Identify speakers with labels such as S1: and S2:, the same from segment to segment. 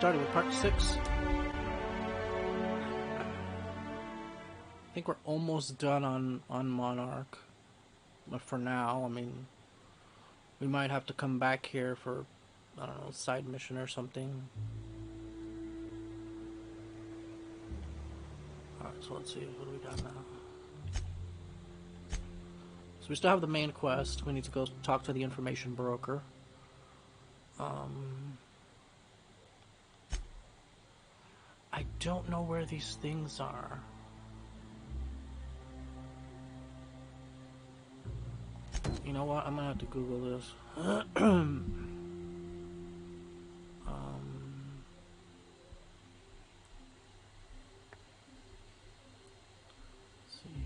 S1: started with part 6. I think we're almost done on Monarch. But for now, I mean, we might have to come back here for, I don't know, side mission or something. Alright, so let's see, what do we got now? So we still have the main quest. We need to go talk to the information broker. I don't know where these things are. You know what? I'm gonna have to Google this. Let's see here.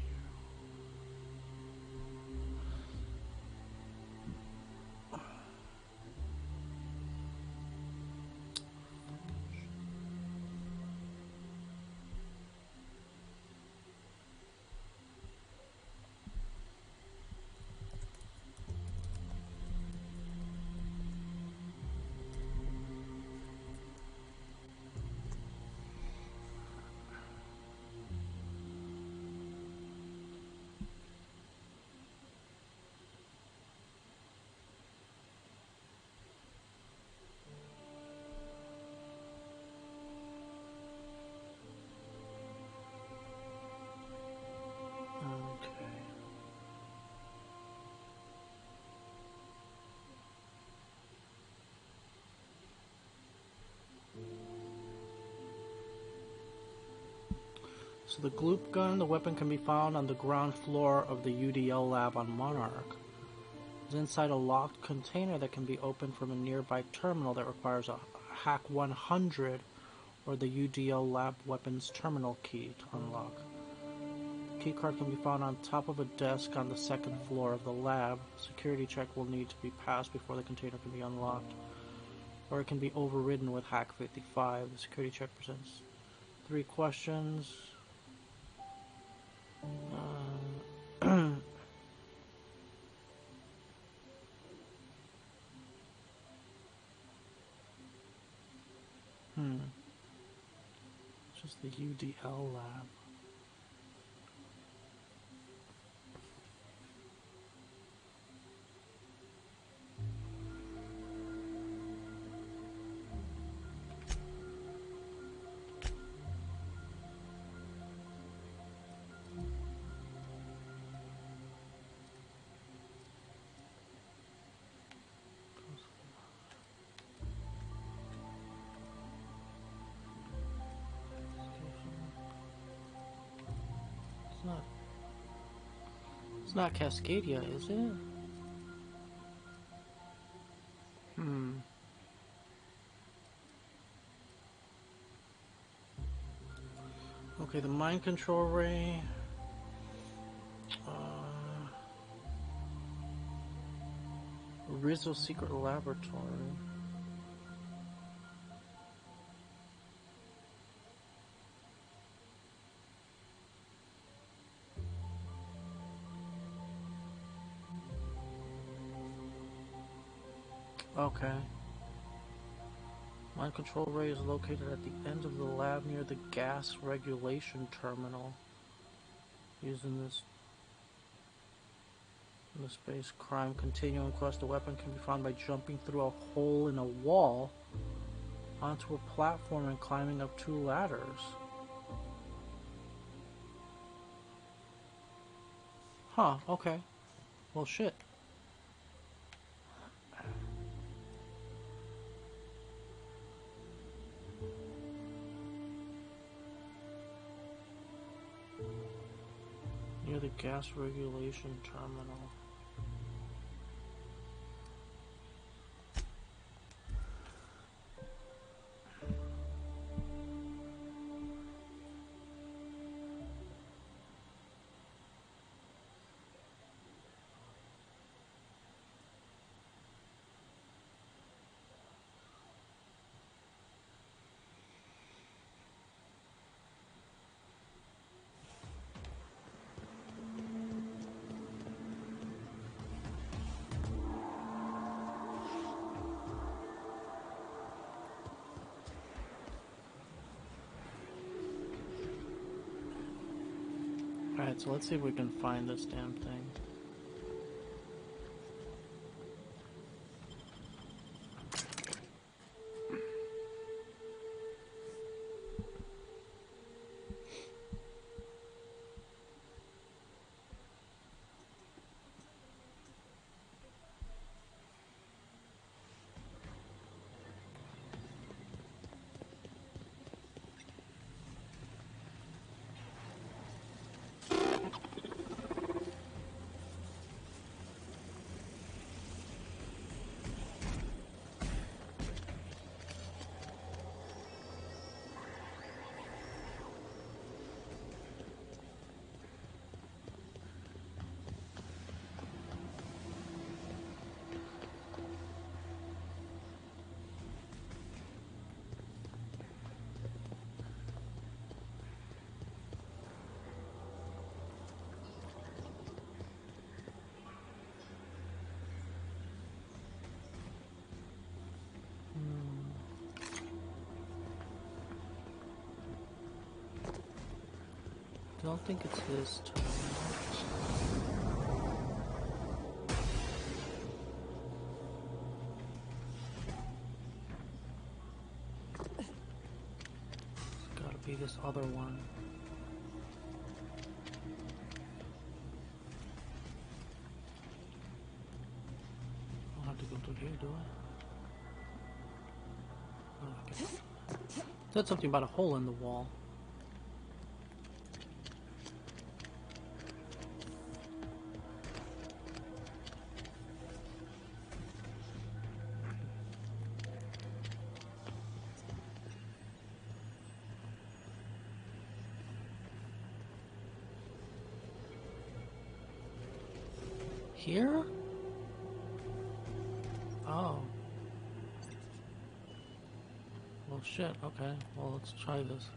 S1: So the Gloop gun, the weapon can be found on the ground floor of the UDL lab on Monarch. It's inside a locked container that can be opened from a nearby terminal that requires a Hack 100 or the UDL lab weapons terminal key to unlock. The keycard can be found on top of a desk on the second floor of the lab. Security check will need to be passed before the container can be unlocked, or it can be overridden with Hack 55. The security check presents 3 questions. Just the UDL lab. It's not Cascadia, is it? Okay, the mind control ray. Rizzo Secret Laboratory. Okay. Mind control ray is located at the end of the lab near the gas regulation terminal. Using this in the space crime continuum quest, the weapon can be found by jumping through a hole in a wall onto a platform and climbing up 2 ladders. Huh, okay. Well, shit. Near the gas regulation terminal. Alright, so let's see if we can find this damn thing. I don't think it's his turn. It's gotta be this other one. I don't have to go through here, do I? Oh, okay. Said something about a hole in the wall. Here? Oh. Well, shit. Okay. Well, let's try this.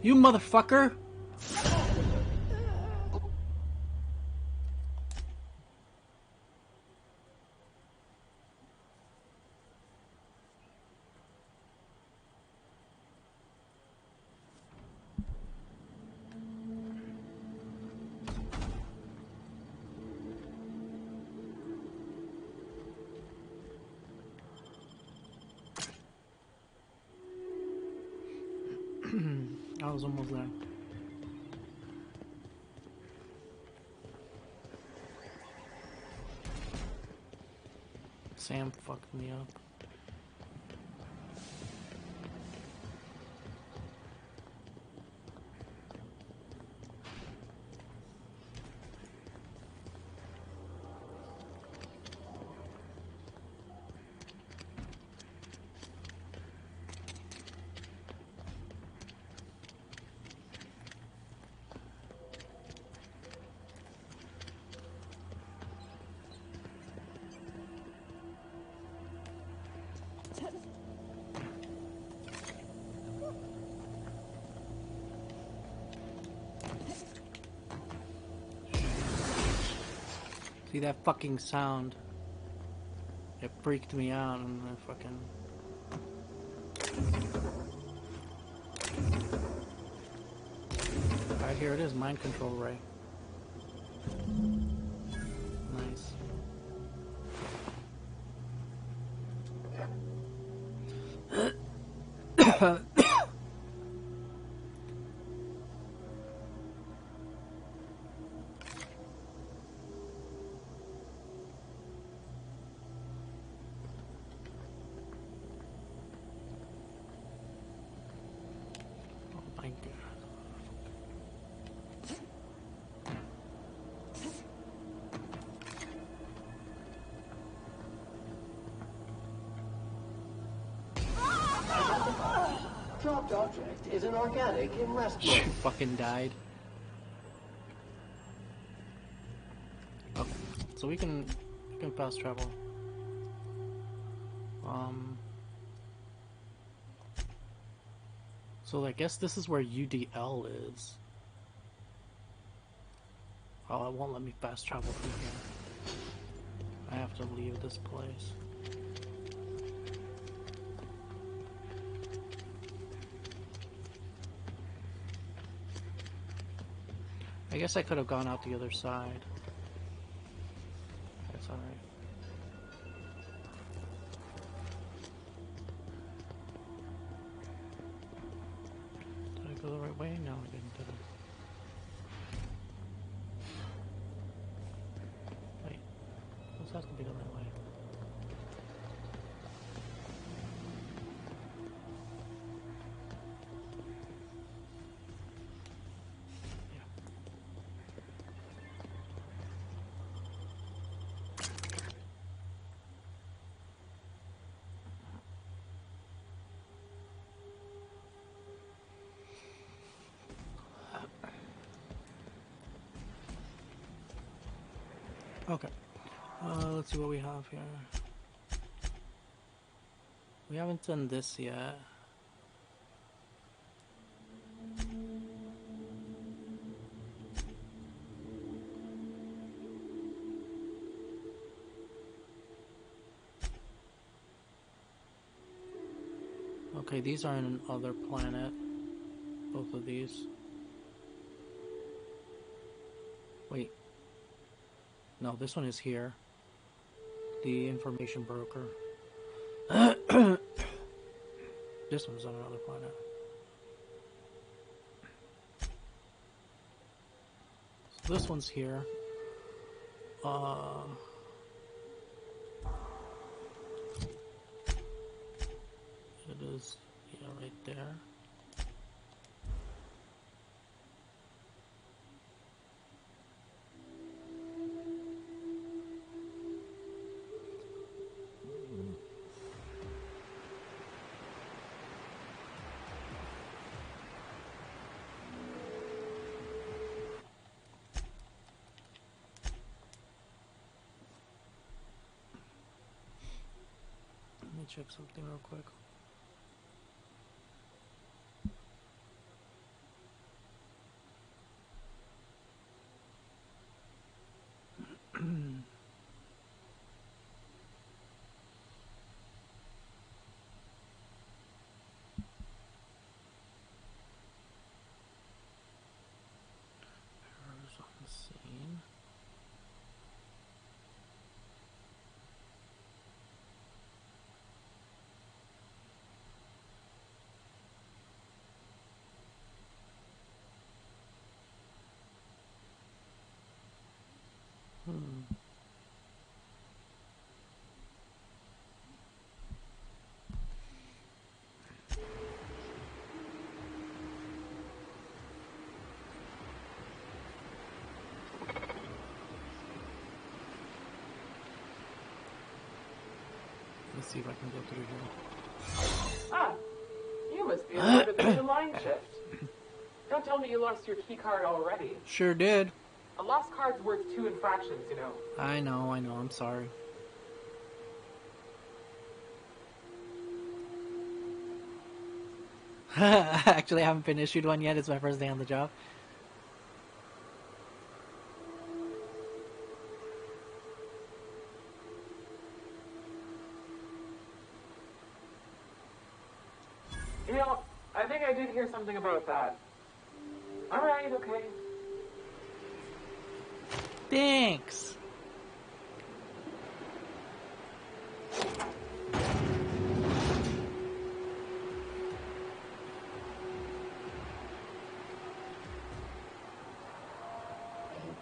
S1: You motherfucker! I was almost there. Sam fucked me up. See that fucking sound? It freaked me out and I fucking... Alright, here it is, mind control ray. Nice.
S2: Dropped object is an organic in rest
S1: She
S2: mode.
S1: fucking died. Okay, so we can fast travel. So I guess this is where UDL is. Oh, it won't let me fast travel from here. I have to leave this place. I guess I could have gone out the other side. That's alright. Did I go the right way? No, I didn't, did I? Wait. This has to be the right way. Okay. Let's see what we have here. We haven't done this yet. Okay, these are in another planet. Both of these. Wait. No, this one is here. The information broker. This one's on another planet. So this one's here. It is, yeah, right there. Let me check something real quick. Errors on the scene. Let's see if I can go through here.
S3: Ah, you must be a part of the new line shift. Don't tell me you lost your key card already.
S1: Sure did.
S3: A lost card's worth 2 infractions, you know.
S1: I know, I'm sorry. Actually, I haven't been issued one yet. It's my first day on the job.
S3: You know, I think I did hear something about that. Alright, okay.
S1: Thanks.
S4: A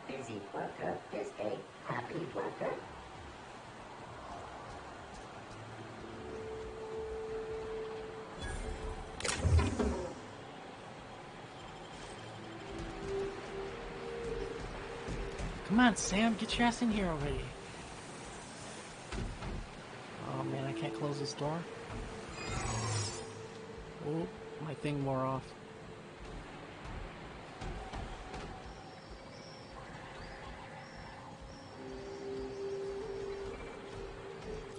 S4: busy worker is a happy worker.
S1: Come on, Sam, get your ass in here already. Oh man, I can't close this door. Oh, my thing wore off.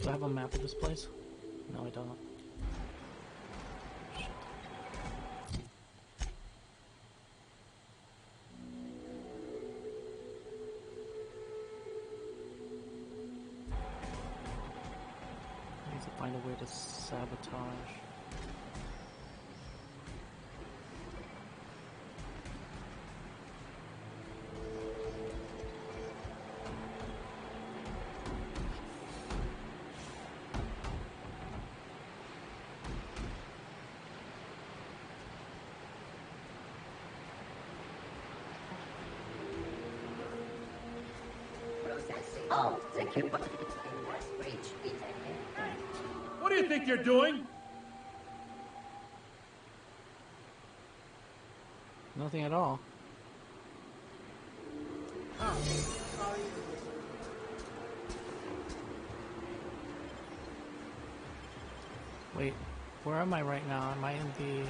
S1: Do I have a map of this place? No, I don't. Shit. I need to find a way to sabotage.
S4: All secure button. Breach detected.
S5: What do you think you're doing?
S1: Nothing at all. Wait, where am I right now? Am I in the...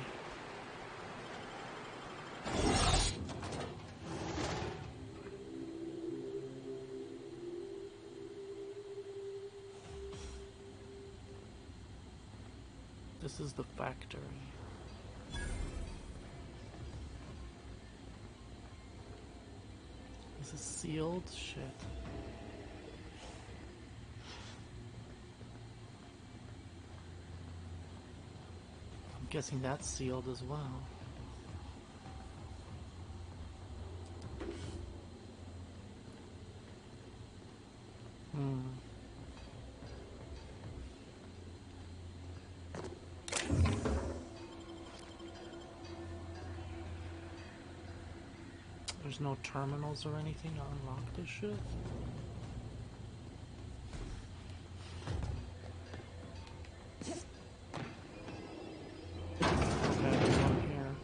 S1: This is the factory. Is this sealed? Shit. I'm guessing that's sealed as well. There's no terminals or anything to unlock this shit? Okay, there's one here.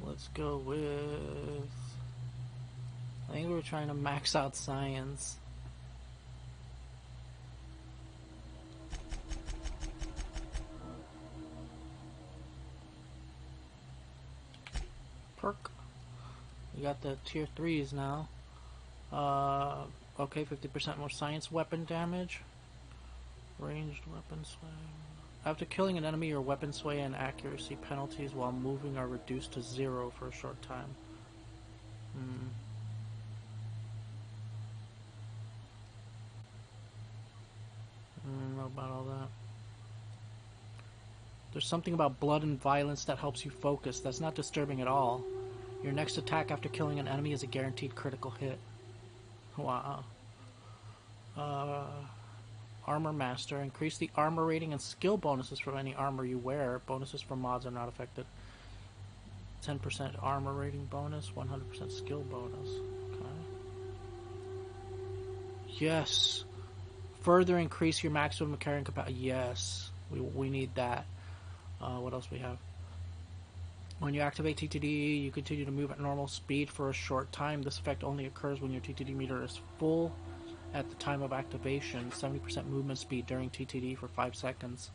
S1: Let's go with... I think we were trying to max out science. Perk. We got the tier 3s now. Okay, 50% more science weapon damage. Ranged weapon sway. After killing an enemy, your weapon sway and accuracy penalties while moving are reduced to 0 for a short time. I don't know about all that. There's something about blood and violence that helps you focus. That's not disturbing at all. Your next attack after killing an enemy is a guaranteed critical hit. Wow. Armor Master. Increase the armor rating and skill bonuses from any armor you wear. Bonuses from mods are not affected. 10% armor rating bonus, 100% skill bonus. Okay. Yes. Further increase your maximum carrying capacity. Yes. We need that. What else we have? When you activate TTD, you continue to move at normal speed for a short time. This effect only occurs when your TTD meter is full at the time of activation. 70% movement speed during TTD for 5 seconds.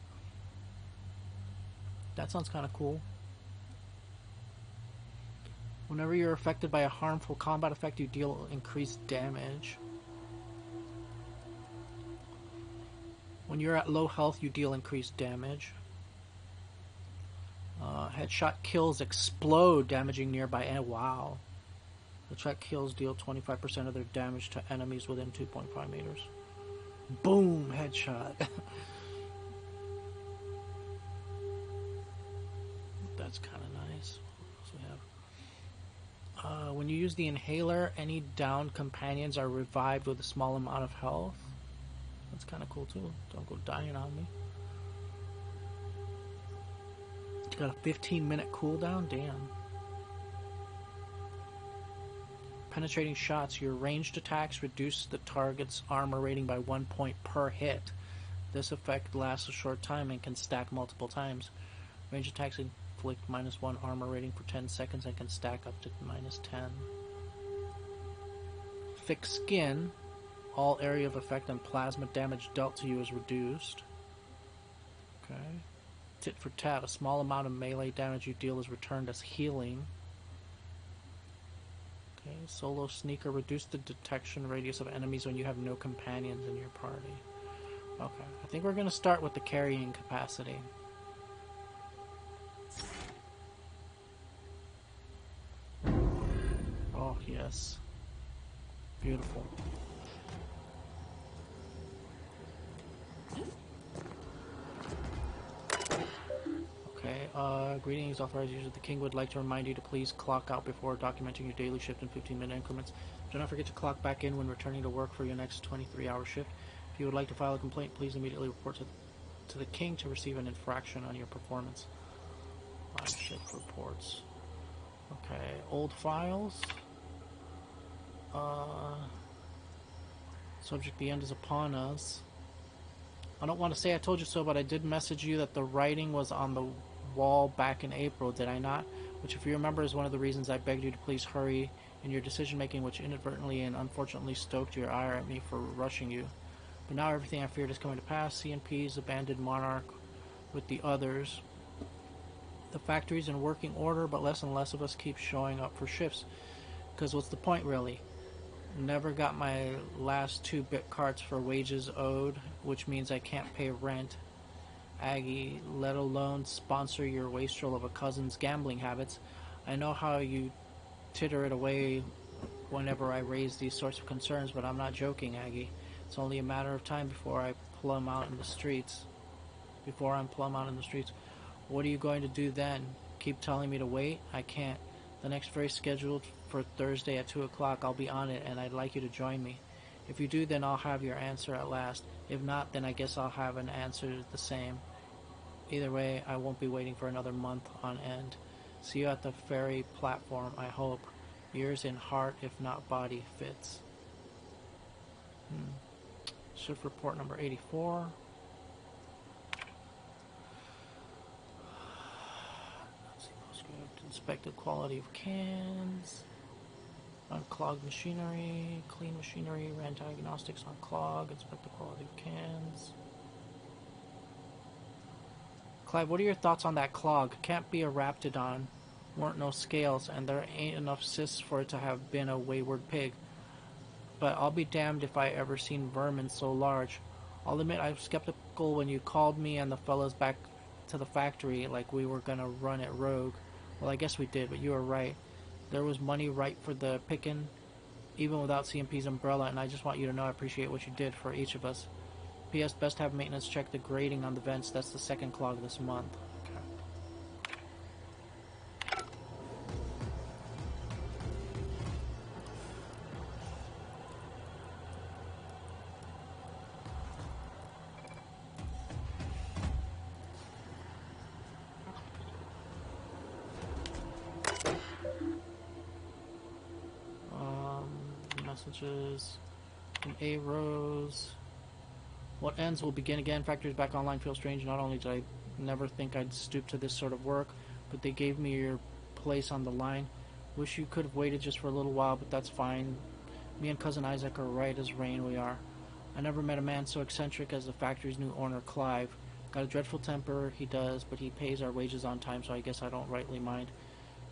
S1: That sounds kind of cool. Whenever you're affected by a harmful combat effect, you deal increased damage. When you're at low health, you deal increased damage. Headshot kills explode, damaging nearby. Wow. Headshot kills deal 25% of their damage to enemies within 2.5 meters. Boom! Headshot. That's kind of nice. What else we have? When you use the inhaler, any downed companions are revived with a small amount of health. That's kind of cool too. Don't go dying on me. Got a 15-minute cooldown? Damn. Penetrating shots. Your ranged attacks reduce the target's armor rating by 1 point per hit. This effect lasts a short time and can stack multiple times. Ranged attacks inflict -1 armor rating for 10 seconds and can stack up to -10. Thick skin. All area of effect and plasma damage dealt to you is reduced. Okay. Tit for tat. A small amount of melee damage you deal is returned as healing. Okay. Solo sneaker. Reduce the detection radius of enemies when you have no companions in your party. Okay. I think we're going to start with the carrying capacity. Oh, yes. Beautiful. Greetings, authorized users. The King would like to remind you to please clock out before documenting your daily shift in 15-minute increments. Do not forget to clock back in when returning to work for your next 23-hour shift. If If you would like to file a complaint, please immediately report to the king to receive an infraction on your performance. Line shift reports. Okay, old files. Subject, the end is upon us. I don't want to say I told you so, but I did message you that the writing was on the wall back in April, did I not? Which, if you remember, is one of the reasons I begged you to please hurry in your decision-making, which inadvertently and unfortunately stoked your ire at me for rushing you. But now everything I feared is coming to pass. CNP's abandoned Monarch with the others. The factory's in working order, but less and less of us keep showing up for shifts. Because what's the point, really? Never got my last 2 bit carts for wages owed, which means I can't pay rent. Aggie, let alone sponsor your wastrel of a cousin's gambling habits. I know how you titter it away whenever I raise these sorts of concerns, but I'm not joking, Aggie. It's only a matter of time before I'm plumb out in the streets. What are you going to do then? Keep telling me to wait? I can't. The next race scheduled for Thursday at 2 o'clock. I'll be on it, and I'd like you to join me. If you do, then I'll have your answer at last. If not, then I guess I'll have an answer the same. Either way, I won't be waiting for another month on end. See you at the ferry platform, I hope. Yours in heart, if not body, Fitz. Shift report number 84. Inspect the quality of cans. Unclog machinery. Clean machinery. Ran diagnostics on clog. Inspect the quality of cans. Clive, what are your thoughts on that clog? Can't be a Raptidon. Weren't no scales, and there ain't enough cysts for it to have been a wayward pig. But I'll be damned if I ever seen vermin so large. I'll admit I was skeptical when you called me and the fellas back to the factory like we were gonna run it rogue. Well, I guess we did, but you were right. There was money ripe for the picking, even without CMP's umbrella, and I just want you to know I appreciate what you did for each of us. P.S. Best have maintenance check the grading on the vents. That's the 2nd clog this month. Messages from A. Rose. What ends will begin again. Factories back online feel strange. Not only did I never think I'd stoop to this sort of work, but they gave me your place on the line. Wish you could have waited just for a little while, but that's fine. Me and Cousin Isaac are right as rain we are. I never met a man so eccentric as the factory's new owner, Clive. Got a dreadful temper, he does, but he pays our wages on time, so I guess I don't rightly mind.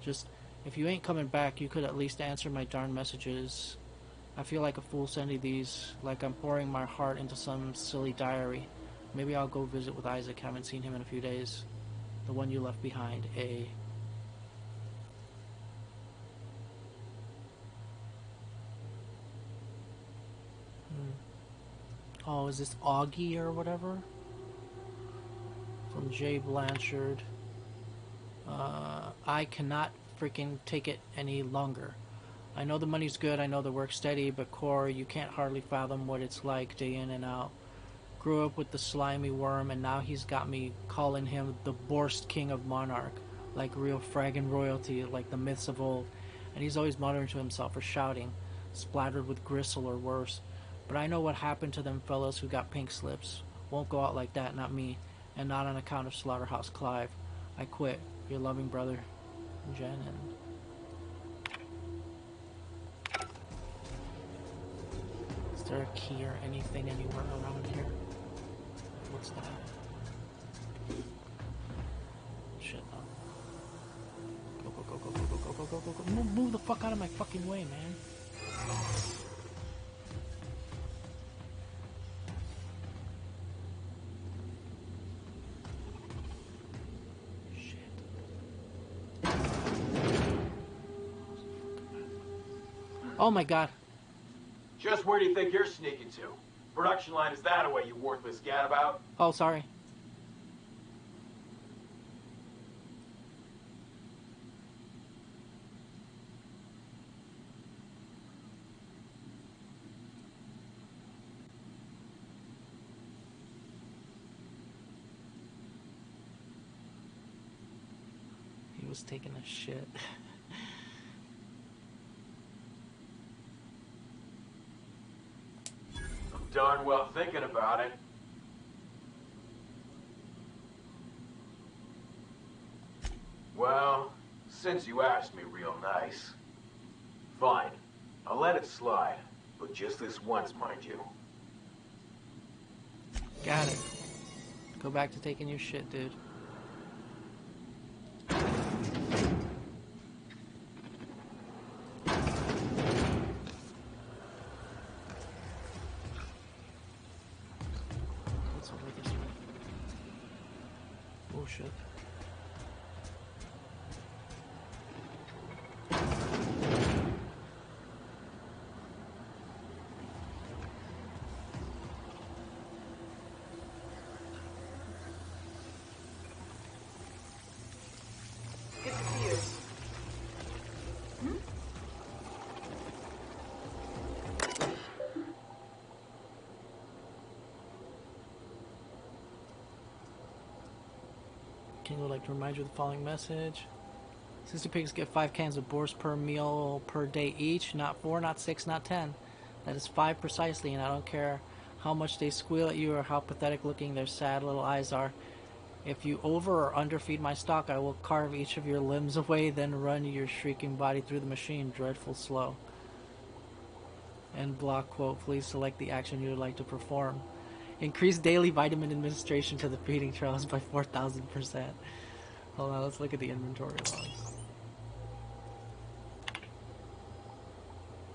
S1: Just, if you ain't coming back, you could at least answer my darn messages. I feel like a fool sending these, like I'm pouring my heart into some silly diary. Maybe I'll go visit with Isaac. Haven't seen him in a few days. The one you left behind, A. Oh, is this Augie or whatever? From Jay Blanchard. I cannot freaking take it any longer. I know the money's good, I know the work's steady, but Core, you can't hardly fathom what it's like day in and out. Grew up with the slimy worm, and now he's got me calling him the Borst King of Monarch, like real fraggin' royalty, like the myths of old. And he's always muttering to himself or shouting, splattered with gristle or worse. But I know what happened to them fellows who got pink slips. Won't go out like that, not me, and not on account of Slaughterhouse Clive. I quit. Your loving brother, Jen. And is there a key or anything anywhere around here? What's that? Shit, no. Go, go, go, go, go, go, go, go, go, go. Move the fuck out of my fucking way, man. Oh my god.
S5: Just where do you think you're sneaking to? Production line is that away, you worthless gadabout?
S1: Oh, sorry. was taking a shit.
S5: I'm darn well thinking about it. Well, since you asked me real nice. Fine. I'll let it slide. But just this once, mind you.
S1: Got it. Go back to taking your shit, dude. What's over this way? Oh shit.
S3: Good to see you.
S1: King would like to remind you of the following message. Sister Pigs get 5 cans of Boars per meal per day each. Not 4, not 6, not 10. That is 5 precisely, and I don't care how much they squeal at you or how pathetic looking their sad little eyes are. If you over or underfeed my stock, I will carve each of your limbs away, then run your shrieking body through the machine, dreadful slow. End block quote. Please select the action you would like to perform. Increase daily vitamin administration to the feeding trials by 4,000%. Hold on, let's look at the inventory logs.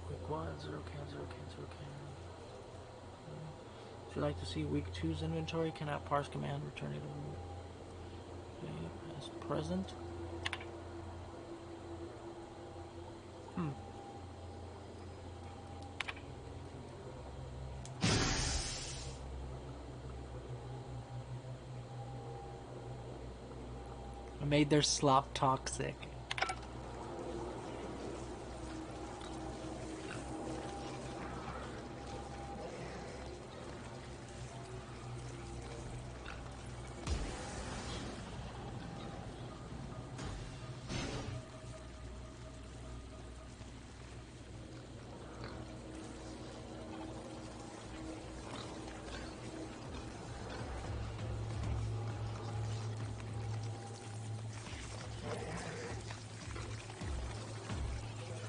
S1: Week 1, 0 can, 0 can, 0 can. If you'd like to see week 2's inventory, cannot parse command, return it as present. I made their slop toxic.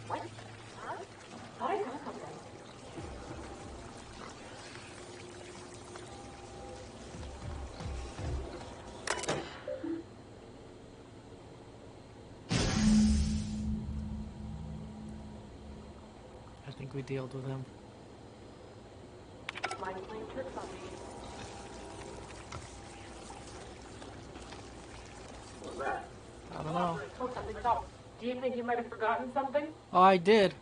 S3: What? Huh? Thought I saw something.
S1: I think we dealt with him.
S3: Mind playing tricks on me.
S5: What's that?
S1: I don't know.
S3: Oh, something's up. Do you think you might have forgotten something?
S1: Oh, I did.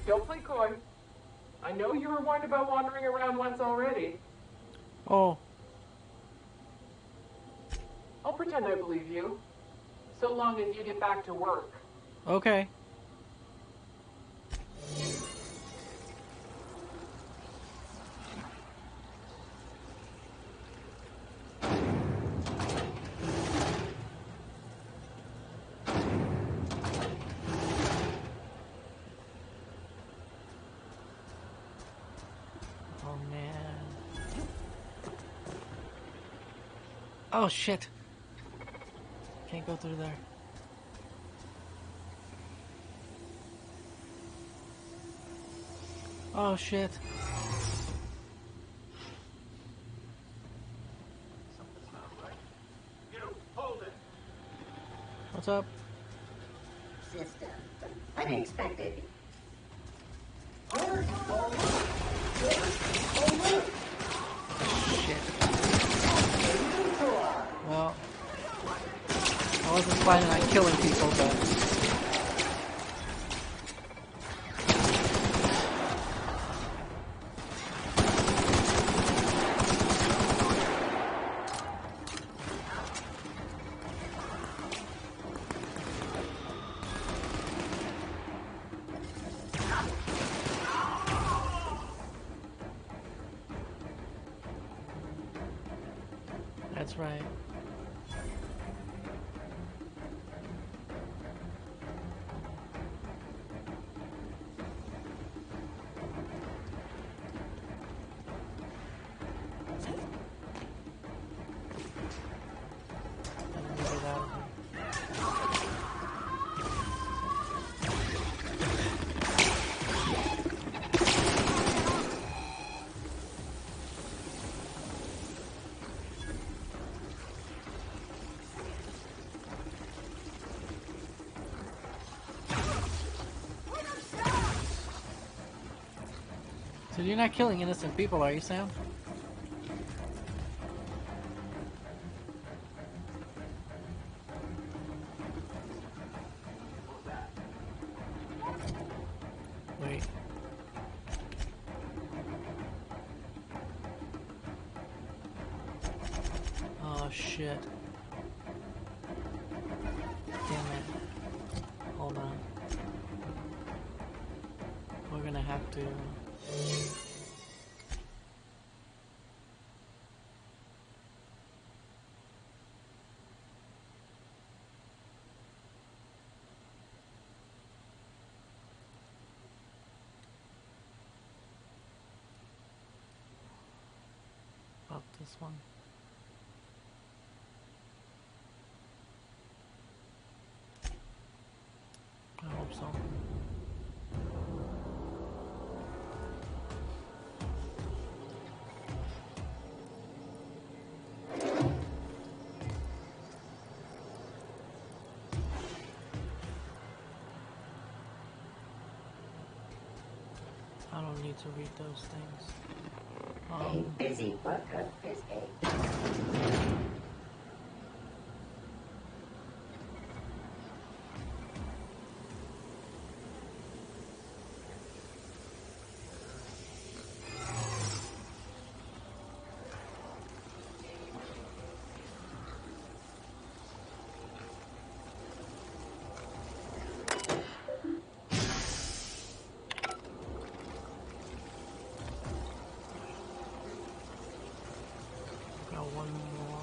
S3: Don't play coy. I know you were warned about wandering around once already.
S1: Oh,
S3: I'll pretend I believe you. So long as you get back to work.
S1: okay. Oh man. Oh shit. Can't go through there. Oh shit.
S5: Something's not right. You, hold it.
S1: What's up?
S4: System. Unexpected.
S1: Shit. Well, I wasn't planning on killing people, but... That's right. Let me get out of here. So you're not killing innocent people, are you, Sam? Wait. Oh shit. Damn it. Hold on. We're gonna have to... About this one. I hope so. I don't need to read those things.
S4: A busy worker is a...
S1: Got one more.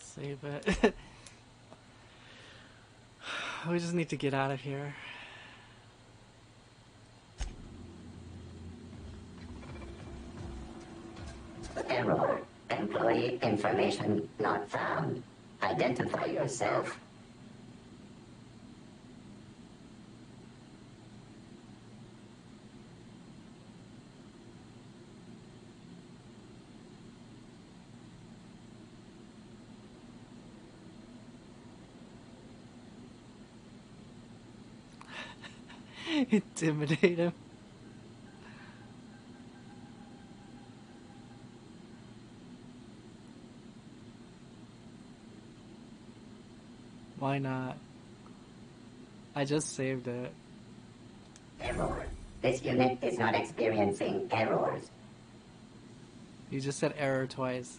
S1: Save it. We just need to get out of here.
S4: Error. Employee information not found. Identify yourself.
S1: Intimidate him. Why not? I just saved it.
S4: Error. This unit is not experiencing errors.
S1: You just said error twice.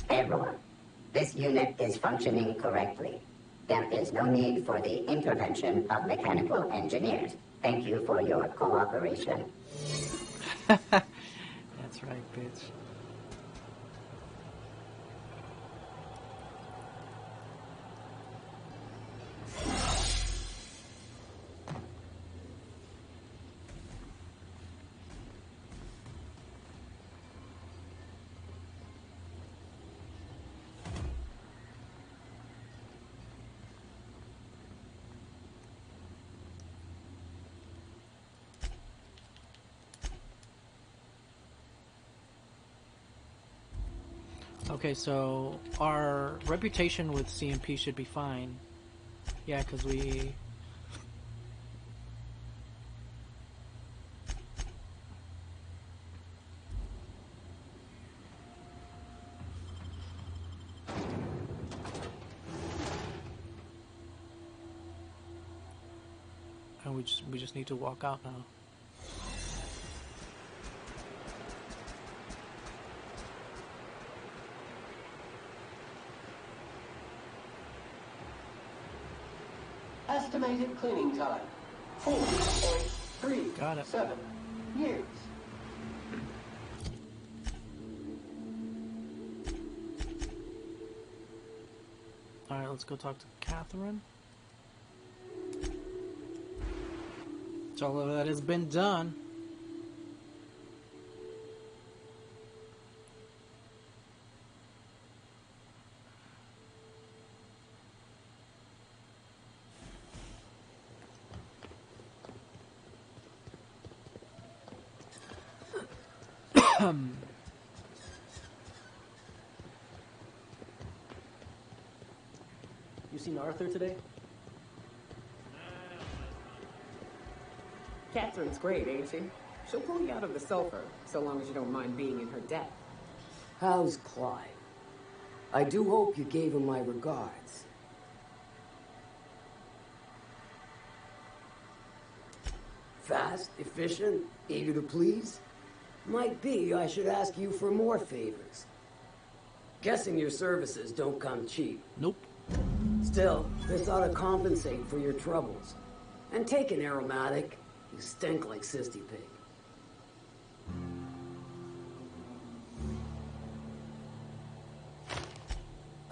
S4: Error. This unit is functioning correctly. There is no need for the intervention of mechanical engineers. Thank you for your cooperation.
S1: That's right, bitch. Okay, so our reputation with CMP should be fine. Yeah, because we And we just need to walk out now.
S2: Estimated cleaning time, 4.37
S1: Got it.
S2: years.
S1: Alright, let's go talk to Catherine. So all of that has been done.
S6: You seen Arthur today?
S3: Catherine's great, ain't she? She'll pull you out of the sulfur, so long as you don't mind being in her debt.
S7: How's Clyde? I do hope you gave him my regards. Fast, efficient, eager to please? Might be I should ask you for more favors. Guessing your services don't come cheap.
S1: Nope.
S7: Still, this ought to compensate for your troubles. And take an aromatic. You stink like Sissy Pig.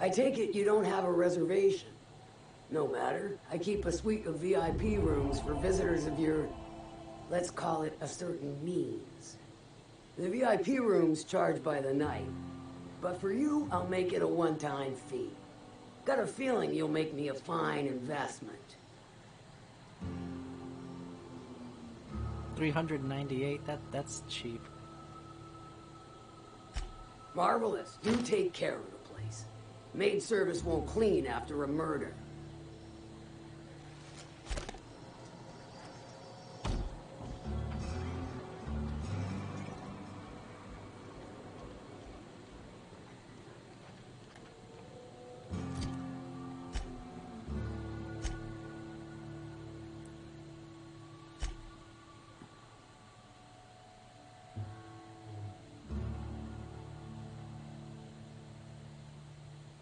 S7: I take it you don't have a reservation. No matter. I keep a suite of VIP rooms for visitors of your, let's call it, a certain means. The VIP rooms charge by the night. But for you, I'll make it a one-time fee. Got a feeling you'll make me a fine investment.
S1: 398. That's cheap.
S7: Marvelous. Do take care of the place. Maid service won't clean after a murder.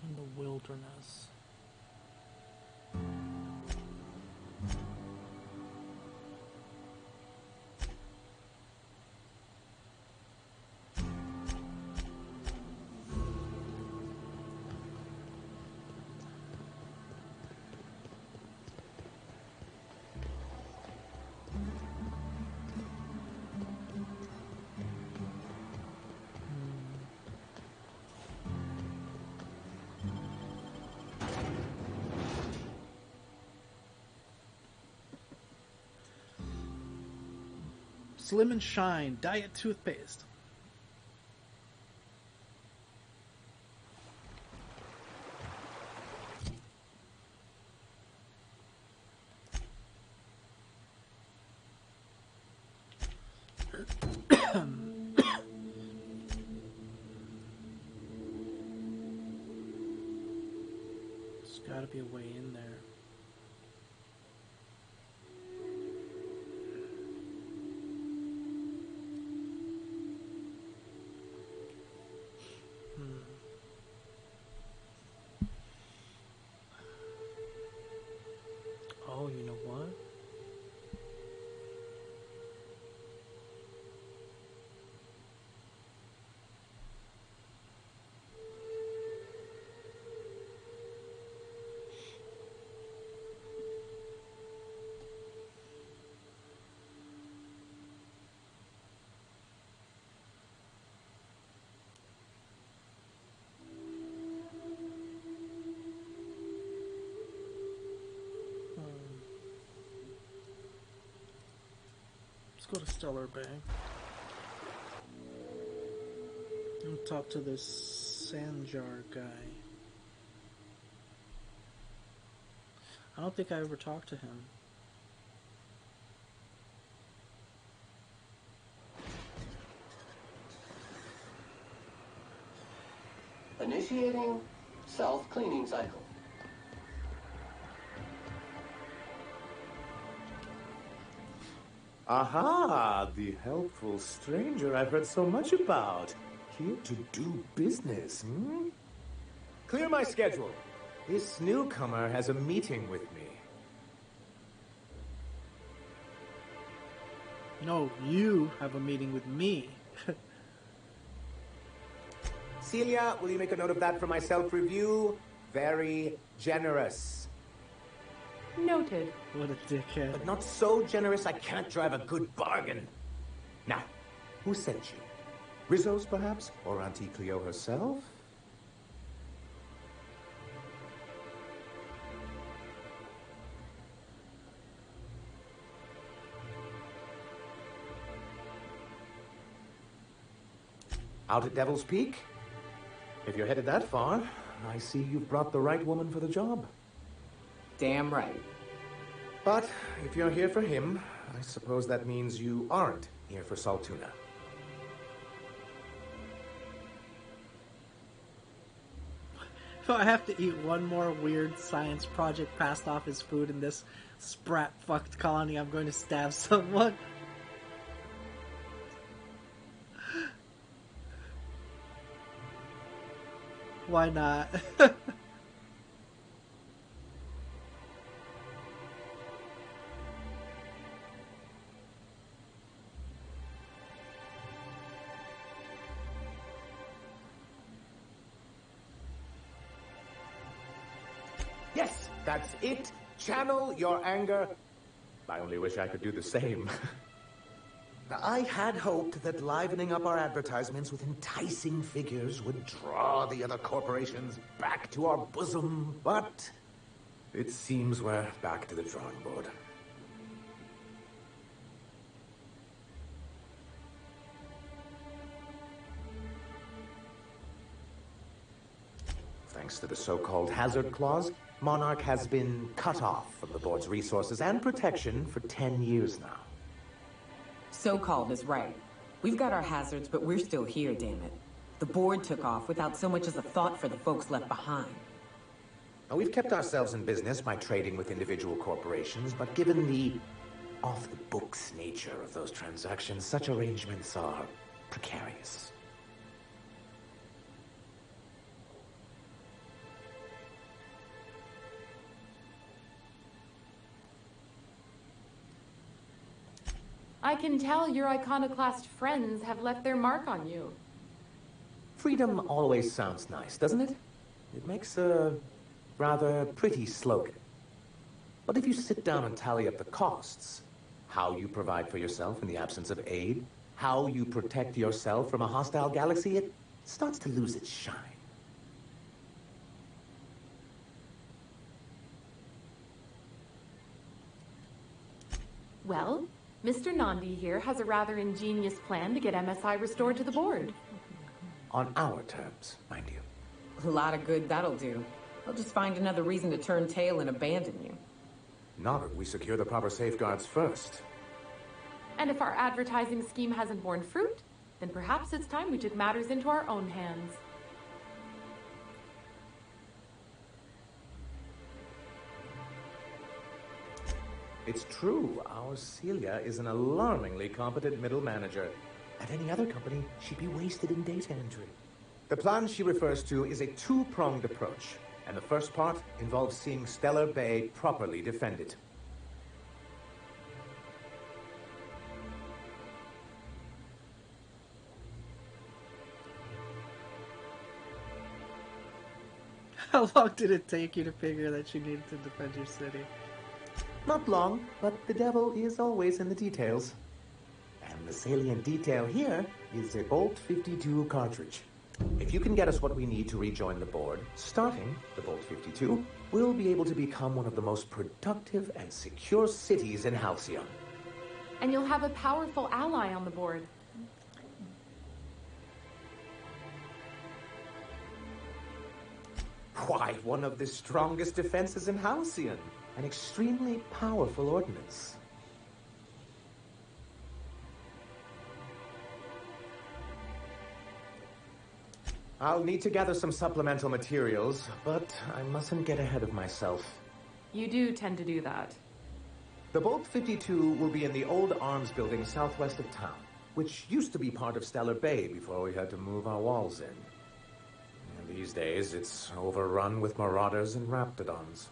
S1: In the wilderness. Slim and Shine Diet Toothpaste. There's gotta be a way in there. Oh, you know what? Let's go to Stellar Bay and talk to this Sanjar guy. I don't think I ever talked to him.
S2: Initiating self-cleaning cycle.
S6: Aha, the helpful stranger I've heard so much about. Here to do business, hmm? Clear my schedule. This newcomer has a meeting with me.
S1: No, you have a meeting with me.
S6: Celia, will you make a note of that for my self-review? Very generous.
S3: Noted.
S1: What a dickhead.
S6: But not so generous I can't drive a good bargain. Now, who sent you? Rizzo's, perhaps? Or Auntie Cleo herself? Out at Devil's Peak? If you're headed that far, I see you've brought the right woman for the job.
S8: Damn right.
S6: But if you're here for him, I suppose that means you aren't here for Saltuna.
S1: If I have to eat one more weird science project passed off as food in this sprat-fucked colony, I'm going to stab someone. Why not?
S6: Yes, that's it. Channel your anger. I only wish I could do the same. I had hoped that livening up our advertisements with enticing figures would draw the other corporations back to our bosom, but it seems we're back to the drawing board. Thanks to the so-called hazard clause, Monarch has been cut off from the board's resources and protection for 10 years now.
S8: So-called is right. We've got our hazards, but we're still here, damn it. The board took off without so much as a thought for the folks left behind.
S6: Now, we've kept ourselves in business by trading with individual corporations, but given the off-the-books nature of those transactions, such arrangements are precarious.
S3: I can tell your iconoclast friends have left their mark on you.
S6: Freedom always sounds nice, doesn't it? It makes a rather pretty slogan. But if you sit down and tally up the costs, how you provide for yourself in the absence of aid, how you protect yourself from a hostile galaxy, it starts to lose its shine.
S3: Well, Mr. Nandi here has a rather ingenious plan to get MSI restored to the board.
S6: On our terms, mind you.
S8: A lot of good that'll do. They'll just find another reason to turn tail and abandon you.
S6: Not if we secure the proper safeguards first.
S3: And if our advertising scheme hasn't borne fruit, then perhaps it's time we took matters into our own hands.
S6: It's true, our Celia is an alarmingly competent middle manager. At any other company, she'd be wasted in data entry. The plan she refers to is a two-pronged approach, and the first part involves seeing Stellar Bay properly defended.
S1: How long did it take you to figure that you needed to defend your city?
S6: Not long, but the devil is always in the details. And the salient detail here is a Bolt 52 cartridge. If you can get us what we need to rejoin the board, starting the Bolt 52, we'll be able to become one of the most productive and secure cities in Halcyon.
S3: And you'll have a powerful ally on the board.
S6: Why, one of the strongest defenses in Halcyon. An extremely powerful ordnance. I'll need to gather some supplemental materials, but I mustn't get ahead of myself.
S3: You do tend to do that.
S6: The Bolt 52 will be in the old arms building southwest of town, which used to be part of Stellar Bay before we had to move our walls in. And these days, it's overrun with marauders and raptidons.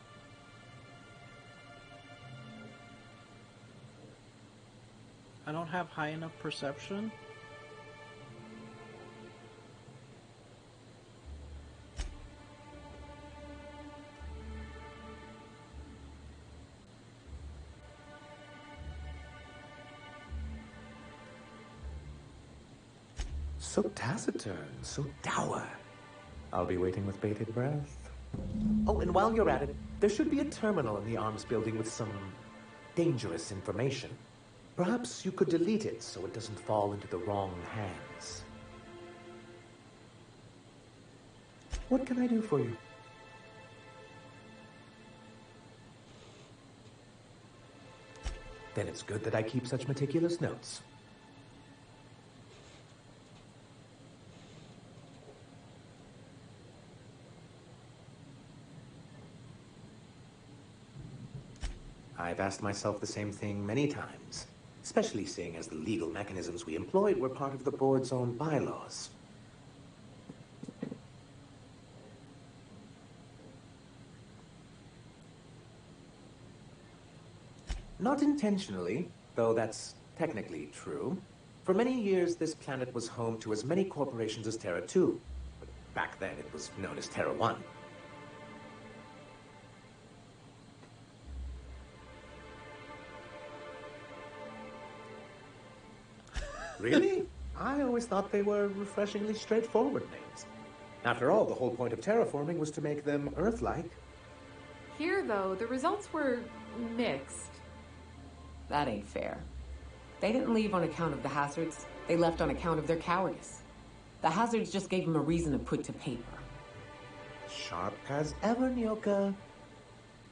S1: I don't have high enough perception.
S6: So taciturn, so dour. I'll be waiting with bated breath. Oh, and while you're at it, there should be a terminal in the arms building with some dangerous information. Perhaps you could delete it so it doesn't fall into the wrong hands. What can I do for you? Then it's good that I keep such meticulous notes. I've asked myself the same thing many times, especially seeing as the legal mechanisms we employed were part of the board's own bylaws. Not intentionally, though that's technically true. For many years, this planet was home to as many corporations as Terra 2. But back then, it was known as Terra 1. Really? I always thought they were refreshingly straightforward names. After all, the whole point of terraforming was to make them Earth-like.
S9: Here, though, the results were mixed.
S8: That ain't fair. They didn't leave on account of the hazards. They left on account of their cowardice. The hazards just gave them a reason to put to paper.
S6: Sharp as ever, Nyoka.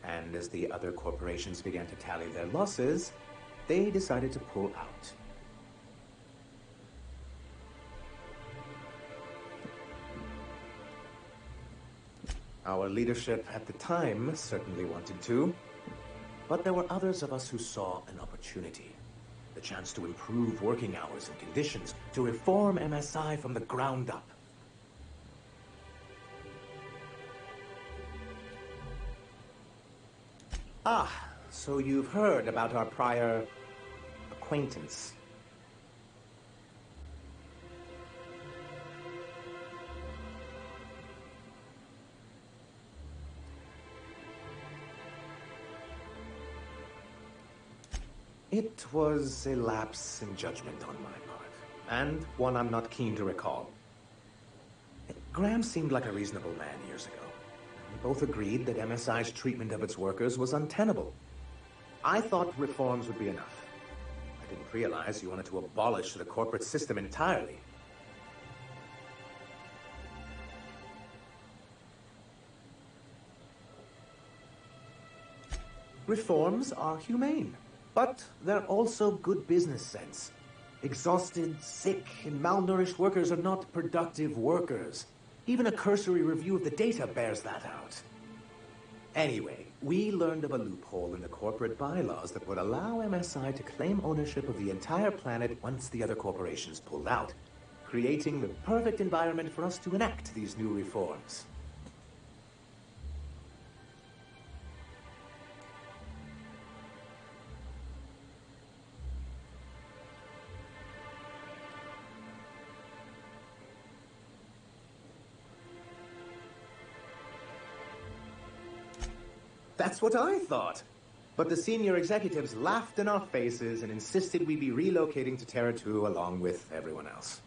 S6: And as the other corporations began to tally their losses, they decided to pull out. Our leadership at the time certainly wanted to, but there were others of us who saw an opportunity. The chance to improve working hours and conditions, to reform MSI from the ground up. Ah, so you've heard about our prior acquaintance. It was a lapse in judgment on my part, and one I'm not keen to recall. Graham seemed like a reasonable man years ago. We both agreed that MSI's treatment of its workers was untenable. I thought reforms would be enough. I didn't realize you wanted to abolish the corporate system entirely. Reforms are humane. But they're also good business sense. Exhausted, sick, and malnourished workers are not productive workers. Even a cursory review of the data bears that out. Anyway, we learned of a loophole in the corporate bylaws that would allow MSI to claim ownership of the entire planet once the other corporations pulled out, creating the perfect environment for us to enact these new reforms. That's what I thought. But the senior executives laughed in our faces and insisted we be relocating to Terra 2 along with everyone else.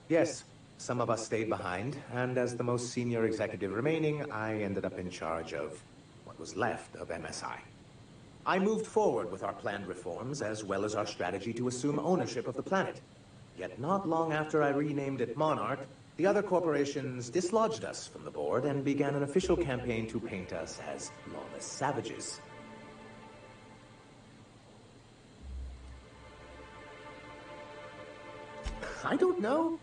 S6: Yes. Some of us stayed behind, and as the most senior executive remaining, I ended up in charge of what was left of MSI. I moved forward with our planned reforms, as well as our strategy to assume ownership of the planet. Yet not long after I renamed it Monarch, The other corporations dislodged us from the board and began an official campaign to paint us as lawless savages. I don't know.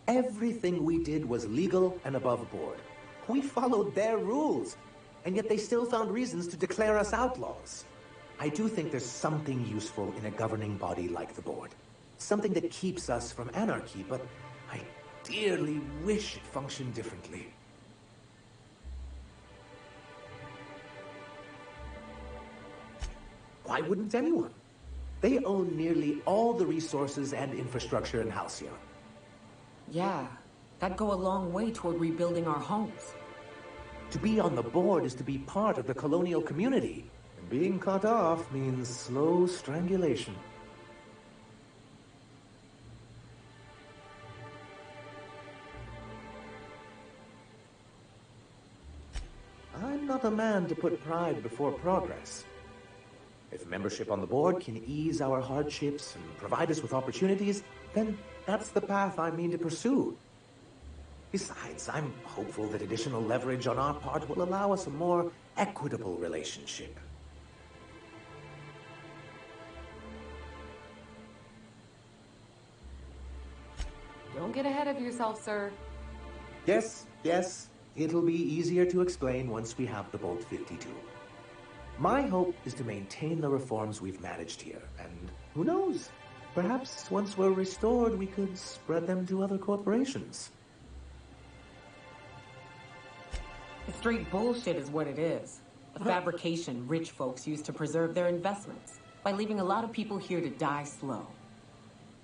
S6: Everything we did was legal and above board. We followed their rules, and yet they still found reasons to declare us outlaws. I do think there's something useful in a governing body like the board. Something that keeps us from anarchy, but I dearly wish it functioned differently. Why wouldn't anyone? They own nearly all the resources and infrastructure in Halcyon.
S8: Yeah, that'd go a long way toward rebuilding our homes.
S6: To be on the board is to be part of the colonial community. And being cut off means slow strangulation. I'm not a man to put pride before progress. If membership on the board can ease our hardships and provide us with opportunities, then that's the path I mean to pursue. Besides, I'm hopeful that additional leverage on our part will allow us a more equitable relationship.
S9: Don't get ahead of yourself, sir.
S6: Yes. It'll be easier to explain once we have the Bolt 52. My hope is to maintain the reforms we've managed here, and who knows? Perhaps once we're restored, we could spread them to other corporations.
S8: Straight bullshit is what it is. A fabrication rich folks use to preserve their investments by leaving a lot of people here to die slow.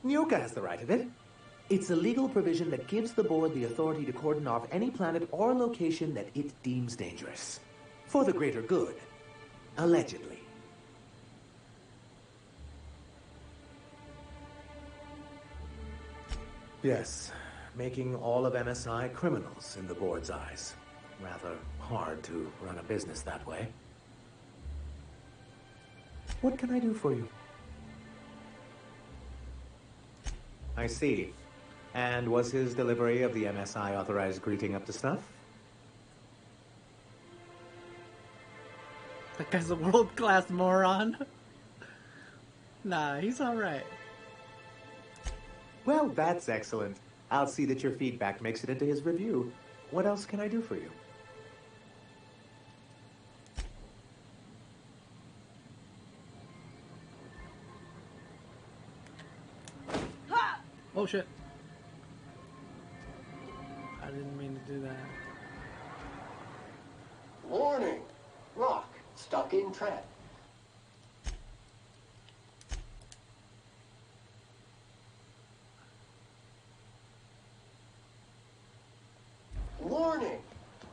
S6: Nyoka has the right of it. It's a legal provision that gives the board the authority to cordon off any planet or location that it deems dangerous. For the greater good. Allegedly. Yes, making all of MSI criminals in the board's eyes. Rather hard to run a business that way. What can I do for you? I see. And was his delivery of the MSI authorized greeting up to snuff?
S1: That guy's a world-class moron. Nah, he's alright.
S6: Well, that's excellent. I'll see that your feedback makes it into his review. What else can I do for you?
S1: Oh shit. I didn't mean to do that.
S2: Warning! Rock stuck in trap. Warning!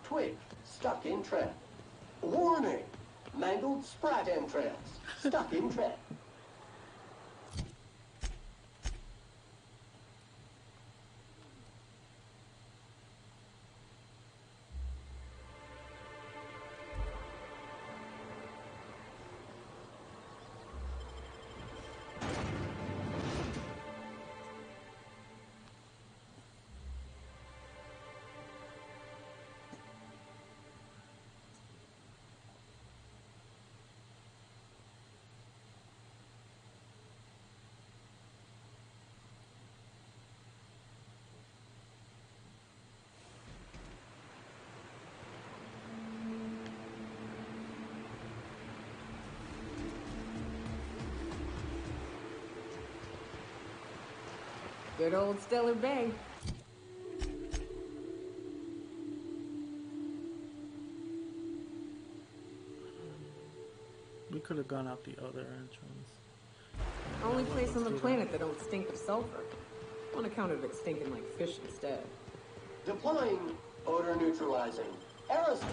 S2: Twig stuck in trap. Warning! Mangled sprat entrails stuck in trap.
S8: Good old Stellar Bay.
S1: We could have gone out the other entrance.
S8: Only place on the planet that don't stink of sulfur. On account of it stinking like fish instead.
S2: Deploying odor neutralizing aerosol.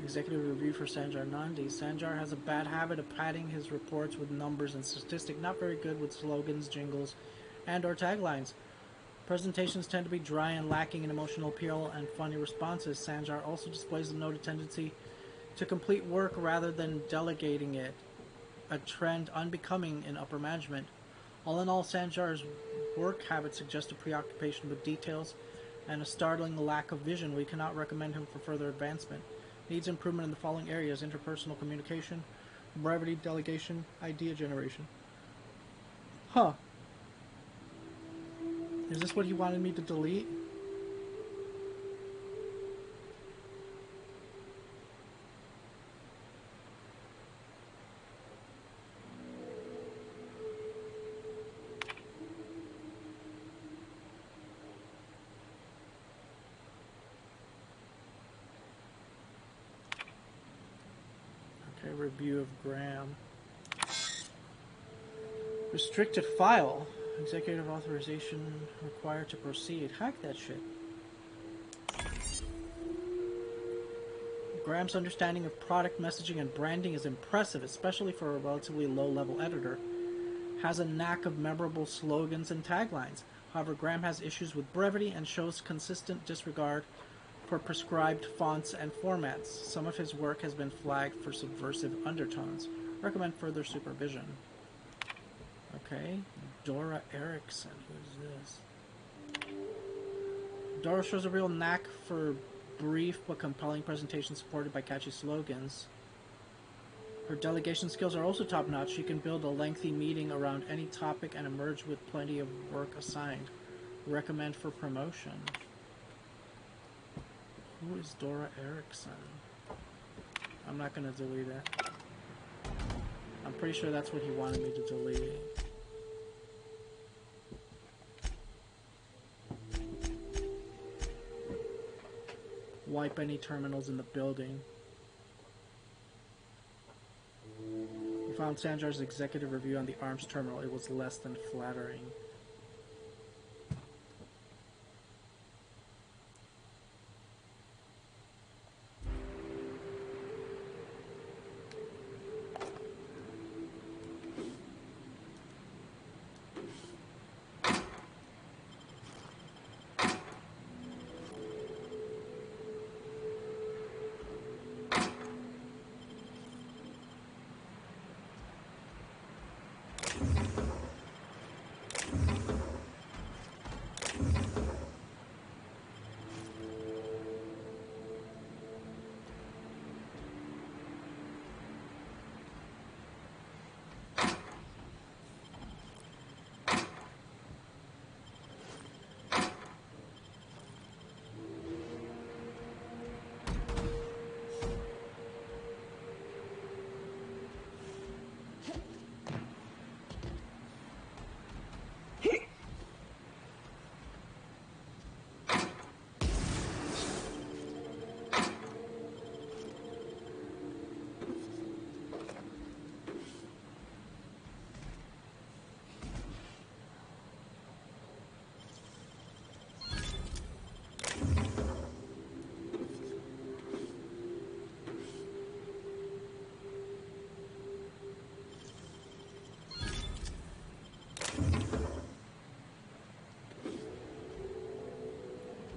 S1: Executive review for Sanjar Nandi. Sanjar has a bad habit of padding his reports with numbers and statistics, not very good with slogans, jingles, and or taglines. Presentations tend to be dry and lacking in emotional appeal and funny responses. Sanjar also displays a noted tendency to complete work rather than delegating it, a trend unbecoming in upper management. All in all, Sanjar's work habits suggest a preoccupation with details and a startling lack of vision. We cannot recommend him for further advancement. Needs improvement in the following areas: interpersonal communication, brevity, delegation, idea generation. Huh. Is this what he wanted me to delete? Okay, review of Graham. Restricted file. Executive authorization required to proceed. Hack that shit. Graham's understanding of product messaging and branding is impressive, especially for a relatively low-level editor. Has a knack of memorable slogans and taglines. However, Graham has issues with brevity and shows consistent disregard for prescribed fonts and formats. Some of his work has been flagged for subversive undertones. Recommend further supervision. Okay, Dora Erickson. Who is this? Dora shows a real knack for brief but compelling presentations supported by catchy slogans. Her delegation skills are also top-notch. She can build a lengthy meeting around any topic and emerge with plenty of work assigned. Recommend for promotion. Who is Dora Erickson? I'm not going to delete it. I'm pretty sure that's what he wanted me to delete. Wipe any terminals in the building. We found Sanjar's executive review on the arms terminal. It was less than flattering.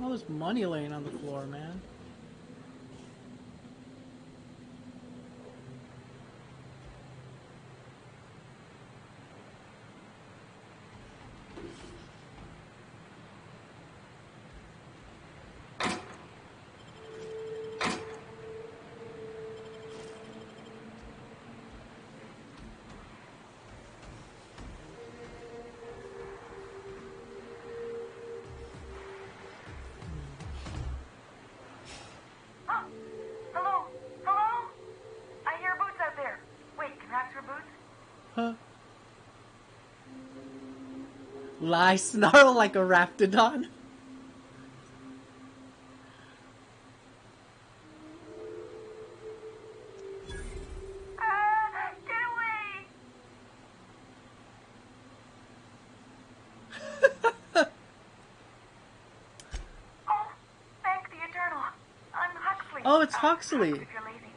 S1: All this money laying on the floor, man. Lie, snarl like a raptidon.
S10: Get away! Oh, thank the Eternal. I'm Huxley.
S1: Oh, it's Huxley.
S10: If you're lazy.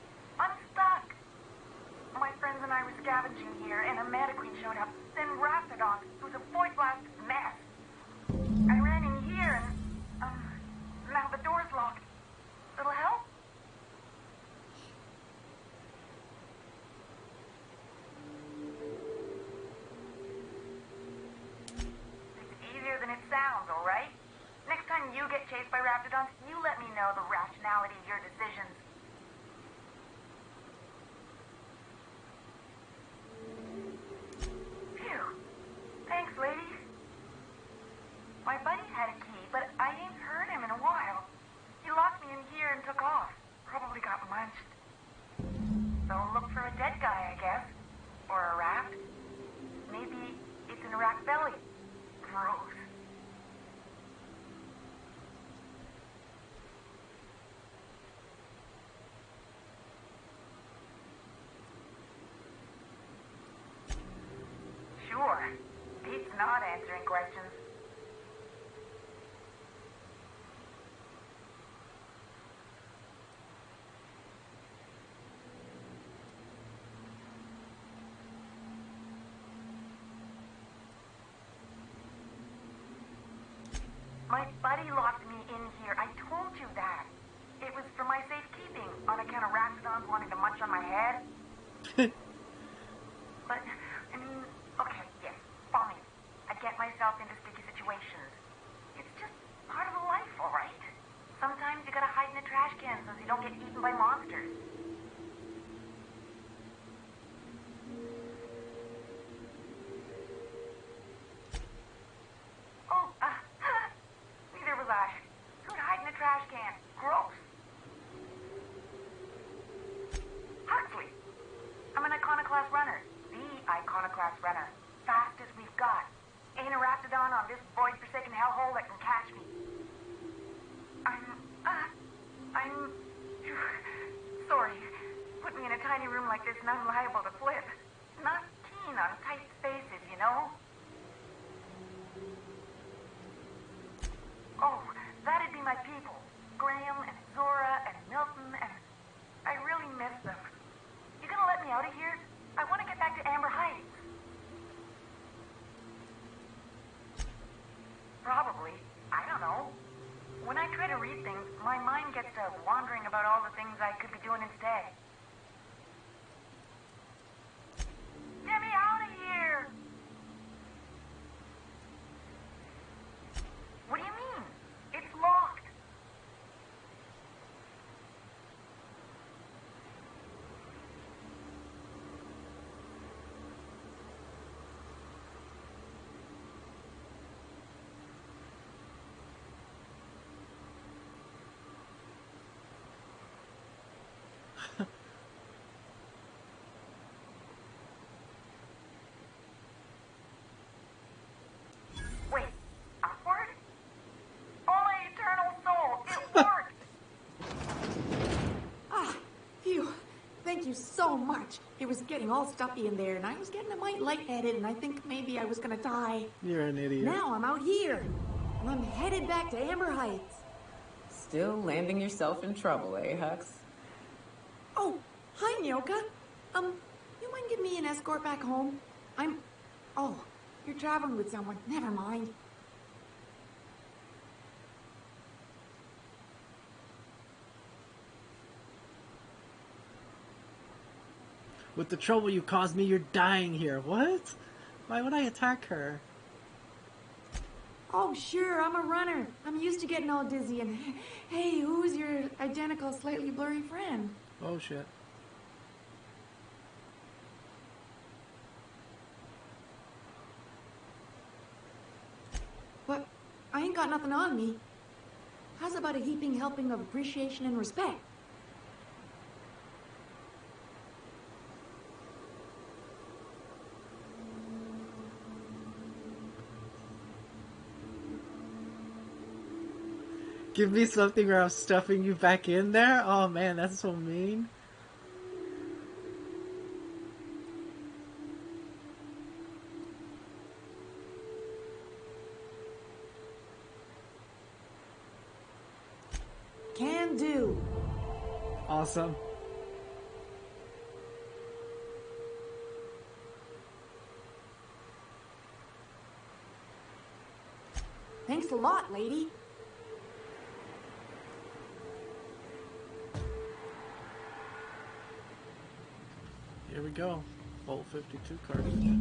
S10: Raptidons, you let me know the rationality of your decisions. Phew. Thanks, ladies. My buddy had a key, but I ain't heard him in a while. He locked me in here and took off. Probably got munched. So look for a dead guy, I guess. Or a rat. Maybe it's in a rat belly. Gross. Sure. Pete's not answering questions. My buddy locked me in here. I told you that. It was for my safekeeping, on account of Raptidons wanting to munch on my head. But, I mean, okay, yes, fine. I get myself into sticky situations. It's just part of life, all right? Sometimes you gotta hide in a trash can so you don't get eaten by monsters. Oh, neither was I. Who'd hide in a trash can? Gross. Huxley. I'm an iconoclast runner. The iconoclast runner. Fastest we've got. Ain't a Raptidon on this void-forsaken hellhole that can catch me. I'm... Sorry. Put me in a tiny room like this and I'm liable to flip. Not keen on tight spaces, you know? Oh, that'd be my people. Graham and Zora and Milton and... I really miss them. You gonna let me out of here? I want to get back to Amber Heights. Probably. I don't know. When I try to read things, my mind gets to wandering about all the things I could be doing instead. Get me out of here! What do you mean? It's locked. Wait, upward? Oh, my eternal soul, it worked!
S9: Ah, phew. Thank you so much. It was getting all stuffy in there, and I was getting a mite lightheaded, and I think maybe I was gonna die.
S1: You're an idiot.
S9: Now I'm out here, and I'm headed back to Amber Heights.
S8: Still landing yourself in trouble, eh, Hux?
S9: Oh, hi, Nyoka. You mind giving me an escort back home? Oh, you're traveling with someone. Never mind.
S1: With the trouble you caused me, you're dying here. What? Why would I attack her?
S9: Oh, sure, I'm a runner. I'm used to getting all dizzy, and hey, who's your identical, slightly blurry friend?
S1: Oh, shit.
S9: But I ain't got nothing on me. How's about a heaping helping of appreciation and respect?
S1: Give me something or I'm stuffing you back in there? Oh man, that's so mean.
S9: Can do.
S1: Awesome.
S9: Thanks a lot, lady.
S1: Here we go. Bolt 52 cartridge.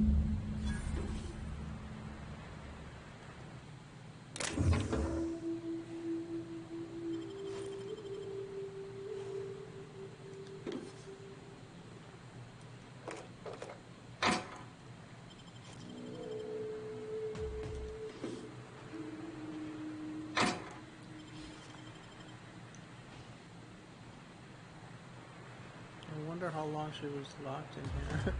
S1: wonder how long she was locked in here.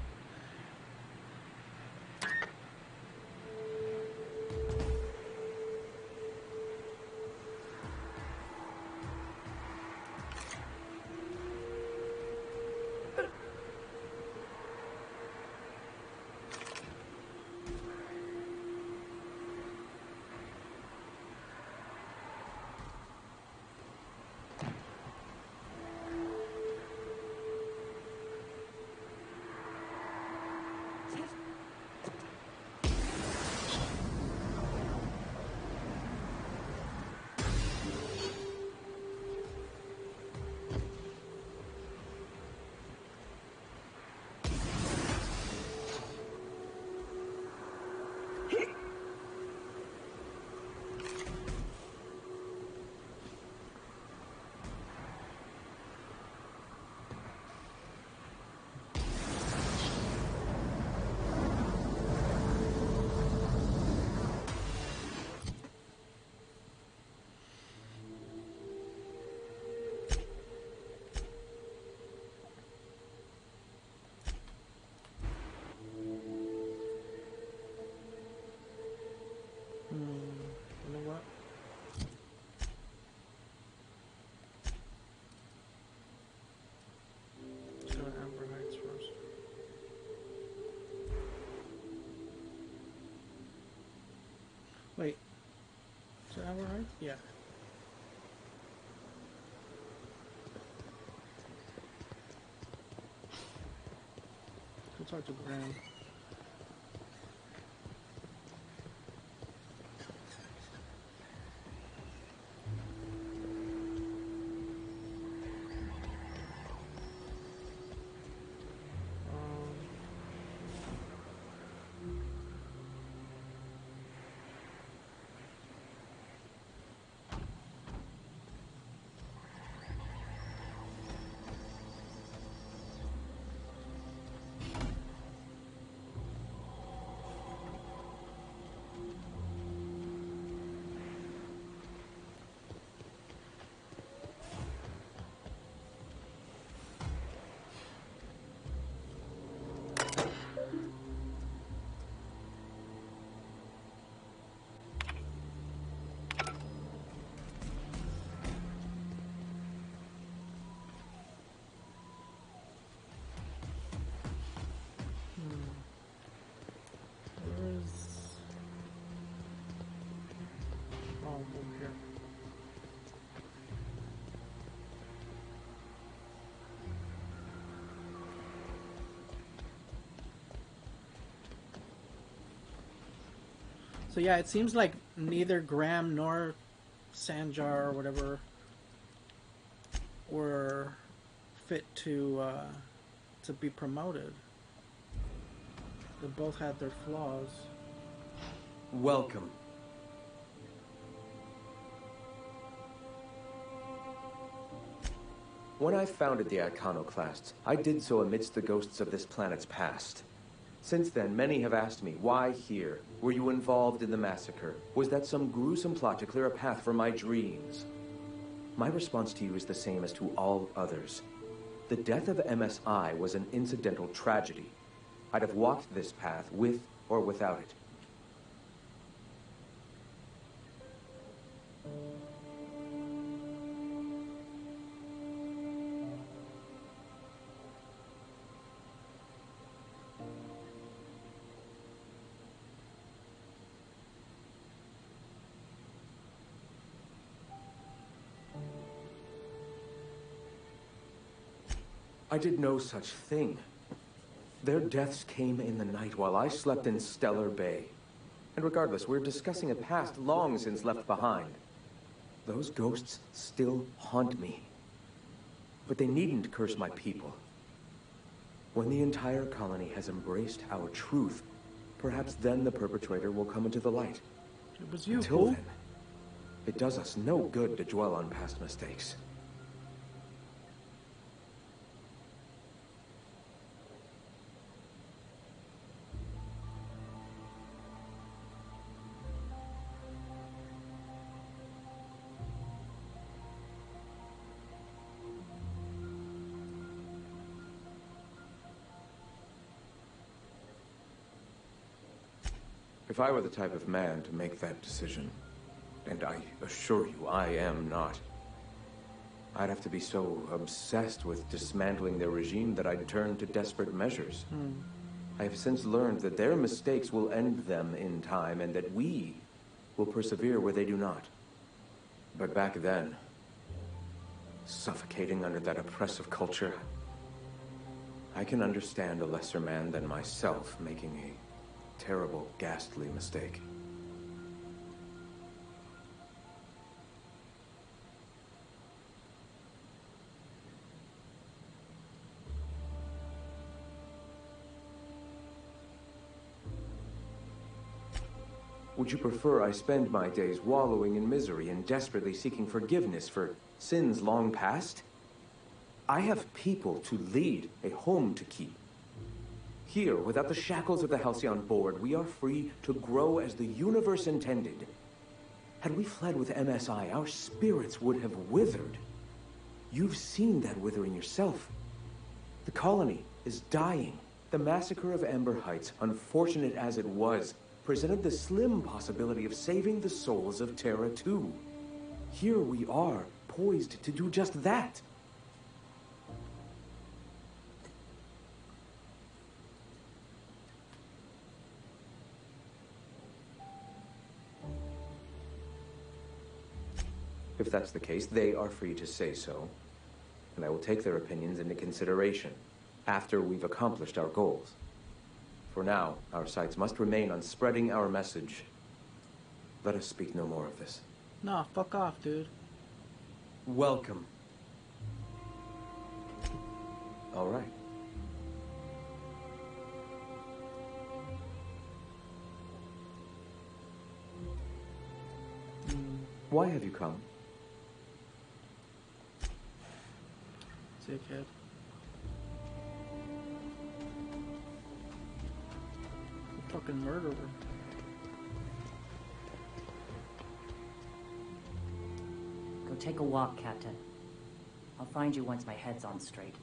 S1: You know what? Let's go to Amber Heights first. Wait. Is it Amber Heights? Yeah. Go talk to Graham. Over here. So yeah, it seems like neither Graham nor Sanjar or whatever were fit to be promoted. They both had their flaws.
S11: Welcome. When I founded the Iconoclasts, I did so amidst the ghosts of this planet's past. Since then, many have asked me, why here? Were you involved in the massacre? Was that some gruesome plot to clear a path for my dreams? My response to you is the same as to all others. The death of MSI was an incidental tragedy. I'd have walked this path with or without it. I did no such thing. Their deaths came in the night while I slept in Stellar Bay. And regardless, we're discussing a past long since left behind. Those ghosts still haunt me. But they needn't curse my people. When the entire colony has embraced our truth, perhaps then the perpetrator will come into the light.
S1: It was you,
S11: Until
S1: fool.
S11: then, it does us no good to dwell on past mistakes. If I were the type of man to make that decision, and I assure you I am not, I'd have to be so obsessed with dismantling their regime that I'd turn to desperate measures. I have since learned that their mistakes will end them in time, and that we will persevere where they do not. But back then, suffocating under that oppressive culture, I can understand a lesser man than myself making a terrible, ghastly mistake. Would you prefer I spend my days wallowing in misery and desperately seeking forgiveness for sins long past? I have people to lead, a home to keep. Here, without the shackles of the Halcyon Board, we are free to grow as the universe intended. Had we fled with MSI, our spirits would have withered. You've seen that withering yourself. The colony is dying. The massacre of Ember Heights, unfortunate as it was, presented the slim possibility of saving the souls of Terra 2. Here we are, poised to do just that. If that's the case, they are free to say so, and I will take their opinions into consideration after we've accomplished our goals. For now, our sights must remain on spreading our message. Let us speak no more of this.
S1: Nah, fuck off, dude.
S11: Welcome. All right. Why have you come?
S1: See a kid. Fucking murderer.
S12: Go take a walk, Captain. I'll find you once my head's on straight.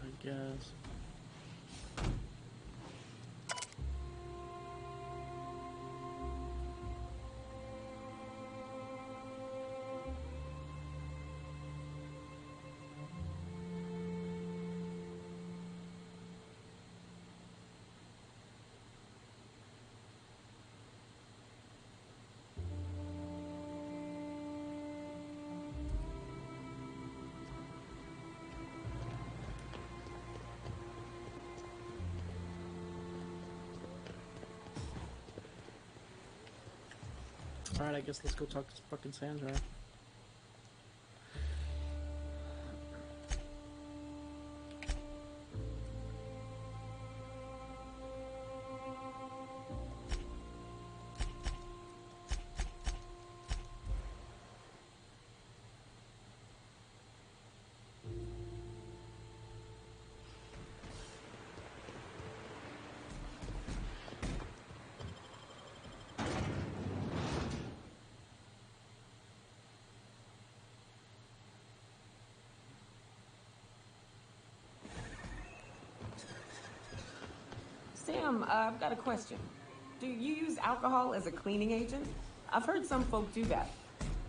S1: I guess. Alright, I guess let's go talk to fucking Sandra.
S8: Sam, I've got a question. Do you use alcohol as a cleaning agent? I've heard some folk do that.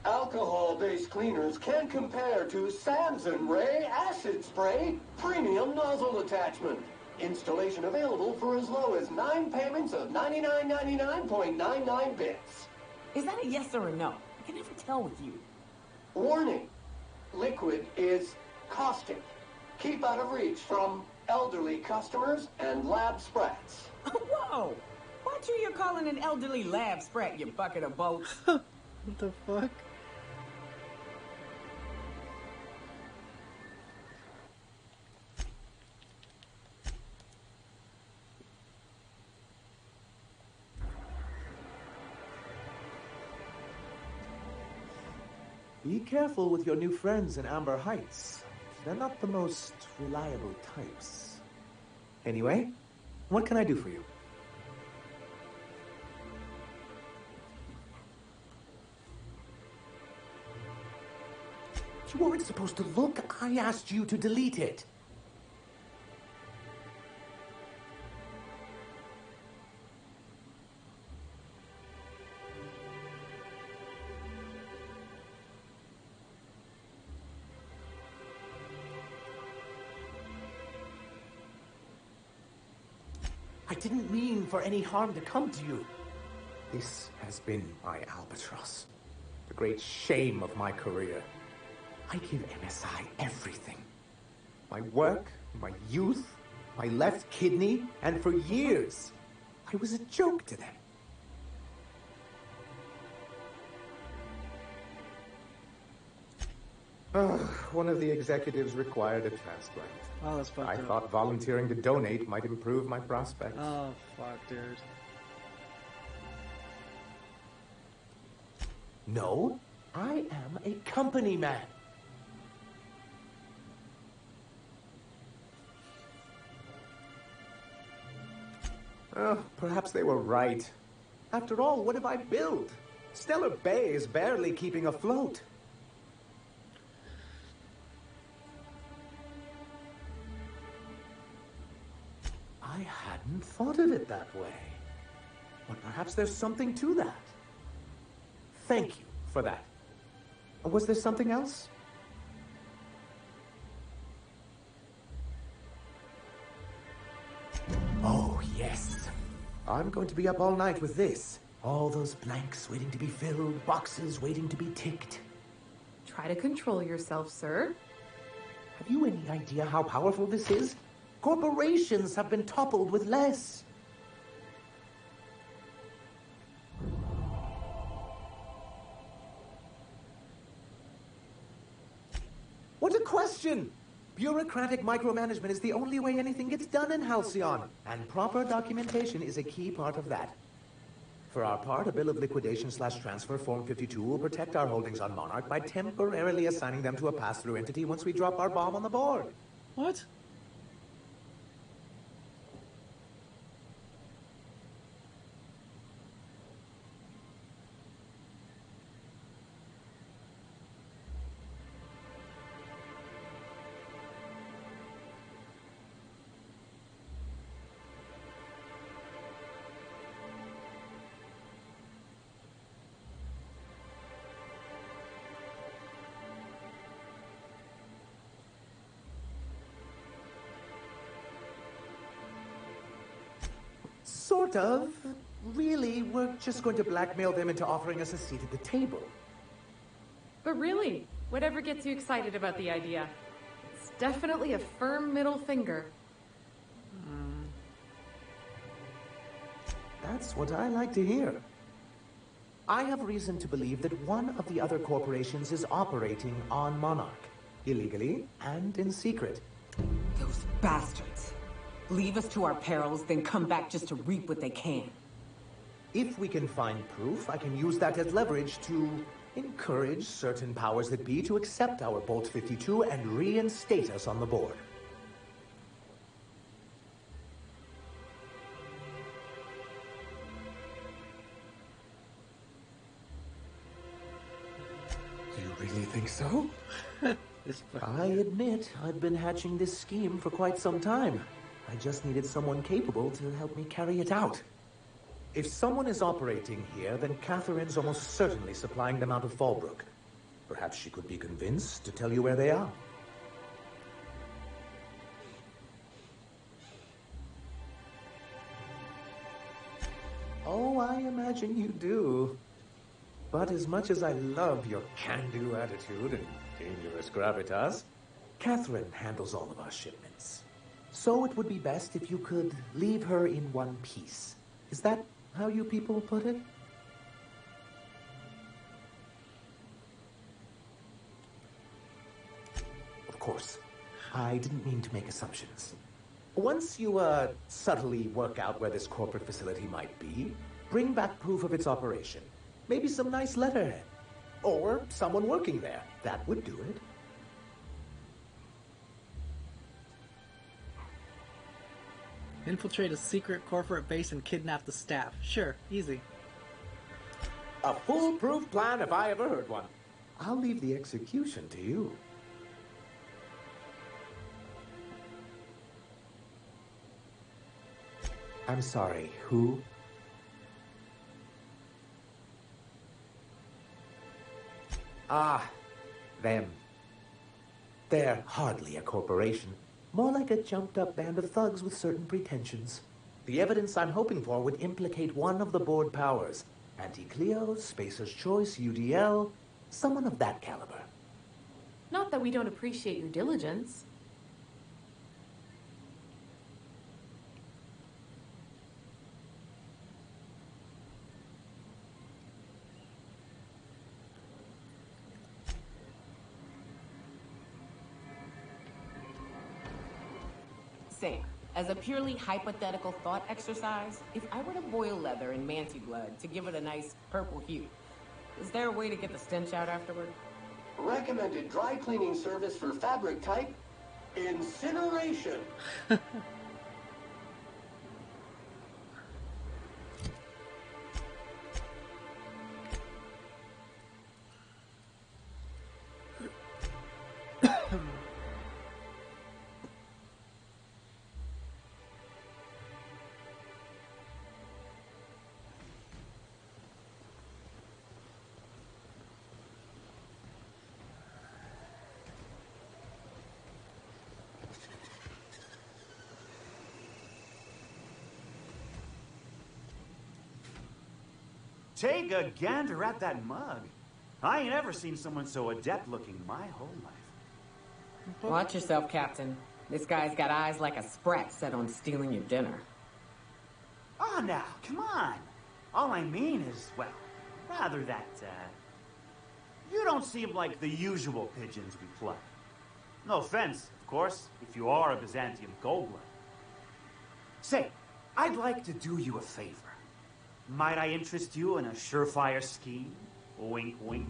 S2: Alcohol-based cleaners can compare to Samson Ray Acid Spray Premium Nozzle Attachment. Installation available for as low as 9 payments of $99.99.99 bits.
S8: Is that a yes or a no? I can never tell with you.
S2: Warning. Liquid is caustic. Keep out of reach from elderly customers and lab sprats.
S8: Whoa! Watch who you're calling an elderly lab sprat, you bucket of bolts.
S1: What the fuck?
S6: Be careful with your new friends in Amber Heights. They're not the most reliable types. Anyway, what can I do for you? You weren't supposed to look. I asked you to delete it. I didn't mean for any harm to come to you. This has been my albatross. The great shame of my career. I give MSI everything. My work, my youth, my left kidney, and for years, I was a joke to them. One of the executives required a transplant.
S1: Oh, that's fucked
S6: I
S1: up.
S6: thought volunteering to donate might improve my prospects.
S1: Oh, fuck, dude.
S6: No, I am a company man. Oh, perhaps they were right. After all, what have I built? Stellar Bay is barely keeping afloat. I hadn't thought of it that way. But perhaps there's something to that. Thank you for that. Was there something else? Oh, yes. I'm going to be up all night with this. All those blanks waiting to be filled, boxes waiting to be ticked.
S13: Try to control yourself, sir.
S6: Have you any idea how powerful this is? Corporations have been toppled with less. What a question! Bureaucratic micromanagement is the only way anything gets done in Halcyon, and proper documentation is a key part of that. For our part, a bill of liquidation/transfer Form 52 will protect our holdings on Monarch by temporarily assigning them to a pass-through entity once we drop our bomb on the board.
S1: What?
S6: Sort of. Really, we're just going to blackmail them into offering us a seat at the table.
S13: But really, whatever gets you excited about the idea? It's definitely a firm middle finger.
S6: That's what I like to hear. I have reason to believe that one of the other corporations is operating on Monarch, illegally and in secret.
S8: Those bastards. Leave us to our perils, then come back just to reap what they can.
S6: If we can find proof, I can use that as leverage to encourage certain powers that be to accept our Bolt 52 and reinstate us on the board. Do you really think so? I admit, I've been hatching this scheme for quite some time. I just needed someone capable to help me carry it out. If someone is operating here, then Catherine's almost certainly supplying them out of Fallbrook. Perhaps she could be convinced to tell you where they are. Oh, I imagine you do. But as much as I love your can-do attitude and dangerous gravitas, Catherine handles all of our shipments. So it would be best if you could leave her in one piece. Is that how you people put it? Of course. I didn't mean to make assumptions. Once you, subtly work out where this corporate facility might be, bring back proof of its operation. Maybe some nice letterhead. Or someone working there. That would do it.
S1: Infiltrate a secret corporate base and kidnap the staff. Sure, easy.
S6: A foolproof plan if I ever heard one. I'll leave the execution to you. I'm sorry, who? Ah, them. They're hardly a corporation. More like a jumped-up band of thugs with certain pretensions. The evidence I'm hoping for would implicate one of the board powers. Anti-Cleo, Spacer's Choice, UDL, someone of that caliber.
S13: Not that we don't appreciate your diligence.
S8: Sam, as a purely hypothetical thought exercise, if I were to boil leather in Manti blood to give it a nice purple hue, is there a way to get the stench out afterward?
S2: Recommended dry cleaning service for fabric type, incineration.
S14: Take a gander at that mug. I ain't ever seen someone so adept looking my whole life.
S8: Watch yourself, Captain. This guy's got eyes like a sprat set on stealing your dinner.
S14: Oh, now, come on. All I mean is, well, rather that, you don't seem like the usual pigeons we pluck. No offense, of course, if you are a Byzantium gold-blood. Say, I'd like to do you a favor. Might I interest you in a surefire scheme? Wink, wink.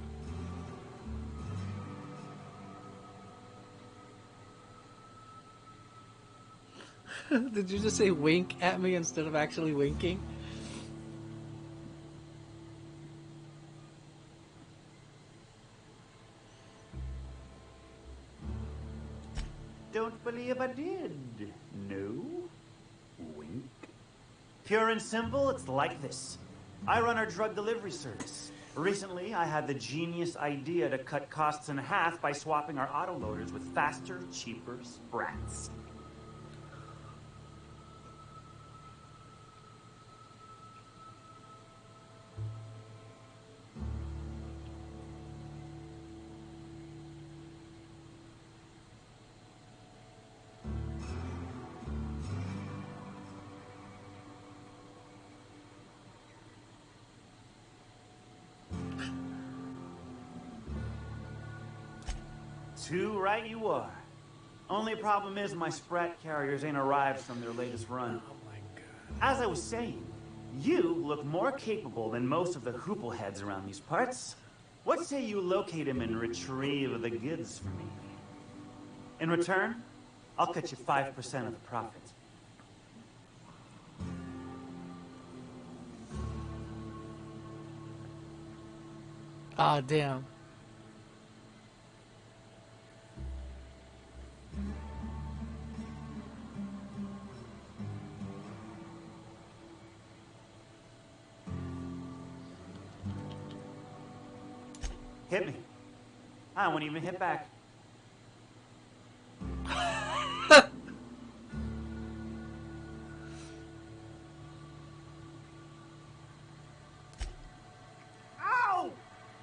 S1: Did you just say wink at me instead of actually winking?
S14: Don't believe I did. No? Wink. Pure and simple, it's like this. I run our drug delivery service. Recently, I had the genius idea to cut costs in half by swapping our autoloaders with faster, cheaper sprats. Too right you are. Only problem is my sprat carriers ain't arrived from their latest run. Oh my god. As I was saying, you look more capable than most of the hoople heads around these parts. What say you locate him and retrieve the goods for me? In return, I'll cut you 5% of the profit.
S1: Ah, damn.
S14: Hit me. I won't even hit back. Ow!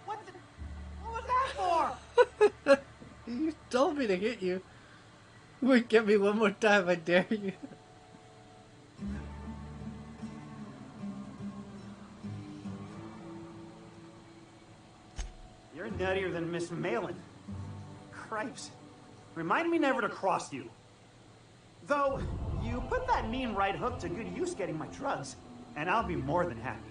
S14: What was that for?
S1: You told me to hit you. Wait, get me one more time, I dare you.
S14: You're nuttier than Miss Malin. Cripes. Remind me never to cross you. Though, you put that mean right hook to good use getting my drugs, and I'll be more than happy.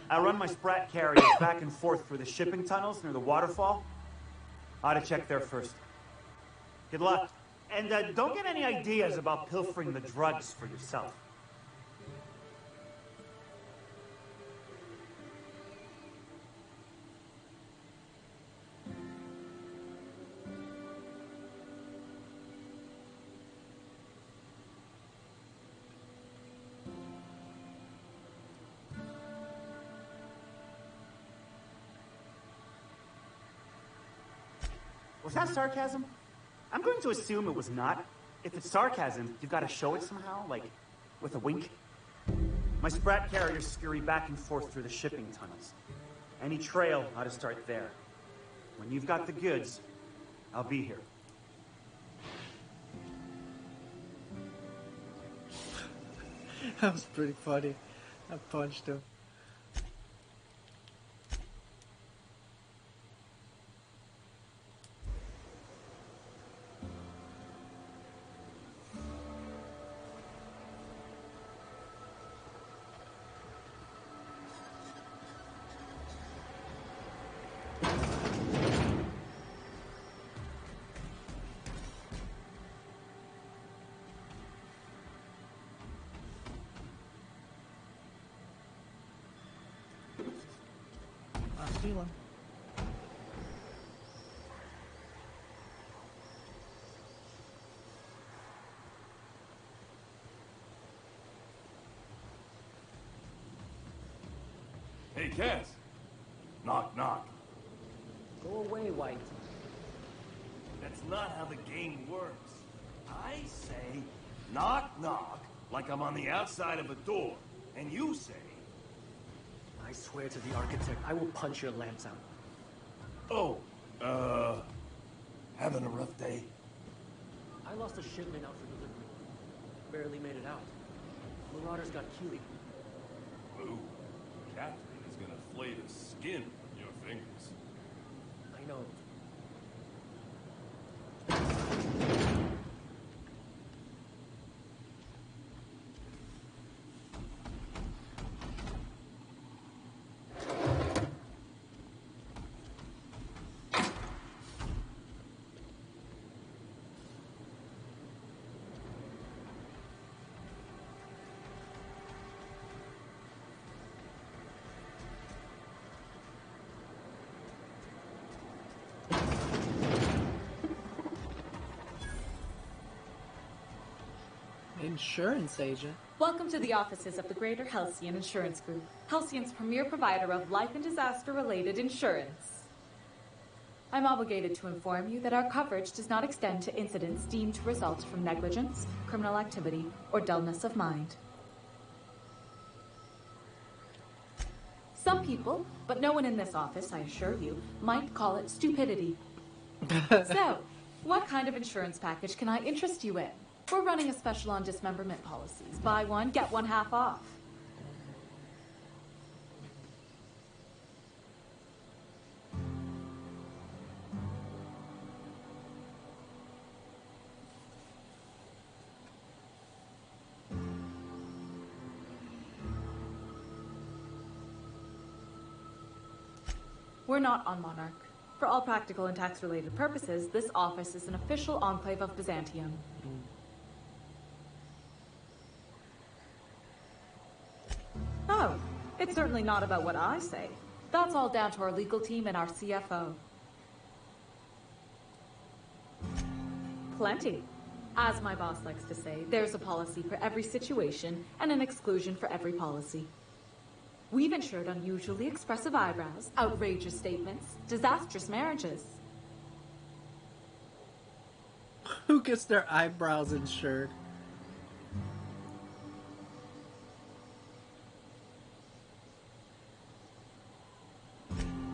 S14: I run my sprat carriers back and forth through the shipping tunnels near the waterfall. Ought to check there first. Good luck. And don't get any ideas about pilfering the drugs for yourself. Was that sarcasm? I'm going to assume it was not. if it's sarcasm, you've got to show it somehow, like with a wink. My Sprat carriers scurry back and forth through the shipping tunnels. Any trail ought to start there. When you've got the goods, I'll be here.
S1: That was pretty funny. I punched him. Feeling.
S15: Hey, Cass. Knock, knock.
S16: Go away, White.
S15: That's not how the game works. I say, knock, knock, like I'm on the outside of a door. And you say...
S16: I swear to the architect, I will punch your lamps out.
S15: Oh, having a rough day?
S16: I lost a shipment out for delivery. Barely made it out. Marauders got Keely.
S15: Ooh, Captain is gonna flay the skin from your fingers.
S16: I know.
S1: Insurance agent.
S17: Welcome to the offices of the Greater Halcyon Insurance Group, Halcyon's premier provider of life and disaster-related insurance. I'm obligated to inform you that our coverage does not extend to incidents deemed to result from negligence, criminal activity, or dullness of mind. Some people, but no one in this office, I assure you, might call it stupidity. So, what kind of insurance package can I interest you in? We're running a special on dismemberment policies. Buy one, get one half off. We're not on Monarch. For all practical and tax-related purposes, this office is an official enclave of Byzantium. Oh, it's certainly not about what I say. That's all down to our legal team and our CFO. Plenty. As my boss likes to say, there's a policy for every situation and an exclusion for every policy. We've insured unusually expressive eyebrows, outrageous statements, disastrous marriages.
S1: Who gets their eyebrows insured?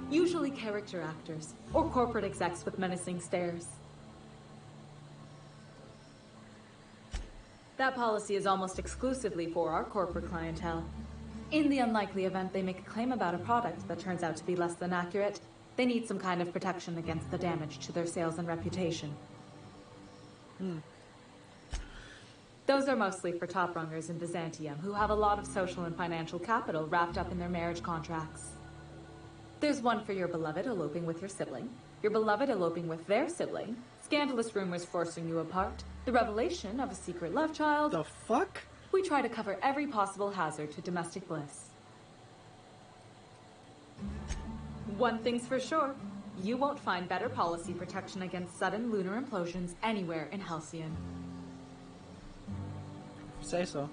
S17: Usually character actors, or corporate execs with menacing stares. That policy is almost exclusively for our corporate clientele. In the unlikely event they make a claim about a product that turns out to be less than accurate, they need some kind of protection against the damage to their sales and reputation. Those are mostly for top-rungers in Byzantium who have a lot of social and financial capital wrapped up in their marriage contracts. There's one for your beloved eloping with your sibling, your beloved eloping with their sibling, scandalous rumors forcing you apart, the revelation of a secret love child.
S1: The fuck?
S17: We try to cover every possible hazard to domestic bliss. One thing's for sure, you won't find better policy protection against sudden lunar implosions anywhere in Halcyon.
S1: If you say so.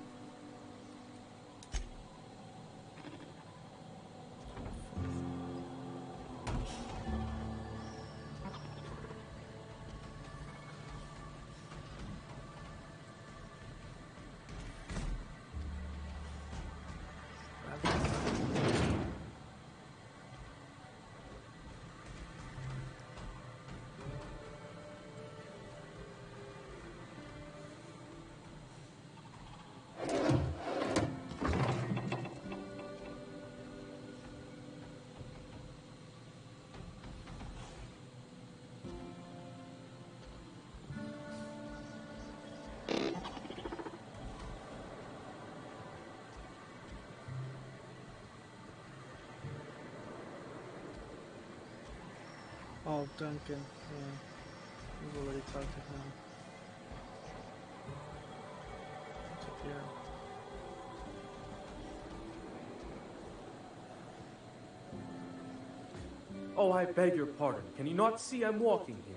S1: Oh, Duncan. Yeah. We've already talked to him. What's up here?
S16: Oh, I beg your pardon. Can you not see I'm walking here?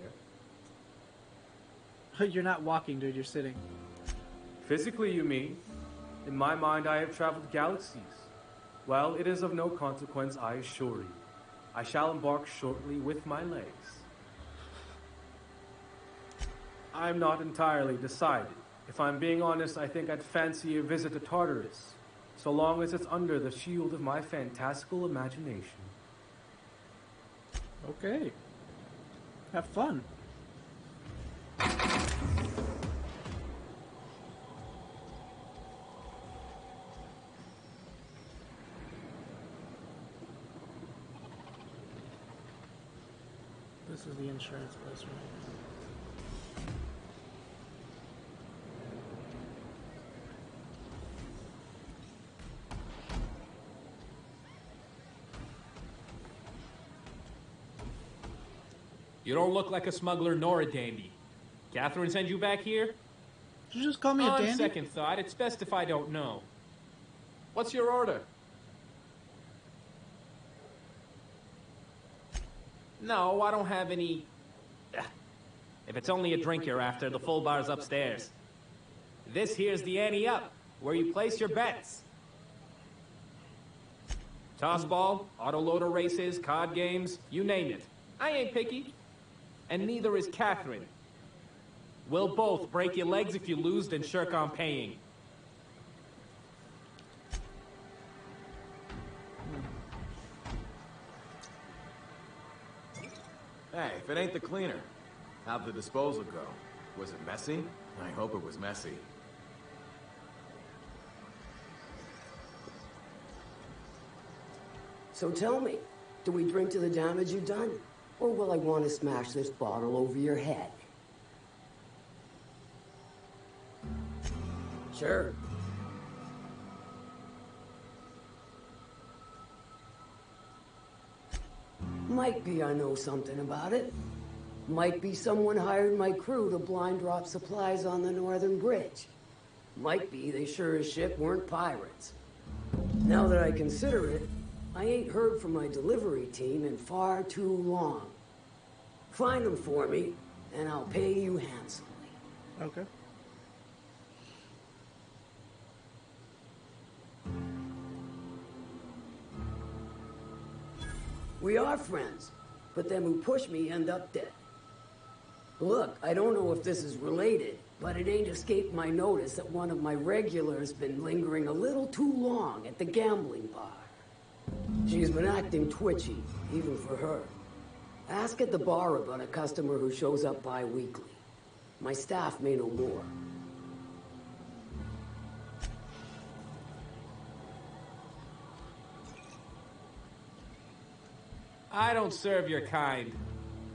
S1: You're not walking, dude. You're sitting.
S16: Physically, you mean? In my mind, I have traveled galaxies. Well, it is of no consequence, I assure you. I shall embark shortly with my legs. I'm not entirely decided. If I'm being honest, I think I'd fancy a visit to Tartarus, so long as it's under the shield of my fantastical imagination.
S1: Okay. Have fun. This is the insurance place, right?
S18: You don't look like a smuggler nor a dandy. Catherine sent you back here?
S1: Did you just call me a dandy?
S18: On second thought, it's best if I don't know. What's your order? No, I don't have any... If it's only a drink you're after, the full bar's upstairs. This here's the ante up, where you place your bets. Toss ball, autoloader races, card games, you name it. I ain't picky. And neither is Catherine. We'll both break your legs if you lose, then shirk on paying.
S5: Hey, if it ain't the cleaner, how'd the disposal go? Was it messy? I hope it was messy.
S7: So tell me, do we drink to the damage you've done? Or will I want to smash this bottle over your head? Sure. Might be I know something about it. Might be someone hired my crew to blind drop supplies on the Northern Bridge. Might be they sure as shit weren't pirates. Now that I consider it, I ain't heard from my delivery team in far too long. Find them for me, and I'll pay you handsomely.
S1: Okay.
S7: We are friends, but them who push me end up dead. Look, I don't know if this is related, but it ain't escaped my notice that one of my regulars been lingering a little too long at the gambling bar. She's been acting twitchy, even for her. Ask at the bar about a customer who shows up bi-weekly. My staff may know more.
S18: I don't serve your kind.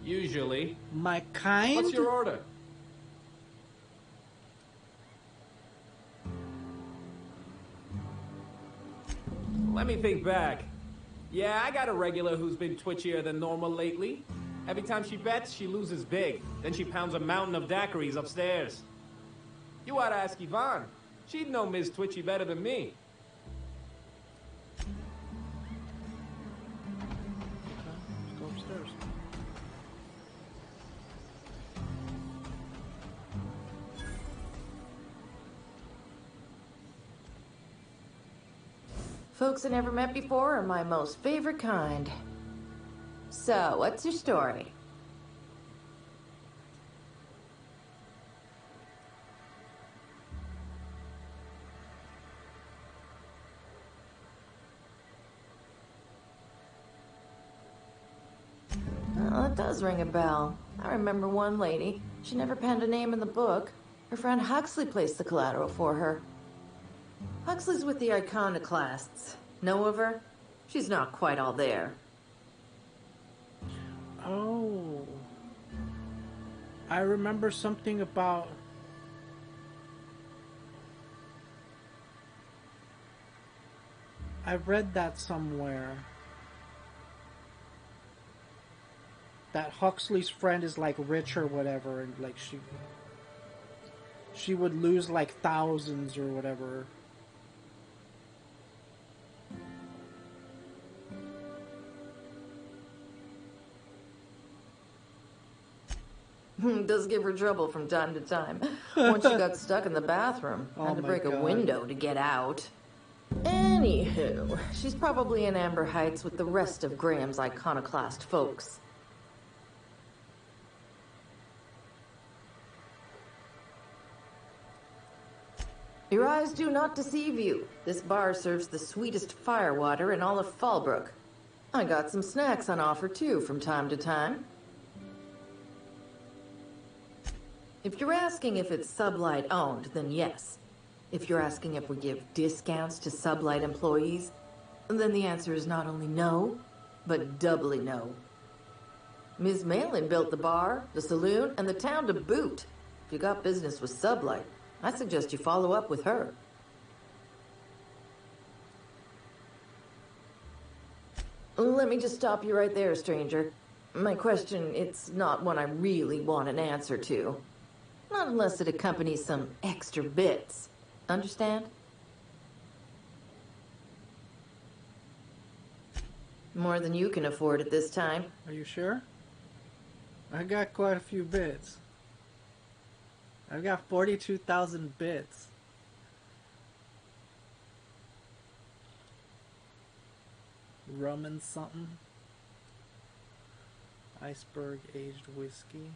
S18: Usually.
S1: My kind?
S18: What's your order? Let me think back. Yeah, I got a regular who's been twitchier than normal lately. Every time she bets, she loses big. Then she pounds a mountain of daiquiris upstairs. You ought to ask Yvonne. She'd know Ms. Twitchy better than me.
S1: Let's go upstairs.
S19: Folks I never met before are my most favorite kind. So, what's your story? Oh, it does ring a bell. I remember one lady. She never penned a name in the book. Her friend Huxley placed the collateral for her. Huxley's with the Iconoclasts. Know of her? She's not quite all there.
S1: Oh. I remember something about... I read that somewhere. that Huxley's friend is like rich or whatever, and like she would lose like thousands or whatever.
S19: Does give her trouble from time to time. Once she got stuck in the bathroom, had to break a window to get out. Anywho, she's probably in Amber Heights with the rest of Graham's iconoclast folks. Your eyes do not deceive you. This bar serves the sweetest firewater in all of Fallbrook. I got some snacks on offer too from time to time. If you're asking if it's Sublight owned, then yes. If you're asking if we give discounts to Sublight employees, then the answer is not only no, but doubly no. Ms. Malin built the bar, the saloon, and the town to boot. If you got business with Sublight, I suggest you follow up with her. Let me just stop you right there, stranger. My question, it's not one I really want an answer to. Not unless it accompanies some extra bits. Understand? More than you can afford at this time.
S1: Are you sure? I got quite a few bits. I've got 42,000 bits. Rum and something. Iceberg aged whiskey.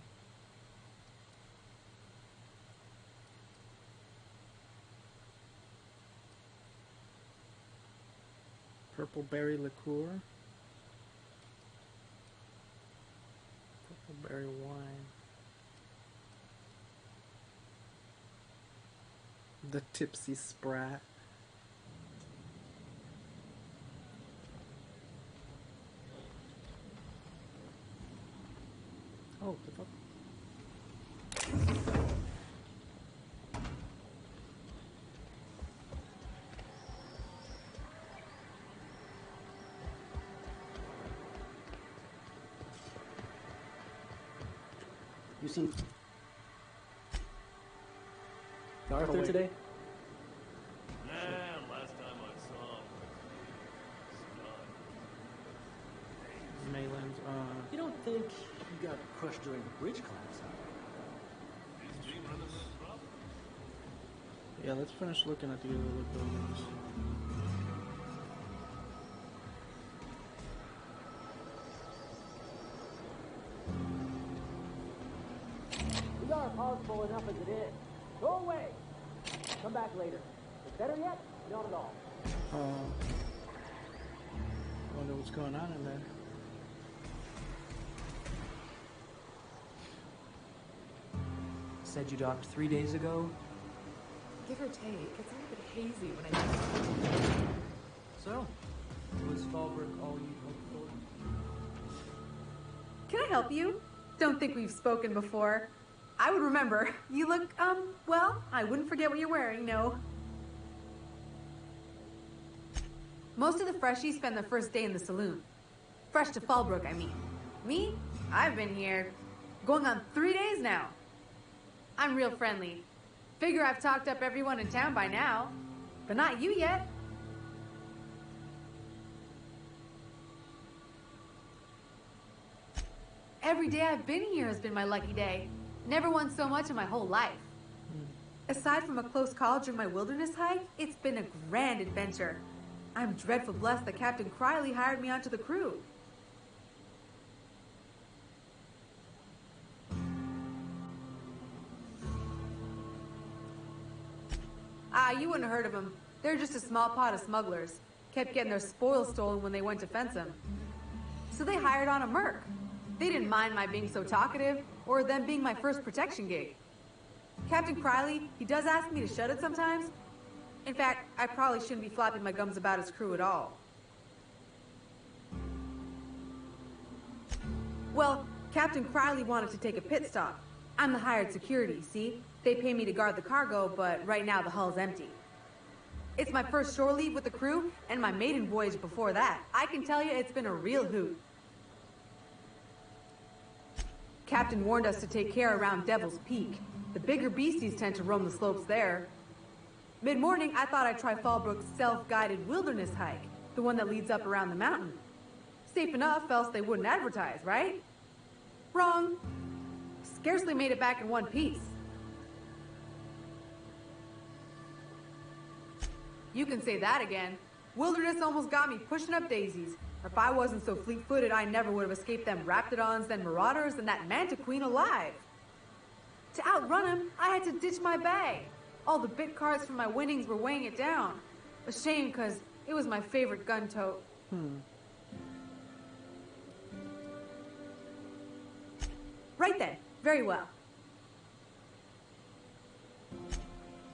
S1: Purple berry liqueur. Purple berry wine. The Tipsy Sprat. Oh, the fuck?
S20: You seen Arthur today?
S15: Nah, last time I saw him was
S1: Malin's,
S20: You don't think you got crushed during the bridge collapse,
S1: yeah, let's finish looking at the other buildings.
S20: We are powerful enough as it is. Go away! Come back later. Is better yet? Not at all.
S1: I wonder what's going on in there.
S12: Said you docked 3 days ago?
S13: Give or take, it's a little bit hazy when I
S12: So, was Fallbrook all you hoped for?
S9: Can I help you? Don't think we've spoken before. I would remember. You look, well, I wouldn't forget what you're wearing, no. Most of the freshies spend their first day in the saloon. Fresh to Fallbrook, I mean. Me? I've been here going on 3 days now. I'm real friendly. Figure I've talked up everyone in town by now. But not you yet. Every day I've been here has been my lucky day. Never won so much in my whole life. Aside from a close call during my wilderness hike, it's been a grand adventure. I'm dreadful blessed that Captain Criley hired me onto the crew. You wouldn't have heard of them. They're just a small pot of smugglers. Kept getting their spoils stolen when they went to fence them. So they hired on a merc. They didn't mind my being so talkative, or them being my first protection gig. Captain Criley, he does ask me to shut it sometimes. In fact, I probably shouldn't be flapping my gums about his crew at all. Well, Captain Criley wanted to take a pit stop. I'm the hired security, see? They pay me to guard the cargo, but right now the hull's empty. It's my first shore leave with the crew, and my maiden voyage before that. I can tell you it's been a real hoot. Captain warned us to take care around Devil's Peak. The bigger beasties tend to roam the slopes there. Mid-morning, I thought I'd try Fallbrook's self-guided wilderness hike, the one that leads up around the mountain. Safe enough, else they wouldn't advertise, right? Wrong. Scarcely made it back in one piece. You can say that again. Wilderness almost got me pushing up daisies. If I wasn't so fleet-footed, I never would have escaped them Raptidons and Marauders and that Manta Queen alive. To outrun him, I had to ditch my bag. All the bit cards from my winnings were weighing it down. A shame, because it was my favorite gun tote. Right then. Very well.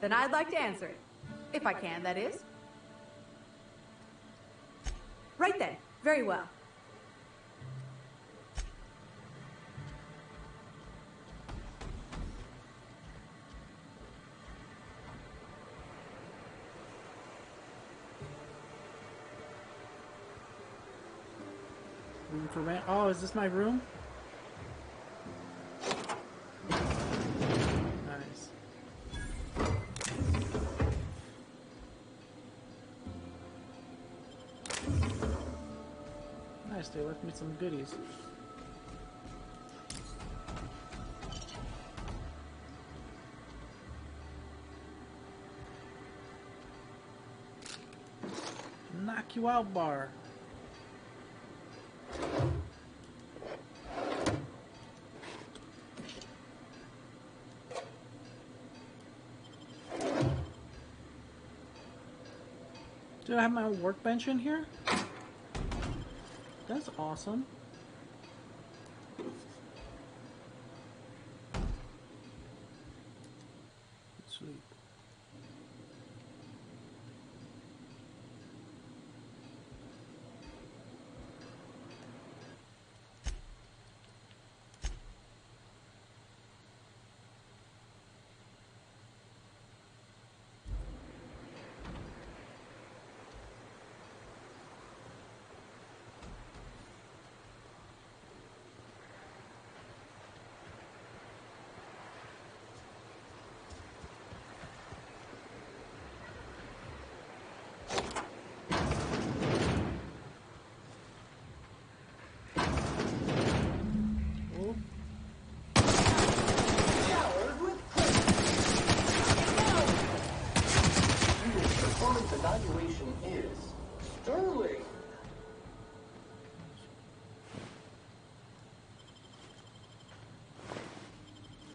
S9: Then I'd like to answer it. If I can, that is. Right then. Very well.
S1: Room for rent. Oh, is this my room? Nice. Nice, they left me some goodies. Knock you out bar. Do I have my own workbench in here? That's awesome. Sweet.
S2: Evaluation is sterling.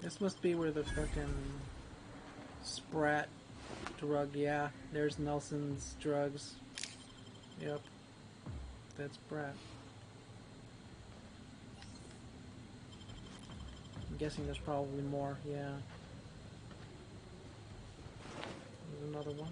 S1: This must be where the fucking Sprat drug, yeah. There's Nelson's drugs. Yep. That's Sprat. I'm guessing there's probably more, yeah. There's another one.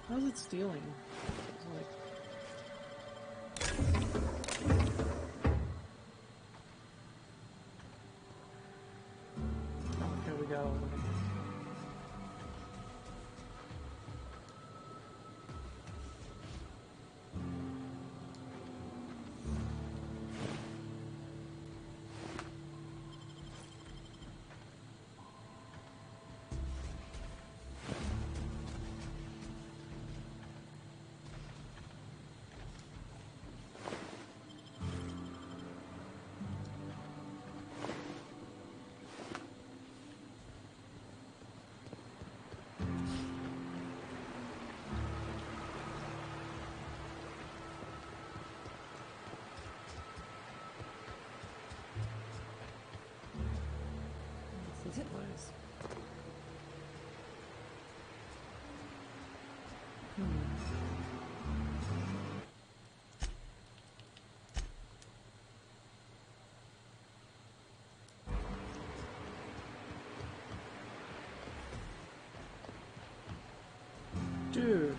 S1: How's it stealing? It's like... Here we go. What's this place? Dude.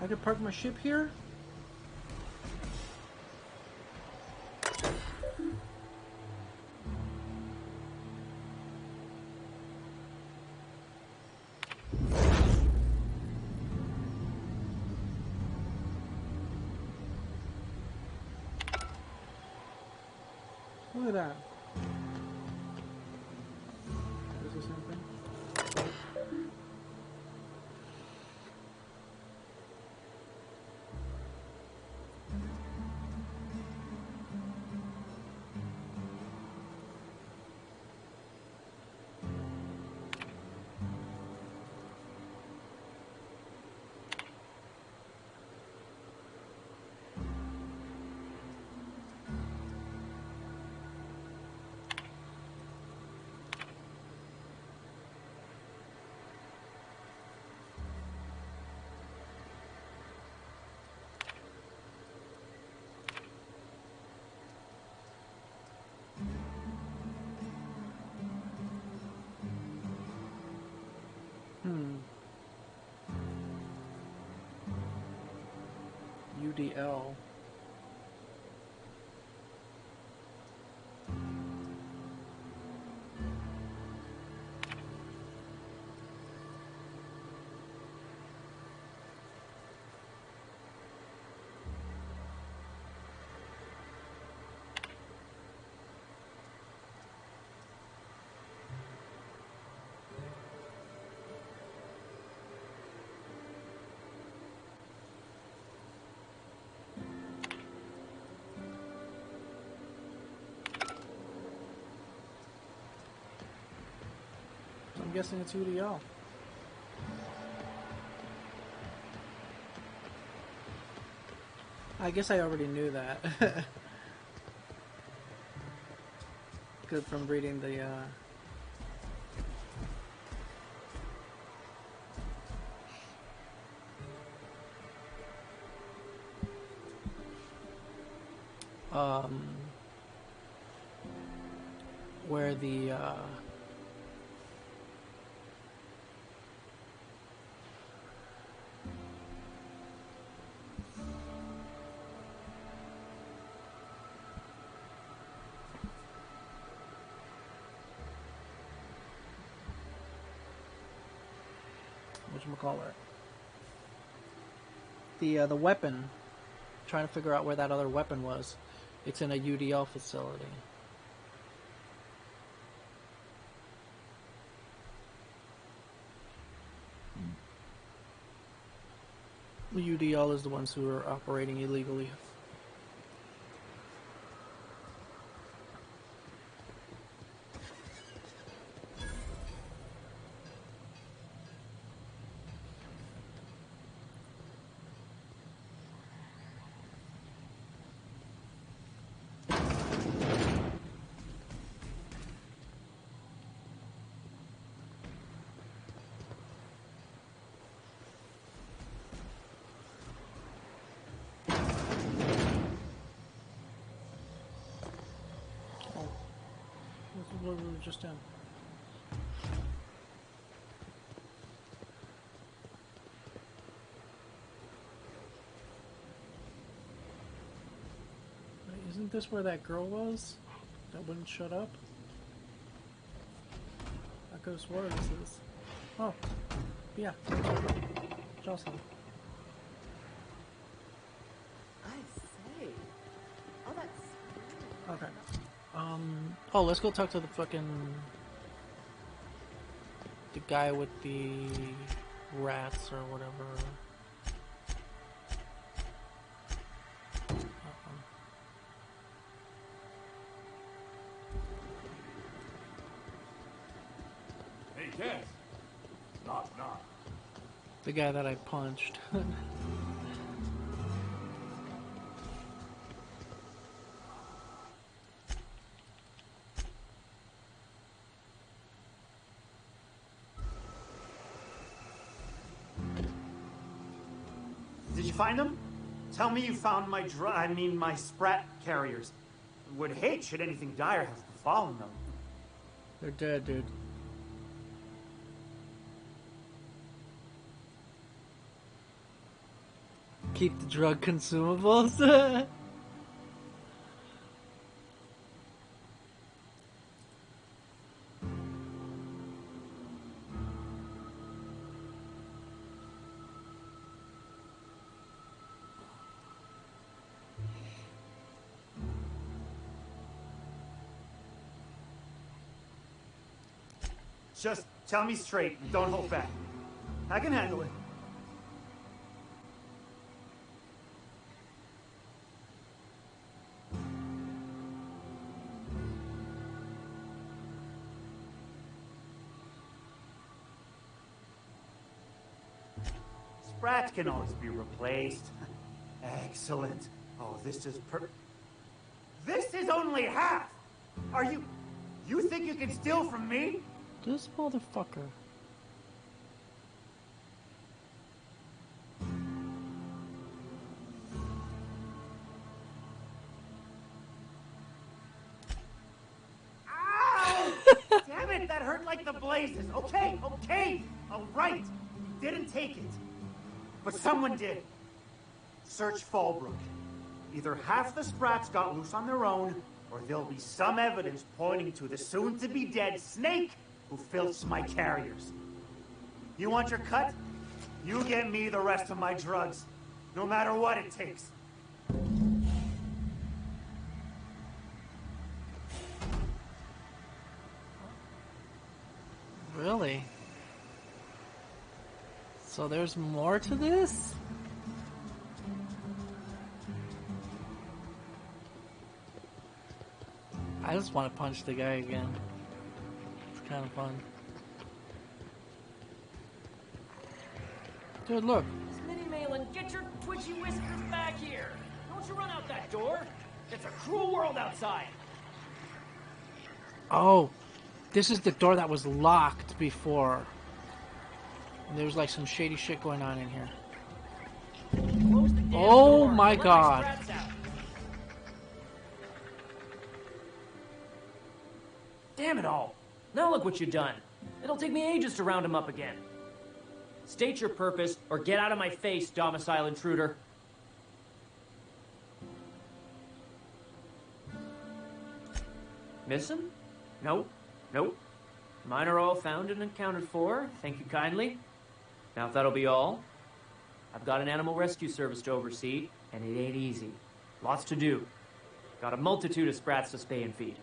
S1: I could park my ship here? Look at that. Is this something? UDL. I'm guessing it's UDL. I guess I already knew that. Good from reading the where the whatchamacallit, the weapon, trying to figure out where that other weapon was. It's in a UDL facility. The UDL is the ones who are operating illegally. What we were just in. Wait, isn't this where that girl was? That wouldn't shut up? I could have sworn this is. Oh. Yeah. Jocelyn.
S13: I say. Oh, that's...
S1: Okay. Oh, let's go talk to the guy with the rats or whatever.
S15: Hey, Cass. Knock, knock.
S1: The guy that I punched.
S14: Did you find them? Tell me you found my my Sprat carriers. Would hate should anything dire have befallen them.
S1: They're dead, dude. Keep the drug consumables.
S14: Just tell me straight and don't hold back. I can handle it. Sprat can always be replaced. Excellent. Oh, this is This is only half! Are you... You think you can steal from me?
S1: This motherfucker.
S14: Ow! Damn it, that hurt like the blazes. Okay, all right. Didn't take it. But someone did. Search Fallbrook. Either half the Sprats got loose on their own, or there'll be some evidence pointing to the soon-to-be-dead Snake who filched my carriers. You want your cut? You get me the rest of my drugs, no matter what it takes.
S1: Really? So there's more to this? I just want to punch the guy again. It's kind of fun. Dude, look.
S20: Smitty Malin, get your twitchy whiskers back here. Don't you run out that door. It's a cruel world outside.
S1: Oh, this is the door that was locked before. And there was like some shady shit going on in here.
S20: Close the damn
S1: Oh
S20: door.
S1: my
S20: Let
S1: god.
S20: Sprats out. Damn it all. Now look what you've done. It'll take me ages to round him up again. State your purpose, or get out of my face, domicile intruder. Miss him? Nope. Nope. Mine are all found and accounted for. Thank you kindly. Now if that'll be all, I've got an animal rescue service to oversee, and it ain't easy. Lots to do. Got a multitude of sprats to spay and feed.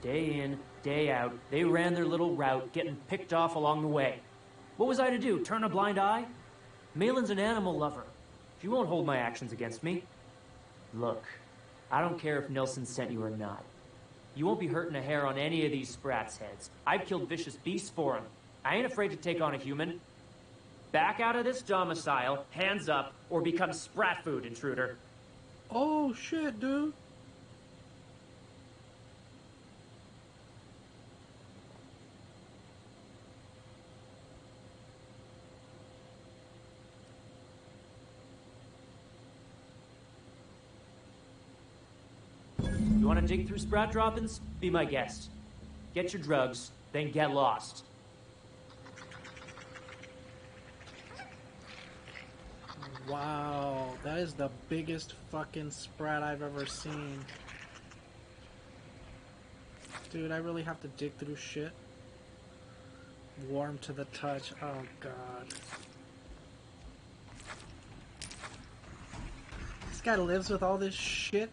S20: Day in, day out, they ran their little route, getting picked off along the way. What was I to do, turn a blind eye? Malin's an animal lover. She won't hold my actions against me. Look, I don't care if Nilsson sent you or not. You won't be hurting a hair on any of these sprats' heads. I've killed vicious beasts for them. I ain't afraid to take on a human. Back out of this domicile, hands up, or become sprat food, intruder.
S1: Oh shit, dude.
S20: You want to dig through sprat droppings? Be my guest. Get your drugs, then get lost.
S1: Wow, that is the biggest fucking sprat I've ever seen. Dude, I really have to dig through shit. Warm to the touch. Oh god. This guy lives with all this shit.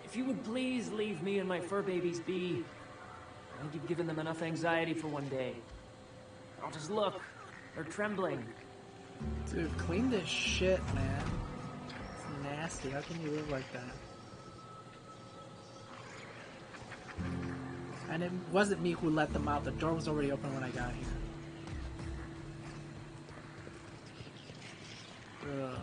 S20: If you would please leave me and my fur babies be, think you've given them enough anxiety for one day. Oh, just look. They're trembling.
S1: Dude, clean this shit, man. It's nasty. How can you live like that? And it wasn't me who let them out. The door was already open when I got here. Ugh.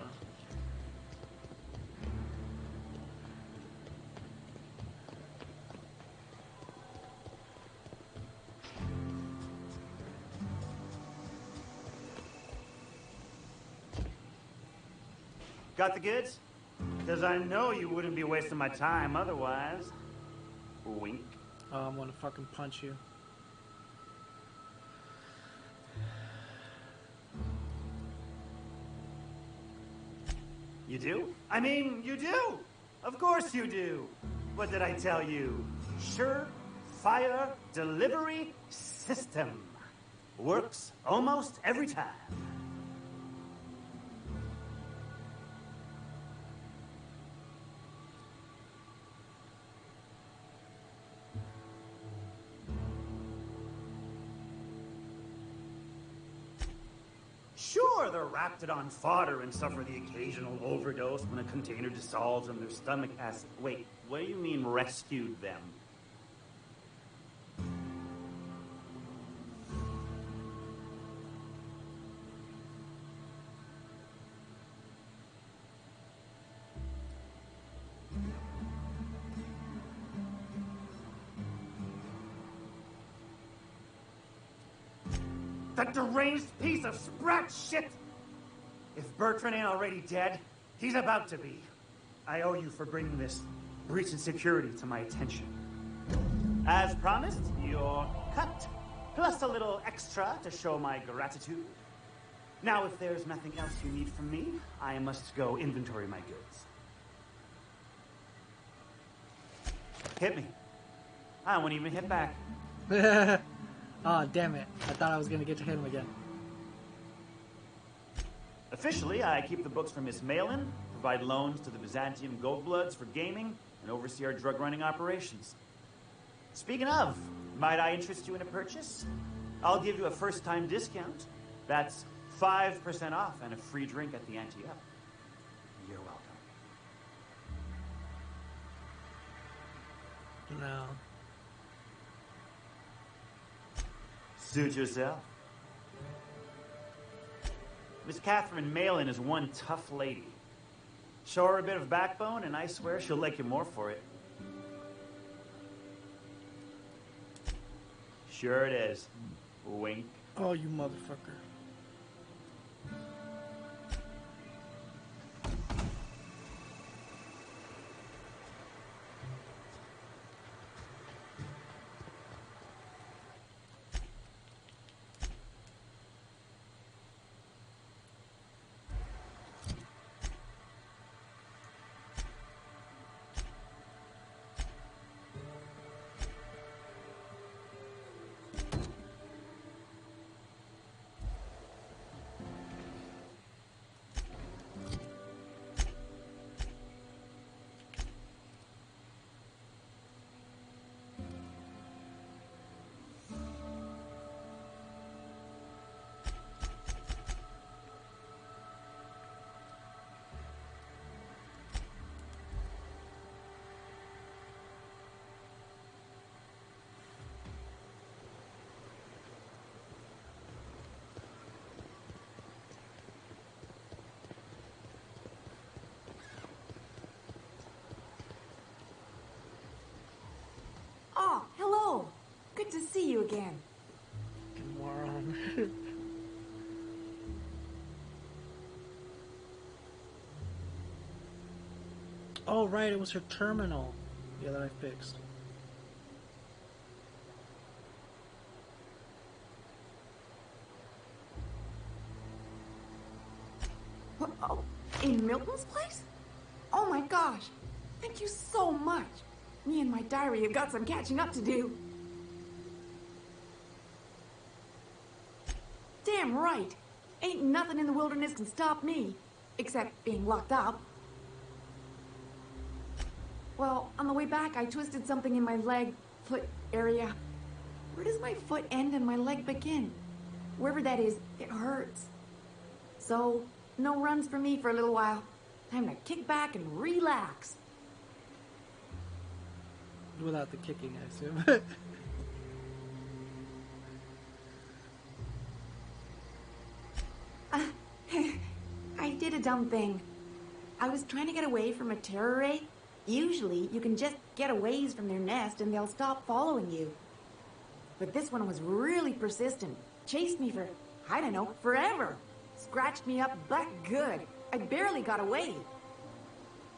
S14: Got the goods? Because I know you wouldn't be wasting my time otherwise. Wink.
S1: Oh, I'm gonna fucking punch you.
S14: You do? I mean, you do! Of course you do! What did I tell you? Surefire delivery system. Works almost every time. Sure, they're Raptidon fodder and suffer the occasional overdose when a container dissolves in their stomach acid. Wait, what do you mean rescued them? That deranged piece of sprat shit! If Bertrand ain't already dead, he's about to be. I owe you for bringing this breach in security to my attention. As promised, you're cut, plus a little extra to show my gratitude. Now, if there's nothing else you need from me, I must go inventory my goods. Hit me. I won't even hit back.
S1: Oh, damn it. I thought I was gonna get to hit him again.
S14: Officially, I keep the books for Miss Malin, provide loans to the Byzantium Goldbloods for gaming, and oversee our drug-running operations. Speaking of, might I interest you in a purchase? I'll give you a first-time discount. That's 5% off and a free drink at the ante-up. You're welcome.
S1: No.
S14: Suit yourself. Miss Catherine Malin is one tough lady. Show her a bit of backbone, and I swear she'll like you more for it. Sure it is. Wink.
S1: Oh, you motherfucker.
S9: Oh, hello. Good to see you again.
S1: Moron. Oh, right, it was her terminal. Yeah, that I fixed.
S9: What, oh, in Milton's place? Oh my gosh. Thank you so much. Me and my diary have got some catching up to do. Damn right. Ain't nothing in the wilderness can stop me. Except being locked up. Well, on the way back, I twisted something in my leg, foot area.
S21: Where does my foot end and my leg begin? Wherever that is, it hurts. So, no runs for me for a little while. Time to kick back and relax.
S1: Without the kicking, I assume.
S21: I did a dumb thing. I was trying to get away from a terror ray. Usually, you can just get a ways from their nest and they'll stop following you. But this one was really persistent. Chased me for, I don't know, forever. Scratched me up but good. I barely got away.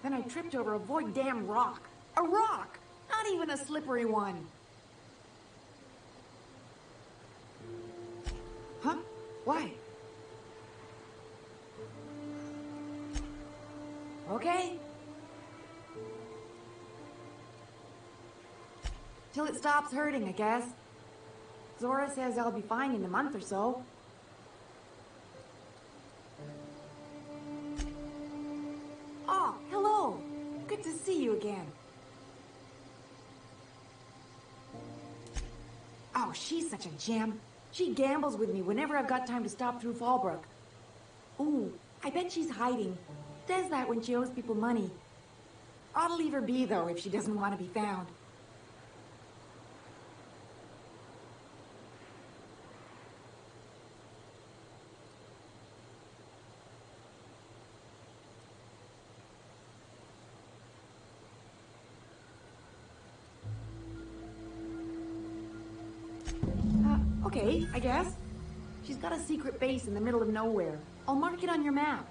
S21: Then I tripped over a void damn rock. A rock! Not even a slippery one. Huh? Why? Okay. Till it stops hurting, I guess. Zora says I'll be fine in a month or so. Oh, hello. Good to see you again. Oh, she's such a gem. She gambles with me whenever I've got time to stop through Fallbrook. Ooh, I bet she's hiding. Does that when she owes people money. Ought to leave her be, though, if she doesn't want to be found. Okay, I guess. She's got a secret base in the middle of nowhere. I'll mark it on your map.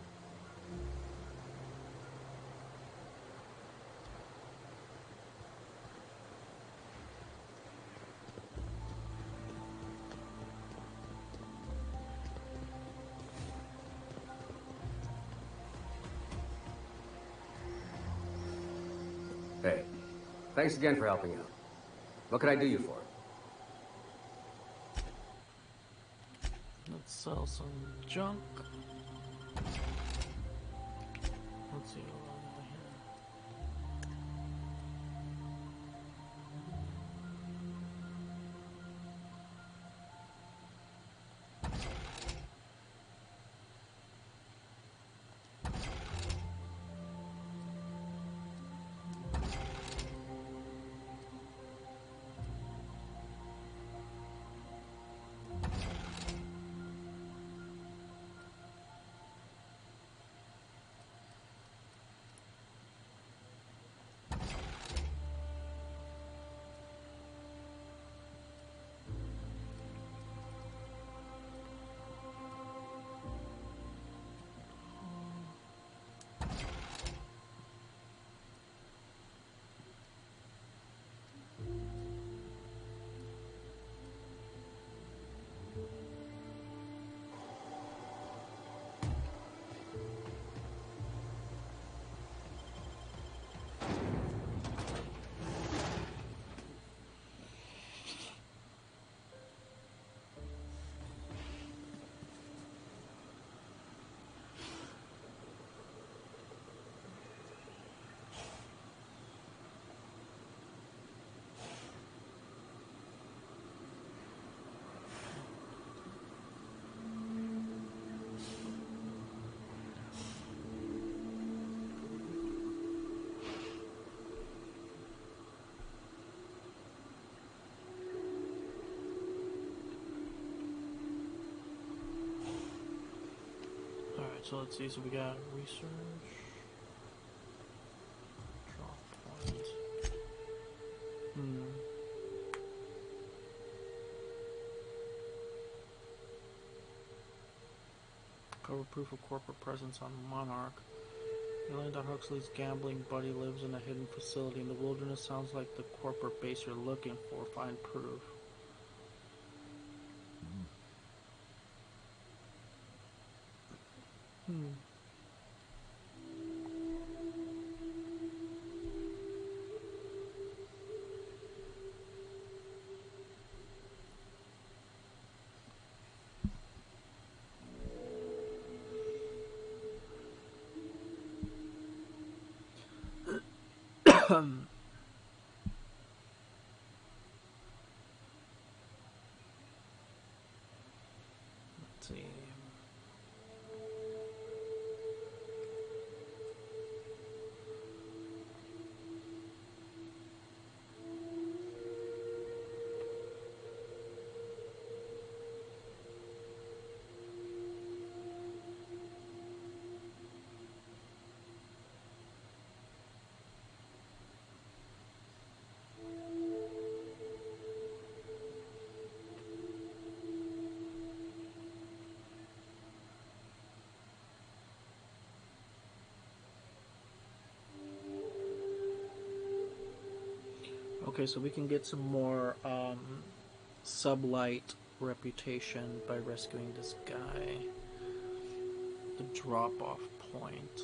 S22: Hey, thanks again for helping out. What can I do you for?
S1: Let's sell some junk. Let's see what over here. So let's see, so we got research, draw point, cover proof of corporate presence on Monarch. You learned that Huxley's gambling buddy lives in a hidden facility in the wilderness. Sounds like the corporate base you're looking for. Find proof. see. Okay, so we can get some more sublight reputation by rescuing this guy. The drop-off point.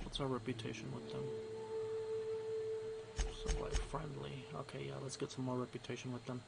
S1: What's our reputation with them? Sublight friendly. Okay, yeah, let's get some more reputation with them.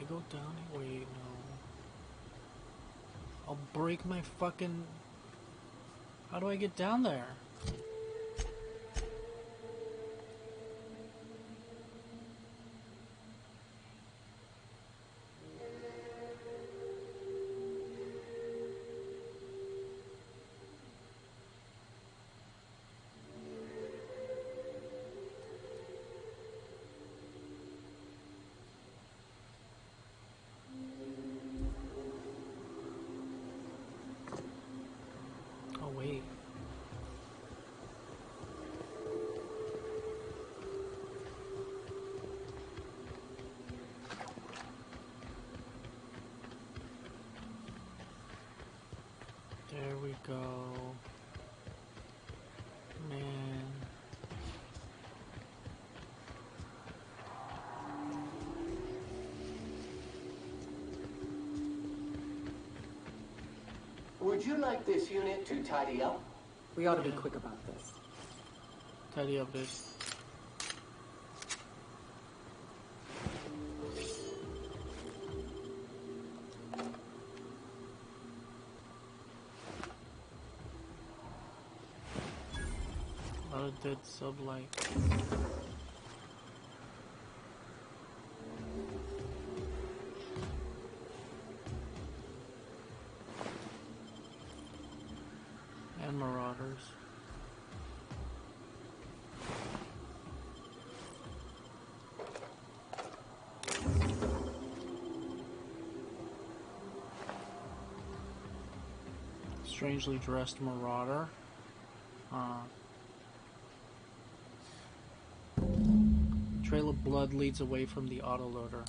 S1: Go down? Wait, no. I'll break my fucking... How do I get down there? There we go. Man.
S2: Would you like this unit to tidy up?
S8: We ought to be quick about this.
S1: Tidy up this. Dead sublight. And marauders. Strangely dressed marauder. Trail of blood leads away from the autoloader.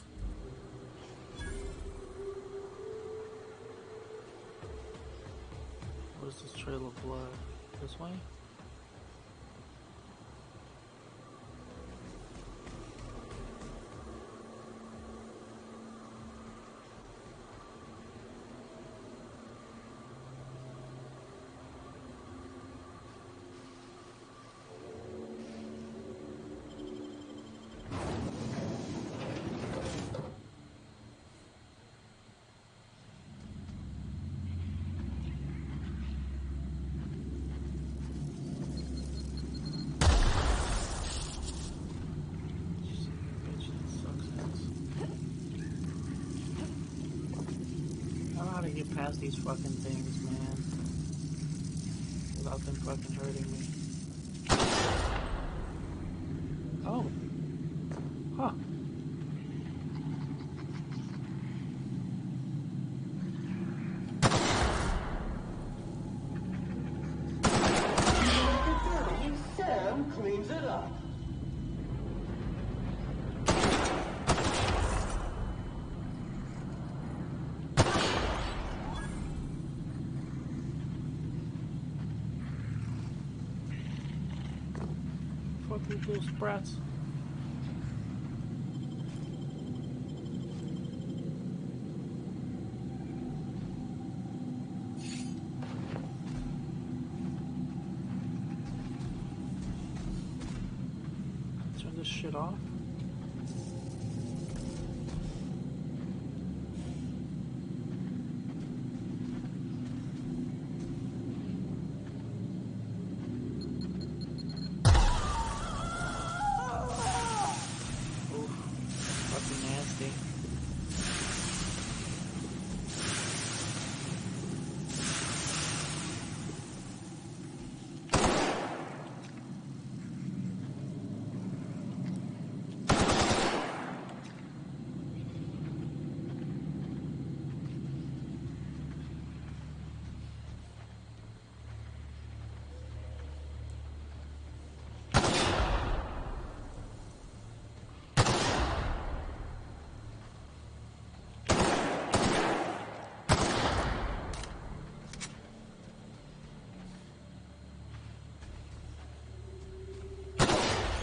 S1: What is this trail of blood? This way? past these fucking things, man. Without them fucking hurting me. Oh. Huh.
S2: Sam cleans it up.
S1: Fuck these little sprats. Turn this shit off. Fucking nasty.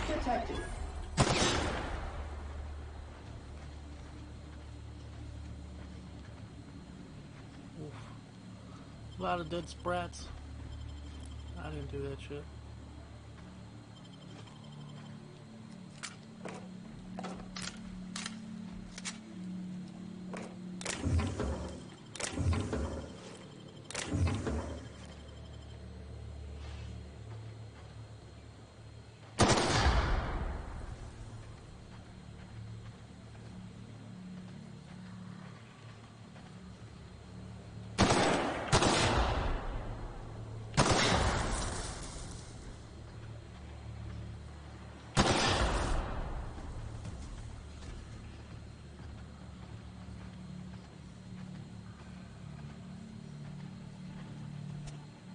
S2: Detected.
S1: A lot of dead sprats. I didn't do that shit.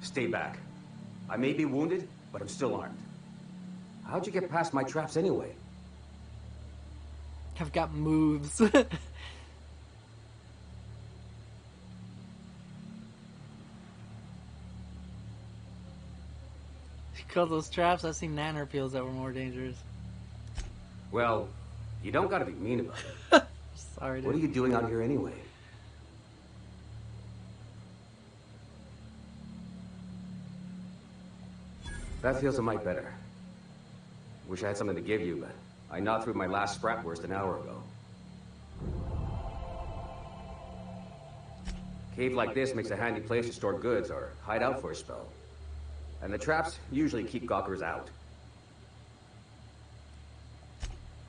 S22: Stay back. I may be wounded, but I'm still armed. How'd you get past my traps anyway?
S1: I've got moves. Because those traps, I've seen nannerpeels that were more dangerous.
S22: Well, you don't gotta be mean about it.
S1: Sorry, dude.
S22: What are you doing out here anyway? That feels a mite better. Wish I had something to give you, but I gnawed through my last Spratwurst an hour ago. Cave like this makes a handy place to store goods or hide out for a spell. And the traps usually keep gawkers out.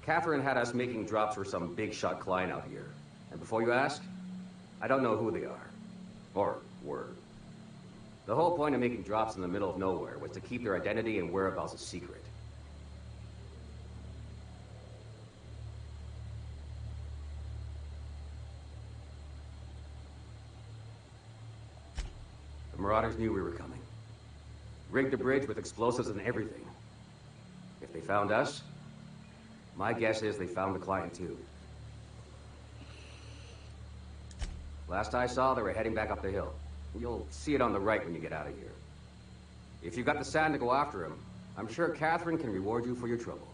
S22: Catherine had us making drops for some big shot client out here. And before you ask, I don't know who they are. Or were. The whole point of making drops in the middle of nowhere was to keep their identity and whereabouts a secret. The Marauders knew we were coming. Rigged the bridge with explosives and everything. If they found us, my guess is they found the client too. Last I saw, they were heading back up the hill. You'll see it on the right when you get out of here. If you've got the sand to go after him, I'm sure Catherine can reward you for your trouble.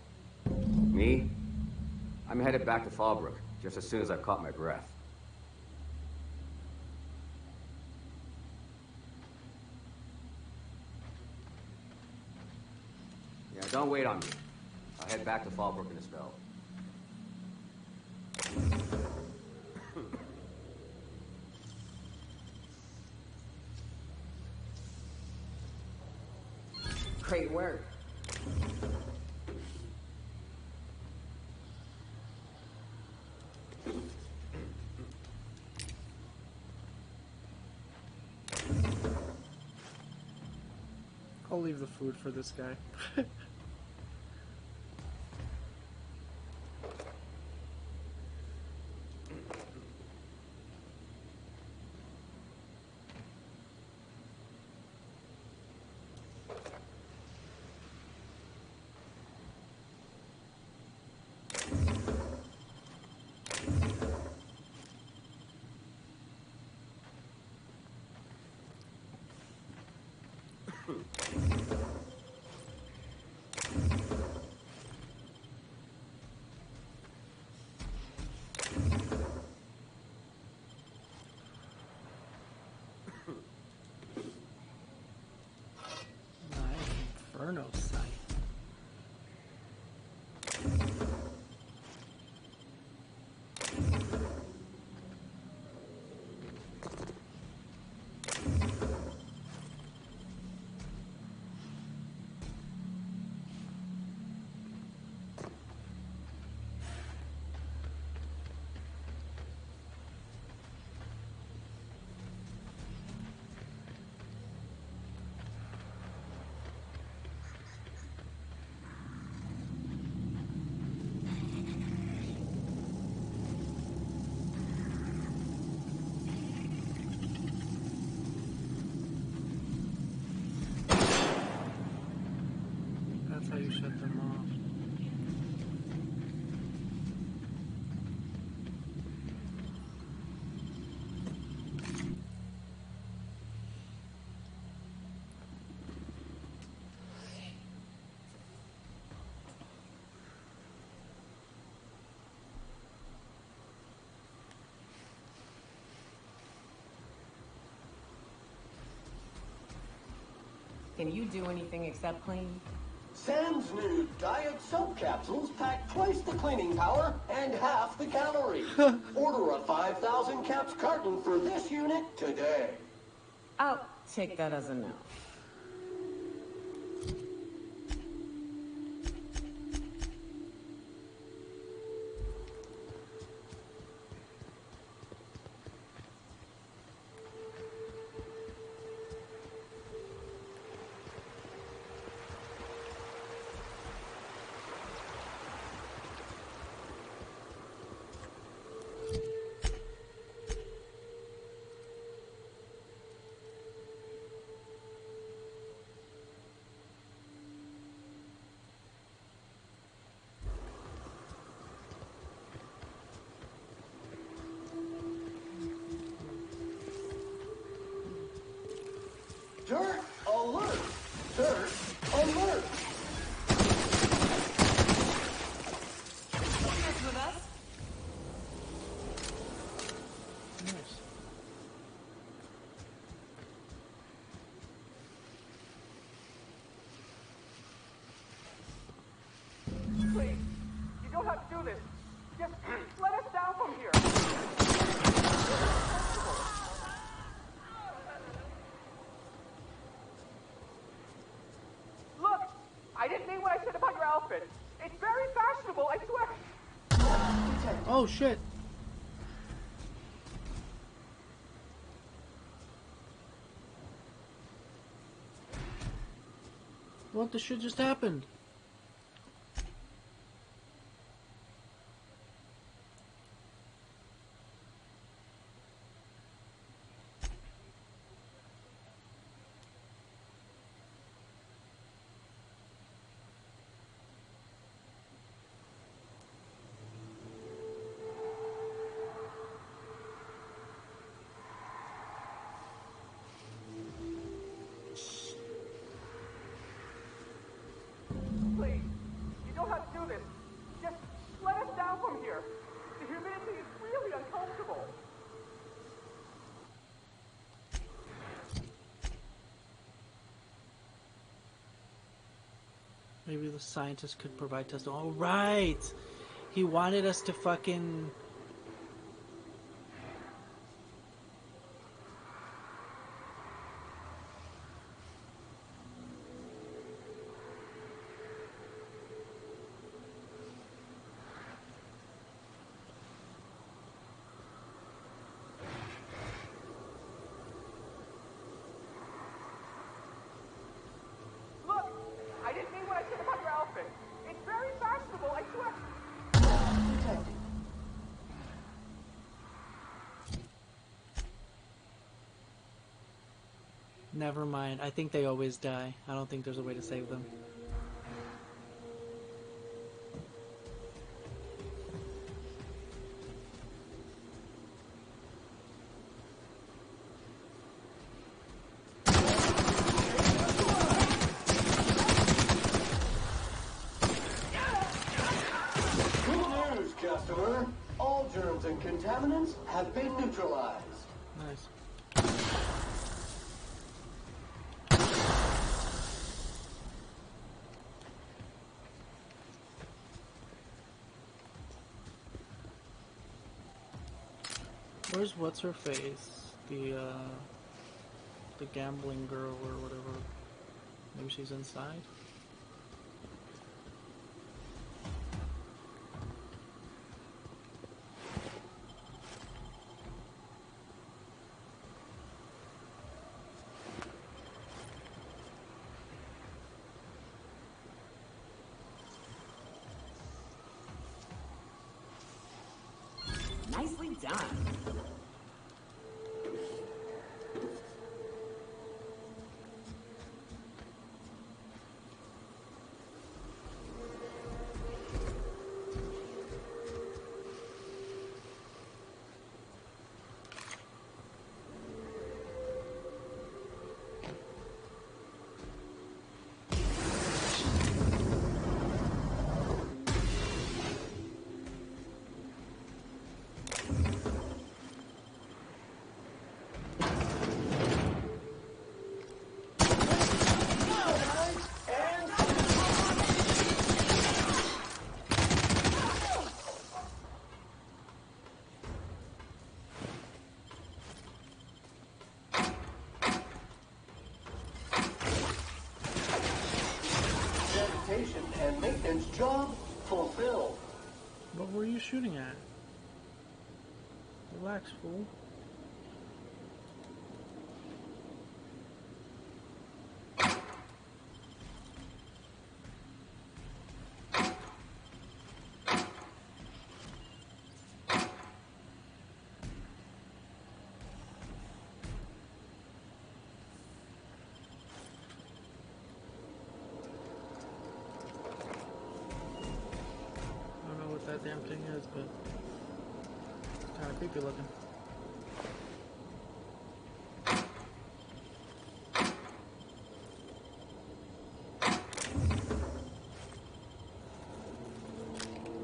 S22: Me? I'm headed back to Fallbrook just as soon as I've caught my breath. Yeah, don't wait on me. I'll head back to Fallbrook in a spell.
S8: Great work.
S1: I'll leave the food for this guy. Inferno site. That's how you shut them off.
S8: Can you do anything except clean?
S2: Sam's new diet soap capsules pack twice the cleaning power and half the calories. Order a 5,000 caps carton for this unit today.
S8: I'll take that as a no.
S2: Dirt alert! Dirt alert!
S8: With us?
S1: Nice.
S3: Please, you don't have to do this. Just let us down from here. Look, I didn't mean what I said about your outfit. It's very fashionable, I swear.
S1: Oh shit. What the shit just happened?
S3: Please, you don't have to do this. Just let us down from here. The humidity is really uncomfortable.
S1: Maybe the scientist could provide testimony. Oh, right! He wanted us to fucking... Never mind. I think they always die. I don't think there's a way to save them.
S2: Good news, customer. All germs and contaminants have been neutralized.
S1: Nice. Where's what's her face? The gambling girl or whatever. Maybe she's inside.
S8: Nicely done.
S2: And maintenance job fulfilled.
S1: What were you shooting at? Relax, fool. That damn thing is, but it's kind of creepy looking.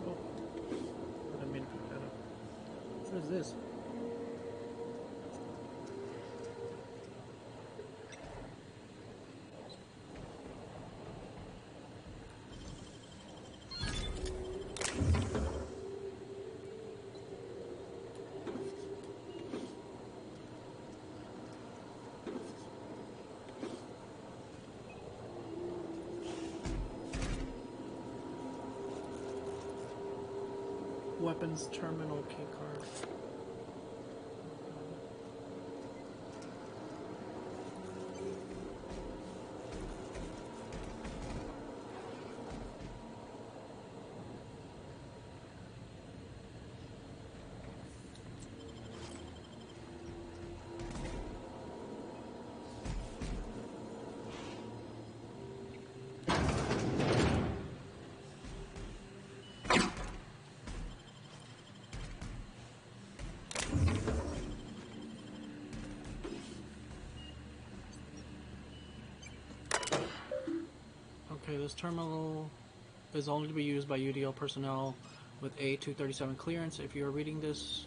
S1: Oh, I didn't mean to pick that up. What is this? Weapons terminal keycard. Okay, this terminal is only to be used by UDL personnel with A237 clearance. If you are reading this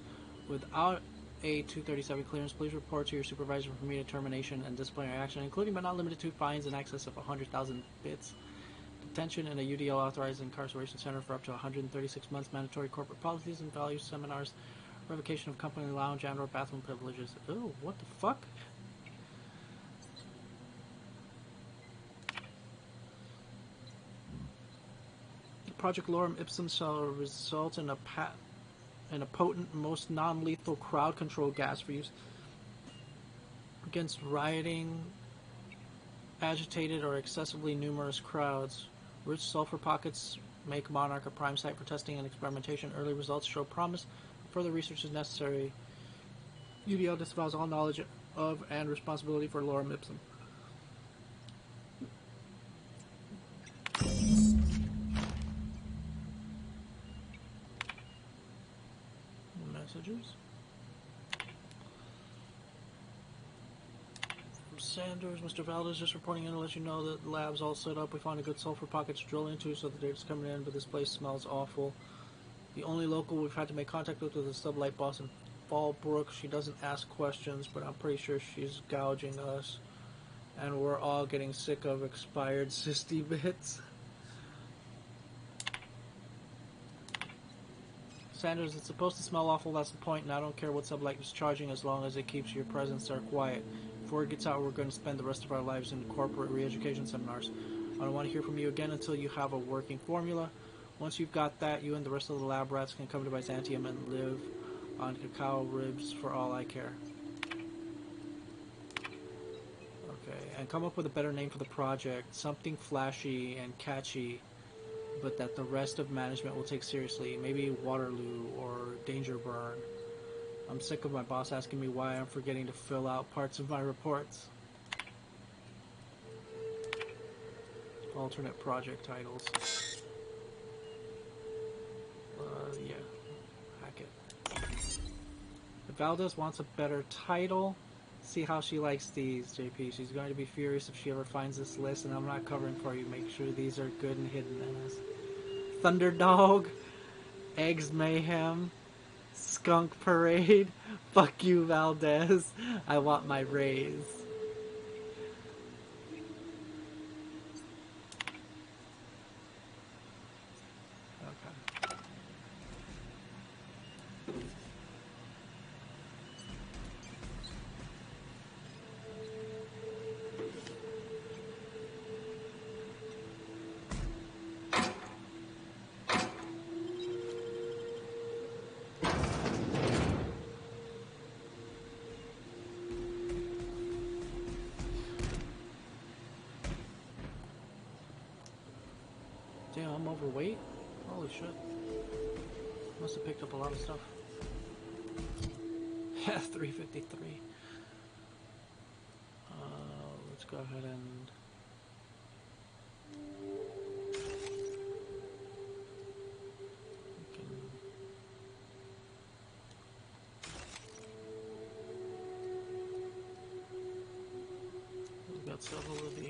S1: without A237 clearance, please report to your supervisor for immediate termination and disciplinary action, including but not limited to fines in excess of 100,000 bits, detention in a UDL authorized incarceration center for up to 136 months, mandatory corporate policies and values seminars, revocation of company lounge and/or bathroom privileges. Ooh, what the fuck? Project Lorem Ipsum shall result in a potent, most non-lethal crowd control gas for use against rioting, agitated, or excessively numerous crowds. Rich sulfur pockets make Monarch a prime site for testing and experimentation. Early results show promise. Further research is necessary. UDL disavows all knowledge of and responsibility for Lorem Ipsum. Messages. From Sanders, Mr. Valdez just reporting in to let you know that the lab's all set up. We found a good sulfur pocket to drill into, so the data's coming in, but this place smells awful. The only local we've had to make contact with is the sublight boss in Fallbrook. She doesn't ask questions, but I'm pretty sure she's gouging us. And we're all getting sick of expired cysty bits. Sanders, it's supposed to smell awful, that's the point, and I don't care what sublight is charging as long as it keeps your presence there quiet. Before it gets out, we're going to spend the rest of our lives in corporate re-education seminars. I don't want to hear from you again until you have a working formula. Once you've got that, you and the rest of the lab rats can come to Byzantium and live on cacao ribs for all I care. Okay, and come up with a better name for the project. Something flashy and catchy, but that the rest of management will take seriously. Maybe Waterloo or Danger Burn. I'm sick of my boss asking me why I'm forgetting to fill out parts of my reports. Alternate project titles. Yeah. Hack it. If Valdez wants a better title, see how she likes these, JP. She's going to be furious if she ever finds this list, and I'm not covering for you. Make sure these are good and hidden menace. Thunderdog, Eggs Mayhem, Skunk Parade, Fuck You Valdez, I want my raise. Damn, I'm overweight? Holy shit. Must have picked up a lot of stuff. Yeah, 353. Let's go ahead and... We've got several of these.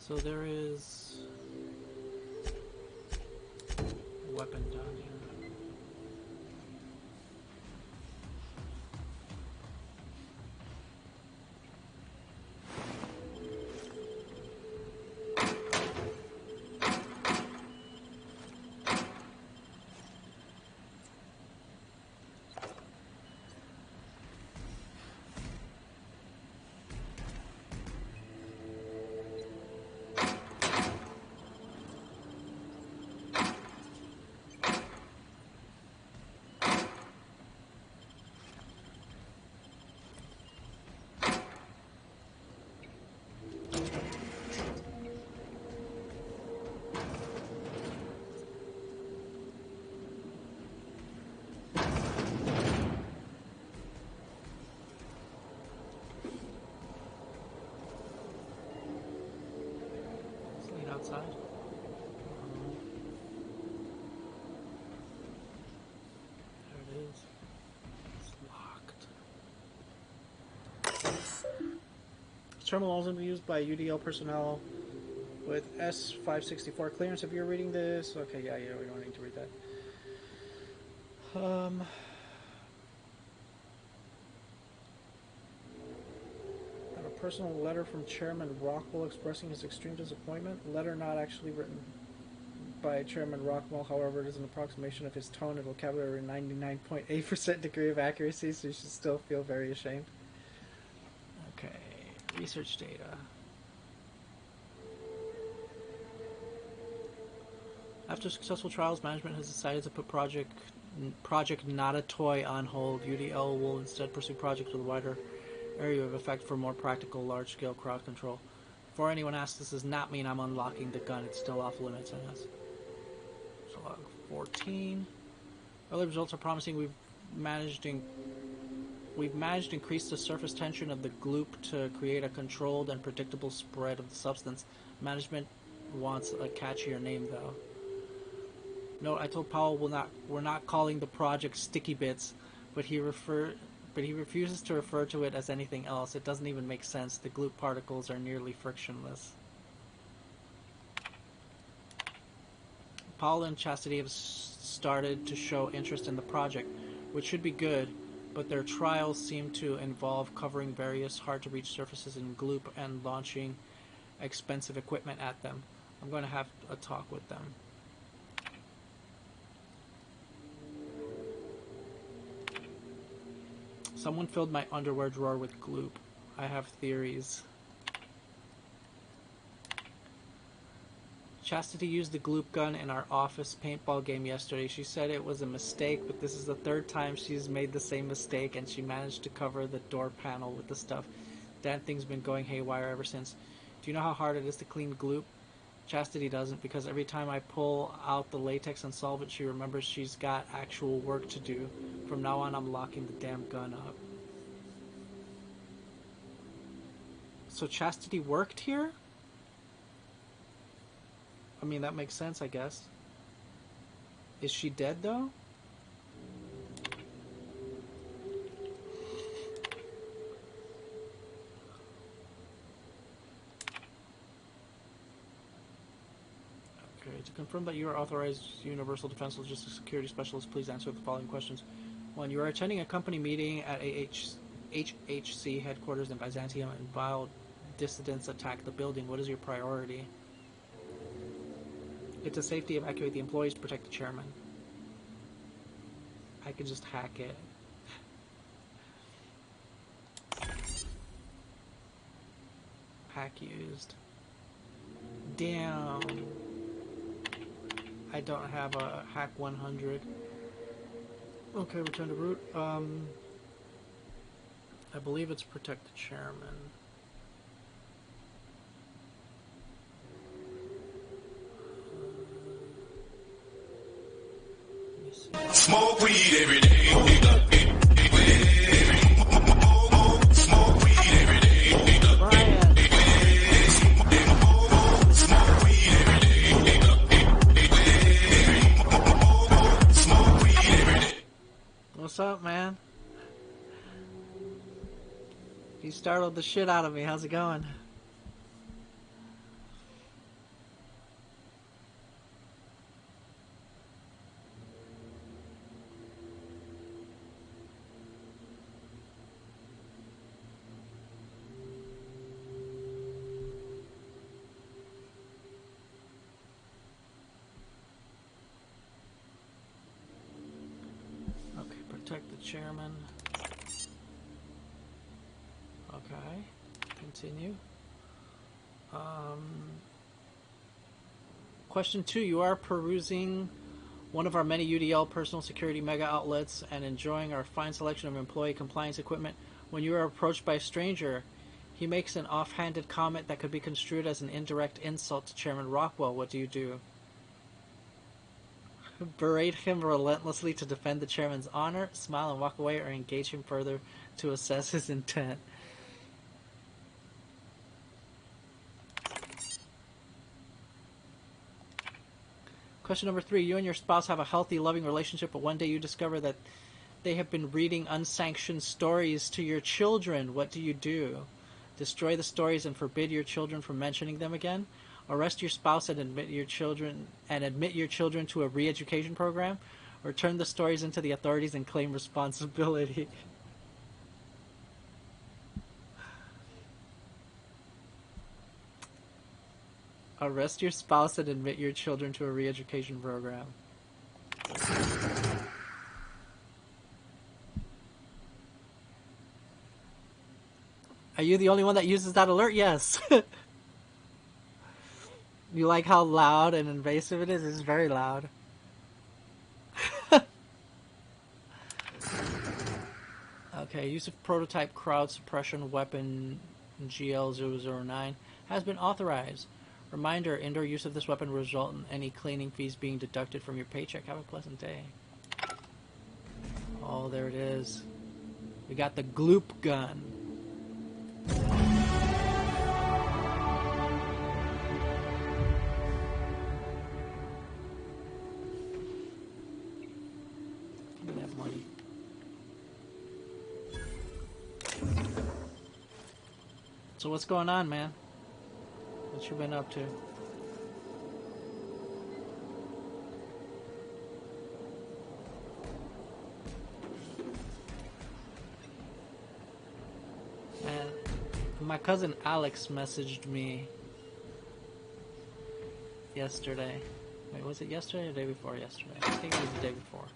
S1: So there is a weapon down here. Outside. There it is. It's locked. This terminal is going to be used by UDL personnel with S-564 clearance. If you're reading this, okay, yeah, we don't need to read that. Personal letter from Chairman Rockwell expressing his extreme disappointment. Letter not actually written by Chairman Rockwell, however, it is an approximation of his tone and vocabulary, 99.8% degree of accuracy, so you should still feel very ashamed. Okay, research data. After successful trials, management has decided to put Project Not a Toy on hold. UDL will instead pursue projects with a wider area of effect for more practical, large-scale crowd control. Before anyone asks, this does not mean I'm unlocking the gun. It's still off limits, I guess. So, 14. Early results are promising. We've managed to increase the surface tension of the gloop to create a controlled and predictable spread of the substance. Management wants a catchier name, though. No, I told Powell we're not calling the project Sticky Bits, but he refuses to refer to it as anything else. It doesn't even make sense. The gloop particles are nearly frictionless. Powell and Chastity have started to show interest in the project, which should be good, but their trials seem to involve covering various hard-to-reach surfaces in gloop and launching expensive equipment at them. I'm going to have a talk with them. Someone filled my underwear drawer with gloop. I have theories. Chastity used the gloop gun in our office paintball game yesterday. She said it was a mistake, but this is the third time she's made the same mistake, and she managed to cover the door panel with the stuff. That thing's been going haywire ever since. Do you know how hard it is to clean gloop? Chastity doesn't, because every time I pull out the latex and solve it, she remembers she's got actual work to do. From now on, I'm locking the damn gun up. So Chastity worked here? I mean, that makes sense, I guess. Is she dead, though? Okay, to confirm that you are authorized Universal Defense Logistics Security Specialist, please answer the following questions. 1. You are attending a company meeting at HHC headquarters in Byzantium, and vile dissidents attack the building. What is your priority? Get to safety, evacuate the employees, protect the chairman. I could just hack it. Hack used. Damn. I don't have a hack 100. Okay, return to root. I believe it's protect the chairman.
S15: Smoke weed every day. Smoke weed every day. Smoke weed every day.
S1: What's up, man? You startled the shit out of me. How's it going? Protect the chairman. Okay, continue. Question 2. You are perusing one of our many UDL personal security mega outlets and enjoying our fine selection of employee compliance equipment when you are approached by a stranger. He makes an offhanded comment that could be construed as an indirect insult to Chairman Rockwell. What do you do? Berate him relentlessly to defend the chairman's honor, smile and walk away, or engage him further to assess his intent. Question number 3. You and your spouse have a healthy, loving relationship, but one day you discover that they have been reading unsanctioned stories to your children. What do you do? Destroy the stories and forbid your children from mentioning them again? Arrest your spouse and admit your children to a re-education program, or turn the stories into the authorities and claim responsibility. Arrest your spouse and admit your children to a re-education program. Are you the only one that uses that alert? Yes. You like how loud and invasive it is? It's very loud. Okay, use of prototype crowd suppression weapon GL009 has been authorized. Reminder, indoor use of this weapon will result in any cleaning fees being deducted from your paycheck. Have a pleasant day. Oh, there it is. We got the gloop gun. Give me that money. So what's going on, man? What you been up to? Man, my cousin Alex messaged me yesterday. Wait, was it yesterday or the day before yesterday? I think it was the day before.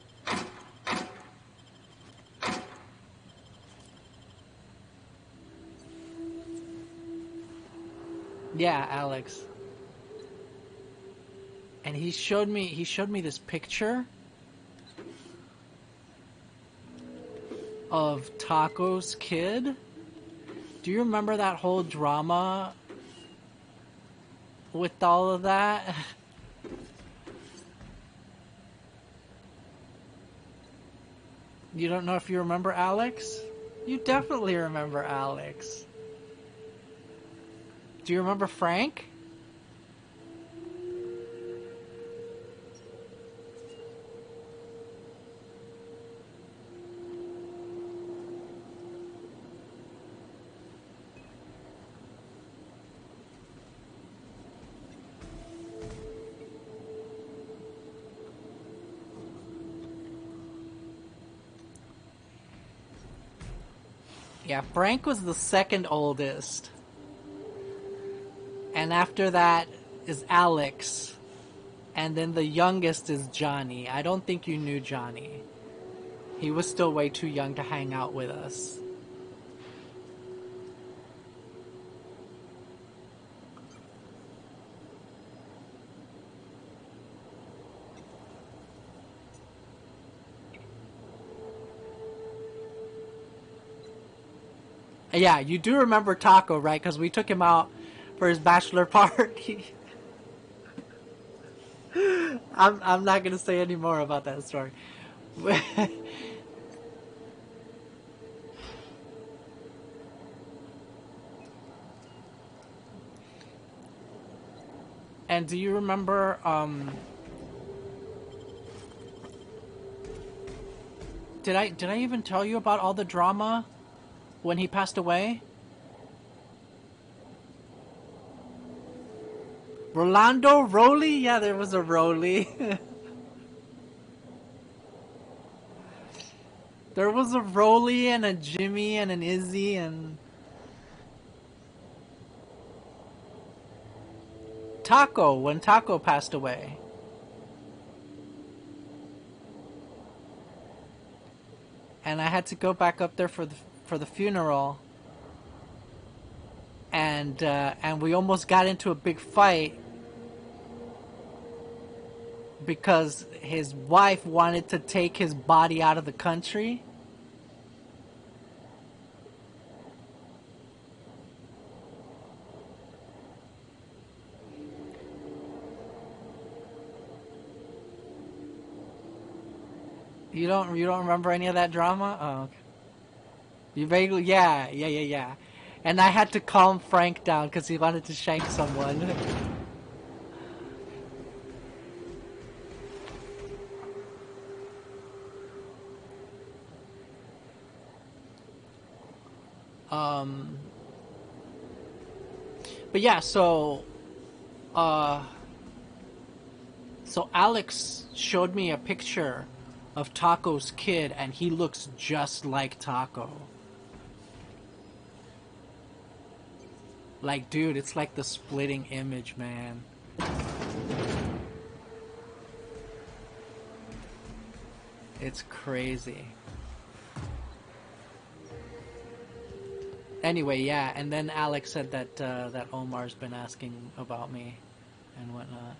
S1: Yeah, Alex. And he showed me this picture of Taco's kid. Do you remember that whole drama with all of that? You don't know if you remember Alex? You definitely remember Alex. Do you remember Frank? Yeah, Frank was the second oldest. And after that is Alex. And then the youngest is Johnny. I don't think you knew Johnny. He was still way too young to hang out with us. Yeah, you do remember Taco, right? Because we took him out for his bachelor party. I'm not gonna say any more about that story. And do you remember did I even tell you about all the drama when he passed away? Rolando? Rolly? Yeah, there was a Rolly. There was a Rolly and a Jimmy and an Izzy and... Taco, when Taco passed away. And I had to go back up there for the funeral. And we almost got into a big fight because his wife wanted to take his body out of the country. You don't remember any of that drama? Oh, okay. You vaguely, yeah. And I had to calm Frank down because he wanted to shank someone. But yeah, so Alex showed me a picture of Taco's kid, and he looks just like Taco. Like, dude, it's like the splitting image, man. It's crazy. Anyway, yeah, and then Alex said that that Omar's been asking about me, and whatnot.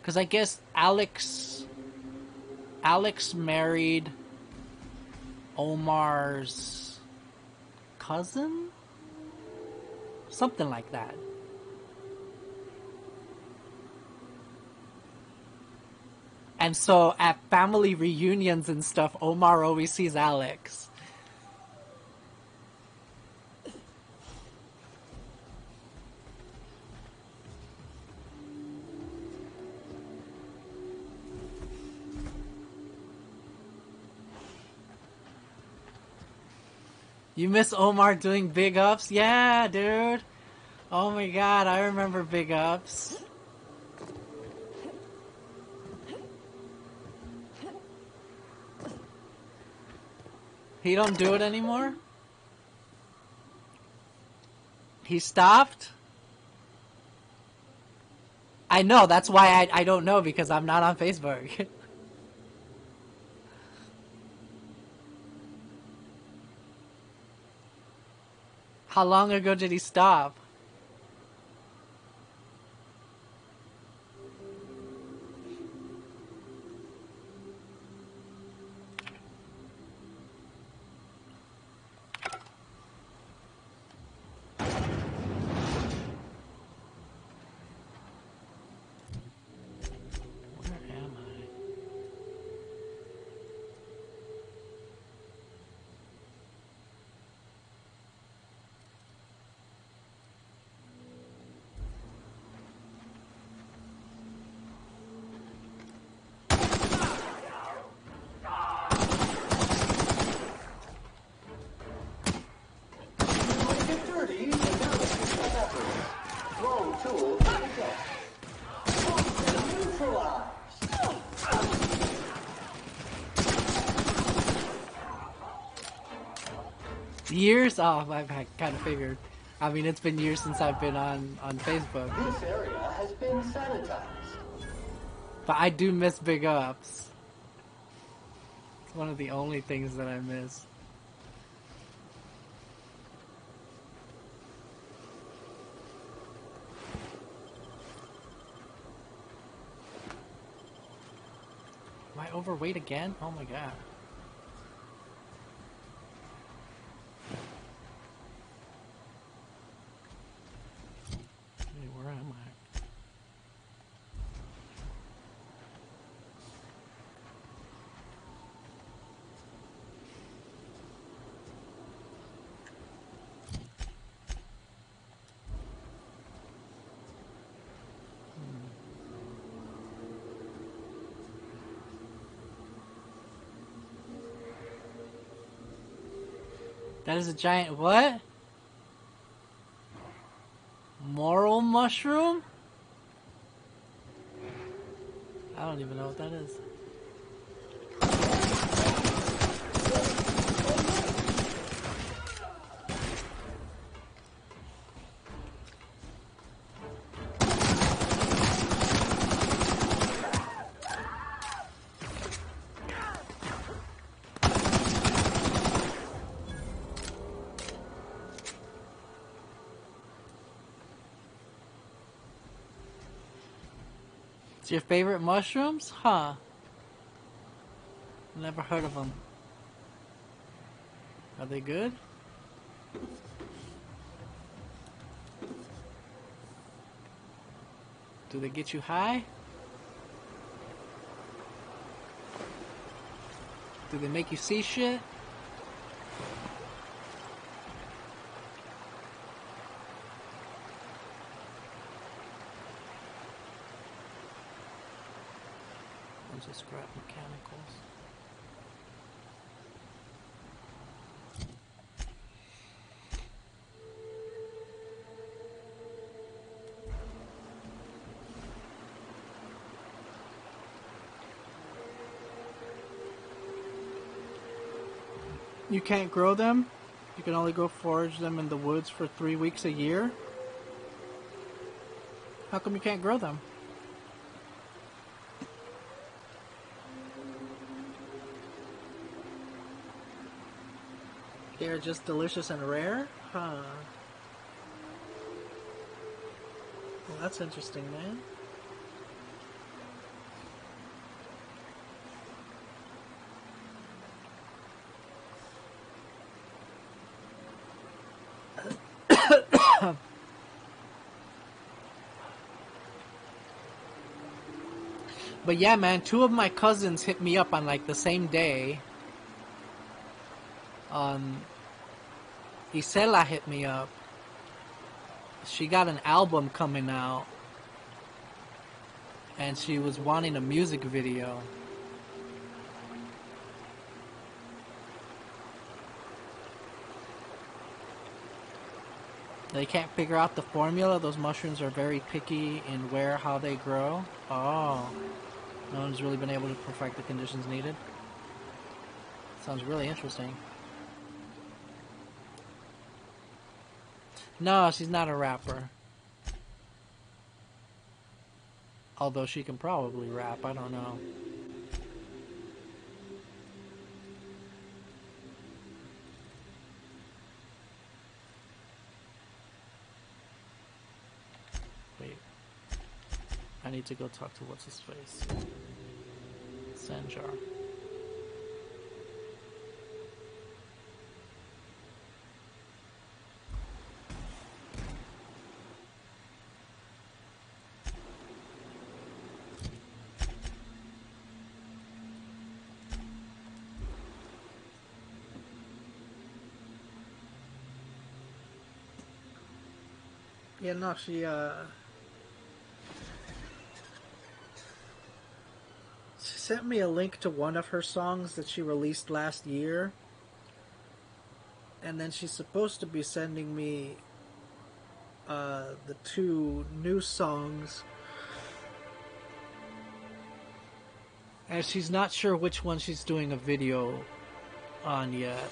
S1: Because I guess Alex married Omar's cousin? Something like that. And so at family reunions and stuff, Omar always sees Alex. You miss Omar doing big ups? Yeah, dude. Oh my god, I remember big ups. He don't do it anymore? He stopped? I know, that's why I don't know, because I'm not on Facebook. How long ago did he stop? Years? Oh, I kind of figured. I mean, it's been years since I've been on Facebook.
S2: This area has been sanitized.
S1: But I do miss big ups. It's one of the only things that I miss. Am I overweight again? Oh my god. Where am I? That is a giant what? Moral mushroom? I don't even know what that is. Your favorite mushrooms? Huh. Never heard of them. Are they good? Do they get you high? Do they make you see shit? Just grab mechanicals. You can't grow them? You can only go forage them in the woods for 3 weeks a year? How come you can't grow them? They're just delicious and rare? Huh. Well, that's interesting, man. But yeah, man, 2 of my cousins hit me up on like the same day. Isela hit me up. She got an album coming out. And she was wanting a music video. They can't figure out the formula. Those mushrooms are very picky in how they grow. Oh. No one's really been able to perfect the conditions needed. Sounds really interesting. No, she's not a rapper. Although she can probably rap, I don't know. Wait. I need to go talk to what's his face. Sanjar. Yeah, no, she sent me a link to one of her songs that she released last year. And then she's supposed to be sending me the 2 new songs. And she's not sure which one she's doing a video on yet.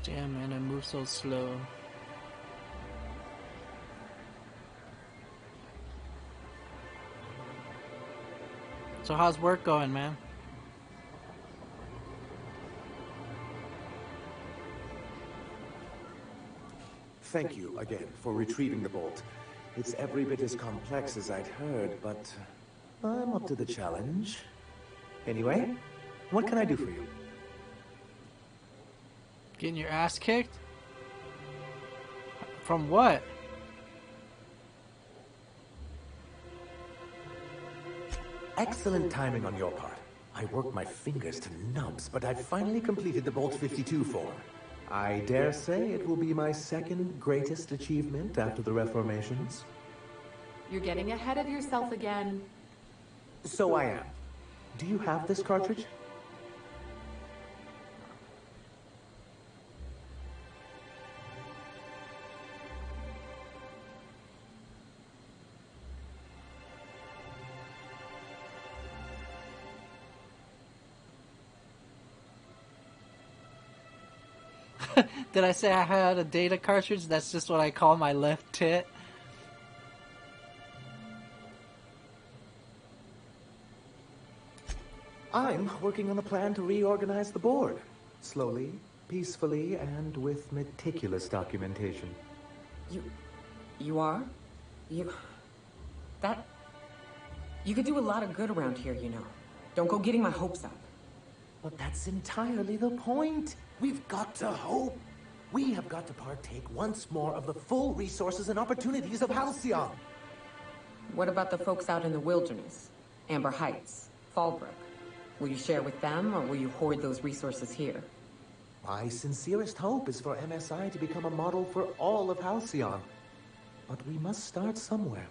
S1: Damn, man, I move so slow. So how's work going, man?
S6: Thank you again for retrieving the bolt. It's every bit as complex as I'd heard, but I'm up to the challenge. Anyway, what can I do for you?
S1: Getting your ass kicked? From what?
S6: Excellent timing on your part. I worked my fingers to nubs, but I've finally completed the Bolt 52 form. I dare say it will be my second greatest achievement after the reformations.
S13: You're getting ahead of yourself again.
S6: So I am. Do you have this cartridge?
S1: Did I say I had a data cartridge? That's just what I call my left tit.
S6: I'm working on a plan to reorganize the board. Slowly, peacefully, and with meticulous documentation.
S8: You are? You could do a lot of good around here, you know. Don't go getting my hopes up.
S6: But that's entirely the point. We've got to hope. We have got to partake once more of the full resources and opportunities of Halcyon.
S8: What about the folks out in the wilderness? Amber Heights, Fallbrook. Will you share with them, or will you hoard those resources here?
S6: My sincerest hope is for MSI to become a model for all of Halcyon. But we must start somewhere.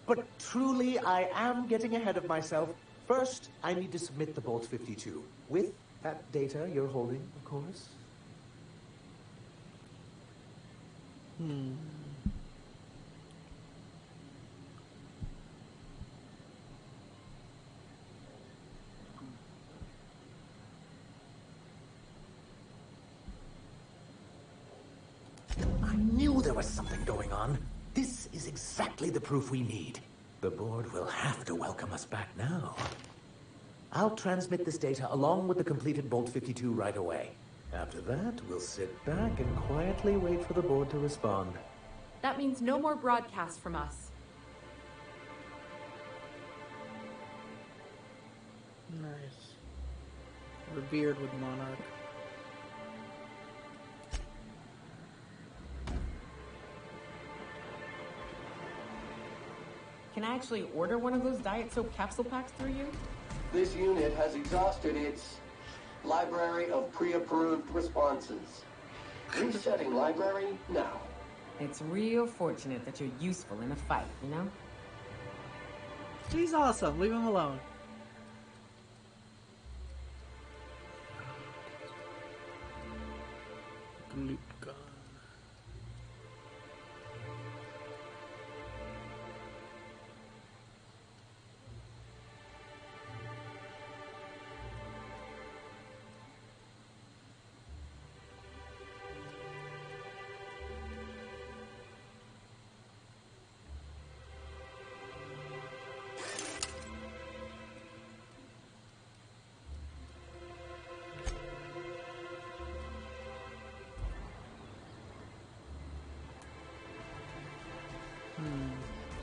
S6: But truly, I am getting ahead of myself. First, I need to submit the Bolt 52. With that data you're holding, of course. there was something going on. This is exactly the proof we need. The board will have to welcome us back now. I'll transmit this data along with the completed Bolt 52 right away. After that, we'll sit back and quietly wait for the board to respond.
S13: That means no more broadcasts from us.
S1: Nice. Revered with Monarch.
S8: Can I actually order one of those Diet Soap capsule packs through you?
S2: This unit has exhausted its library of pre-approved responses. Resetting library now.
S8: It's real fortunate that you're useful in a fight, you know?
S1: He's awesome. Leave him alone. Gloop gun.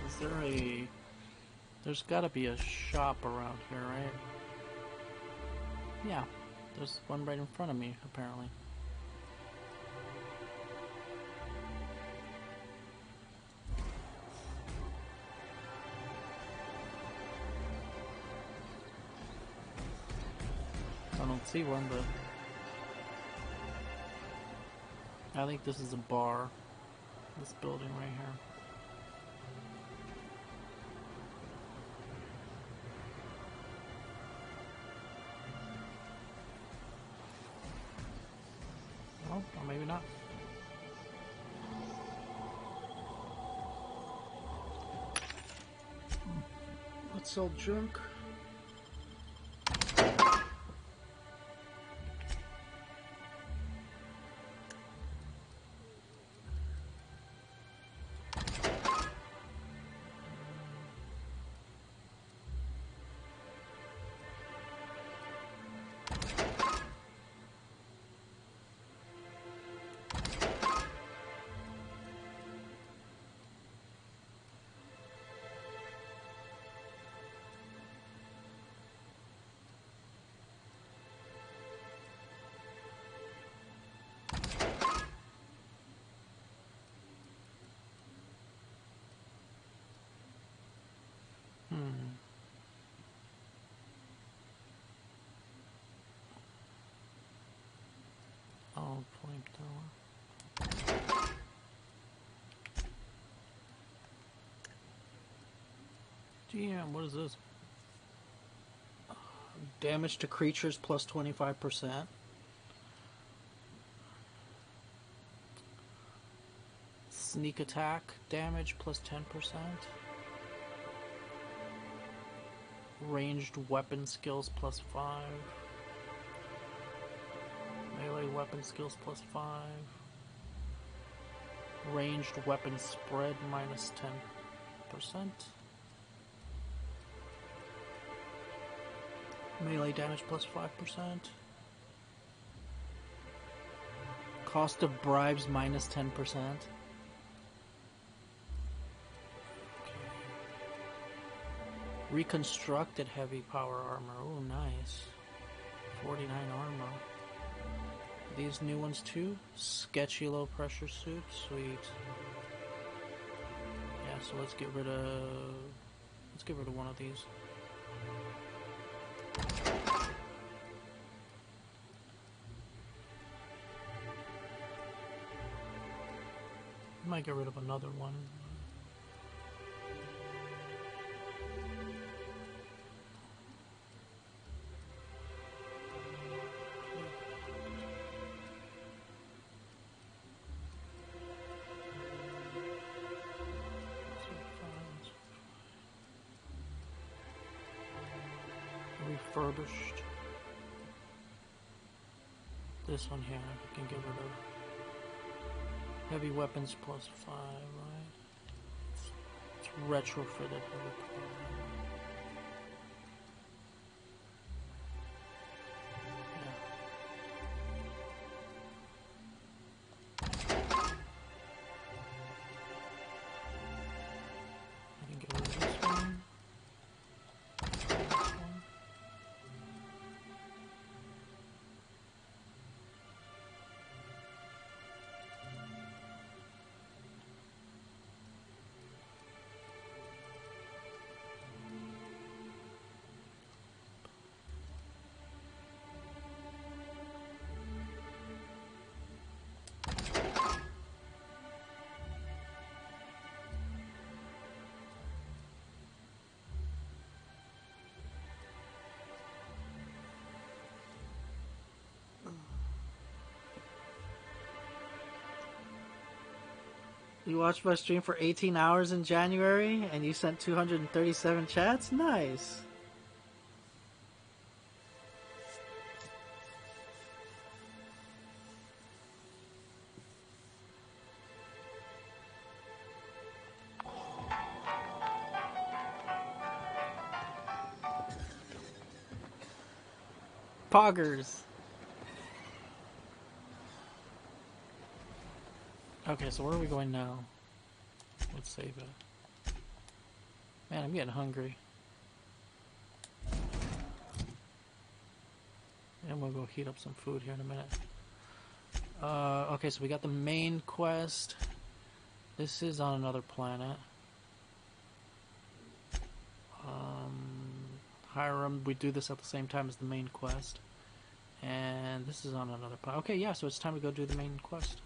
S1: Is there a... There's gotta be a shop around here, right? Yeah, there's one right in front of me, apparently. I don't see one, but... I think this is a bar. This building right here. Oh, or maybe not. Let's sell junk. Oh, flamethrower. Damn, what is this? Damage to creatures plus 25%. Sneak attack damage plus 10%. Ranged weapon skills plus 5. Melee weapon skills plus 5. Ranged weapon spread minus 10%. Melee damage plus 5%. Cost of bribes minus 10%. Reconstructed heavy power armor. Oh, nice. 49 armor. These new ones too. Sketchy low pressure suit. Sweet. Yeah, so let's get rid of one of these. Might get rid of another one. Refurbished. This one here I can get rid of. Heavy weapons +5, right? It's retrofitted heavy weapons. You watched my stream for 18 hours in January, and you sent 237 chats? Nice. Poggers. Okay, so where are we going now? Let's save it. Man, I'm getting hungry. And we'll go heat up some food here in a minute. Okay, so we got the main quest. This is on another planet. Hiram, we do this at the same time as the main quest. And this is on another planet. Okay, yeah, so it's time to go do the main quest.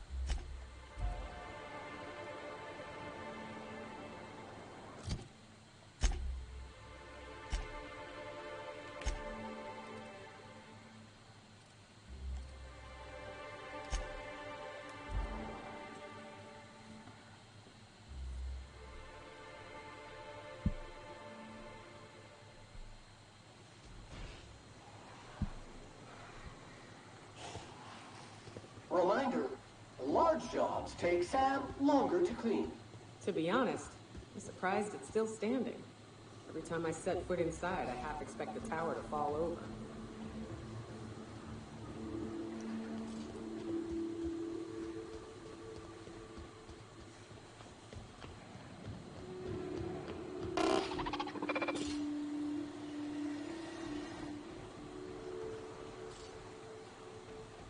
S2: Reminder, large jobs take Sam longer to clean.
S8: To be honest, I'm surprised it's still standing. Every time I set foot inside, I half expect the tower to fall over.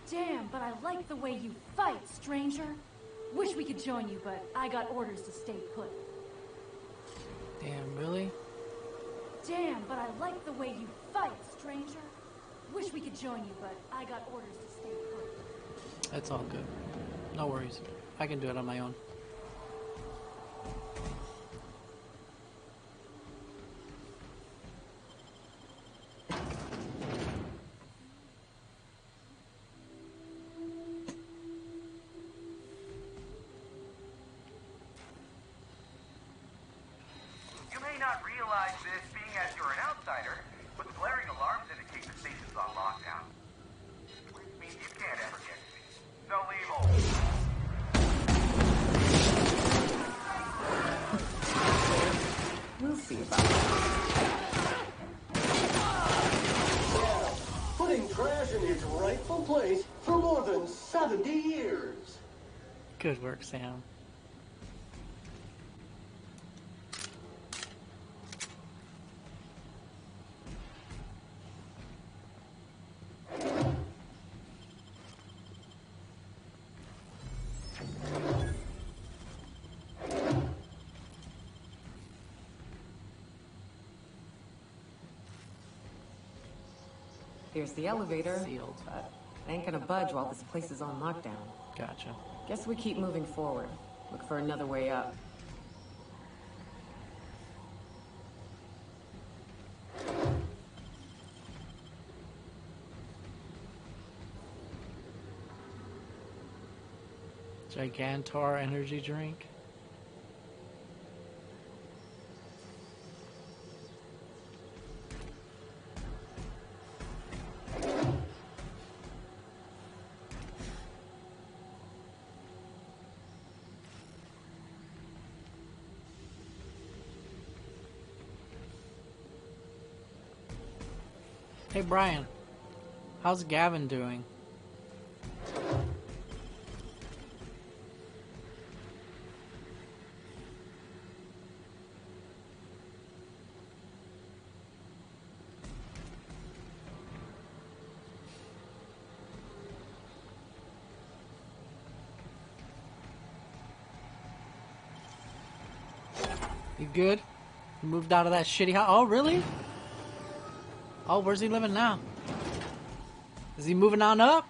S4: Damn, but I like the way you fight, stranger. Wish we could join you, but I got orders to stay put.
S1: Damn, really?
S4: Damn, but I like the way you fight, stranger. Wish we could join you, but I got orders to stay put.
S1: That's all good. No worries. I can do it on my own.
S10: You may not realize this, being as you're an outsider, but the glaring alarms indicate the station's on lockdown. Which means you can't ever get to me. So leave home.
S8: We'll see about that.
S2: Putting trash in its rightful place for more than 70 years.
S1: Good work, Sam.
S8: Here's the elevator.
S1: Sealed.
S8: But I ain't gonna budge while this place is on lockdown.
S1: Gotcha.
S8: Guess we keep moving forward. Look for another way up.
S1: Gigantor energy drink. Hey Brian, how's Gavin doing? You good? You moved out of that shitty house? Oh, really? Oh, where's he living now? Is he moving on up?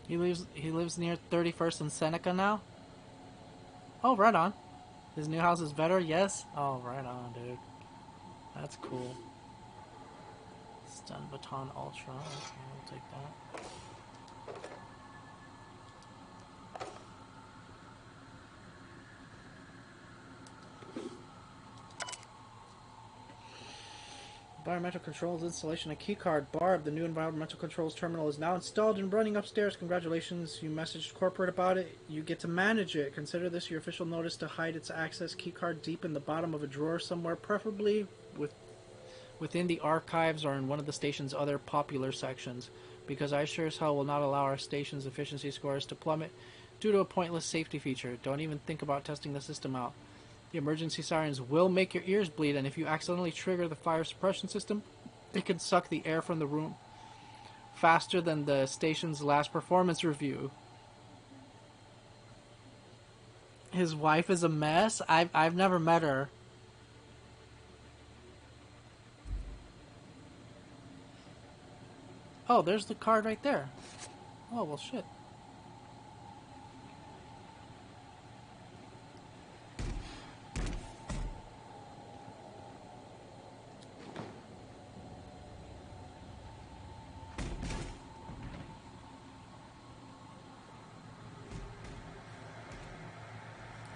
S1: He lives near 31st and Seneca now? Oh, right on. His new house is better? Yes? Oh, right on, dude. That's cool. Stun Baton Ultra. Okay, we'll take that. Environmental controls installation of keycard. Barb, the new environmental controls terminal is now installed and running upstairs. Congratulations, you messaged corporate about it. You get to manage it. Consider this your official notice to hide its access keycard deep in the bottom of a drawer somewhere, preferably within the archives or in one of the station's other popular sections, because I sure as hell will not allow our station's efficiency scores to plummet due to a pointless safety feature. Don't even think about testing the system out. The emergency sirens will make your ears bleed, and if you accidentally trigger the fire suppression system, it can suck the air from the room faster than the station's last performance review. His wife is a mess? I've never met her. Oh, there's the card right there. Oh, well, shit.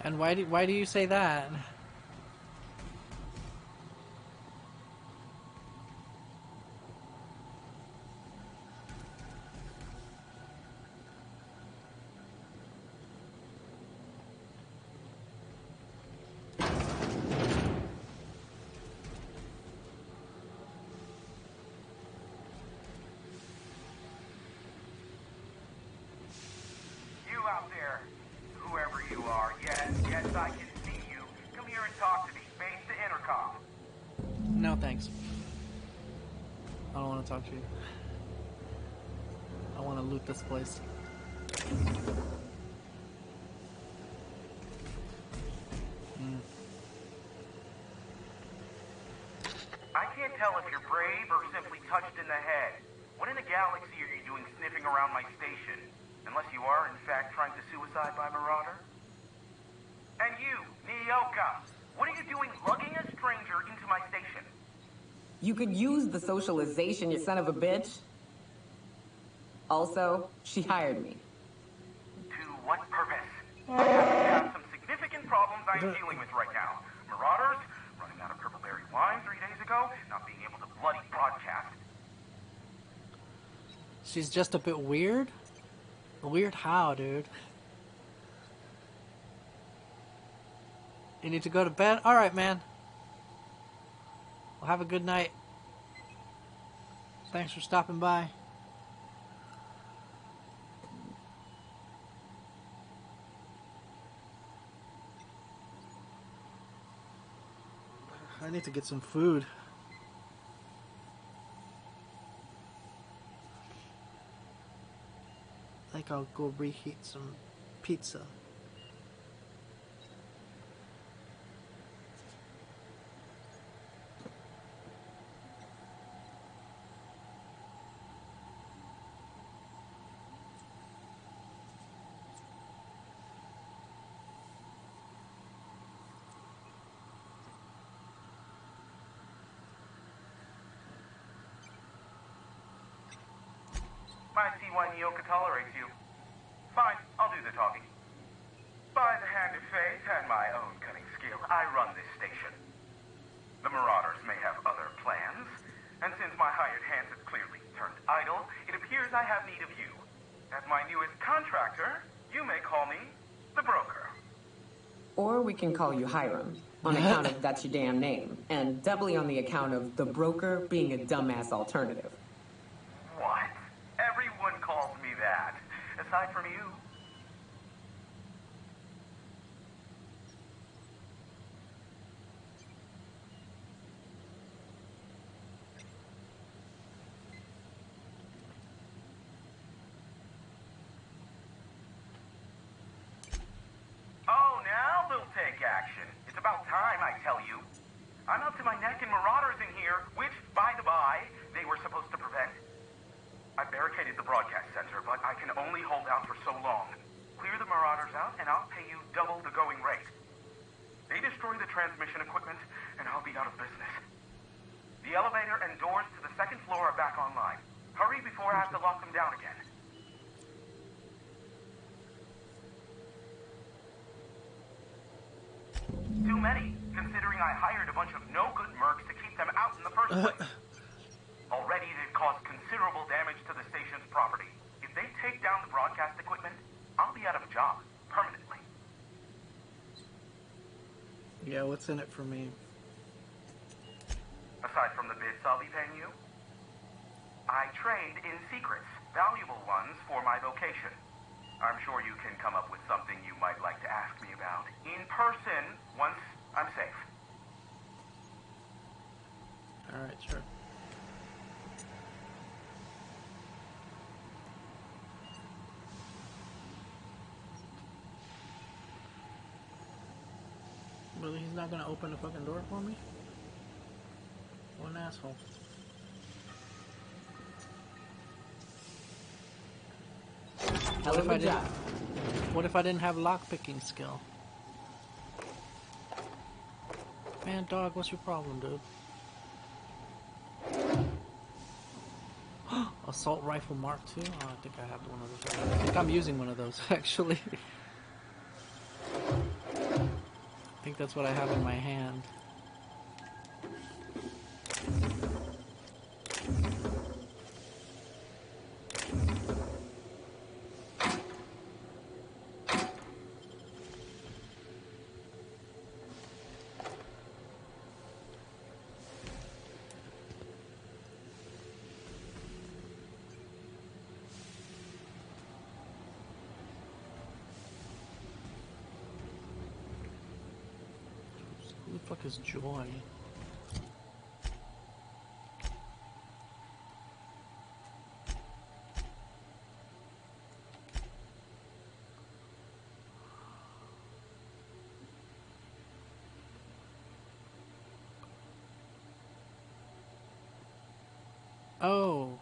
S1: And why do you say that?
S10: You out there, whoever you are, yes, I can see you. Come here and talk to me. Face the intercom.
S1: No, thanks. I don't want to talk to you. I want to loot this place.
S10: I can't tell if you're brave or simply touched in the head. What in the galaxy are you doing sniffing around my station? Unless you are, in fact, trying to suicide by Marauder? And you, Nyoka, what are you doing lugging a stranger into my station?
S8: You could use the socialization, you son of a bitch. Also, she hired me.
S10: To what purpose? I have some significant problems I'm dealing with right now. Marauders, running out of purple berry wine 3 days ago, not being able to bloody broadcast.
S1: She's just a bit weird? Weird how, dude? You need to go to bed? Alright, man. Well, have a good night. Thanks for stopping by. I need to get some food. I think I'll go reheat some pizza.
S10: I see why Nyoka tolerates you. Fine, I'll do the talking. By the hand of fate and my own cunning skill, I run this station. The Marauders may have other plans, and since my hired hands have clearly turned idle, it appears I have need of you. As my newest contractor, you may call me the Broker.
S8: Or we can call you Hiram, on account of that's your damn name, and doubly on the account of the Broker being a dumbass alternative.
S10: What? Everyone calls me that, aside from you. Oh, now they'll take action. It's about time, I tell you. I'm up to my neck in Marauders in here, which, by the by, they were supposed to prevent. I barricaded the broadcast center, but I can only hold out for so long. Clear the Marauders out, and I'll pay you double the going rate. They destroy the transmission equipment, and I'll be out of business. The elevator and doors to the second floor are back online. Hurry before I have to lock them down again. Too many, considering I hired a bunch of no-good mercs to keep them out in the first place. Already they've caused considerable damage to the station's property. If they take down the broadcast equipment, I'll be out of a job, permanently.
S1: Yeah, what's in it for me?
S10: Aside from the bits I'll be paying you, I trade in secrets, valuable ones for my vocation. I'm sure you can come up with something you might like to ask me about in person once I'm safe.
S1: Alright, sure. Really, he's not gonna open the fucking door for me? What an asshole. What if I didn't have lockpicking skill? Man, dog, what's your problem, dude? Assault rifle Mark II? Oh, I think I have one of those. I think I'm using one of those, actually. I think that's what I have in my hand. Who the fuck is Joy? Oh.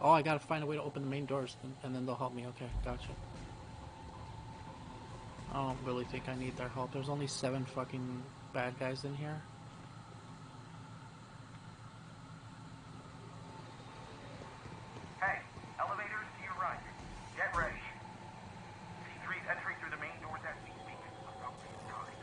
S1: Oh, I gotta find a way to open the main doors, and then they'll help me. Okay, gotcha. I don't really think I need their help. There's only 7 fucking bad guys in here.
S10: Hey, elevators to your right. Get ready. C3's entering through the main doors as we speak. About this time.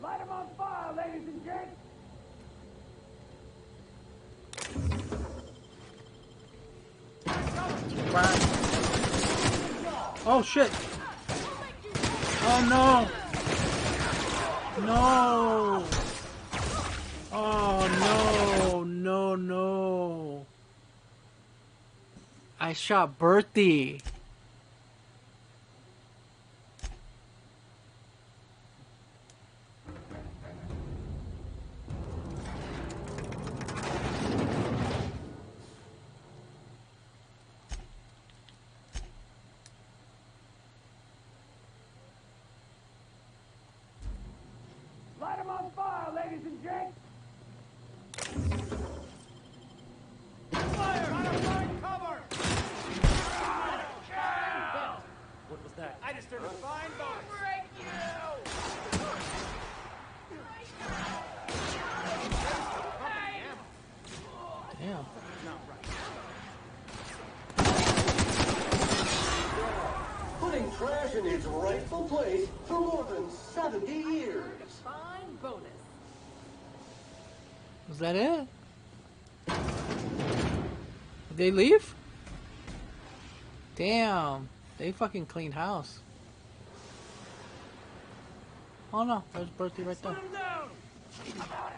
S3: Light them on fire, ladies and gents!
S1: Oh shit! Oh no! No! Oh no! No, no! I shot Bertie!
S3: Light them on fire, ladies and gents!
S2: in its rightful place for more than 70 years.
S13: Fine bonus.
S1: Is that it? Did they leave? Damn, they fucking cleaned house. Oh no, there's Bertie right there.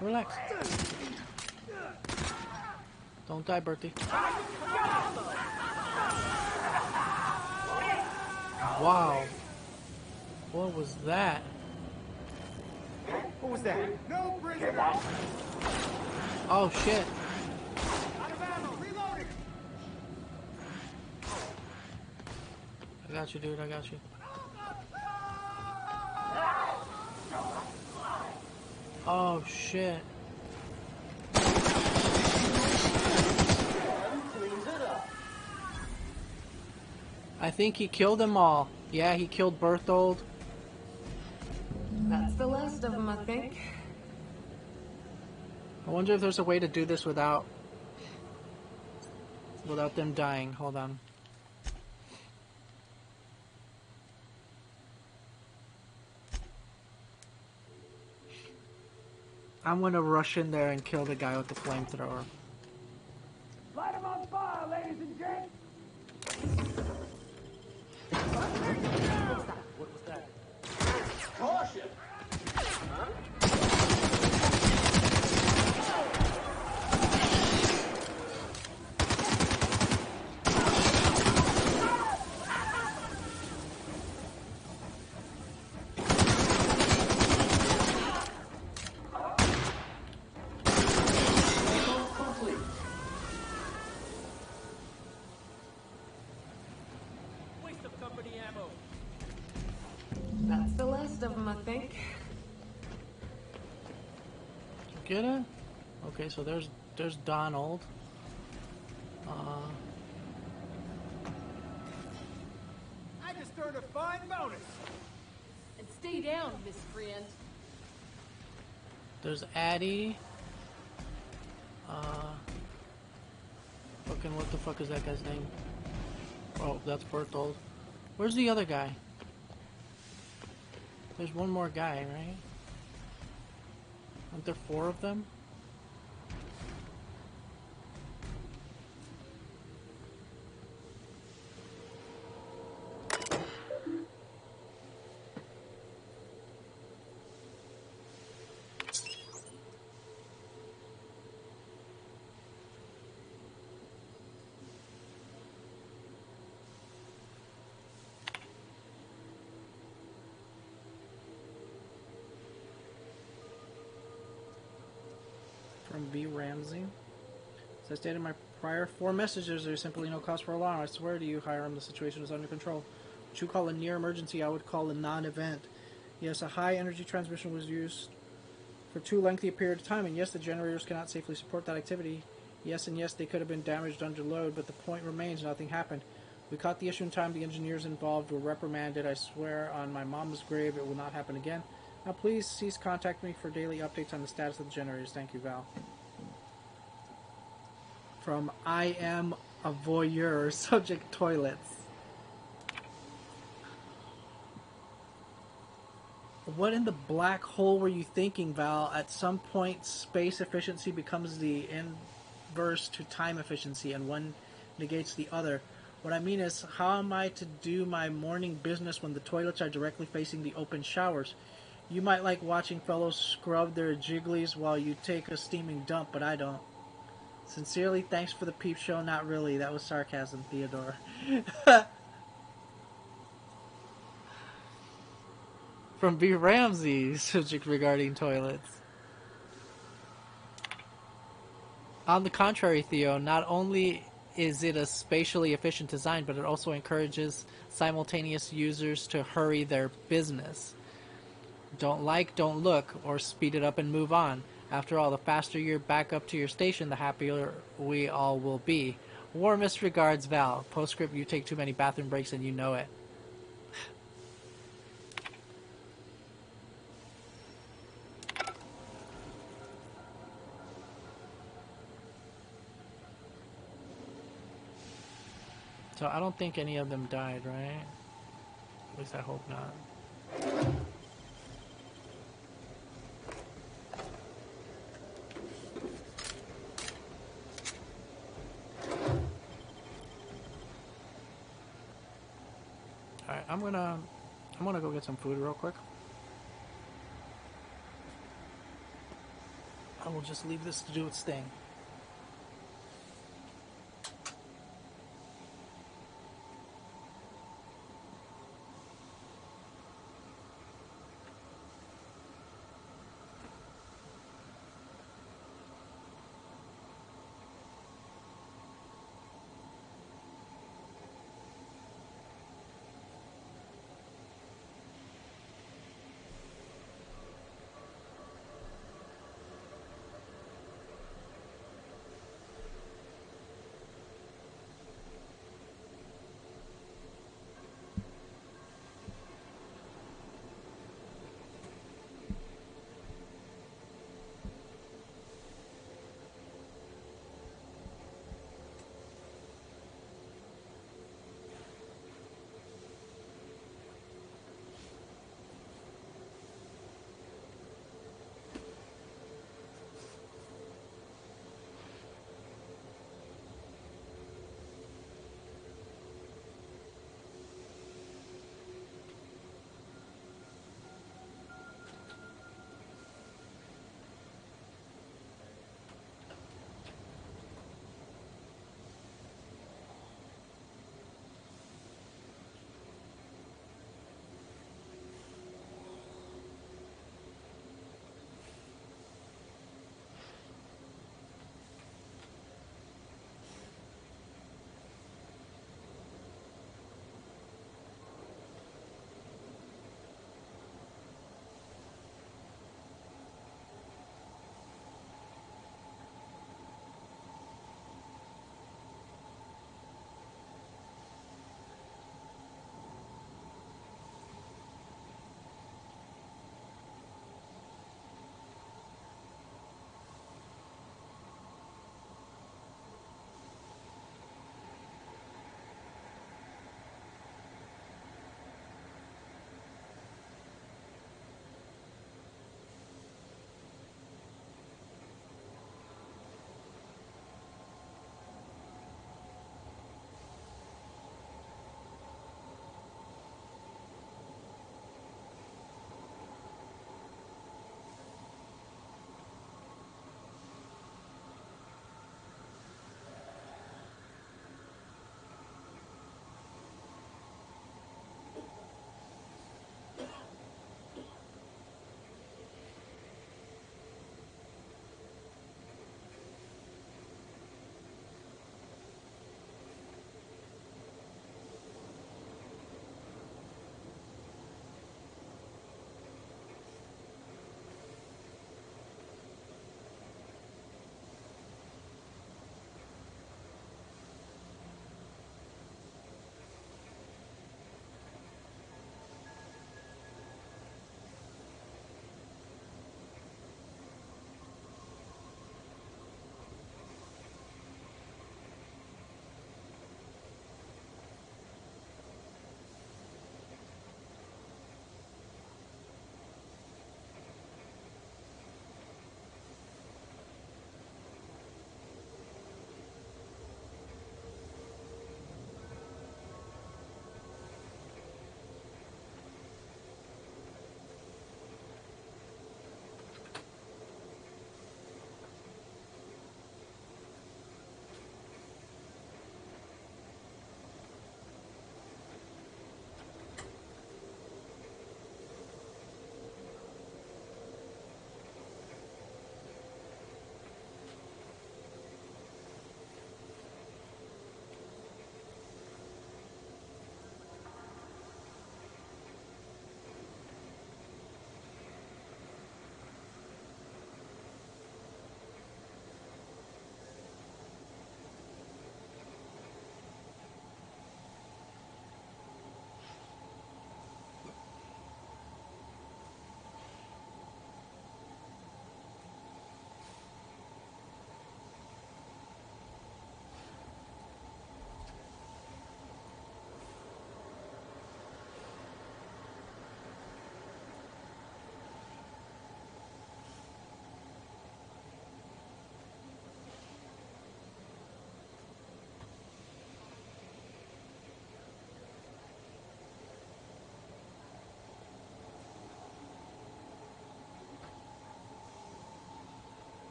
S1: Relax. Don't die, Bertie. Wow. What was that?
S3: What was that? No prisoners!
S1: Oh shit.
S3: Out of ammo, reloading!
S1: I got you, dude, I got you. Oh shit. I think he killed them all. Yeah, he killed Berthold.
S8: That's the last of them, I think.
S1: I wonder if there's a way to do this without them dying. Hold on. I'm gonna rush in there and kill the guy with the flamethrower.
S3: Light them on fire, ladies and gents!
S1: What was that?
S2: Caution!
S18: Waste of company ammo.
S8: That's the last of them, I think.
S1: Get it? Okay, so there's Donald.
S3: I just earned a fine bonus!
S13: And stay down, miscreant.
S1: There's Addie. Fucking what the fuck is that guy's name? Oh, that's Berthold. Where's the other guy? There's one more guy, right? Aren't there 4 of them? From B. Ramsey. As I stated in my prior 4 messages, there's simply no cause for alarm. I swear to you, Hiram, the situation is under control. What you call a near emergency, I would call a non-event. Yes, a high energy transmission was used for too lengthy a period of time, and yes, the generators cannot safely support that activity. Yes, and yes, they could have been damaged under load, but the point remains, nothing happened. We caught the issue in time. The engineers involved were reprimanded. I swear on my mom's grave it will not happen again. Now please cease contact me for daily updates on the status of the generators. Thank you, Val. From I am a voyeur, subject toilets. What in the black hole were you thinking, Val? At some point, space efficiency becomes the inverse to time efficiency, and one negates the other. What I mean is, how am I to do my morning business when the toilets are directly facing the open showers? You might like watching fellows scrub their jigglies while you take a steaming dump, but I don't. Sincerely, thanks for the peep show. Not really. That was sarcasm, Theodore. From B. Ramsey, subject regarding toilets. On the contrary, Theo, not only is it a spatially efficient design, but it also encourages simultaneous users to hurry their business. Don't like, don't look, or speed it up and move on. After all, the faster you're back up to your station, the happier we all will be. Warmest regards, Val. Postscript, you take too many bathroom breaks and you know it. So I don't think any of them died, right? At least I hope not. Alright, I'm gonna go get some food real quick. I will just leave this to do its thing.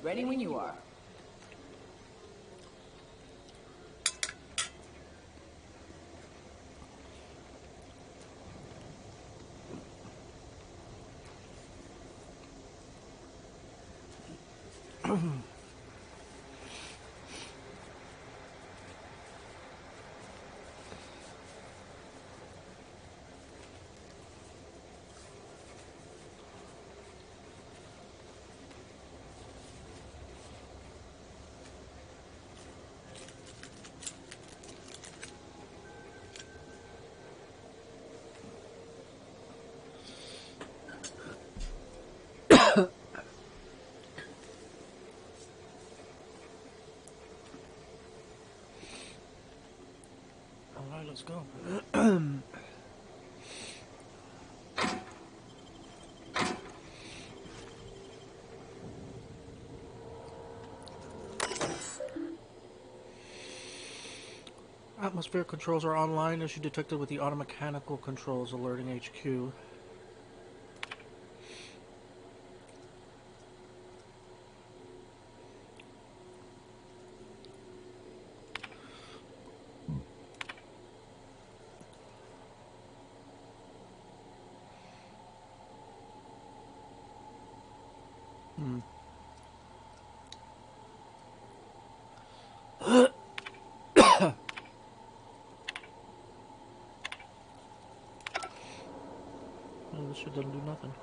S8: Ready when you are.
S1: Alright, let's go. Atmosphere controls are online as you detected with the automechanical controls alerting HQ. Oh, this shit doesn't do nothing.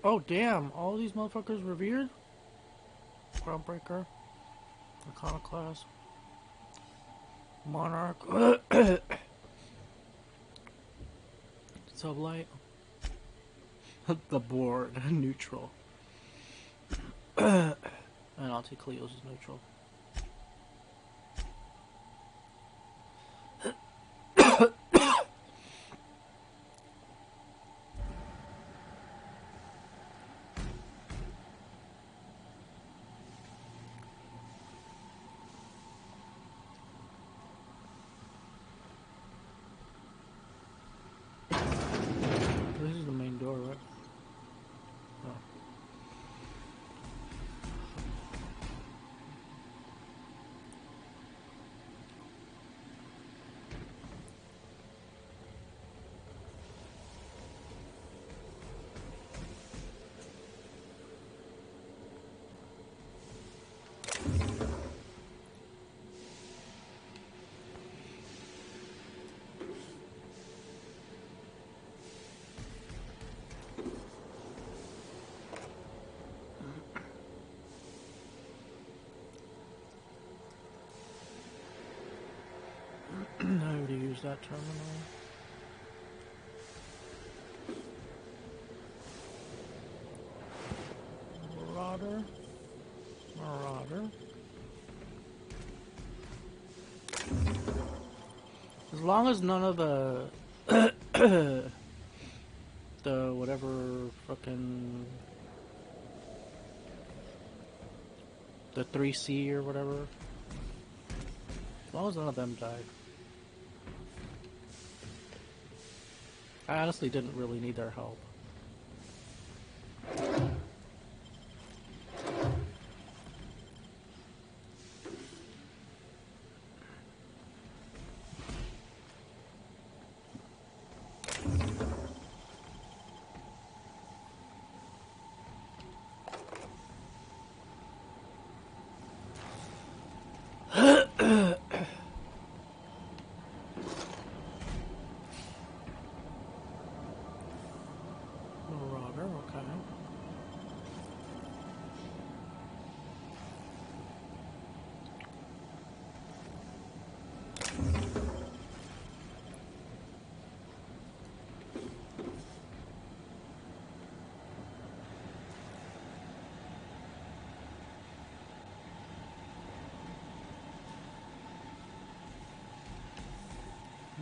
S1: Oh damn, all these motherfuckers revered? Groundbreaker, Iconoclast, Monarch, Sublight, the board, neutral, and Auntie Cleo's is neutral. This is the main door, right? Oh. I already used that terminal. Marauder. As long as none of the the whatever fucking the 3C or whatever, as long as none of them died. I honestly didn't really need their help.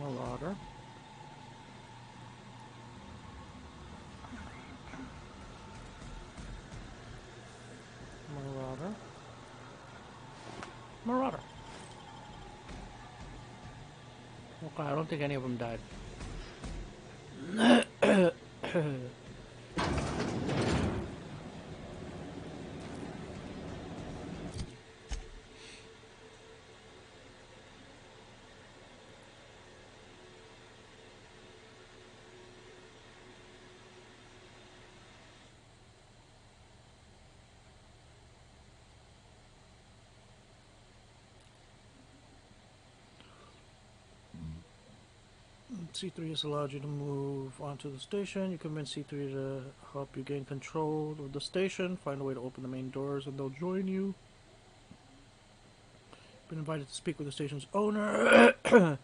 S1: Marauder. Marauder. Marauder. Okay, I don't think any of them died. C3 has allowed you to move onto the station. You convince C3 to help you gain control of the station. Find a way to open the main doors and they'll join you. Been invited to speak with the station's owner. The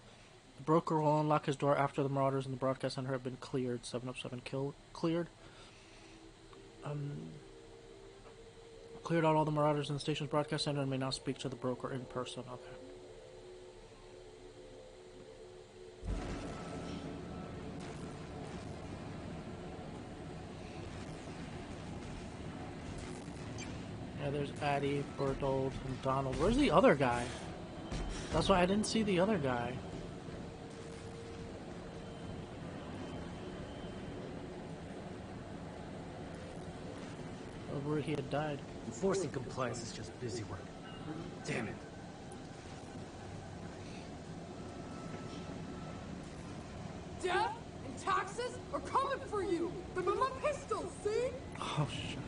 S1: broker will unlock his door after the Marauders in the broadcast center have been cleared. 707 cleared. Cleared out all the Marauders in the station's broadcast center and may now speak to the broker in person. Okay. Yeah, there's Addie, Bertold, and Donald. Where's the other guy? That's why I didn't see the other guy. Where he had died.
S20: Enforcing compliance is just busy work. Damn it.
S11: Death and taxes are coming for you! The mama pistols, see?
S1: Oh, shut up,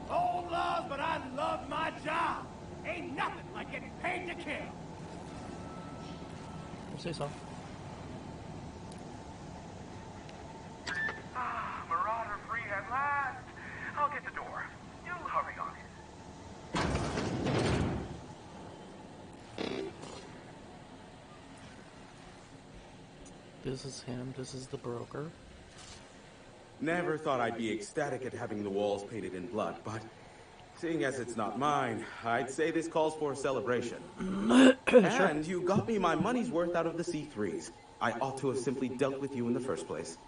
S15: Old laws, but I love my job. Ain't nothing like getting paid to kill.
S1: I'll say so.
S10: Marauder free at last. I'll get the door. You hurry on it.
S1: This is him. This is the broker.
S17: Never thought I'd be ecstatic at having the walls painted in blood, but seeing as it's not mine, I'd say this calls for a celebration. And you got me my money's worth out of the C3s. I ought to have simply dealt with you in the first place.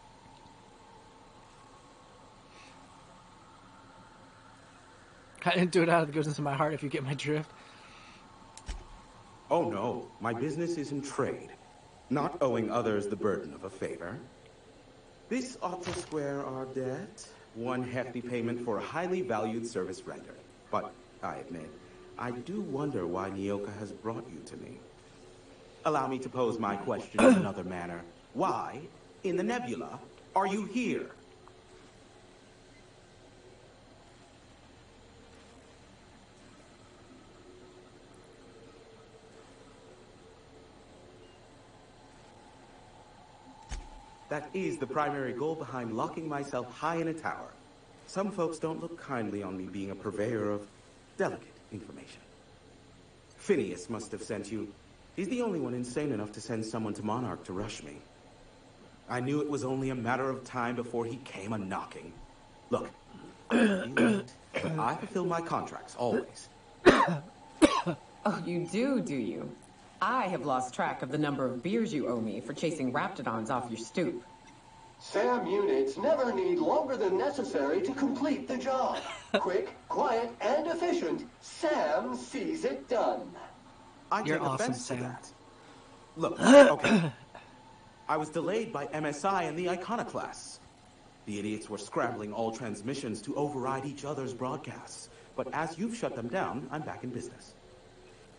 S1: I didn't do it out of the goodness of my heart, if you get my drift.
S17: Oh no, my business is in trade, not owing others the burden of a favor. This ought to square our debt. One hefty payment for a highly valued service rendered. But, I admit, I do wonder why Nyoka has brought you to me. Allow me to pose my question in another manner. Why, in the nebula, are you here? That is the primary goal behind locking myself high in a tower. Some folks don't look kindly on me being a purveyor of delicate information. Phineas must have sent you. He's the only one insane enough to send someone to Monarch to rush me. I knew it was only a matter of time before he came a-knocking. Look, I fulfill my contracts, always.
S8: Oh, you do you? I have lost track of the number of beers you owe me for chasing Raptidons off your stoop.
S2: SAM units never need longer than necessary to complete the job. Quick, quiet, and efficient. SAM sees it done.
S17: I
S1: You're
S17: take
S1: awesome,
S17: offense to
S1: Sam.
S17: that. Look, okay. I was delayed by MSI and the Iconoclasts. The idiots were scrambling all transmissions to override each other's broadcasts. But as you've shut them down, I'm back in business.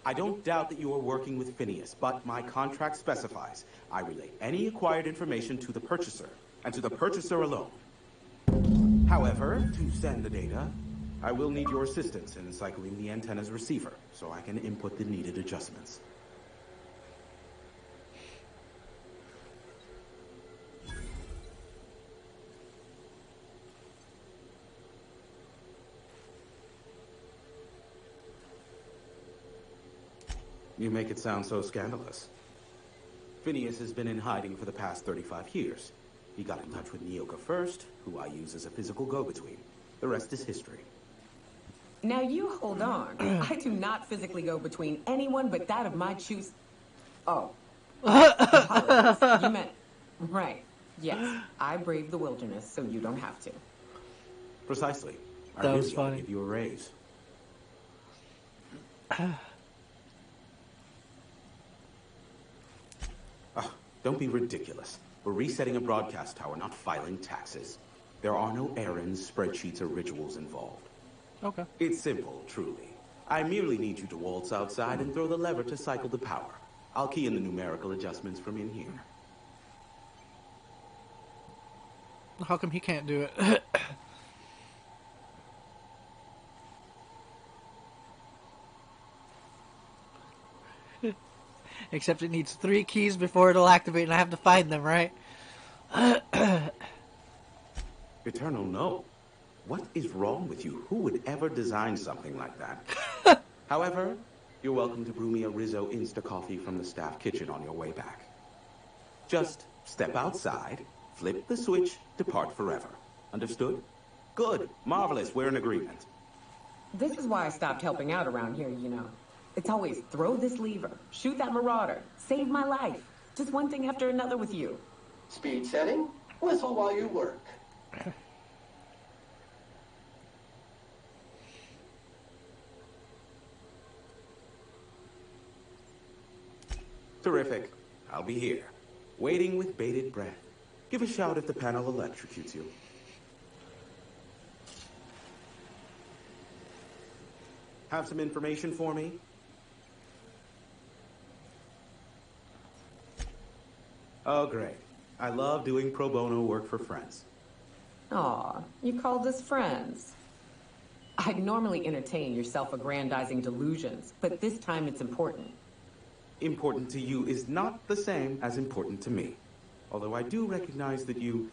S17: I don't doubt that you are working with Phineas, but my contract specifies I relay any acquired information to the purchaser, and to the purchaser alone. However, to send the data, I will need your assistance in cycling the antenna's receiver, so I can input the needed adjustments. You make it sound so scandalous. Phineas has been in hiding for the past 35 years. He got in touch with Nyoka first, who I use as a physical go-between. The rest is history.
S8: Now you hold on. I do not physically go between anyone but that of my choose. Oh. Apologies. You meant... Right. Yes, I braved the wilderness, so you don't have to.
S17: Precisely.
S1: That was funny.
S17: Give you a raise. Don't be ridiculous. We're resetting a broadcast tower, not filing taxes. There are no errands, spreadsheets, or rituals involved.
S1: Okay.
S17: It's simple, truly. I merely need you to waltz outside and throw the lever to cycle the power. I'll key in the numerical adjustments from in here.
S1: How come he can't do it? Except it needs 3 keys before it'll activate, and I have to find them, right?
S17: Eternal, no. What is wrong with you? Who would ever design something like that? However, you're welcome to brew me a Rizzo Insta coffee from the staff kitchen on your way back. Just step outside, flip the switch, depart forever. Understood? Good. Marvelous. We're in agreement.
S8: This is why I stopped helping out around here, you know. It's always throw this lever, shoot that marauder, save my life. Just one thing after another with you.
S2: Speed setting, whistle while you work.
S17: Terrific. I'll be here, waiting with bated breath. Give a shout if the panel electrocutes you. Have some information for me? Oh, great. I love doing pro bono work for friends.
S8: Aw, you called us friends. I'd normally entertain your self-aggrandizing delusions, but this time it's important.
S17: Important to you is not the same as important to me. Although I do recognize that you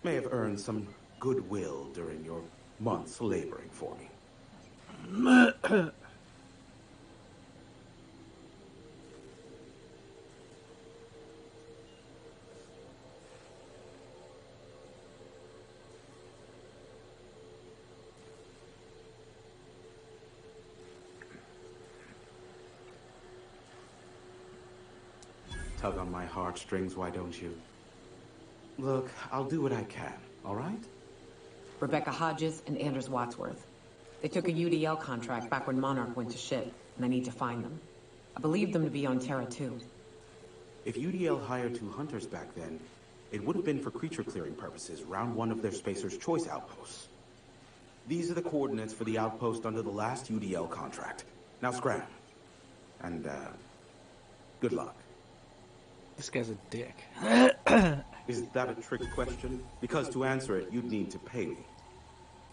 S17: may have earned some goodwill during your months laboring for me. Tug on my heartstrings, why don't you? Look, I'll do what I can, all right?
S8: Rebecca Hodges and Anders Wadsworth. They took a UDL contract back when Monarch went to shit, and I need to find them. I believe them to be on Terra 2.
S17: If UDL hired 2 hunters back then, it would have been for creature clearing purposes, round 1 of their Spacer's Choice outposts. These are the coordinates for the outpost under the last UDL contract. Now scram. And, good luck.
S1: This guy's a dick.
S17: Is that a trick question? Because to answer it, you'd need to pay me.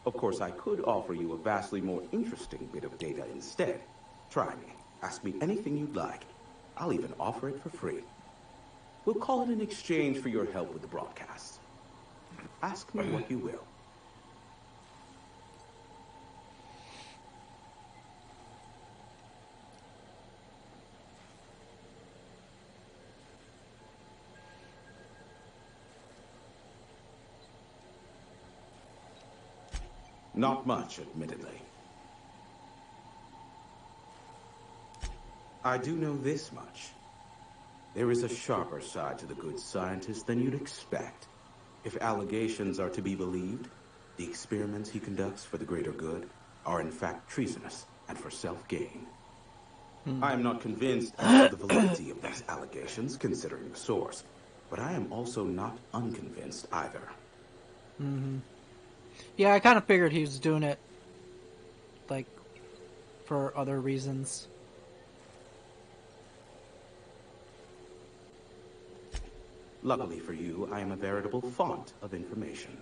S17: Of course, I could offer you a vastly more interesting bit of data instead. Try me. Ask me anything you'd like. I'll even offer it for free. We'll call it an exchange for your help with the broadcast. Ask me what you will. Not much, admittedly. I do know this much. There is a sharper side to the good scientist than you'd expect. If allegations are to be believed, the experiments he conducts for the greater good are in fact treasonous and for self-gain. I am not convinced of the validity of these allegations, considering the source, but I am also not unconvinced either.
S1: Mm-hmm. Yeah, I kind of figured he was doing it, like, for other reasons.
S17: Luckily for you, I am a veritable font of information.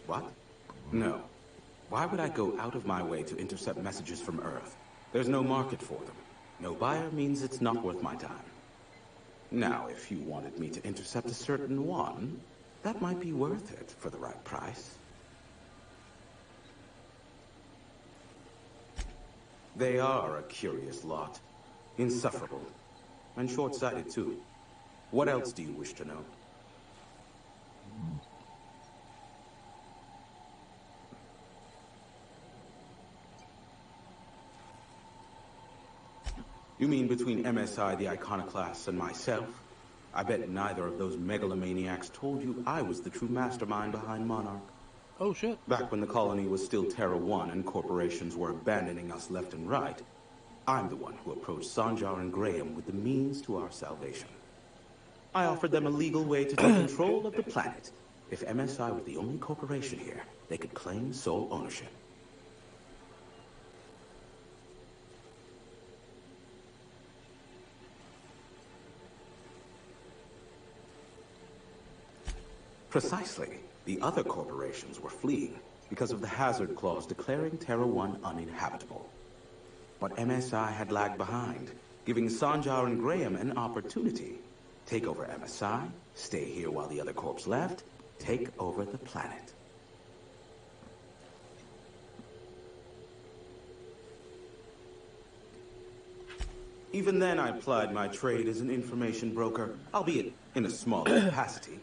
S17: What? No. Why would I go out of my way to intercept messages from Earth? There's no market for them. No buyer means it's not worth my time. Now, if you wanted me to intercept a certain one, that might be worth it for the right price. They are a curious lot. Insufferable. And short-sighted, too. What else do you wish to know? You mean between MSI, the Iconoclasts, and myself? I bet neither of those megalomaniacs told you I was the true mastermind behind Monarch.
S1: Oh, shit.
S17: Back when the colony was still Terra 1 and corporations were abandoning us left and right, I'm the one who approached Sanjar and Graham with the means to our salvation. I offered them a legal way to take control of the planet. If MSI were the only corporation here, they could claim sole ownership. Precisely. The other corporations were fleeing because of the hazard clause declaring Terra 1 uninhabitable. But MSI had lagged behind, giving Sanjar and Graham an opportunity. Take over MSI, stay here while the other corps left, take over the planet. Even then, I plied my trade as an information broker, albeit in a small capacity.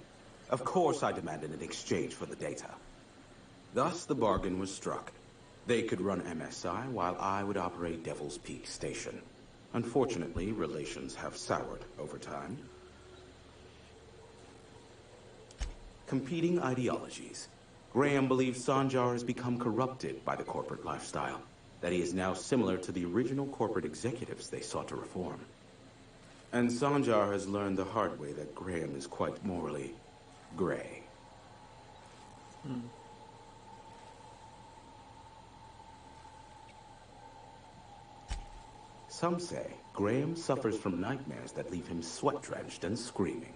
S17: Of course, I demanded an exchange for the data. Thus, the bargain was struck. They could run MSI while I would operate Devil's Peak Station. Unfortunately, relations have soured over time. Competing ideologies. Graham believes Sanjar has become corrupted by the corporate lifestyle, that he is now similar to the original corporate executives they sought to reform. And Sanjar has learned the hard way that Graham is quite morally gray. Some say Graham suffers from nightmares that leave him sweat-drenched and screaming.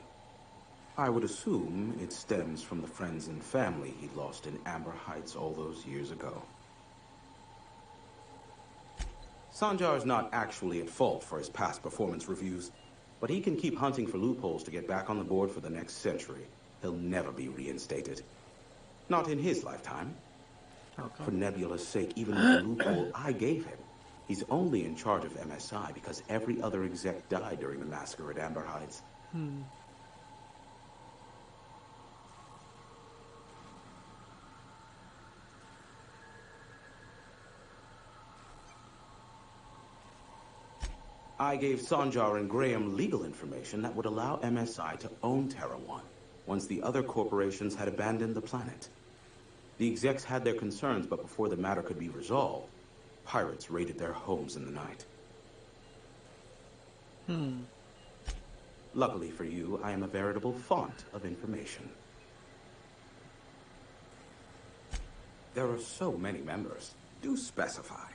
S17: I would assume it stems from the friends and family he lost in Amber Heights all those years ago. Sanjar is not actually at fault for his past performance reviews, but he can keep hunting for loopholes to get back on the board for the next century. He'll never be reinstated. Not in his lifetime.
S1: Okay.
S17: For Nebula's sake, even with the loophole I gave him, he's only in charge of MSI because every other exec died during the massacre at Amber Heights. I gave Sanjar and Graham legal information that would allow MSI to own Terra 1 once the other corporations had abandoned the planet. The execs had their concerns, but before the matter could be resolved, pirates raided their homes in the night. Luckily for you, I am a veritable font of information. There are so many members. Do specify.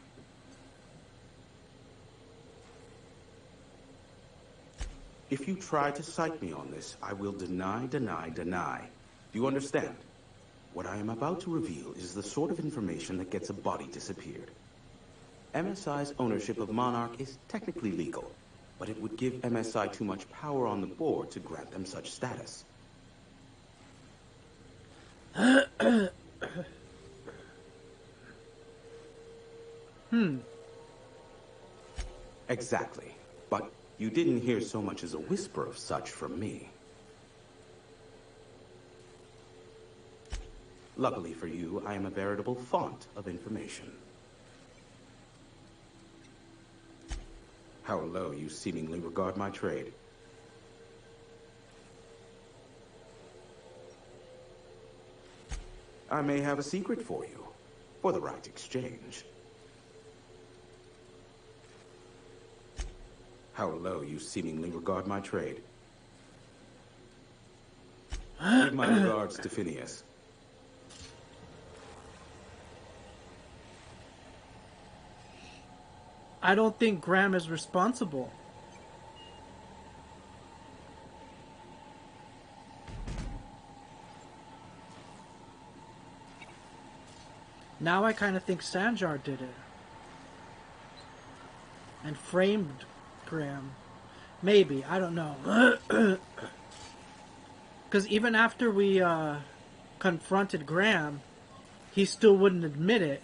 S17: If you try to cite me on this, I will deny. Do you understand? What I am about to reveal is the sort of information that gets a body disappeared. MSI's ownership of Monarch is technically legal, but it would give MSI too much power on the board to grant them such status. Exactly. But you didn't hear so much as a whisper of such from me. Luckily for you, I am a veritable font of information. How low you seemingly regard my trade. I may have a secret for you, for the right exchange. How low you seemingly regard my trade. Give my regards to Phineas.
S1: I don't think Graham is responsible. Now I kind of think Sanjar did it. And framed Graham. Maybe, I don't know. Because even after we confronted Graham, he still wouldn't admit it.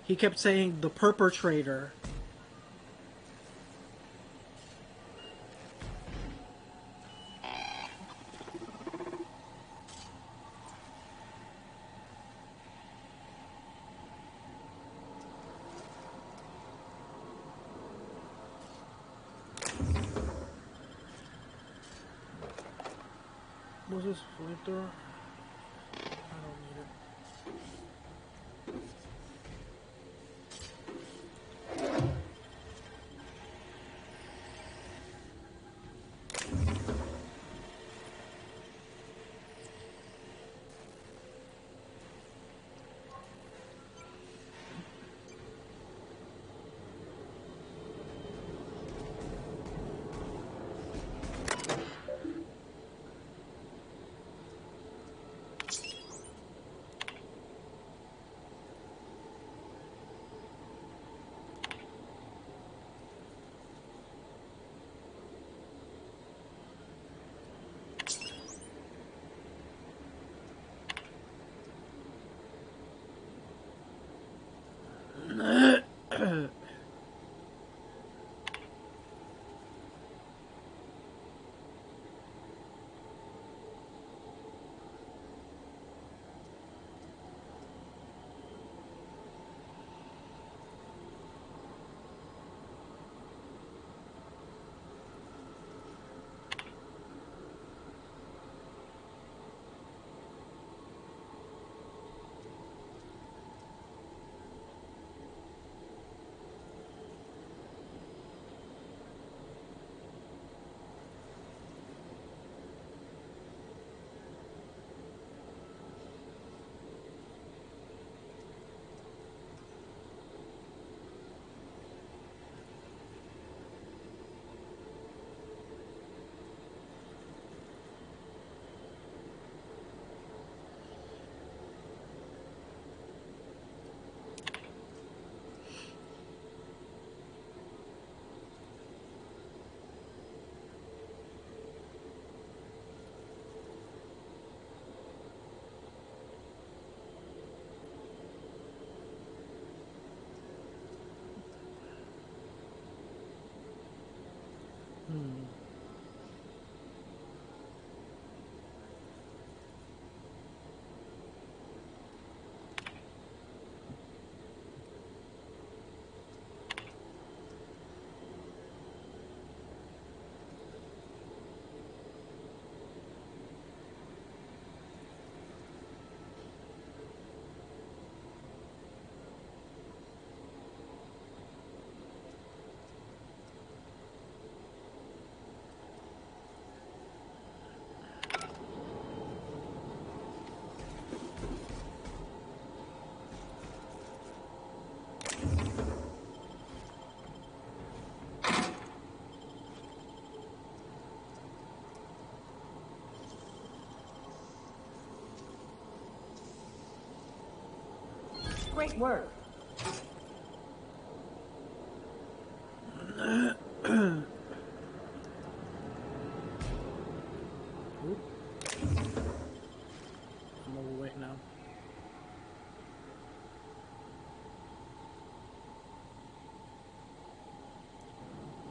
S1: He kept saying the perpetrator. What's this flamethrower? I don't need it.
S7: Great work.
S1: I'm overweight now.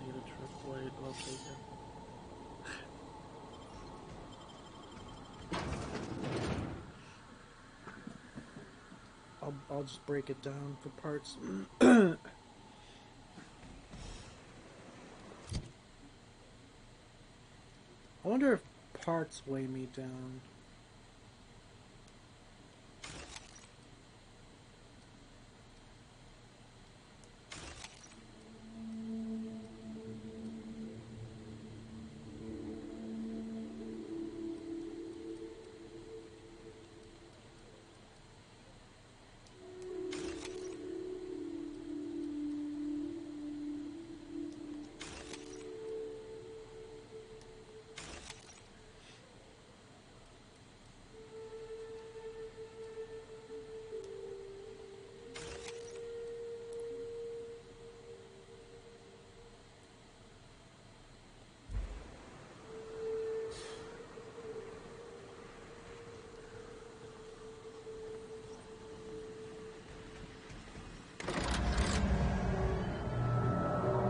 S1: Need a tripweight, I'll take it. I'll just break it down for parts. I wonder if parts weigh me down.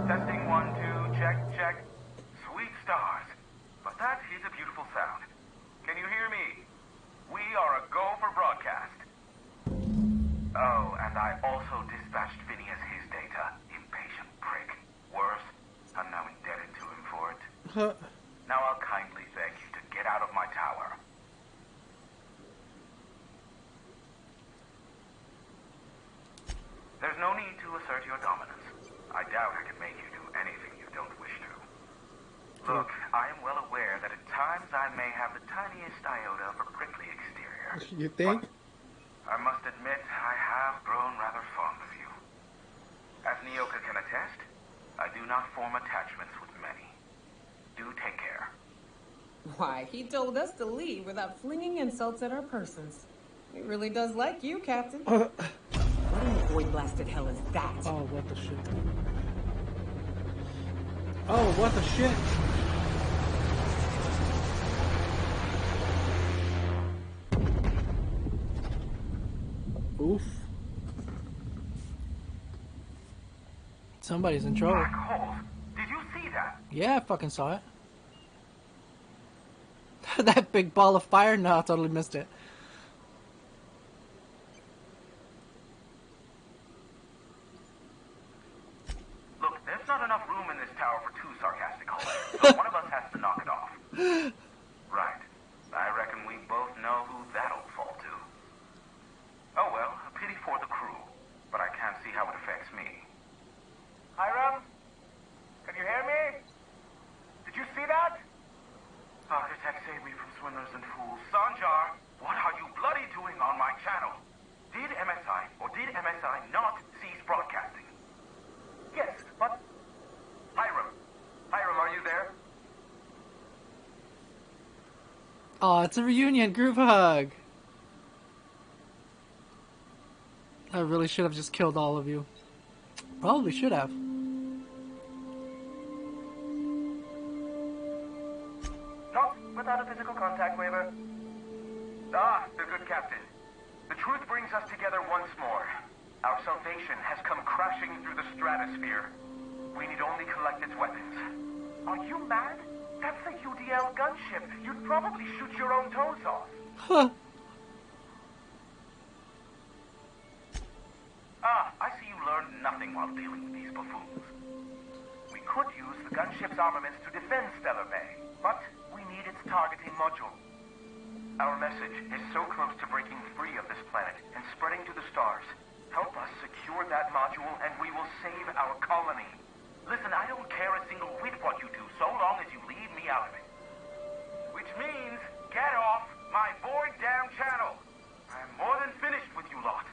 S10: Testing 1, 2, check, check. Sweet stars. But that is a beautiful sound. Can you hear me? We are a go for broadcast. Oh, and I also dispatched Phineas his data. Impatient prick. Worse, I'm now indebted to him for it. Now I'll kindly beg you to get out of my tower. MSI may have the tiniest iota of a prickly exterior.
S1: You think?
S10: I must admit, I have grown rather fond of you. As Nyoka can attest, I do not form attachments with many. Do take care.
S8: Why, he told us to leave without flinging insults at our persons. He really does like you, Captain. What in the boy blasted hell is that?
S1: Oh, what the shit. Oh, what the shit. Oof. Somebody's in trouble.
S10: Black hole. Did you see that?
S1: Yeah, I fucking saw it. That big ball of fire? No, I totally missed it.
S10: Look, there's not enough room in this tower for two sarcastic holders, so one of us has to knock it off. Right. I reckon we both know who that'll fall to. Oh well, a pity for the crew, but I can't see how it affects me. Hiram? Can you hear me? Did you see that? Architect, save me from swindlers and fools. Sanjar, what are you bloody doing on my channel? Did MSI or did MSI not cease broadcasting? Yes, but... Hiram, are you there?
S1: Oh, it's a reunion group hug. I really should have just killed all of you. Probably should have.
S10: Not without a physical contact waiver. Ah, the good captain. The truth brings us together once more. Our salvation has come crashing through the stratosphere. We need only collect its weapons. Are you mad? That's a UDL gunship. You'd probably shoot your own toes off.
S1: Huh.
S10: Ah, I see you learned nothing while dealing with these buffoons. We could use the gunship's armaments to defend Stellar Bay, but we need its targeting module. Our message is so close to breaking free of this planet and spreading to the stars. Help us secure that module and we will save our colony. Listen, I don't care a single whit what you do, so long as you leave me out of it. Which means, get off my bored damn channel. I'm more than finished with you lot.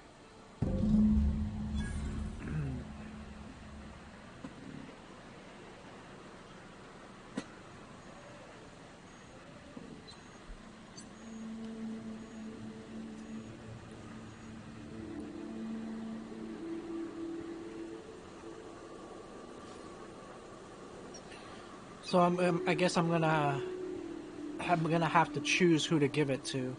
S1: So I guess I'm gonna have to choose who to give it to.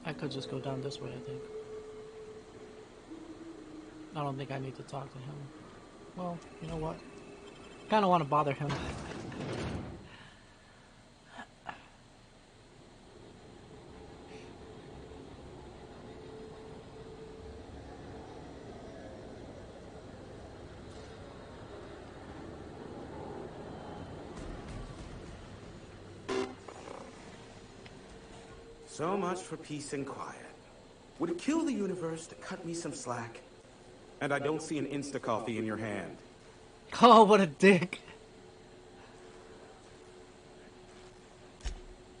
S1: I could just go down this way, I think. I don't think I need to talk to him. Well, you know what? Kind of want to bother him.
S17: So much for peace and quiet. Would it kill the universe to cut me some slack? And I don't see an Insta-coffee in your hand.
S1: Oh, what a dick.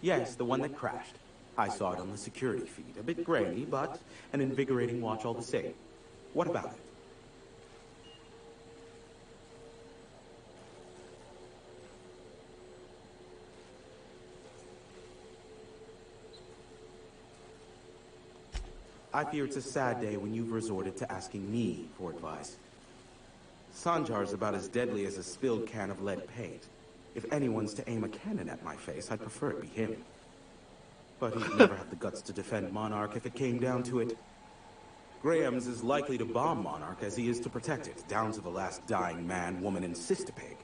S17: Yes, the one that crashed. I saw it on the security feed. A bit grainy, but an invigorating watch all the same. What about it? I fear it's a sad day when you've resorted to asking me for advice. Sanjar's about as deadly as a spilled can of lead paint. If anyone's to aim a cannon at my face, I'd prefer it be him. But he'd never have the guts to defend Monarch if it came down to it. Graham's as likely to bomb Monarch as he is to protect it, down to the last dying man, woman, and Sistapeg.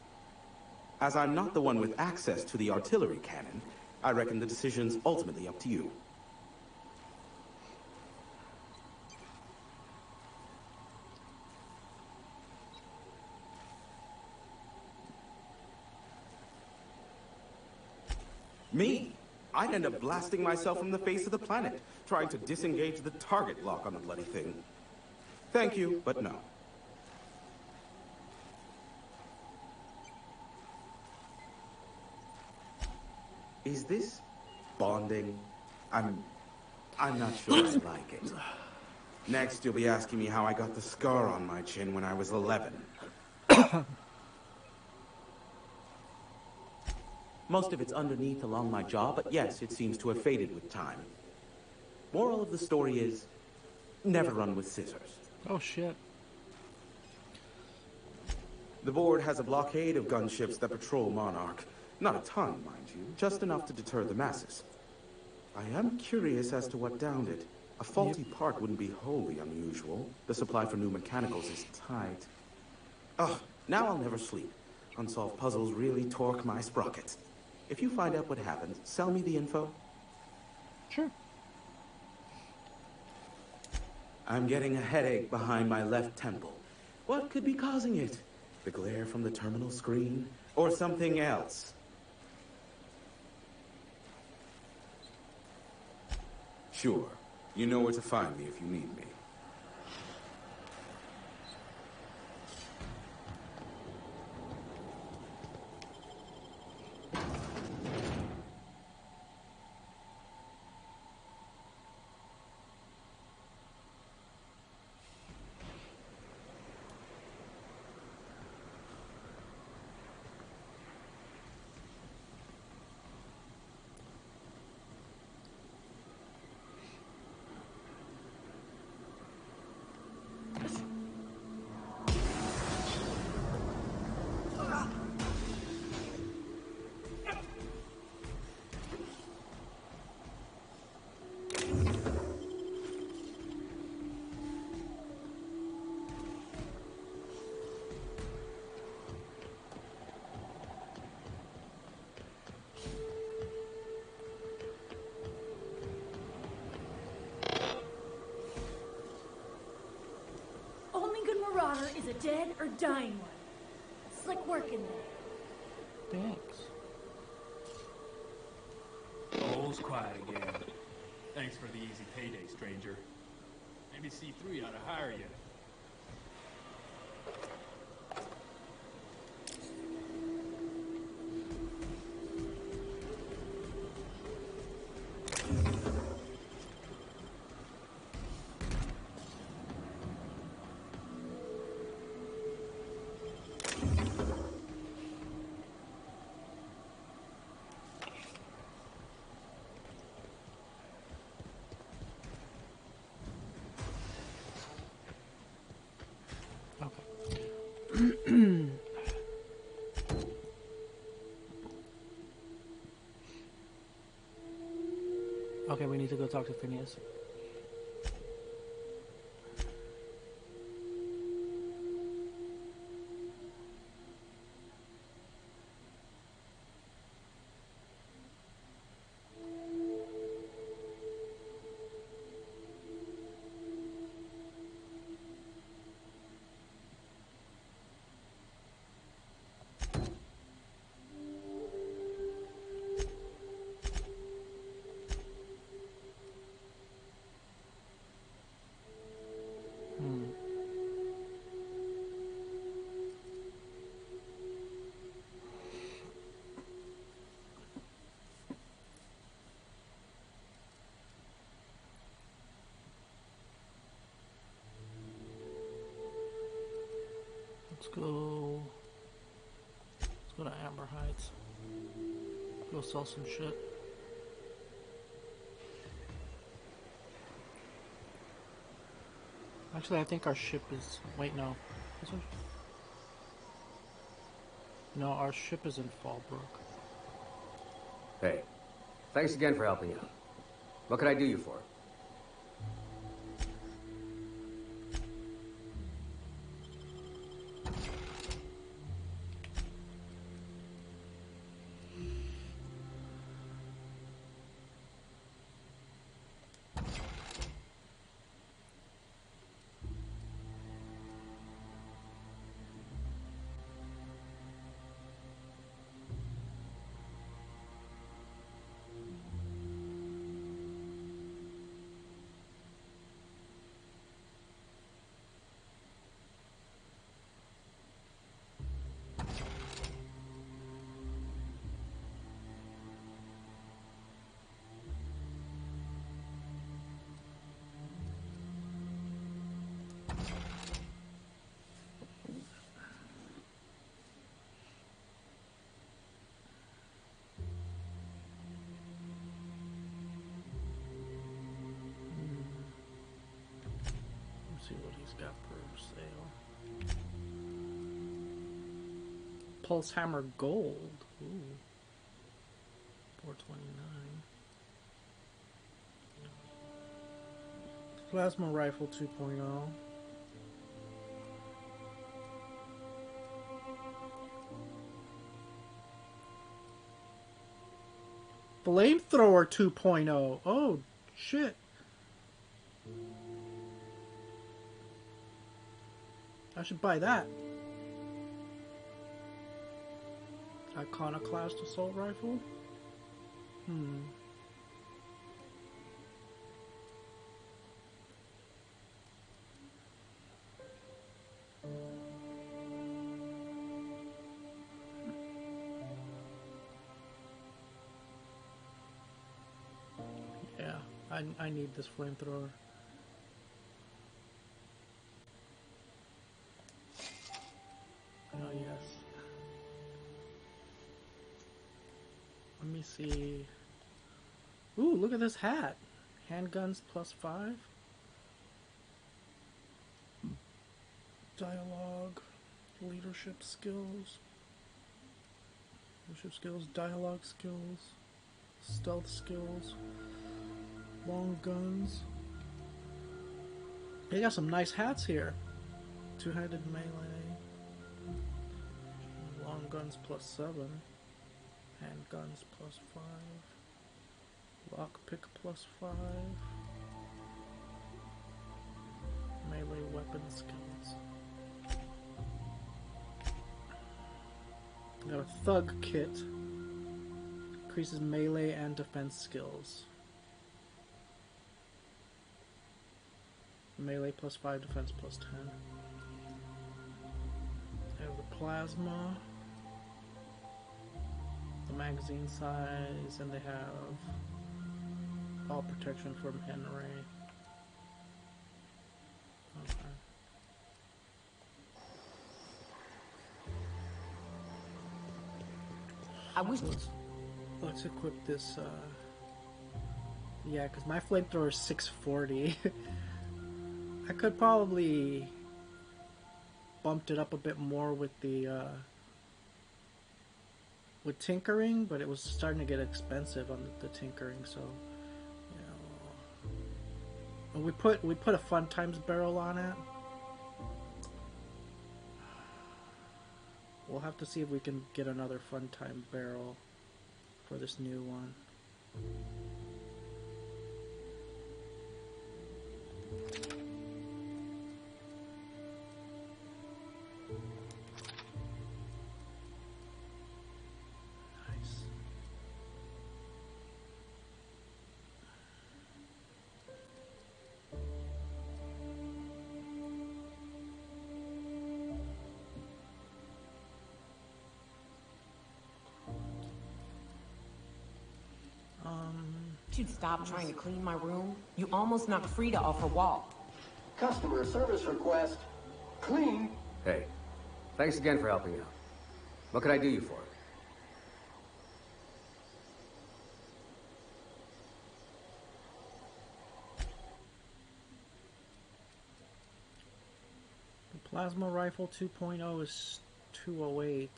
S17: As I'm not the one with access to the artillery cannon, I reckon the decision's ultimately up to you. Me? I'd end up blasting myself from the face of the planet, trying to disengage the target lock on the bloody thing. Thank you, but no. Is this bonding? I'm not sure I like it. Next, you'll be asking me how I got the scar on my chin when I was 11. Most of it's underneath along my jaw, but yes, it seems to have faded with time. Moral of the story is, never run with scissors.
S1: Oh shit.
S17: The board has a blockade of gunships that patrol Monarch. Not a ton, mind you, just enough to deter the masses. I am curious as to what downed it. A faulty part wouldn't be wholly unusual. The supply for new mechanicals is tight. Ugh, now I'll never sleep. Unsolved puzzles really torque my sprockets. If you find out what happened, sell me the info.
S1: Sure.
S17: I'm getting a headache behind my left temple. What could be causing it? The glare from the terminal screen? Or something else? Sure. You know where to find me if you need me.
S4: Marauder is a dead or dying one. Slick work in there.
S1: Thanks.
S5: All's quiet again. Thanks for the easy payday, stranger. Maybe C3 ought to hire you.
S1: Okay, we need to go talk to Phineas. Let's go to Amber Heights. Go sell some shit. Actually, I think our ship is... Wait, no. This one? No, our ship is in Fallbrook.
S22: Hey, thanks again for helping out. What can I do you for?
S1: See what he's got for sale. Pulse Hammer Gold. Ooh. $4.29. Plasma Rifle 2.0. Flamethrower 2.0. Oh, shit. I should buy that. Iconoclast Assault Rifle? Yeah, I need this flamethrower. Oh, yes. Let me see. Ooh, look at this hat. Handguns +5. Dialogue. Leadership skills. Leadership skills. Dialogue skills. Stealth skills. Long guns. They got some nice hats here. Two-handed melee. Long guns +7. Handguns +5. Lockpick +5. Melee weapon skills. Got a thug kit. Increases melee and defense skills. Melee +5, defense +10. Have the plasma. The magazine size, and they have all protection from Henry. Okay.
S8: I wish.
S1: Let's equip this. Yeah, because my flamethrower is 640. I could probably bumped it up a bit more with the with tinkering, but it was starting to get expensive on the tinkering. So, you know, we put a Fun Times barrel on it. We'll have to see if we can get another Fun Time barrel for this new one.
S8: You'd stop trying to clean my room. You almost knocked Frida off her wall.
S2: Customer service request. Clean.
S22: Hey, thanks again for helping out. What can I do you for?
S1: The Plasma Rifle 2.0 is 208.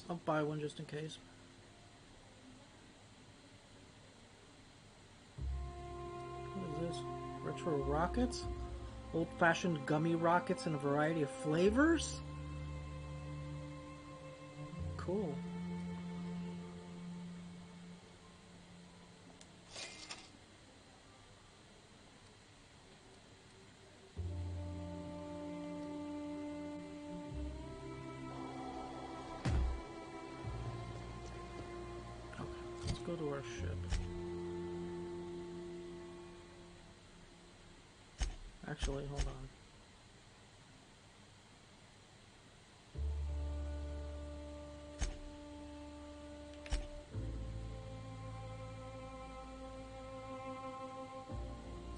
S1: I'll buy one just in case. What is this? Retro rockets? Old-fashioned gummy rockets in a variety of flavors? Cool. Okay, let's go to our ship. Actually, hold on.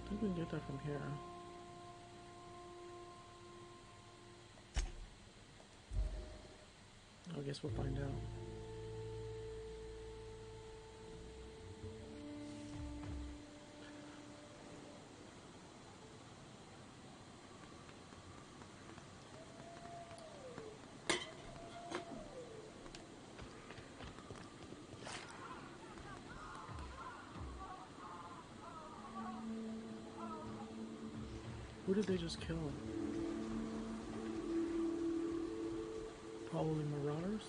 S1: I think we can get that from here. I guess we'll find out. Who did they just kill? Probably marauders?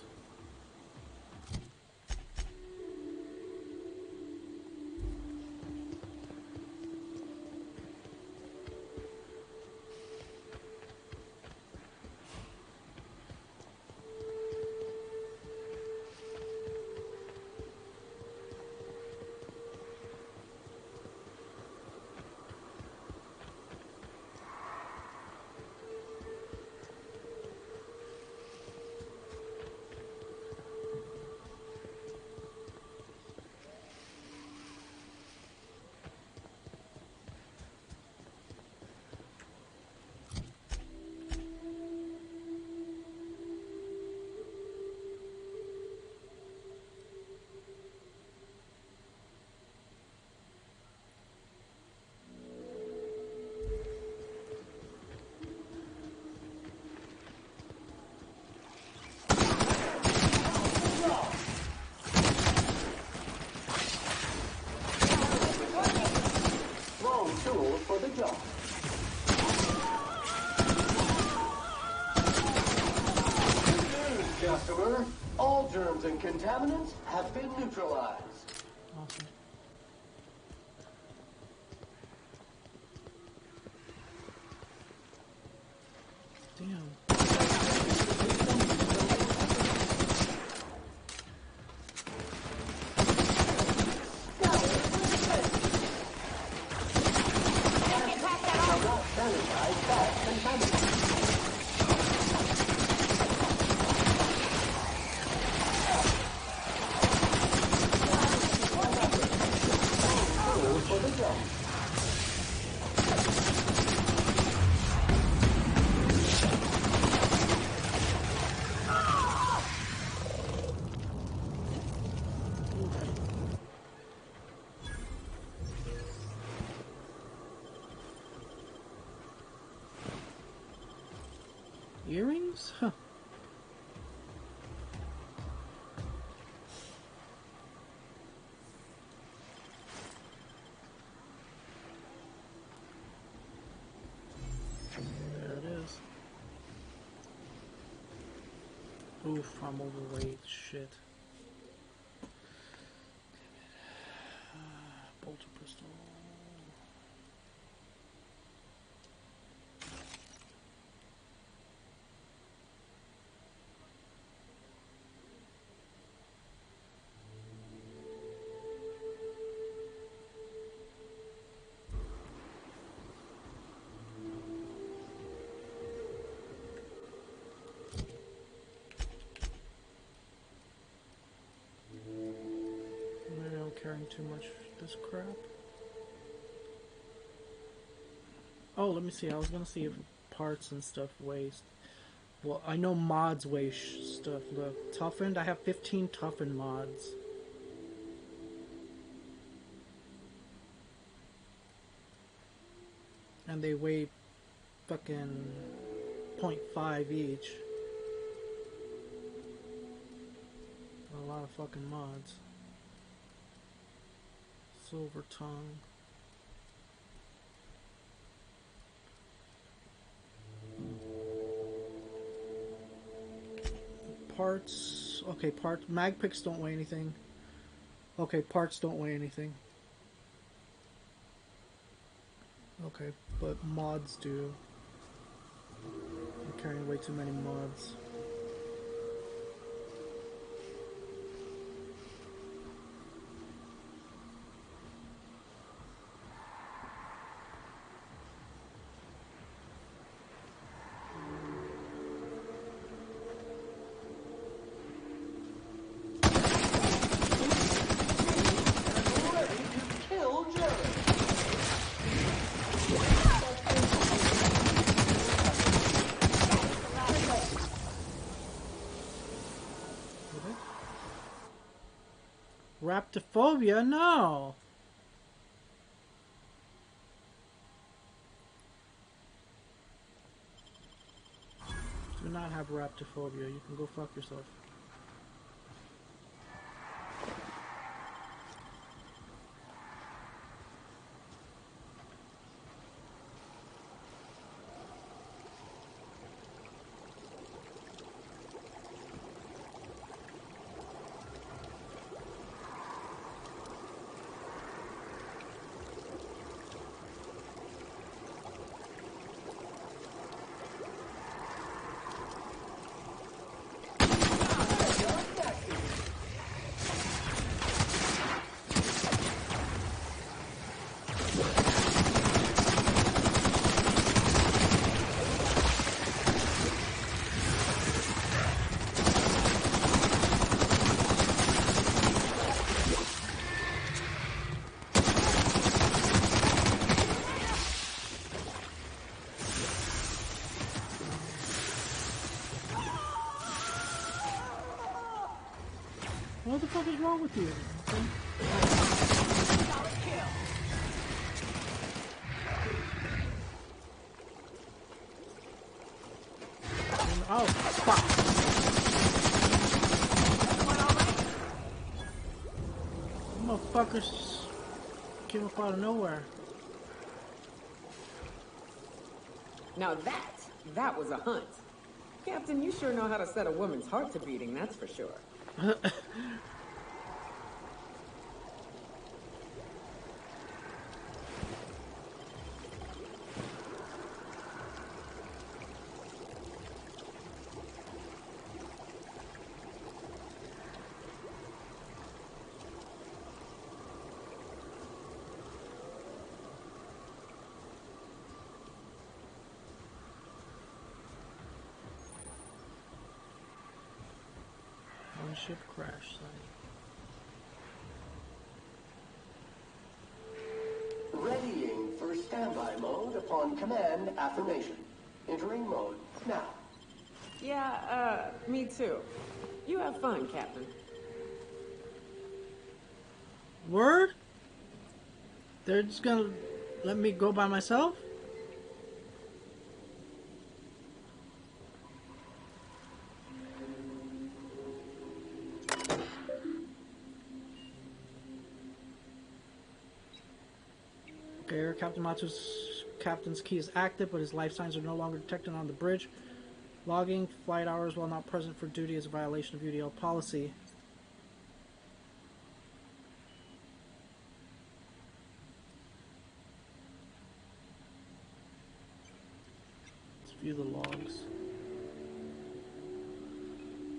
S2: Tool for the job. Good news, customer. All germs and contaminants have been neutralized.
S1: Awesome. Damn. Earrings? Huh. There it is. Oof, I'm overweight. Shit. Bolter pistol. Carrying too much this crap. Oh, let me see. I was gonna see if parts and stuff waste. Well, I know mods waste stuff. Look, toughened. I have 15 toughened mods. And they weigh fucking 0.5 each. A lot of fucking mods. Silver tongue. Parts. Okay, parts. Mag picks don't weigh anything. Okay, parts don't weigh anything. Okay, but mods do. I'm carrying way too many mods. Raptophobia? No! Do not have raptophobia. You can go fuck yourself. What the fuck is wrong with you? Oh, fuck. Motherfuckers came up out of nowhere.
S8: Now that was a hunt. Captain, you sure know how to set a woman's heart to beating, that's for sure.
S1: Ship crash site.
S2: Readying for standby mode upon command affirmation. Entering mode now.
S8: Yeah, me too. You have fun, Captain.
S1: Word? They're just gonna let me go by myself? Okay, Captain Matsu's captain's key is active, but his life signs are no longer detected on the bridge. Logging flight hours while not present for duty is a violation of UDL policy. Let's view the logs.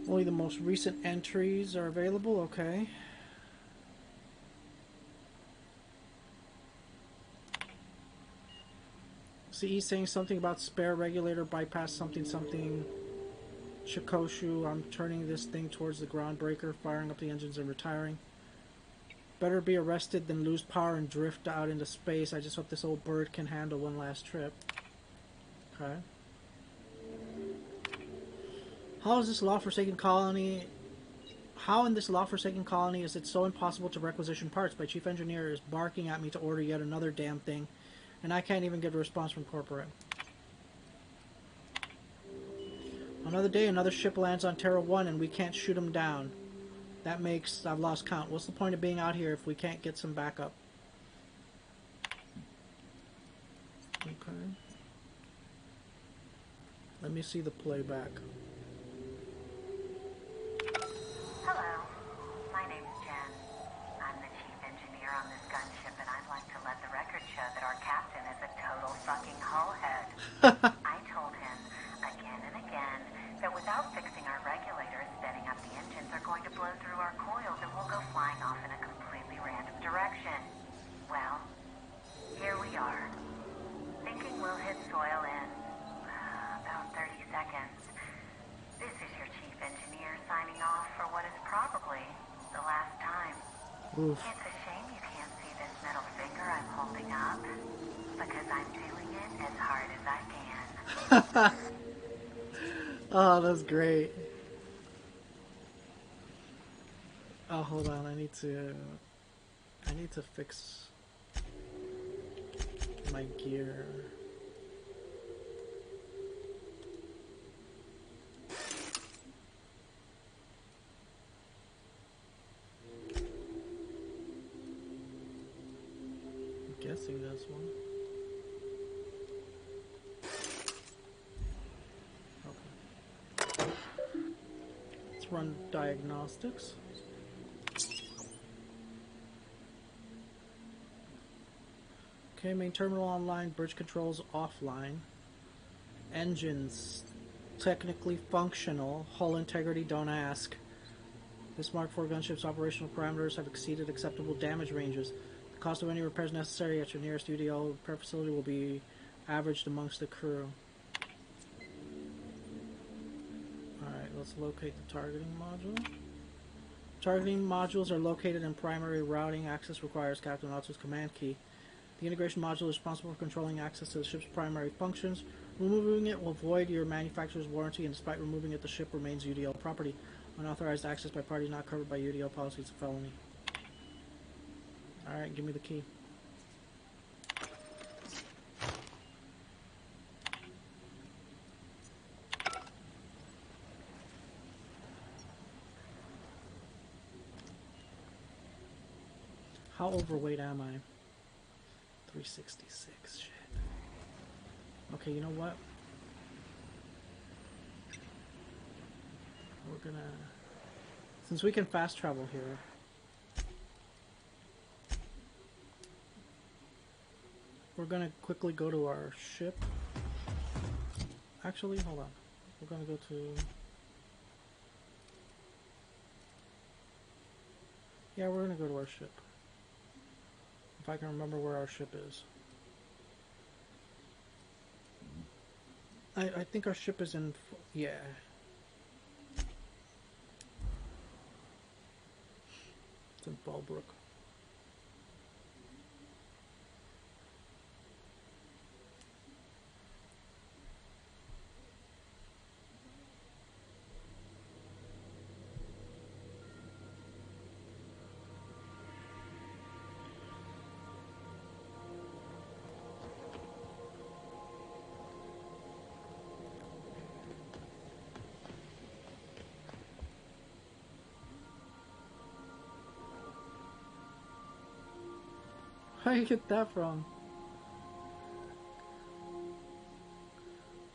S1: Only the most recent entries are available, okay. CE saying something about spare regulator bypass something Shikoshu. I'm turning this thing towards the ground breaker, firing up the engines and retiring. Better be arrested than lose power and drift out into space. I just hope this old bird can handle one last trip. Okay. How in this law-forsaken colony is it so impossible to requisition parts? My chief engineer is barking at me to order yet another damn thing, and I can't even get a response from corporate. Another day, another ship lands on Terra 1, and we can't shoot them down. That makes... I've lost count. What's the point of being out here if we can't get some backup? Okay. Let me see the playback.
S16: Hello, my name's Jen. I'm the chief engineer on this gunship, and I'd like to let the record show that our captain is a total fucking hullhead. I told him again and again that without fixing our regulators, setting up the engines are going to blow through our coils and we'll go flying off in a completely random direction. Well, here we are. Thinking we'll hit soil in about 30 seconds. This is your chief engineer signing off for what is probably the last time.
S1: Oof.
S16: It's a shame you can't see this middle finger I'm holding up, because I'm doing it as hard as I can.
S1: Oh, that's great. Oh, hold on. I need to fix my gear. I'm guessing this one. Okay. Let's run diagnostics. Okay, main terminal online, bridge controls offline. Engines technically functional. Hull integrity, don't ask. This Mark IV gunship's operational parameters have exceeded acceptable damage ranges. The cost of any repairs necessary at your nearest UDL repair facility will be averaged amongst the crew. Alright, let's locate the targeting module. Targeting modules are located in primary routing. Access requires Captain Otsu's command key. The integration module is responsible for controlling access to the ship's primary functions. Removing it will void your manufacturer's warranty, and despite removing it, the ship remains UDL property. Unauthorized access by parties not covered by UDL policy is a felony. Alright, give me the key. How overweight am I? 366, shit. Okay, you know what? We're gonna... Since we can fast travel here... We're gonna quickly go to our ship. Actually, hold on. We're gonna go to... Yeah, we're gonna go to our ship. If I can remember where our ship is. I think our ship is in... Yeah. It's in Fallbrook. Where did you get that from?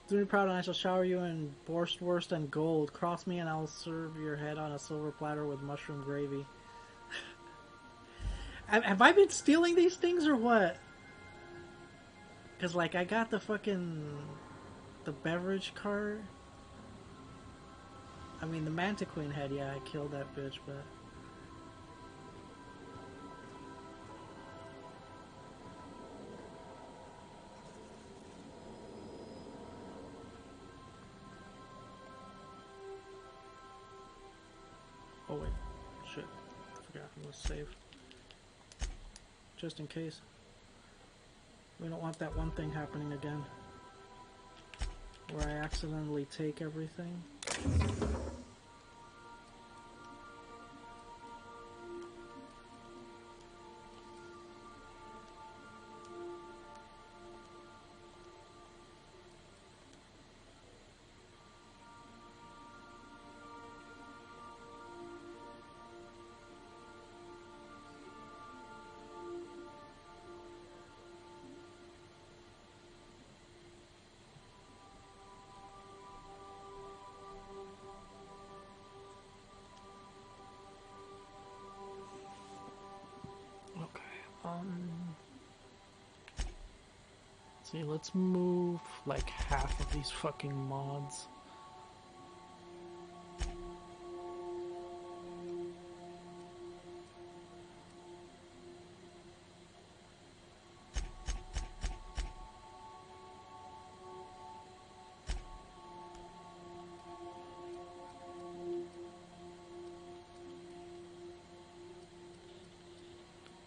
S1: Do me proud and I shall shower you in borscht and gold. Cross me and I'll serve your head on a silver platter with mushroom gravy. Have I been stealing these things or what? Cause like I got the beverage cart. I mean the Mantiqueen head, yeah, I killed that bitch, but... Oh wait, shit, I forgot I was saved. Just in case. We don't want that one thing happening again. Where I accidentally take everything. See, let's move like half of these fucking mods.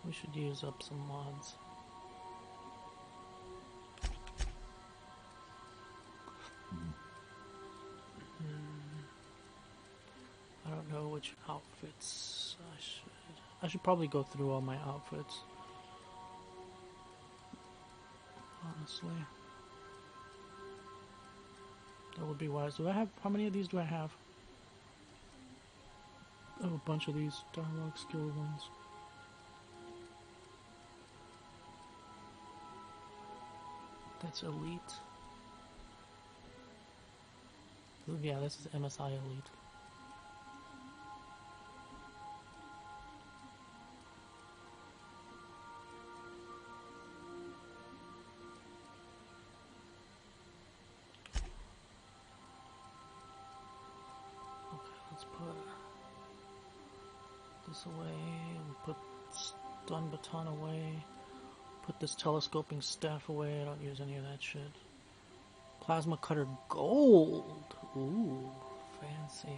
S1: We should use up some mods. I don't know which outfits I should. I should probably go through all my outfits. Honestly. That would be wise. Do I have, how many of these do I have? I have a bunch of these dialogue skill ones. That's elite. Ooh, yeah, this is MSI elite. Away, we'll put stun baton away, put this telescoping staff away. I don't use any of that shit. Plasma cutter gold. Ooh, fancy.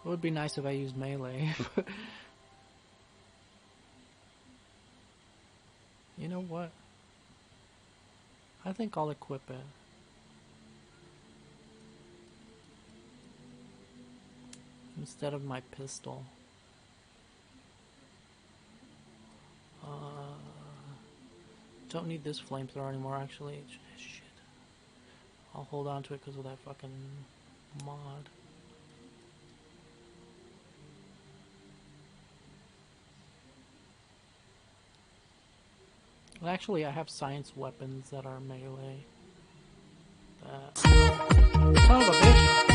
S1: It would be nice if I used melee. You know what? I think I'll equip it. Instead of my pistol. Don't need this flamethrower anymore, actually. Shit. I'll hold on to it because of that fucking mod. Well, actually, I have science weapons that are melee. Son of a bitch!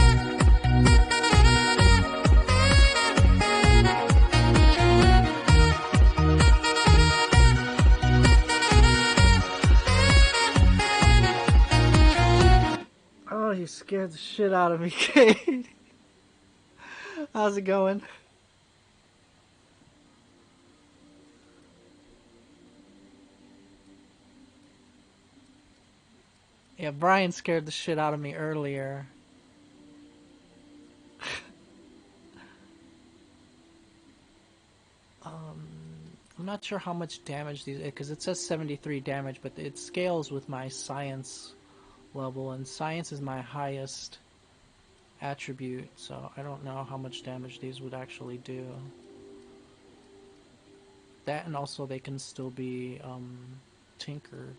S1: Oh, you scared the shit out of me, Kate. How's it going? Yeah, Brian scared the shit out of me earlier. I'm not sure how much damage these, because it says 73 damage, but it scales with my science level, and science is my highest attribute, so I don't know how much damage these would actually do. That, and also they can still be tinkered.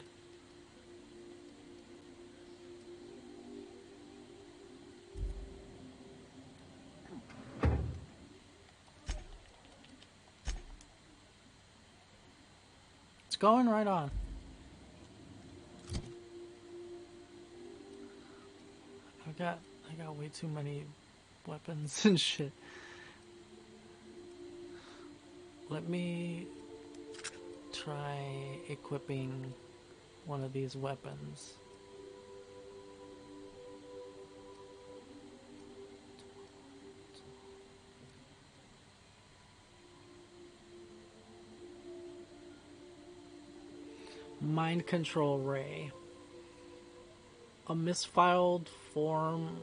S1: It's going right on. I got way too many weapons and shit. Let me try equipping one of these weapons. Mind control ray. A misfiled form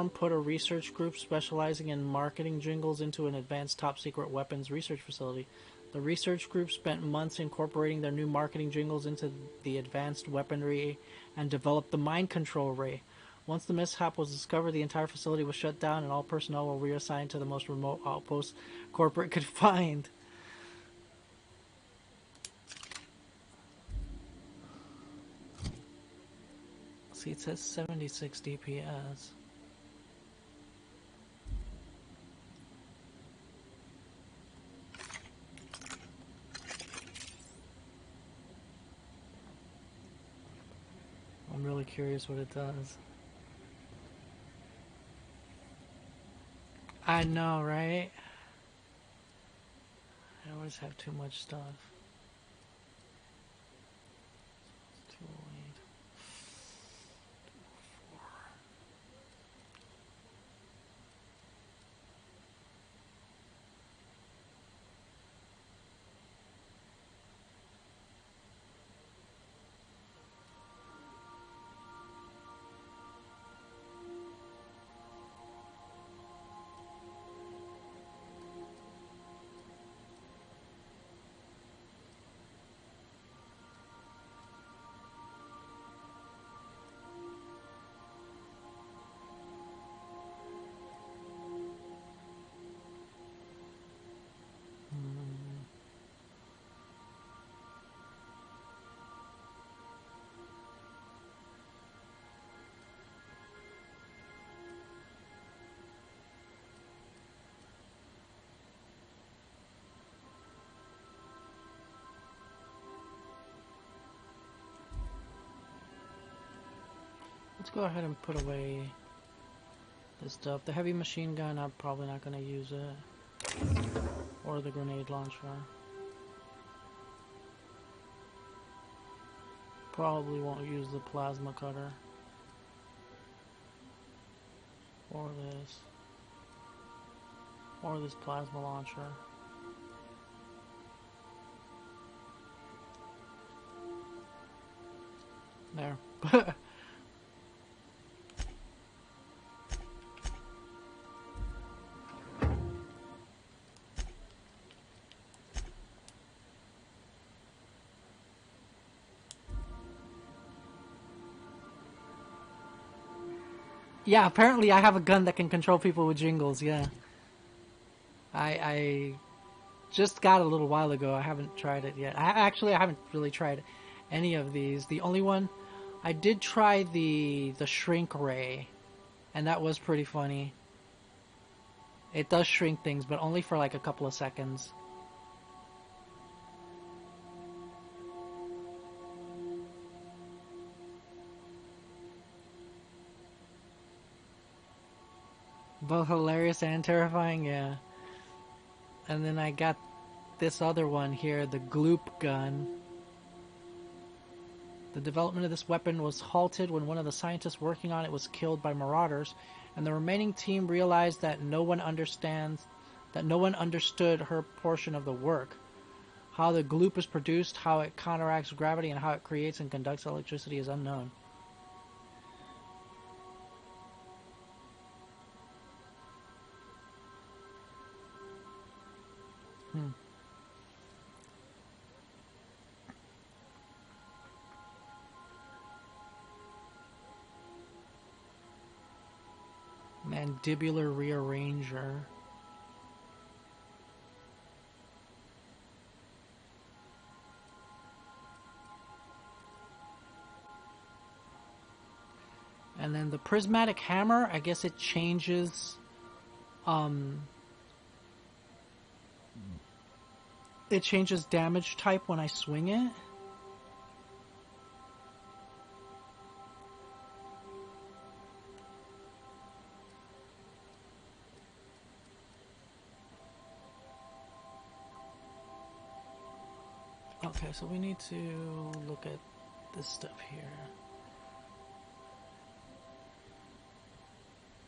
S1: put a research group specializing in marketing jingles into an advanced top-secret weapons research facility. The research group spent months incorporating their new marketing jingles into the advanced weaponry and developed the mind control ray. Once the mishap was discovered, the entire facility was shut down and all personnel were reassigned to the most remote outposts corporate could find. See, it says 76 DPS. I'm really curious what it does. I know, right? I always have too much stuff. 208. Let's go ahead and put away this stuff. The heavy machine gun, I'm probably not going to use it. Or the grenade launcher. Probably won't use the plasma cutter. Or this. Or this plasma launcher. There. Yeah, apparently I have a gun that can control people with jingles, yeah. I just got it a little while ago. I haven't tried it yet. I haven't really tried any of these. The only one, I did try the shrink ray, and that was pretty funny. It does shrink things, but only for like a couple of seconds. Both hilarious and terrifying, yeah. And then I got this other one here, the Gloop gun. The development of this weapon was halted when one of the scientists working on it was killed by marauders, and the remaining team realized that no one understood her portion of the work. How the Gloop is produced, how it counteracts gravity, and how it creates and conducts electricity is unknown. Mandibular rearranger. And then the prismatic hammer, I guess it changes damage type when I swing it. Okay, so we need to look at this stuff here.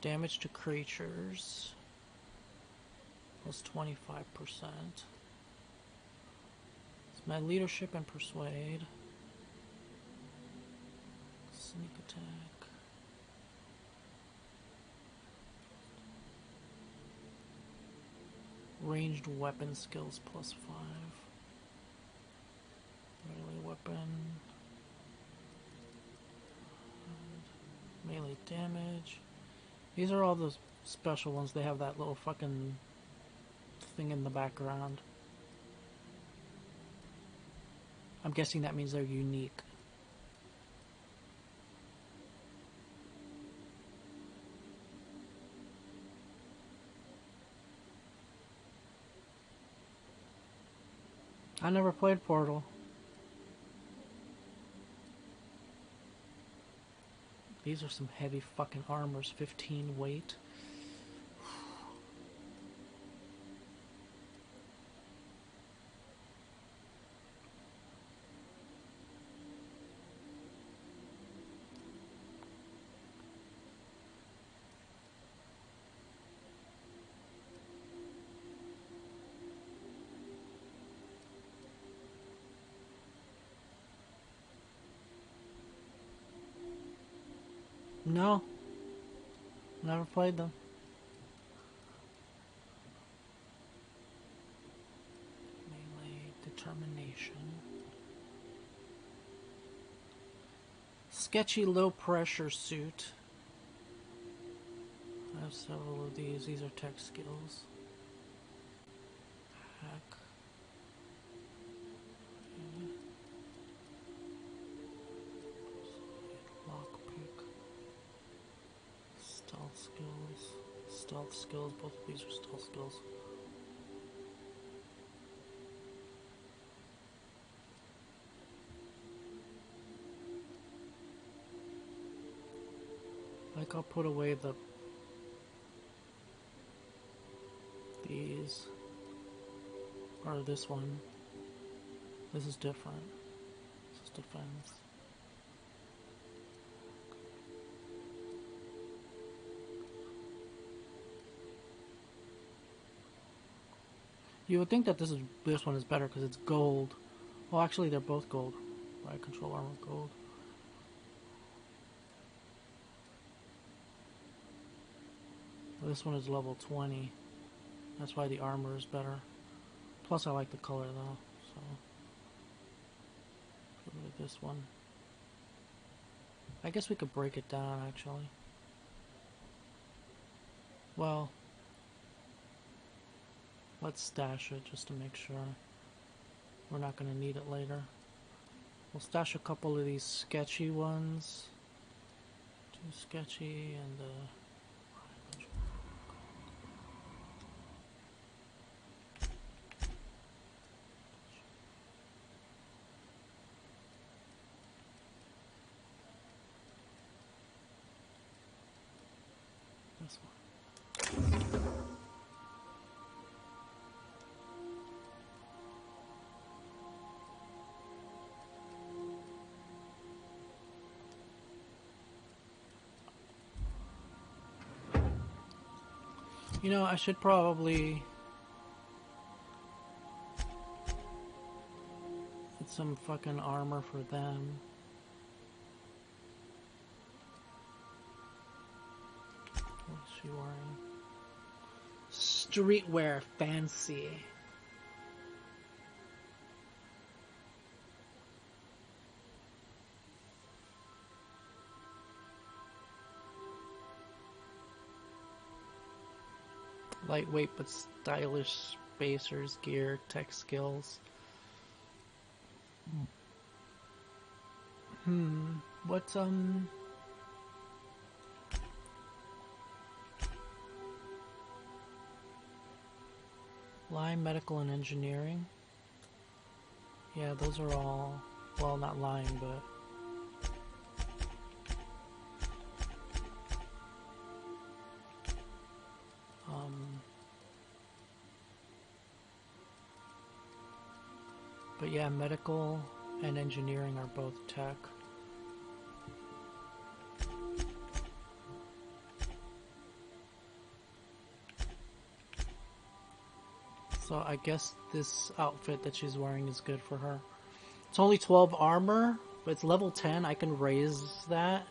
S1: Damage to creatures plus 25%. It's my leadership and persuade. Sneak attack. Ranged weapon skills plus 5. Melee weapon. Melee damage. These are all the special ones. They have that little fucking thing in the background. I'm guessing that means they're unique. I never played Portal. These are some heavy fucking armors, 15 weight. No. Never played them. Melee determination. Sketchy low pressure suit. I have several of these. These are tech skills. Hack. Okay. Lockpick. Stealth skills. Stealth skills. Both of these are stealth skills. Like I'll put away these, or this one. This is different. This is defense. You would think that this one is better because it's gold. Well, actually, they're both gold. Right, control armor gold. This one is level 20. That's why the armor is better. Plus, I like the color though. So, get rid of this one. I guess we could break it down actually. Well, let's stash it just to make sure. We're not going to need it later. We'll stash a couple of these sketchy ones. Too sketchy and this one. You know, I should probably get some fucking armor for them. What's she wearing? Streetwear fancy. Lightweight but stylish spacers, gear, tech skills. What's Line, medical, and engineering. Yeah, those are all, well, not lying, but yeah, medical and engineering are both tech. So I guess this outfit that she's wearing is good for her. It's only 12 armor, but it's level 10. I can raise that.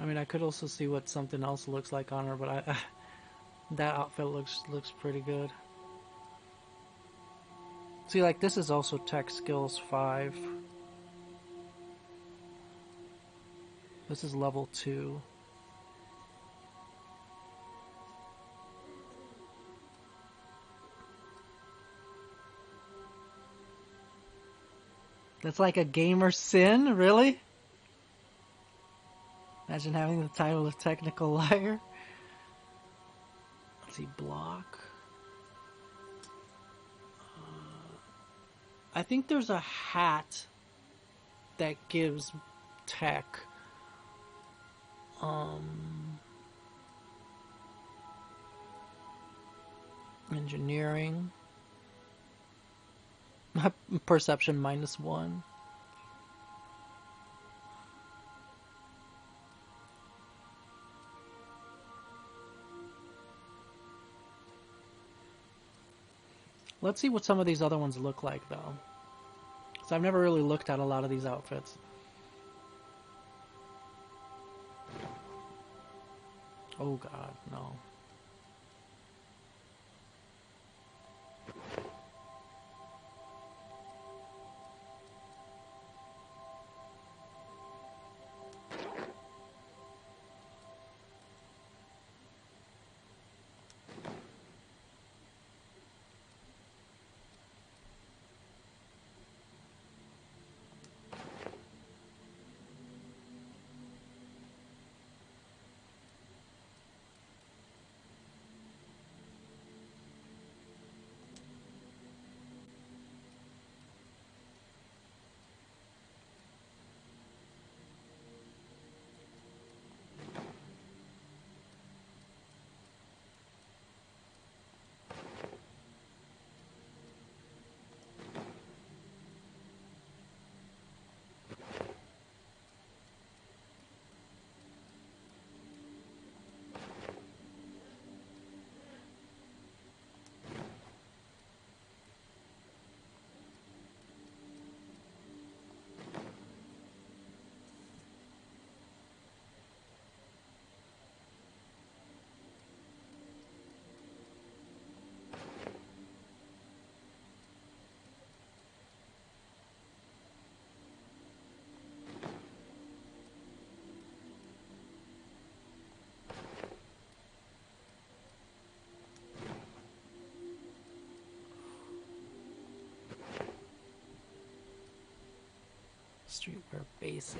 S1: I mean, I could also see what something else looks like on her, but that outfit looks pretty good. See, like, this is also Tech Skills 5. This is level 2. That's like a gamer sin, really? Imagine having the title of Technical Liar. Let's see, block. I think there's a hat that gives tech. Engineering. Perception -1. Let's see what some of these other ones look like, though. So I've never really looked at a lot of these outfits. Oh god, no. Streetwear basic.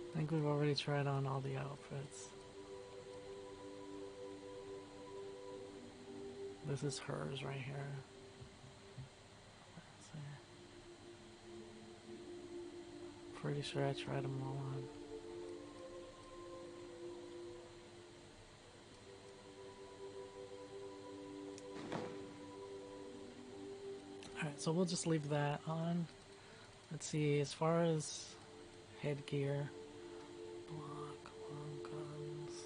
S1: I think we've already tried on all the outfits. This is hers right here. Let's see. Pretty sure I tried them all on. Alright, so we'll just leave that on. Let's see, as far as headgear. Block, long guns.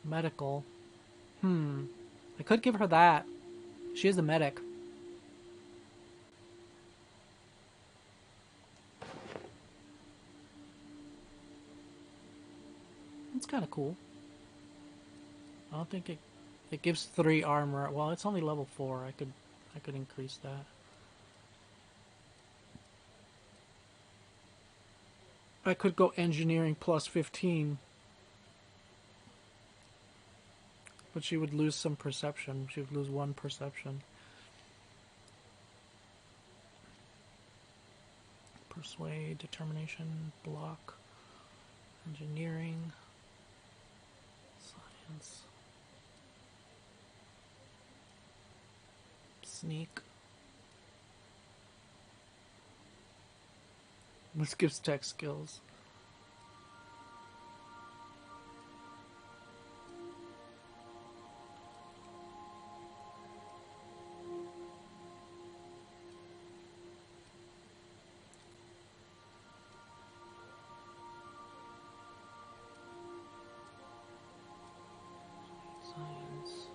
S1: Medical. I could give her that. She is a medic. It's kind of cool. I don't think it gives 3 armor. Well, it's only level 4. I could increase that. I could go engineering plus 15. But she would lose some perception. She would lose 1 perception. Persuade, determination, block, engineering, science, sneak. This gives tech skills. Science,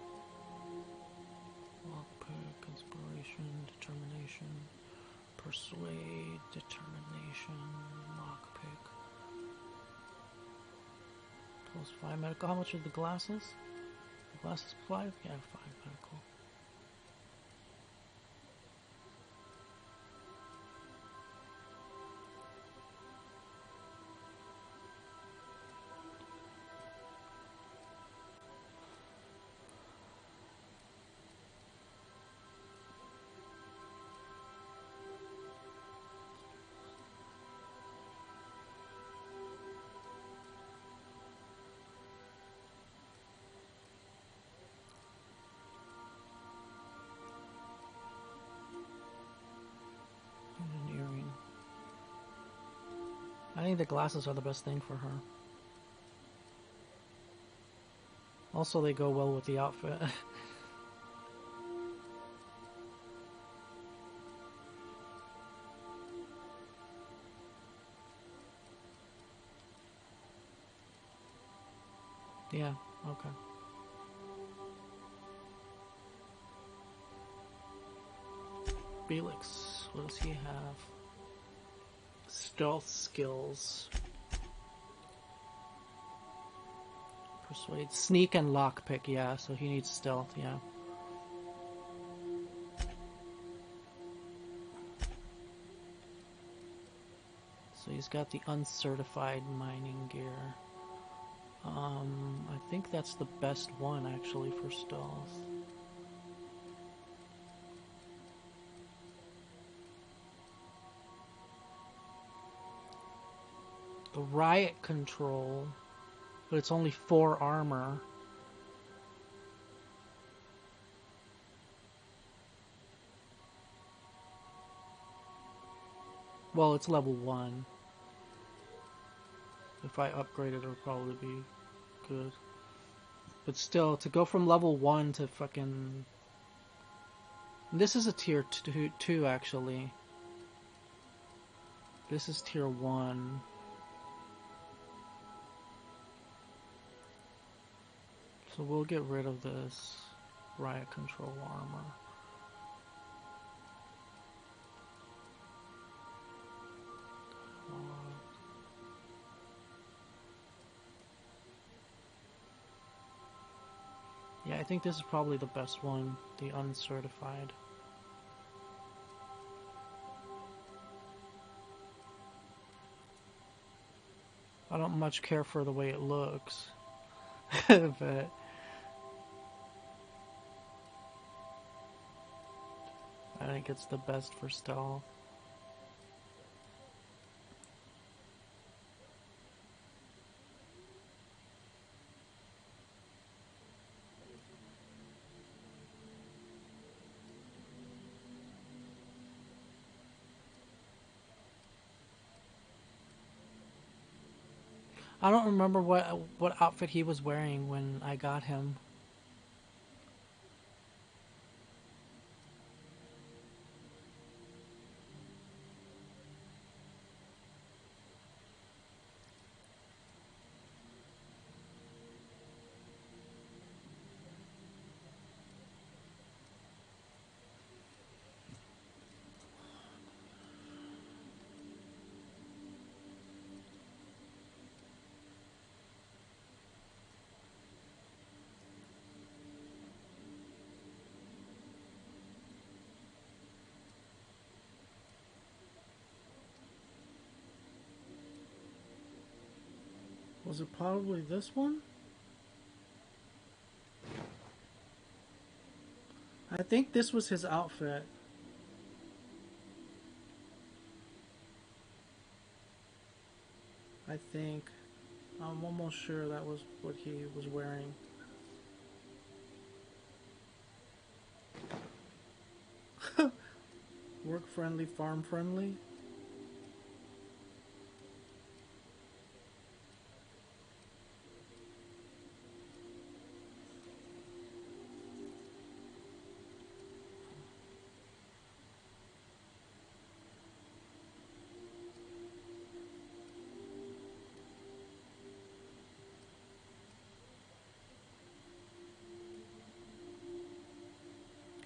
S1: lockpick, inspiration, determination, persuade, determination, lockpick. Plus 5 medical. How much are the glasses? The glasses 5? Yeah, 5 medical. I think the glasses are the best thing for her. Also, they go well with the outfit. Yeah, okay. Felix, what does he have? Stealth skills. Persuade. Sneak and lockpick, yeah, so he needs stealth, yeah. So he's got the uncertified mining gear. I think that's the best one, actually, for stealth. The riot control, but it's only 4 armor. Well, it's level 1. If I upgrade it, it'll probably be good. But still, to go from level 1 to fucking... This is a tier 2 actually. This is tier 1. So we'll get rid of this riot control armor. Yeah, I think this is probably the best one, the uncertified. I don't much care for the way it looks, but I think it's the best for stealth. I don't remember what outfit he was wearing when I got him. Was it probably this one? I think this was his outfit. I think. I'm almost sure that was what he was wearing. Work friendly, farm friendly.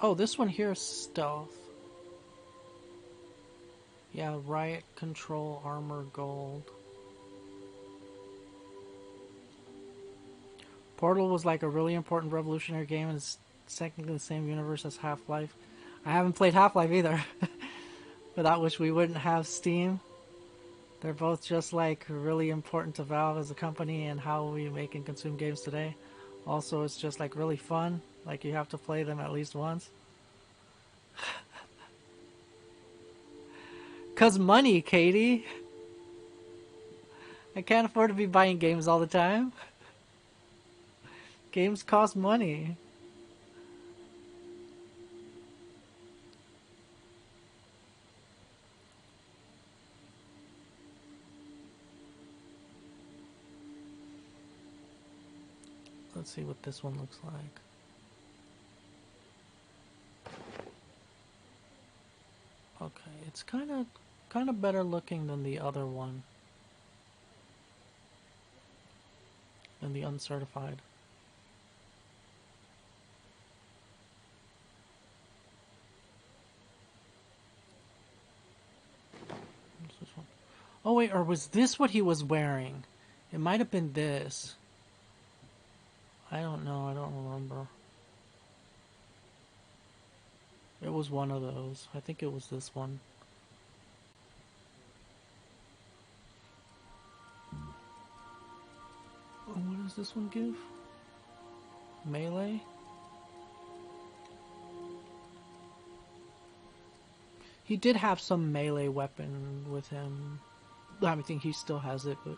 S1: Oh, this one here is stealth. Yeah, riot control armor gold. Portal was like a really important revolutionary game and it's technically the same universe as Half-Life. I haven't played Half-Life either. But I wish we wouldn't have Steam. They're both just like really important to Valve as a company and how we make and consume games today. Also, it's just like really fun. Like you have to play them at least once. 'Cause money, Katie. I can't afford to be buying games all the time. Games cost money. see what this one looks like. Okay, it's kind of better looking than the other one. Than the uncertified. What's this one? Oh wait, or was this what he was wearing? It might have been this. I don't know, I don't remember. It was one of those. I think it was this one. What does this one give? Melee? He did have some melee weapon with him. I think he still has it, but...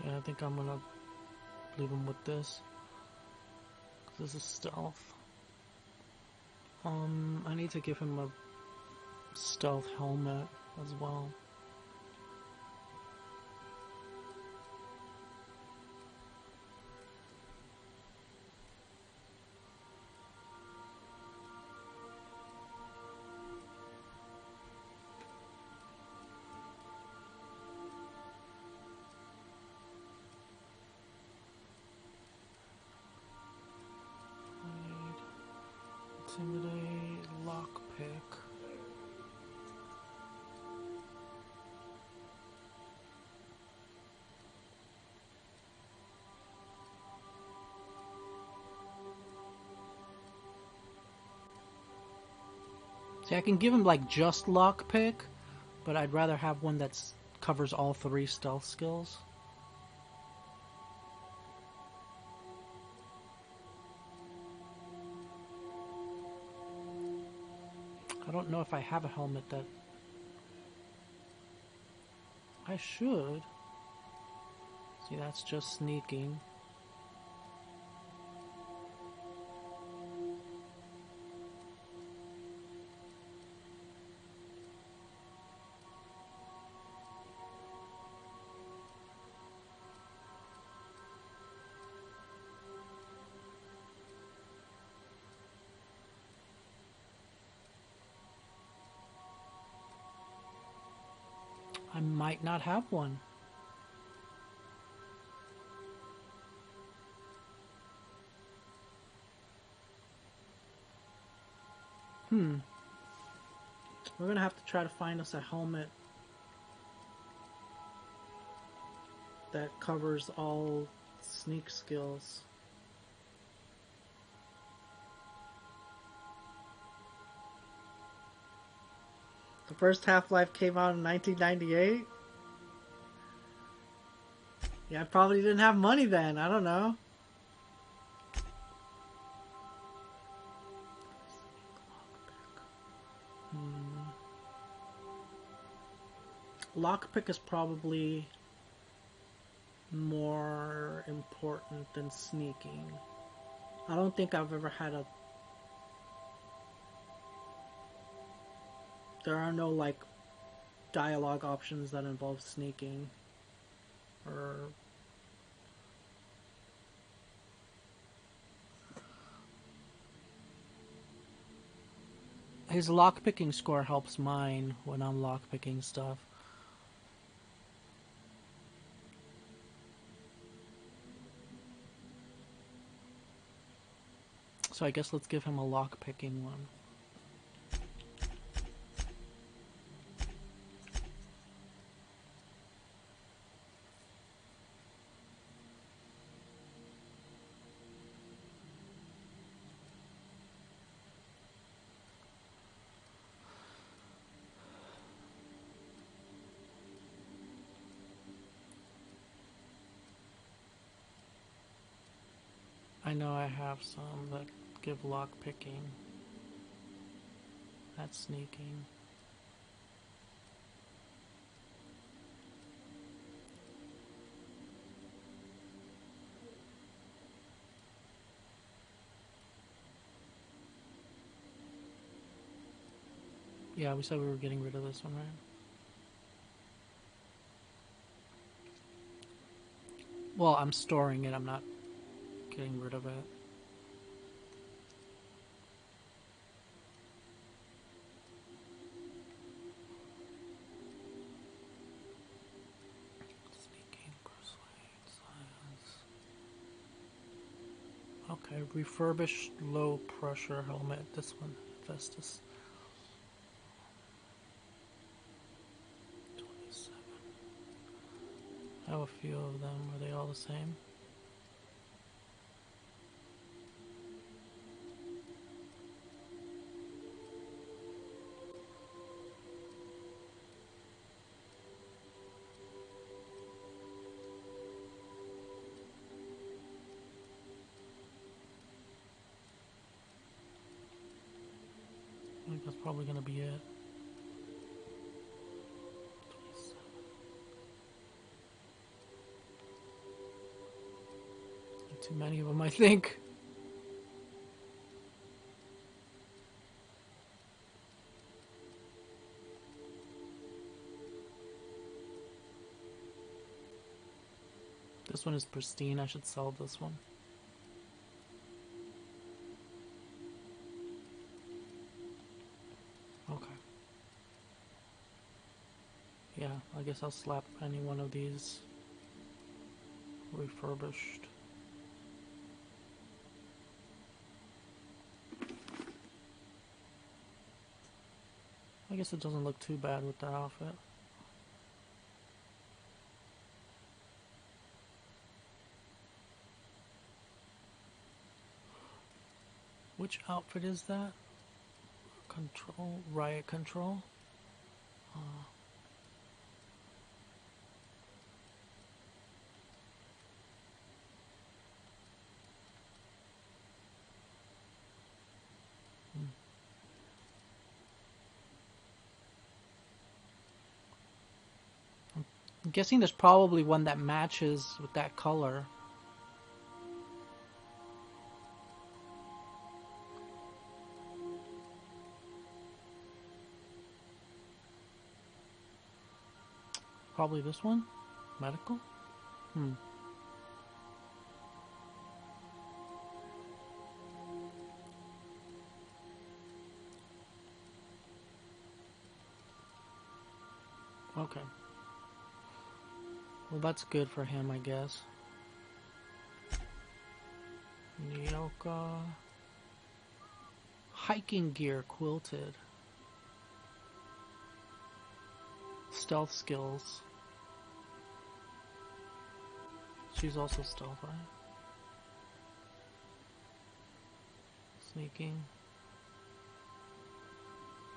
S1: I think I'm gonna leave him with this. 'Cause this is stealth. I need to give him a stealth helmet as well. Intimidate, lockpick. See, I can give him like just lockpick, but I'd rather have one that covers all 3 stealth skills. I don't know if I have a helmet that... I should. See, that's just sneaking. I might not have one. We're gonna have to try to find us a helmet that covers all sneak skills. The first Half-Life came out in 1998? Yeah, I probably didn't have money then. I don't know. Lockpick is probably more important than sneaking. I don't think I've ever had a... There are no, like, dialogue options that involve sneaking. Or... His lockpicking score helps mine when I'm lockpicking stuff. So I guess let's give him a lockpicking one. I know I have some that give lock picking. That's sneaking. Yeah, we said we were getting rid of this one, right? Well, I'm storing it, I'm not getting rid of it. Sneaking, persuade, silence. Okay, refurbished low pressure helmet. This one, Vestus. 27. I have a few of them. Are they all the same? I think that's probably going to be it. 27. Too many of them, I think. This one is pristine. I should sell this one. Okay. Yeah, I guess I'll slap any one of these refurbished. I guess it doesn't look too bad with that outfit. Which outfit is that? Control, riot control. I'm guessing there's probably one that matches with that color. Probably this one? Medical? Okay. Well, that's good for him, I guess. Nyoka. Hiking gear quilted. Stealth skills. She's also stealth, right? Sneaking.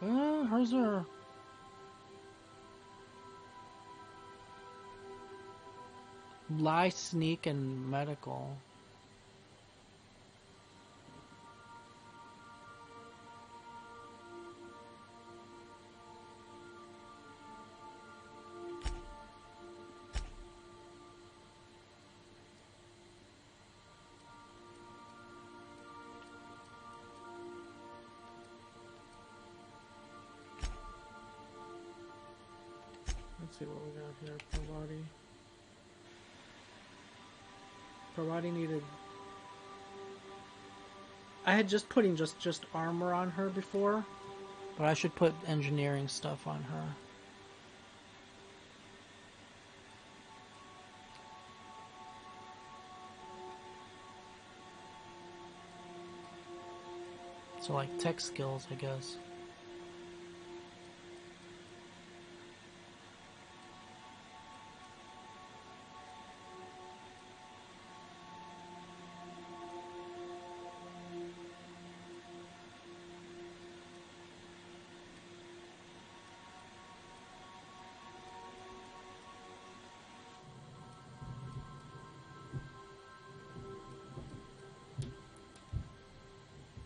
S1: Hers are... Lie, sneak, and medical. Let's see what we got here. Parvati. Parvati needed... I had just putting just armor on her before, but I should put engineering stuff on her. So like tech skills, I guess.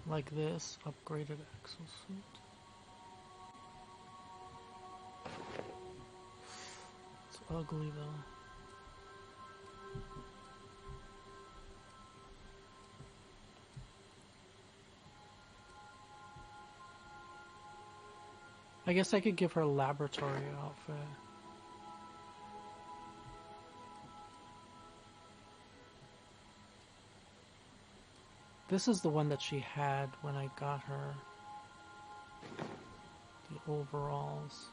S1: Like this, upgraded exosuit. It's ugly though. I guess I could give her a laboratory outfit. This is the one that she had when I got her the overalls.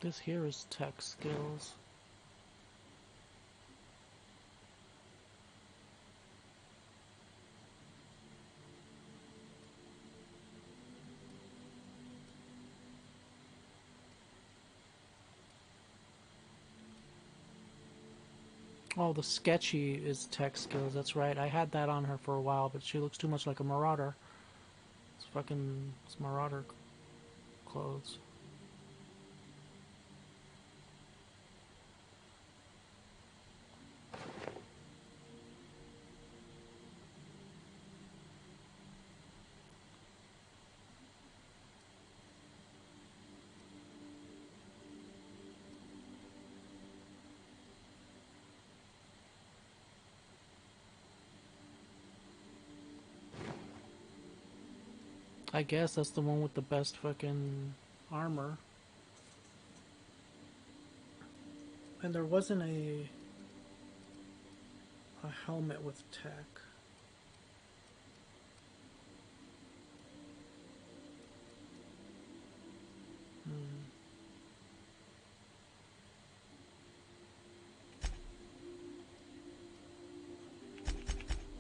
S1: This here is tech skills. Oh, the sketchy is tech skills, that's right. I had that on her for a while, but she looks too much like a marauder. It's marauder clothes. I guess that's the one with the best fucking armor. And there wasn't a helmet with tech.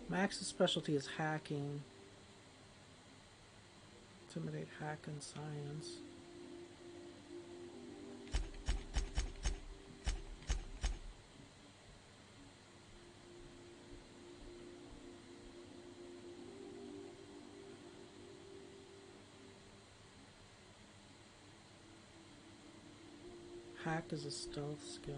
S1: Max's specialty is hacking. Intimidate, hack, and science. Hack is a stealth skill.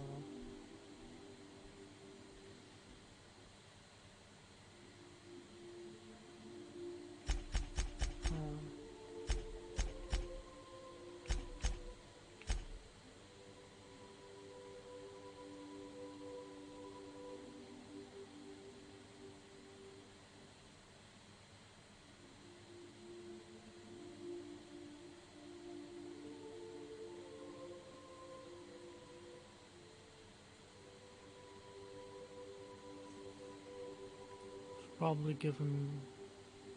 S1: Probably give him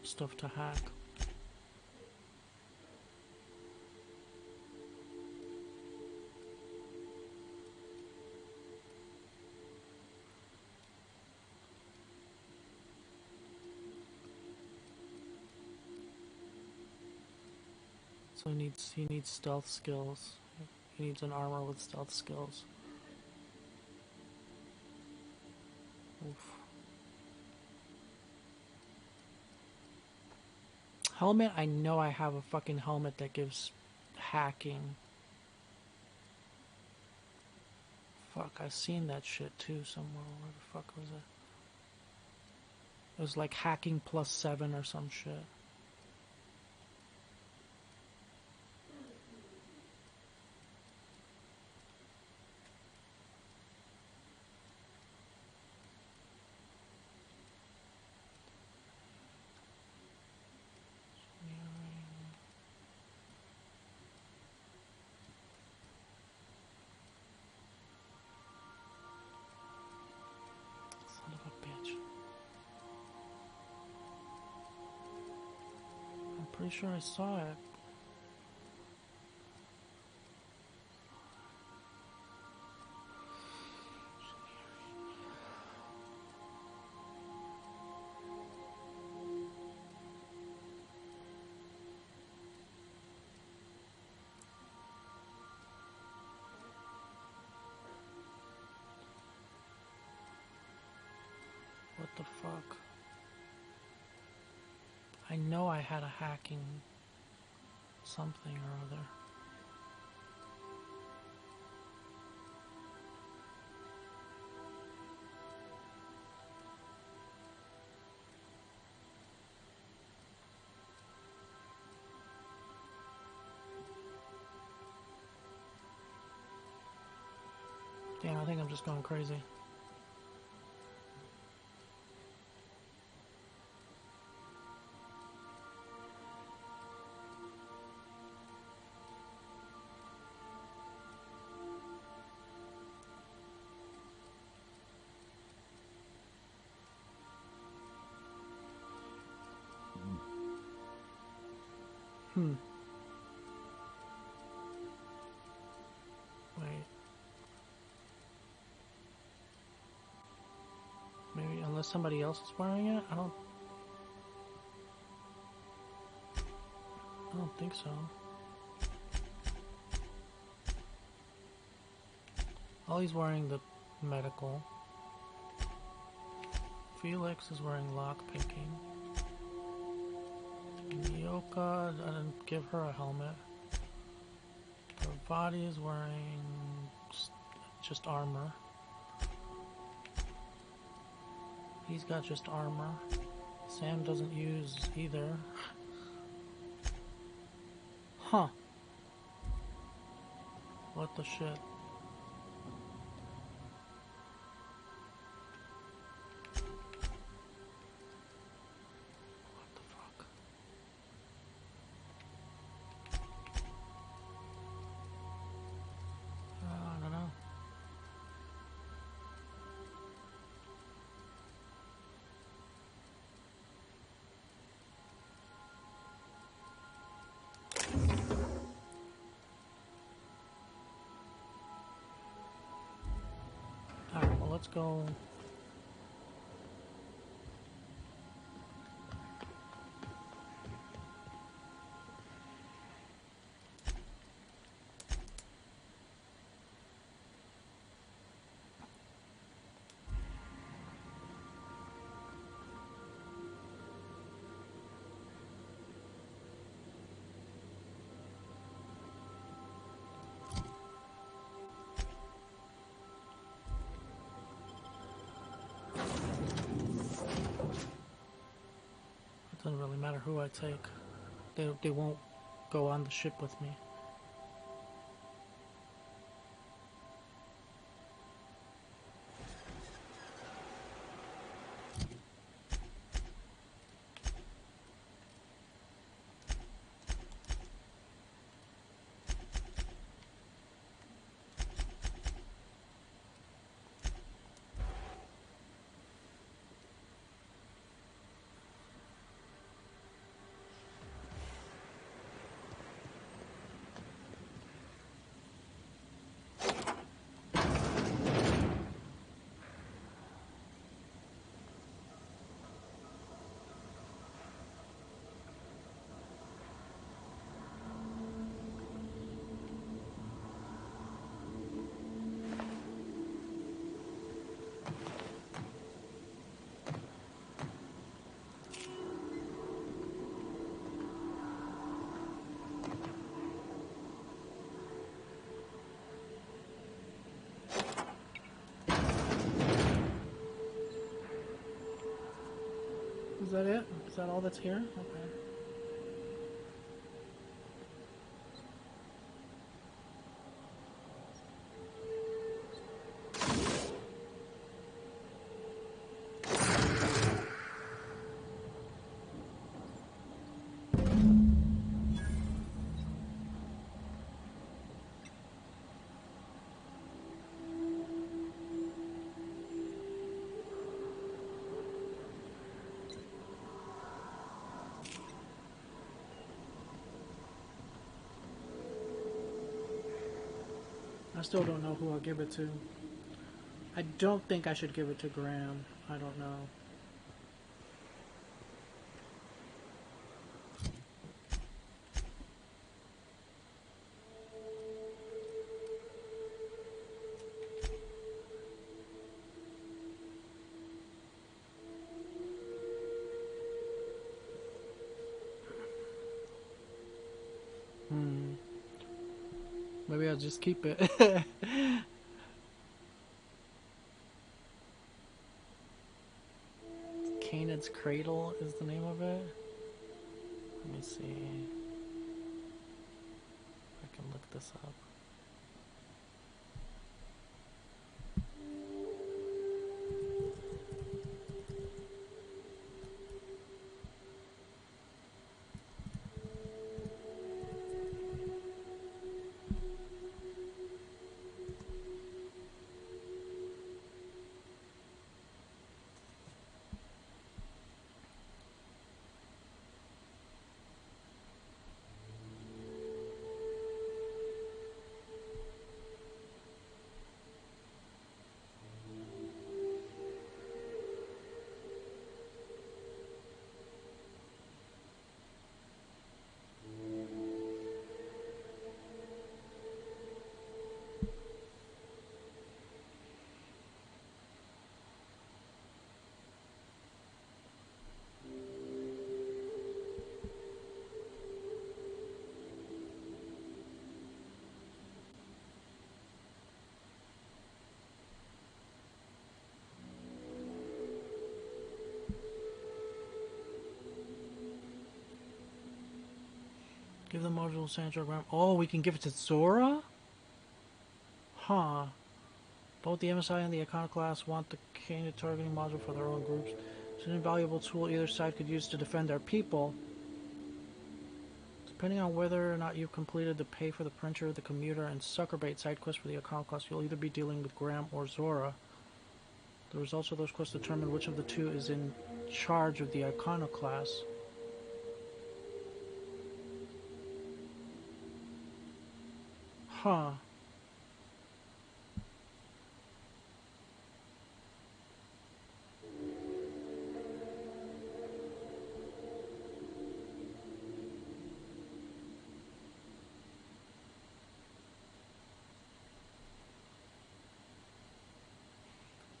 S1: stuff to hack. So he needs stealth skills. He needs an armor with stealth skills. Oof. Helmet, I know I have a fucking helmet that gives hacking. Fuck, I've seen that shit too somewhere. Where the fuck was it? It was like hacking +7 or some shit. Pretty sure I saw it. the fuck? I know I had a hacking something or other. Damn, I think I'm just going crazy. Wait. Maybe unless somebody else is wearing it? I don't think so. Ollie's wearing the medical. Felix is wearing lockpicking. Yoka, I didn't give her a helmet. Parvati is wearing just armor. He's got just armor. Sam doesn't use either. Huh. What the shit? I don't know. Alright, well, let's go. Doesn't really matter who I take. They won't go on the ship with me. Is that it? Is that all that's here? Okay. I still don't know who I'll give it to. I don't think I should give it to Graham. I don't know. Maybe I'll just keep it. Kaned's Cradle is the name of it. Let me see if I can look this up. Give the module Sandra Graham. Oh, we can give it to Zora? Huh. Both the MSI and the Iconoclast want the Kaned targeting module for their own groups. It's an invaluable tool either side could use to defend their people. Depending on whether or not you've completed the pay for the printer, the commuter, and suckerbait side quest for the Iconoclast, you'll either be dealing with Graham or Zora. The results of those quests determine which of the two is in charge of the Iconoclast. Huh.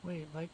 S1: Wait, like...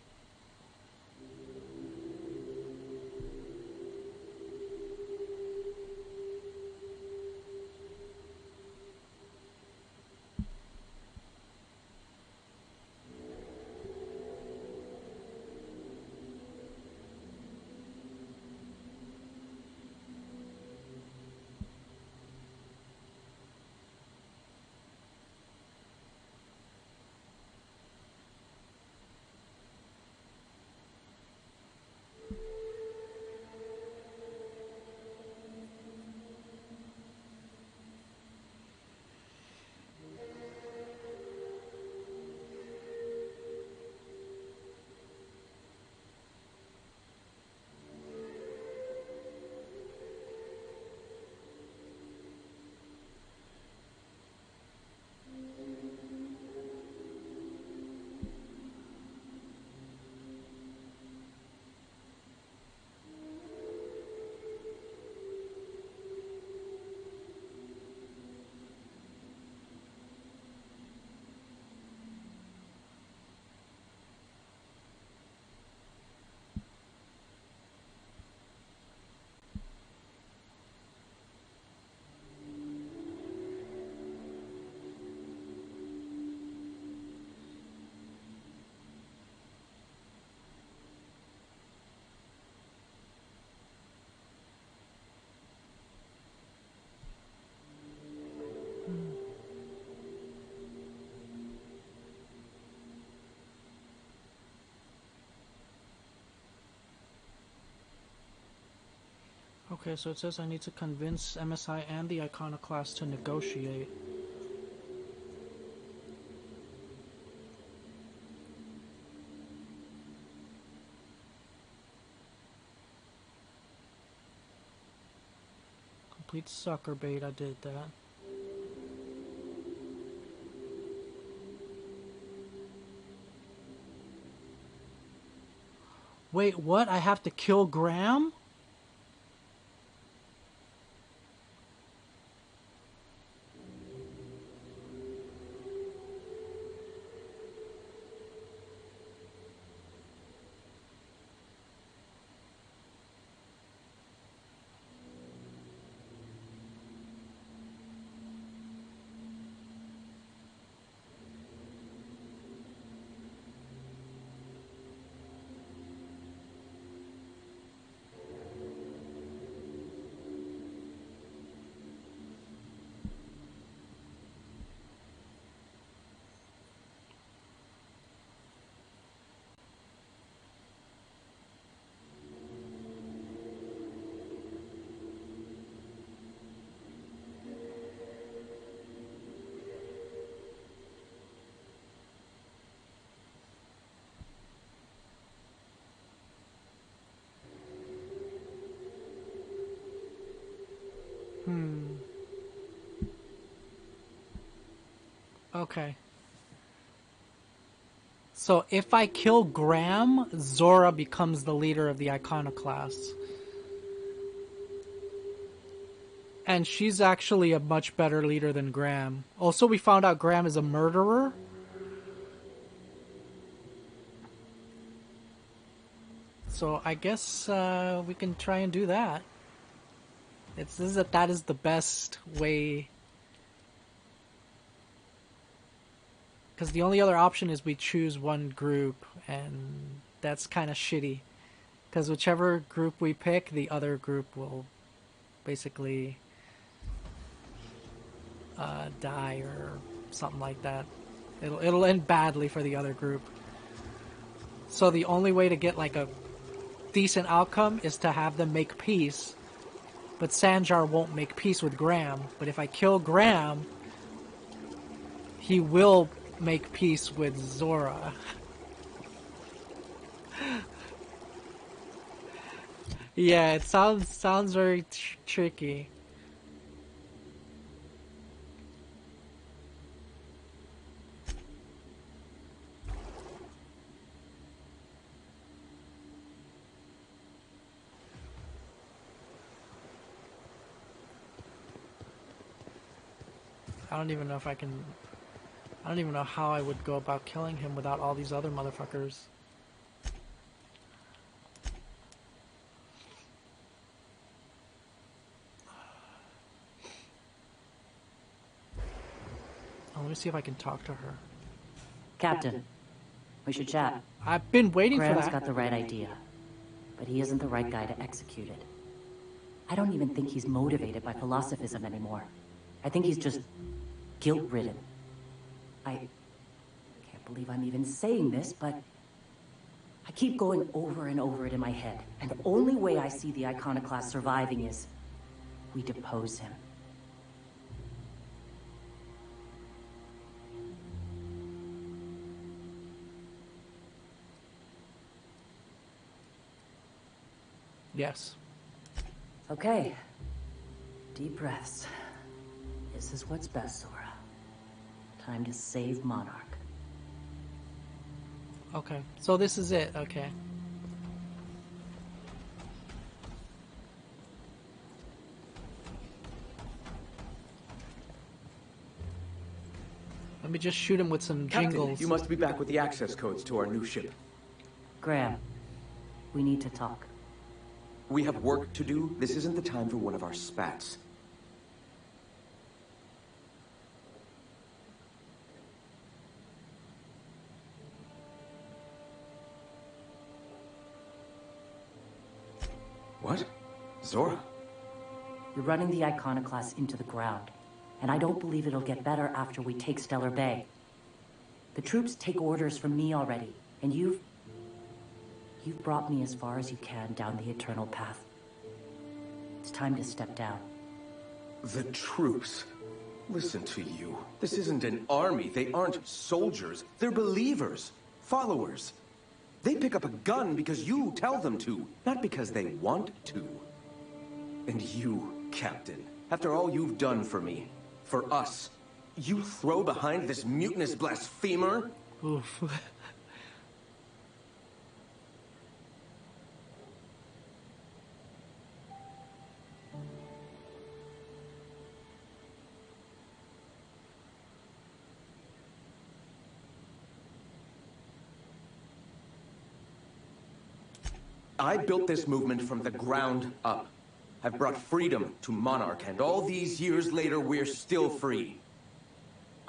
S1: Okay, so it says I need to convince MSI and the Iconoclast to negotiate. Complete sucker bait, I did that. Wait, what? I have to kill Graham? Okay. So if I kill Graham, Zora becomes the leader of the Iconoclasts. And she's actually a much better leader than Graham. Also, we found out Graham is a murderer. So I guess we can try and do that. That is the best way. Because the only other option is we choose one group, and that's kind of shitty. Because whichever group we pick, the other group will basically die or something like that. It'll end badly for the other group. So the only way to get like a decent outcome is to have them make peace. But Sanjar won't make peace with Graham. But if I kill Graham, he will make peace with Zora. Yeah, it sounds very tricky. I don't even know if I can... I don't even know how I would go about killing him without all these other motherfuckers. Oh, let me see if I can talk to her.
S12: Captain, we should chat.
S1: I've been waiting for that.
S12: Graham's got the right idea, but he isn't the right guy to execute it. I don't even think he's motivated by philosophism anymore. I think he's just guilt-ridden. I can't believe I'm even saying this, but I keep going over and over it in my head. And the only way I see the Iconoclast surviving is we depose him.
S1: Yes.
S12: Okay. Deep breaths. This is what's best, Zora. Time to save Monarch.
S1: Okay, so this is it, okay. Let me just shoot him with some jingles.
S6: Captain, you must be back with the access codes to our new ship.
S12: Graham, we need to talk.
S17: We have work to do. This isn't the time for one of our spats. What? Zora?
S12: You're running the Iconoclast into the ground, and I don't believe it'll get better after we take Stellar Bay. The troops take orders from me already, and you've brought me as far as you can down the Eternal Path. It's time to step down.
S17: The troops? Listen to you. This isn't an army. They aren't soldiers. They're believers. Followers. They pick up a gun because you tell them to, not because they want to. And you, Captain, after all you've done for me, for us, you throw behind this mutinous blasphemer?
S1: Oof.
S17: I built this movement from the ground up. I've brought freedom to Monarch, and all these years later, we're still free.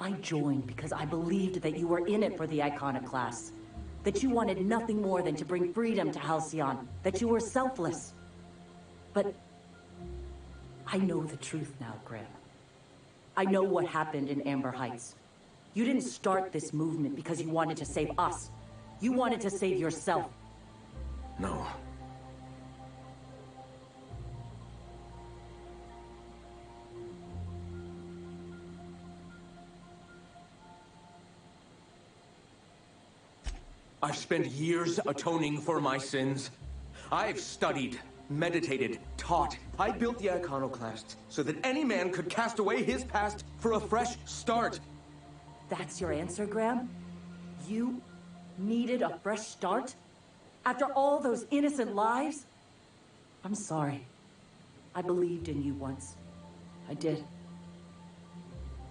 S12: I joined because I believed that you were in it for the Iconoclasts. That you wanted nothing more than to bring freedom to Halcyon. That you were selfless. But I know the truth now, Graham. I know what happened in Amber Heights. You didn't start this movement because you wanted to save us. You wanted to save yourself.
S17: No. I've spent years atoning for my sins. I've studied,
S6: meditated, taught. I built the Iconoclast so that any man could cast away his past for a fresh start.
S12: That's your answer, Graham? You needed a fresh start? After all those innocent lives? I'm sorry. I believed in you once. I did.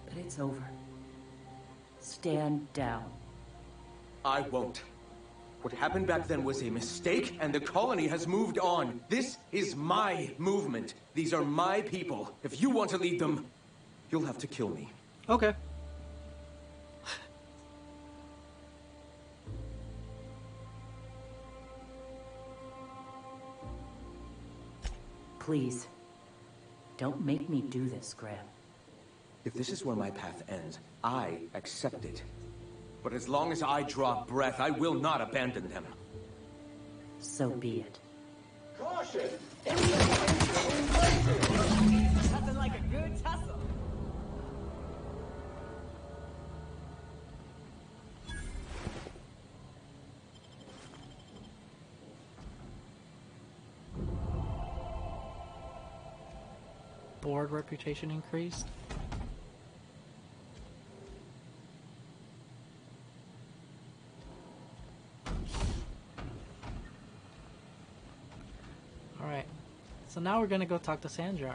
S12: But it's over. Stand down.
S6: I won't. What happened back then was a mistake, and the colony has moved on. This is my movement. These are my people. If you want to lead them, you'll have to kill me.
S1: Okay.
S12: Please, don't make me do this, Graham.
S6: If this is where my path ends, I accept it. But as long as I draw breath, I will not abandon them.
S12: So be it.
S2: Caution!
S8: Nothing like a good tussle.
S1: Board reputation increased. Alright, so now we're gonna go talk to Sanjar.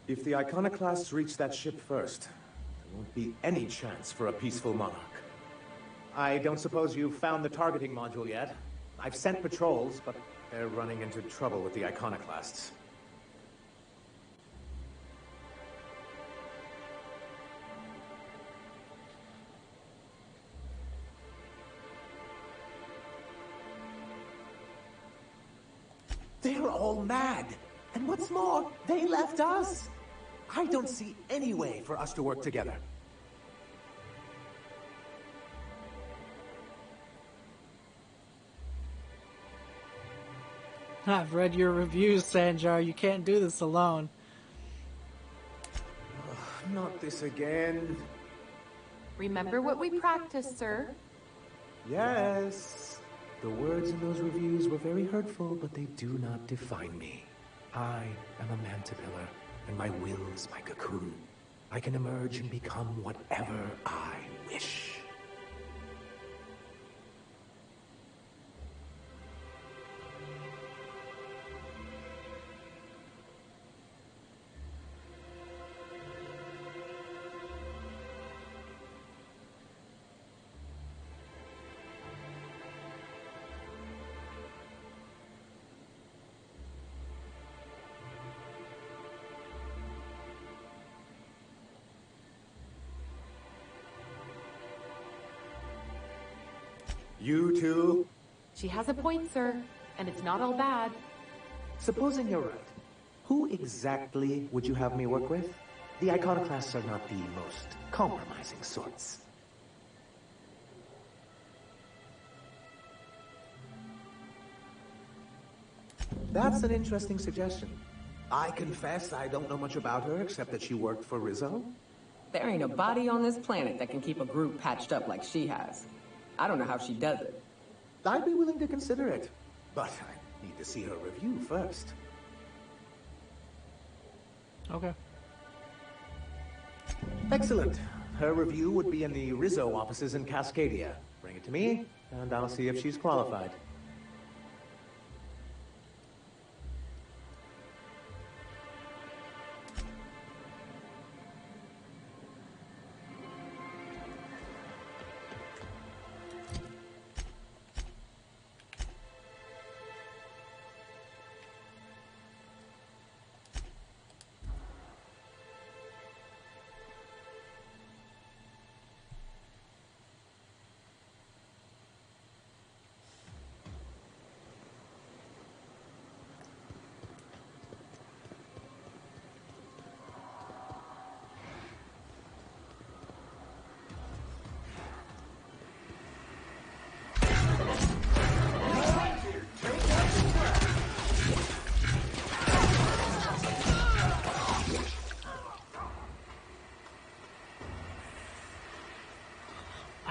S6: If the Iconoclasts reach that ship first, there won't be any chance for a peaceful monarch.
S17: I don't suppose you've found the targeting module yet. I've sent patrols, but they're running into trouble with the Iconoclasts.
S6: They're all mad. And what's more, they left us.
S17: I don't see any way for us to work together.
S1: I've read your reviews, Sanjar. You can't do this alone.
S17: Not this again.
S13: Remember what we practiced, sir.
S17: Yes. The words in those reviews were very hurtful, but they do not define me. I am a Mantipillar, and my will is my cocoon. I can emerge and become whatever I wish. You too?
S13: She has a point, sir, and it's not all bad.
S17: Supposing you're right, who exactly would you have me work with? The Iconoclasts are not the most compromising sorts. That's an interesting suggestion. I confess I don't know much about her except that she worked for Rizzo.
S8: There ain't a body on this planet that can keep a group patched up like she has. I don't know how she does it.
S17: I'd be willing to consider it, but I need to see her review first.
S1: Okay.
S17: Excellent. Her review would be in the Rizzo offices in Cascadia. Bring it to me, and I'll see if she's qualified.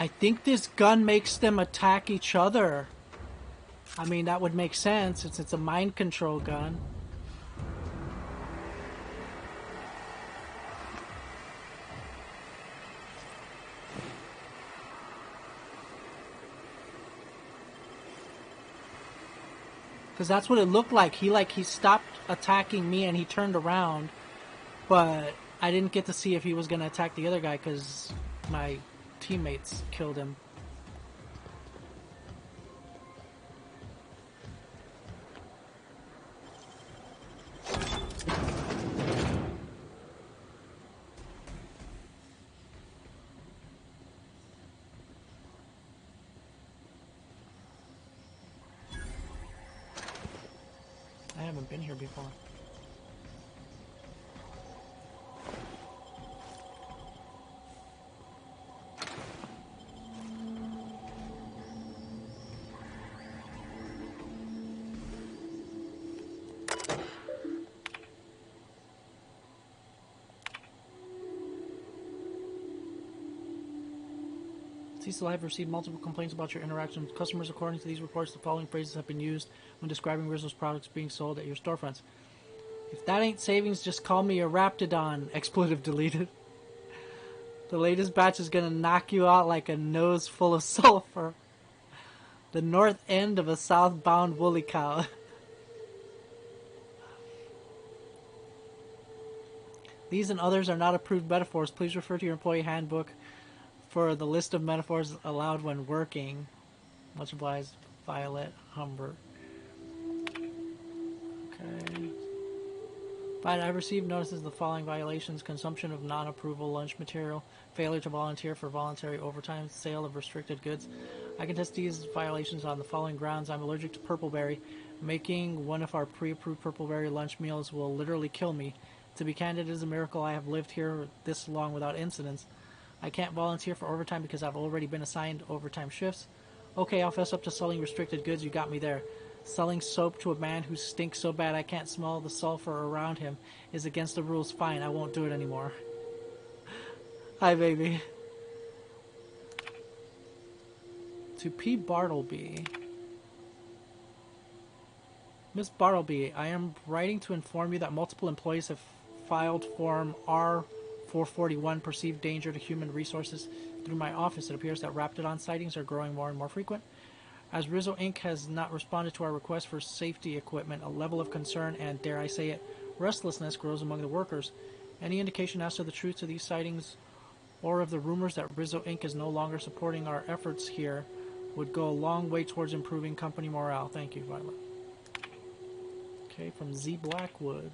S1: I think this gun makes them attack each other. I mean, that would make sense since it's a mind control gun. Because that's what it looked like. He stopped attacking me and he turned around. But I didn't get to see if he was going to attack the other guy because my teammates killed him. I haven't been here before. Cecil, I have received multiple complaints about your interaction with customers. According to these reports, the following phrases have been used when describing Rizzo's products being sold at your storefronts. If that ain't savings, just call me a Raptidon. Expletive deleted. The latest batch is gonna knock you out like a nose full of sulfur. The north end of a southbound woolly cow. These and others are not approved metaphors. Please refer to your employee handbook for the list of metaphors allowed when working. Much obliged, Violet Humbert. Okay. But I've received notices of the following violations: consumption of non-approval lunch material, failure to volunteer for voluntary overtime, sale of restricted goods. I contest these violations on the following grounds. I'm allergic to purpleberry. Making one of our pre-approved purpleberry lunch meals will literally kill me. To be candid, it is a miracle I have lived here this long without incidents. I can't volunteer for overtime because I've already been assigned overtime shifts. Okay, I'll fess up to selling restricted goods. You got me there. Selling soap to a man who stinks so bad I can't smell the sulfur around him is against the rules. Fine, I won't do it anymore. Hi, baby. To P. Bartleby. Miss Bartleby, I am writing to inform you that multiple employees have filed Form R-441, perceived danger to human resources. Through my office, it appears that Raptidon sightings are growing more and more frequent. As Rizzo Inc. has not responded to our request for safety equipment, a level of concern and, dare I say it, restlessness grows among the workers. Any indication as to the truth to these sightings or of the rumors that Rizzo Inc. is no longer supporting our efforts here would go a long way towards improving company morale. Thank you, Violet. Okay, from Z. Blackwood.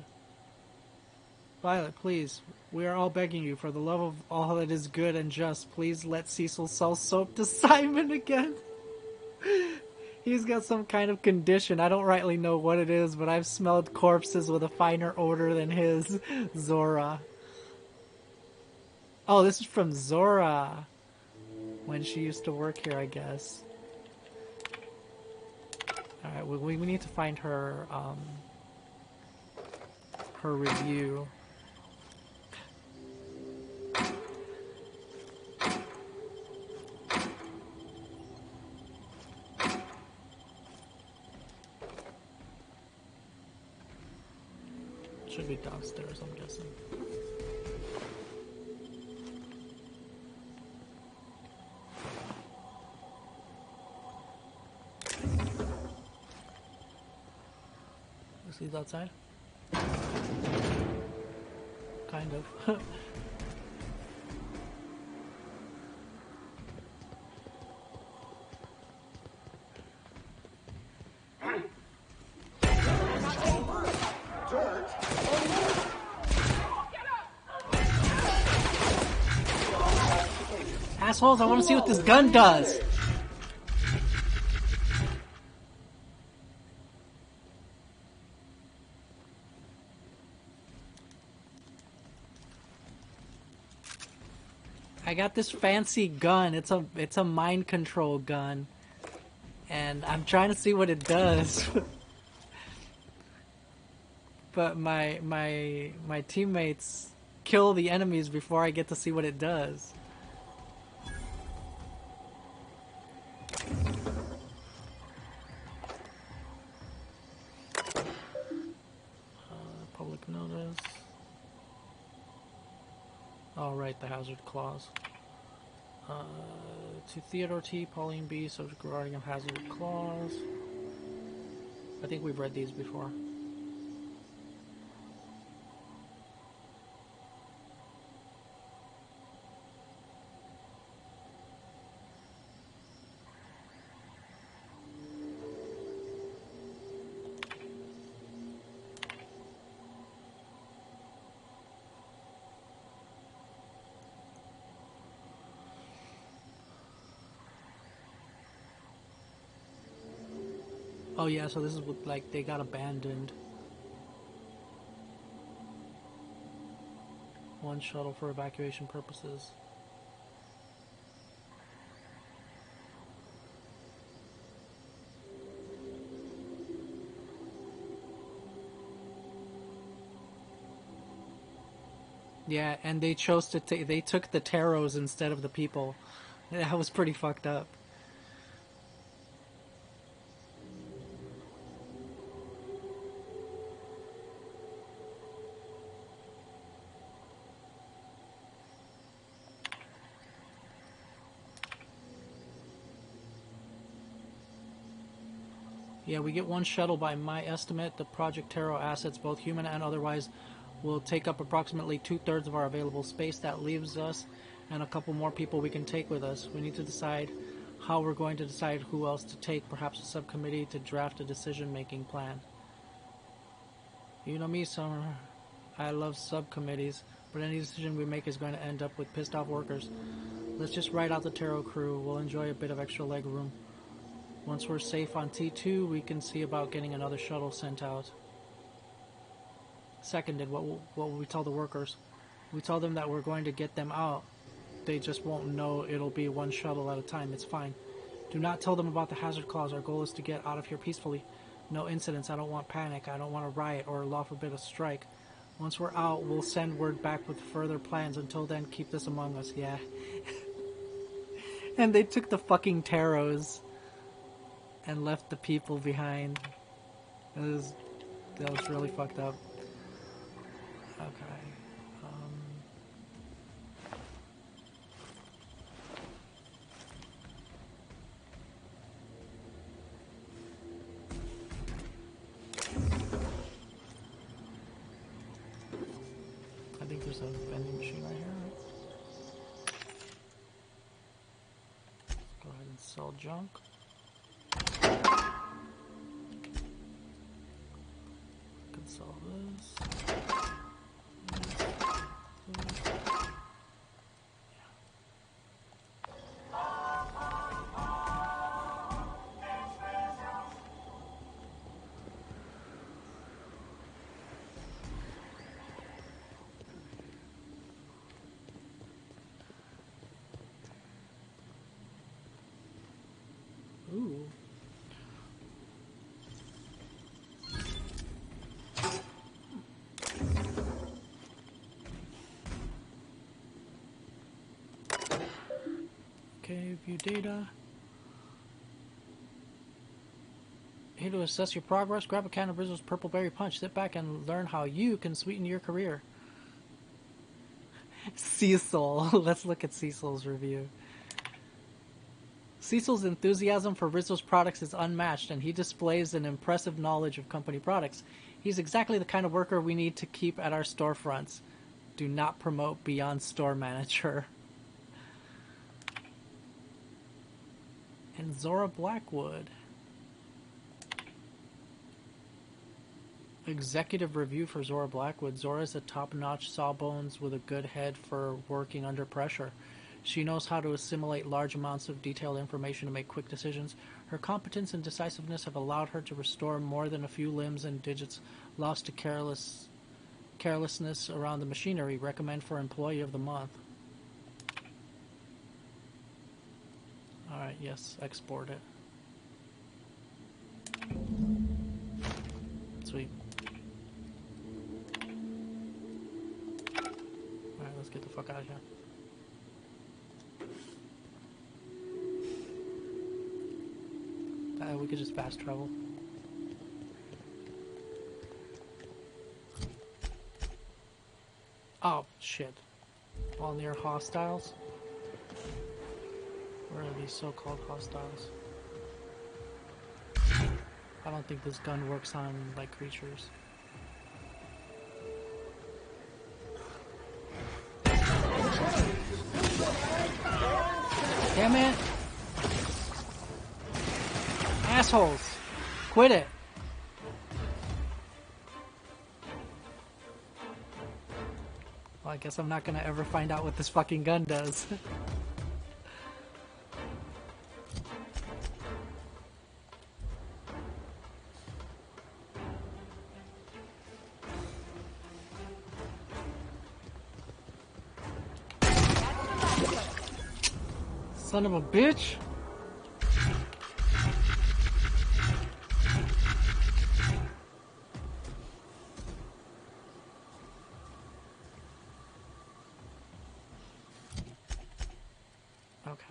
S1: Violet, please, we are all begging you, for the love of all that is good and just, please let Cecil sell soap to Simon again. He's got some kind of condition. I don't rightly know what it is, but I've smelled corpses with a finer odor than his. Zora. Oh, this is from Zora. When she used to work here, I guess. Alright, we need to find her, her review. Should be downstairs, I'm guessing. Is he outside? Kind of. Assholes, I want to see what this gun does. I got this fancy gun. It's a mind control gun. And I'm trying to see what it does. But my teammates kill the enemies before I get to see what it does. Oh, right, the hazard clause. To Theodore T, Pauline B, subject regarding a hazard clause. I think we've read these before. Oh yeah, so this is what, like, they got abandoned. One shuttle for evacuation purposes. Yeah, and they chose to they took the Taros instead of the people. That was pretty fucked up. Yeah, we get one shuttle by my estimate. The Project Taro assets, both human and otherwise, will take up approximately 2/3 of our available space. That leaves us and a couple more people we can take with us. We need to decide how we're going to decide who else to take, perhaps a subcommittee to draft a decision-making plan. You know me, Summer. I love subcommittees, but any decision we make is going to end up with pissed-off workers. Let's just write out the Taro crew. We'll enjoy a bit of extra leg room. Once we're safe on T2, we can see about getting another shuttle sent out. Seconded, what will we tell the workers? We tell them that we're going to get them out. They just won't know it'll be one shuttle at a time. It's fine. Do not tell them about the hazard clause. Our goal is to get out of here peacefully. No incidents. I don't want panic. I don't want a riot or, law forbid, a strike. Once we're out, we'll send word back with further plans. Until then, keep this among us. Yeah. And they took the fucking Taros and left the people behind. That was really fucked up. Okay. I think there's a vending machine right here. Go ahead and sell junk. Can sell this. Ooh. Okay, view data. Here to assess your progress, grab a can of Rizzo's Purple Berry Punch. Sit back and learn how you can sweeten your career. Cecil. Let's look at Cecil's review. Cecil's enthusiasm for Rizzo's products is unmatched, and he displays an impressive knowledge of company products. He's exactly the kind of worker we need to keep at our storefronts. Do not promote beyond store manager. And Zora Blackwood. Executive review for Zora Blackwood. Zora's a top-notch sawbones with a good head for working under pressure. She knows how to assimilate large amounts of detailed information to make quick decisions. Her competence and decisiveness have allowed her to restore more than a few limbs and digits lost to carelessness around the machinery. Recommend for Employee of the Month. Alright, yes, export it. Sweet. Alright, let's get the fuck out of here. We could just fast travel. Oh, shit. While near hostiles? Where are these so-called hostiles? I don't think this gun works on, like, creatures. Damn it! Assholes! Quit it! Well, I guess I'm not gonna ever find out what this fucking gun does. Son of a bitch! Okay.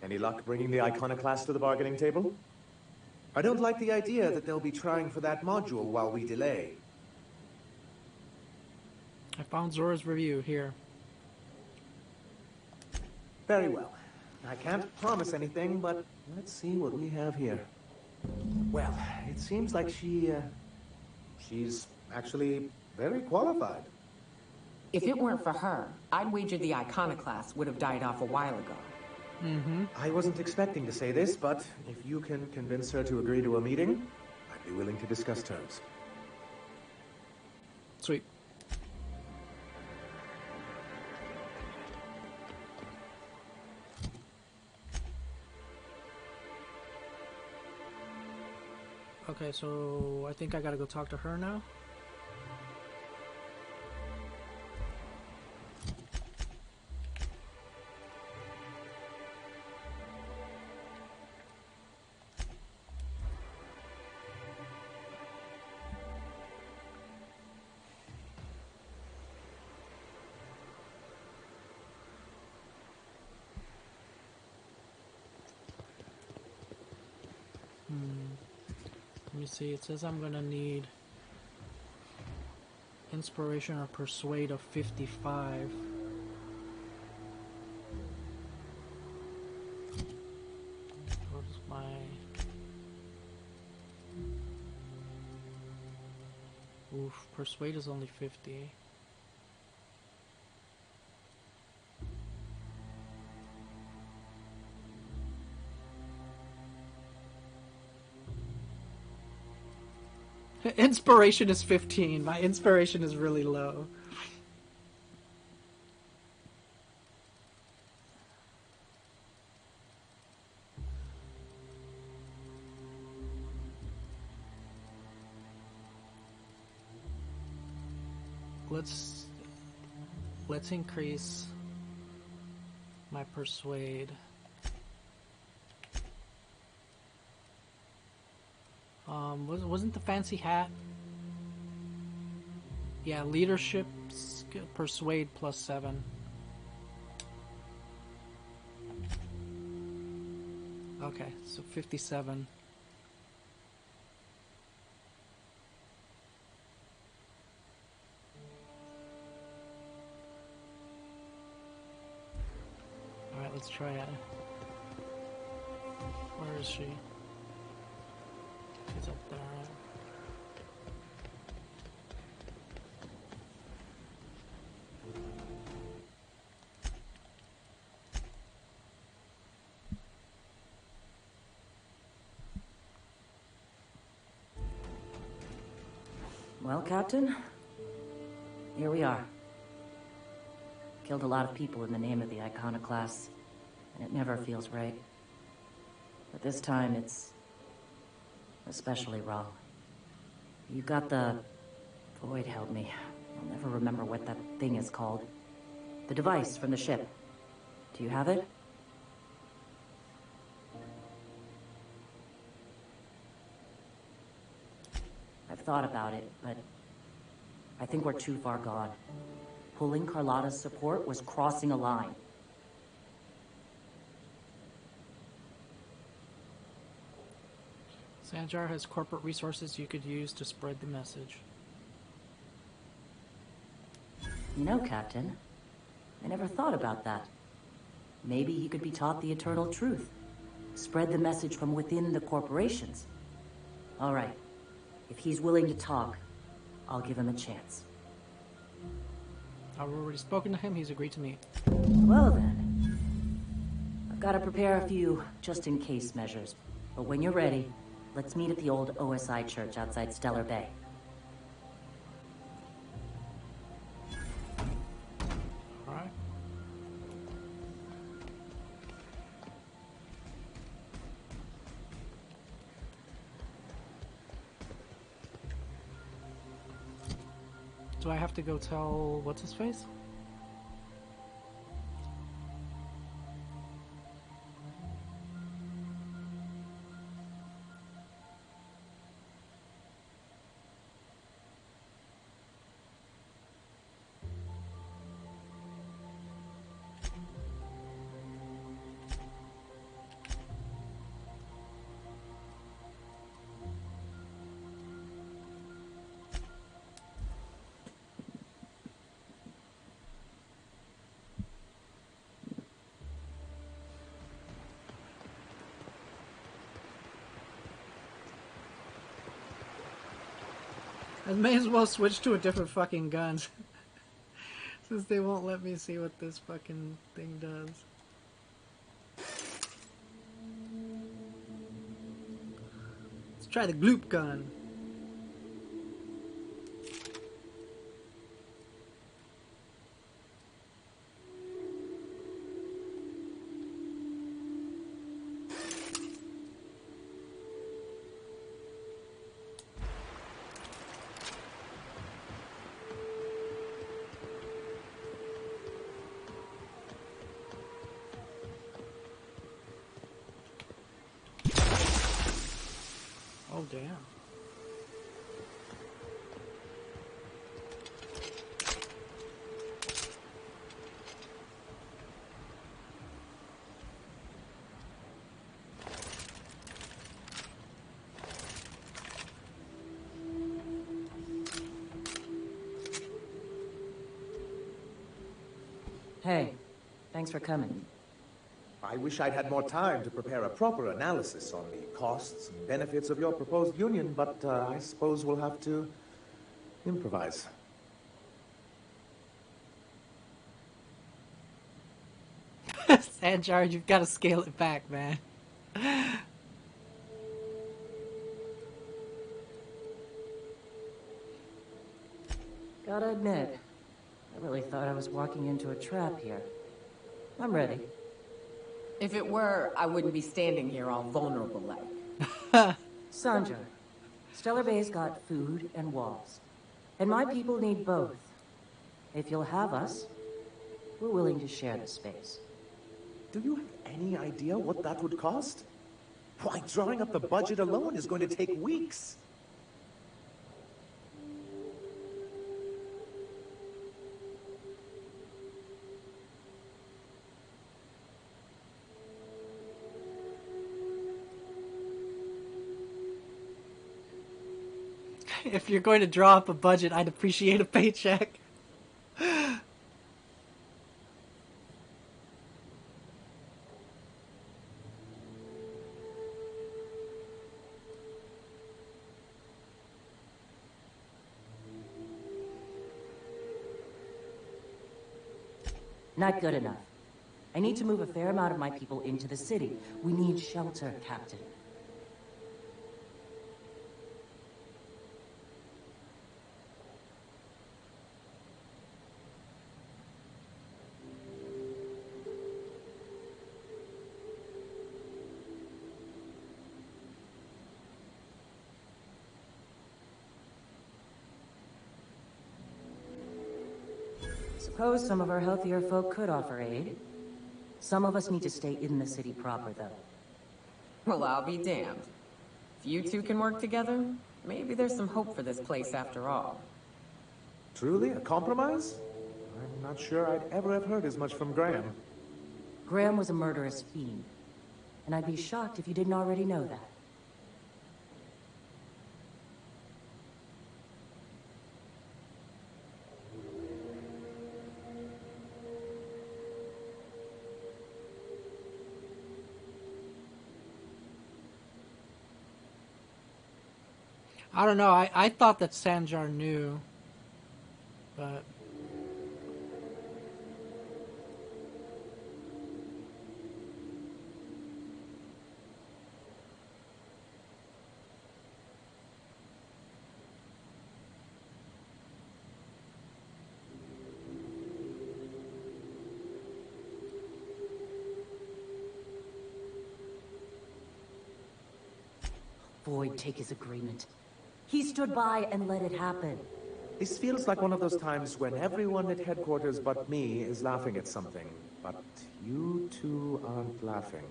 S6: Any luck bringing the Iconoclast to the bargaining table? I don't like the idea that they'll be trying for that module while we delay.
S1: I found Zora's review here.
S6: Very well. I can't promise anything, but let's see what we have here. Well, it seems like she's actually very qualified.
S8: If it weren't for her, I'd wager the Iconoclast would have died off a while ago.
S6: I wasn't expecting to say this, but if you can convince her to agree to a meeting, I'd be willing to discuss terms.
S1: Sweet. Okay, so I think I gotta go talk to her now. Let me see, it says I'm gonna need inspiration or persuade of 55. What is my... Oof, persuade is only 50. Inspiration is 15. My inspiration is really low. Let's increase my persuade. Wasn't the fancy hat? Yeah, leadership, persuade +7. Okay, so 57. Alright, let's try it. Where is she? She's up there, right?
S12: Well, Captain, here we are. Killed a lot of people in the name of the Iconoclasts, and it never feels right. But this time, it's especially wrong. You got the... Void held me. I'll never remember what that thing is called. The device from the ship. Do you have it? I've thought about it, but I think we're too far gone. Pulling Carlotta's support was crossing a line.
S1: Sanjar has corporate resources you could use to spread the message.
S12: You know, Captain, I never thought about that. Maybe he could be taught the eternal truth. Spread the message from within the corporations. All right. If he's willing to talk, I'll give him a chance.
S1: I've already spoken to him. He's agreed to meet.
S12: Well then. I've got to prepare a few just-in-case measures. But when you're ready, let's meet at the old OSI church outside Stellar Bay.
S1: All right. Do I have to go tell what's his face? I may as well switch to a different fucking gun. Since they won't let me see what this fucking thing does. Let's try the gloop gun. Oh, damn.
S12: Hey, thanks for coming.
S6: I wish I'd had more time to prepare a proper analysis on the costs and benefits of your proposed union, but I suppose we'll have to improvise.
S1: Sanjar, you've got to scale it back, man.
S12: Gotta admit, I really thought I was walking into a trap here. I'm ready.
S8: If it were, I wouldn't be standing here all vulnerable like.
S12: Sanjar, Stellar Bay's got food and walls. And my people need both. If you'll have us, we're willing to share the space.
S6: Do you have any idea what that would cost? Why, drawing up the budget alone is going to take weeks.
S1: If you're going to draw up a budget, I'd appreciate a paycheck.
S12: Not good enough. I need to move a fair amount of my people into the city. We need shelter, Captain. suppose some of our healthier folk could offer aid. Some of us need to stay in the city proper, though.
S8: Well, I'll be damned. If you two can work together, maybe there's some hope for this place after all.
S6: Truly, a compromise? I'm not sure I'd ever have heard as much from Graham.
S12: Graham was a murderous fiend, and I'd be shocked if you didn't already know that.
S1: I don't know. I thought that Sanjar knew, but
S12: Void take his agreement. He stood by and let it happen.
S6: This feels like one of those times when everyone at headquarters but me is laughing at something. But you two aren't laughing.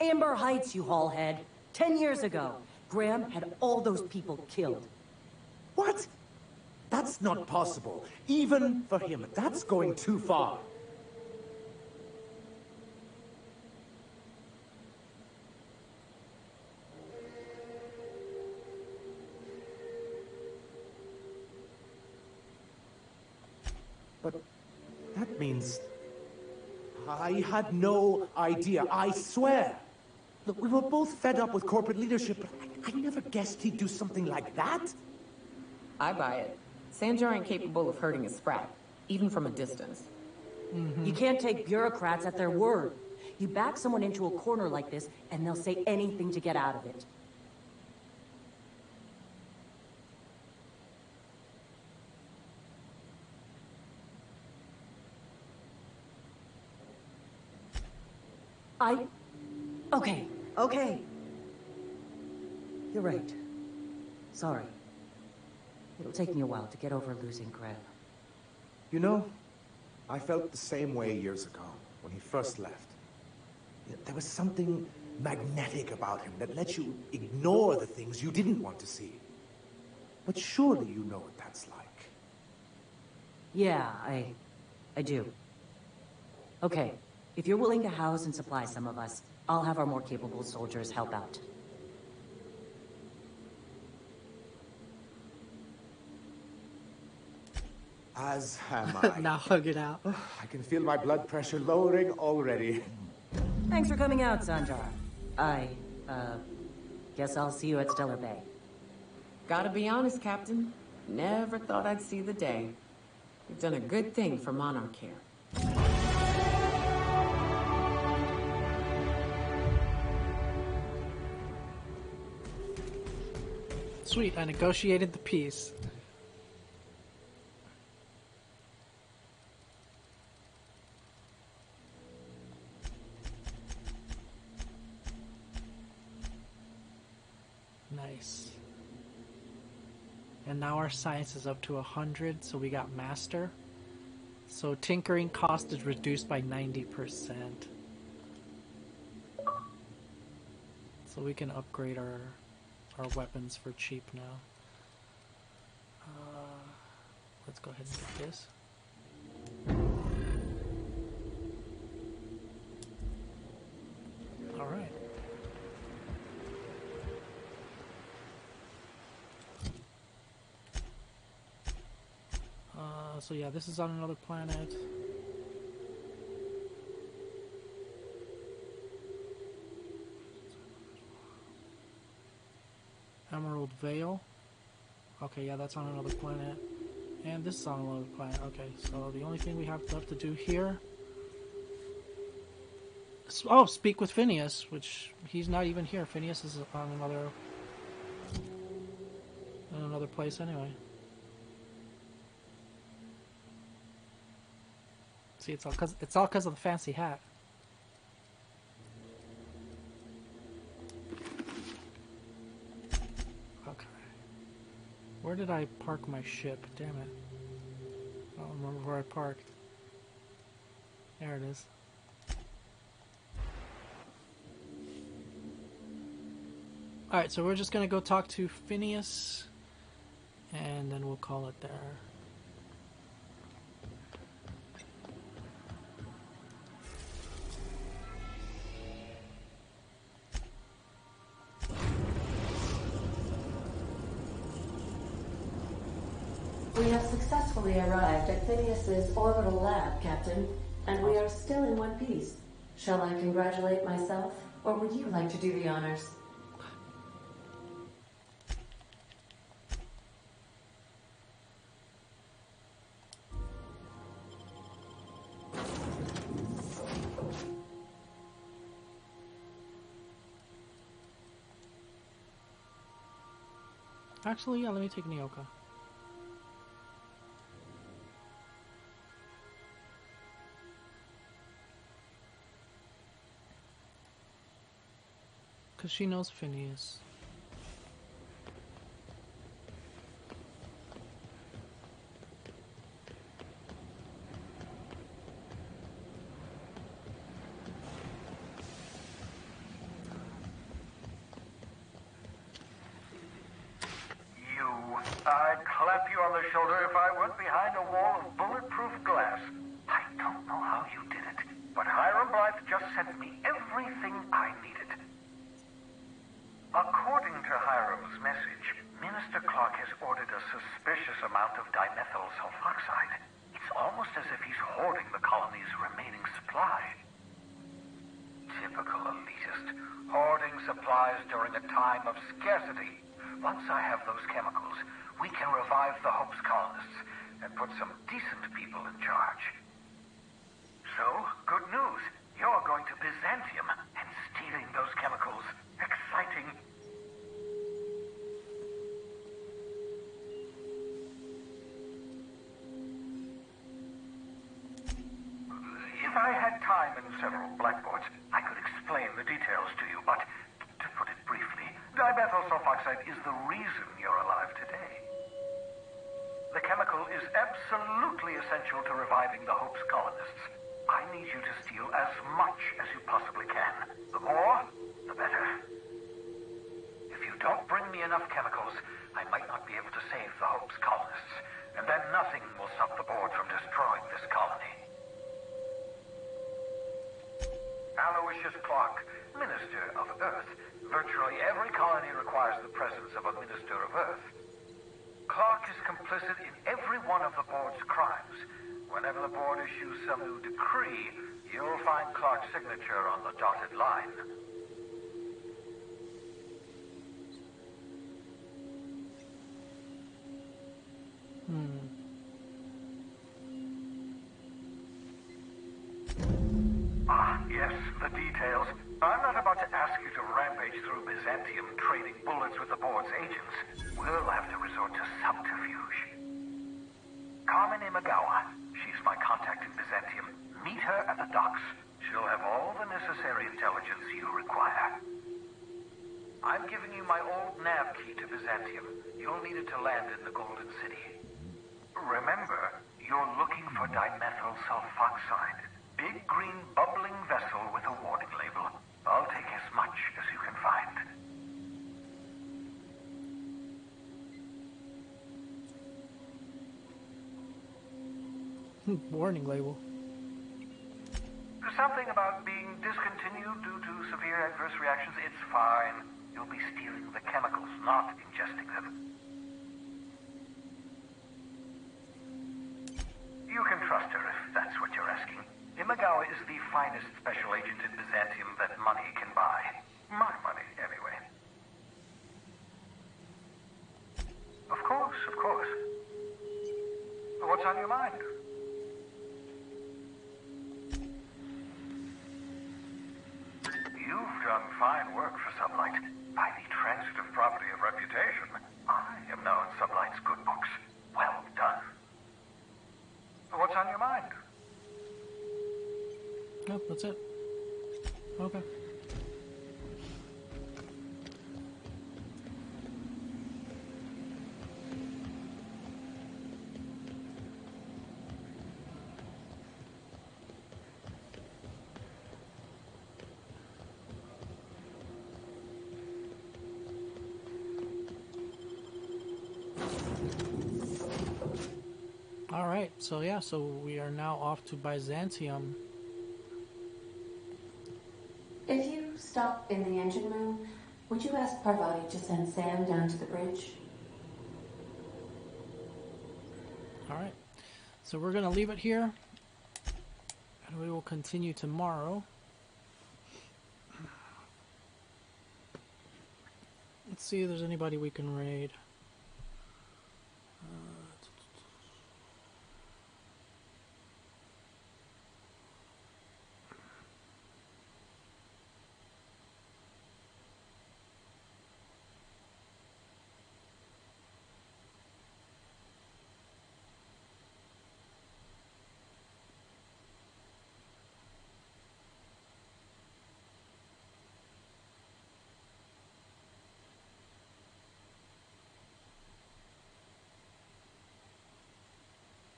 S12: Amber Heights, you haulhead. 10 years ago, Graham had all those people killed.
S6: What? That's not possible. Even for him, that's going too far. But that means I had no idea, I swear. Look, we were both fed up with corporate leadership, but I never guessed he'd do something like that.
S8: I buy it. Sanjar ain't capable of hurting a sprat, even from a distance.
S12: You can't take bureaucrats at their word. You back someone into a corner like this, and they'll say anything to get out of it. Okay. You're right. Sorry. It'll take me a while to get over losing Graham.
S6: You know, I felt the same way years ago, when he first left. There was something magnetic about him that let you ignore the things you didn't want to see. But surely you know what that's like.
S12: Yeah, I do. Okay, if you're willing to house and supply some of us, I'll have our more capable soldiers help out.
S6: As am I.
S1: Now hug it out.
S6: I can feel my blood pressure lowering already.
S12: Thanks for coming out, Sanjar. I, guess I'll see you at Stellar Bay.
S8: Gotta be honest, Captain. Never thought I'd see the day. You've done a good thing for Monarch here.
S1: Sweet, I negotiated the peace. Nice. And now our science is up to 100, so we got master. So tinkering cost is reduced by 90%. So we can upgrade our weapons for cheap now. Let's go ahead and get this. Alright. So yeah, this is on another planet. Emerald Vale. Okay, yeah, that's on another planet. And this is on another planet. Okay, so the only thing we have left to do here... Oh, speak with Phineas, which he's not even here. Phineas is on another place anyway. See, it's all because of the fancy hat. Okay. Where did I park my ship? Damn it. I don't remember where I parked. There it is. Alright, so we're just gonna go talk to Phineas, and then we'll call it there.
S14: We have successfully arrived at Phineas's orbital lab, Captain, and we are still in one piece. Shall I congratulate myself, or would you like to do the honors?
S1: Actually, yeah, let me take Nyoka. Because she knows Phineas.
S10: I'd clap you on the shoulder if I went behind a wall of bulletproof glass. I don't know how you did it, but Hiram Blythe just sent me everything I needed. According to Hiram's message, Minister Clark has ordered a suspicious amount of dimethyl sulfoxide. It's almost as if he's hoarding the colony's remaining supply. Typical elitist, hoarding supplies during a time of scarcity. Once I have those chemicals, we can revive the Hope's colonists and put some decent people in charge. So, good news. You're going to Byzantium and stealing those chemicals. Exciting. If I had time and several blackboards, I could explain the details to you, but to put it briefly, dimethyl sulfoxide is the reason you're alive today. The chemical is absolutely essential to reviving the Hope's colonists. I need you to steal as much as you possibly can. The more, the better. If you don't bring me enough chemicals, I might not be able to save the Hope's colonists, and then nothing will stop the board from destroying this colony. Aloysius Clark, Minister of Earth. Virtually every colony requires the presence of a Minister of Earth. Clark is complicit in every one of the board's crimes. Whenever the board issues some new decree, you'll find Clark's signature on the dotted line. Yes, the details. I'm not about to ask you to rampage through Byzantium trading bullets with the board's agents. We'll have to resort to subterfuge. Carmen Imagawa. She's my contact in Byzantium. Meet her at the docks. She'll have all the necessary intelligence you require. I'm giving you my old nav key to Byzantium. You'll need it to land in the Golden City. Remember, you're looking for dimethyl sulfoxide. Big green bubbling vessel with a warning label. I'll take as much as you can find.
S1: Warning label.
S10: Something about being discontinued due to severe adverse reactions. It's fine. You'll be stealing the chemicals, not ingesting them. You can trust her if that's what you're asking. Imagawa is the finest special agent in Byzantium that money can buy. My money, anyway. Of course, of course. What's on your mind? You've done fine work for Sublight. By the transitive property of reputation, I am now in Sublight's good books. Well done. What's on your mind?
S1: No, that's it. Okay. Alright, so yeah, so we are now off to Byzantium.
S14: If you stop in the engine room, would you ask Parvati to send Sam down to the bridge?
S1: Alright, so we're going to leave it here, and we will continue tomorrow. Let's see if there's anybody we can raid.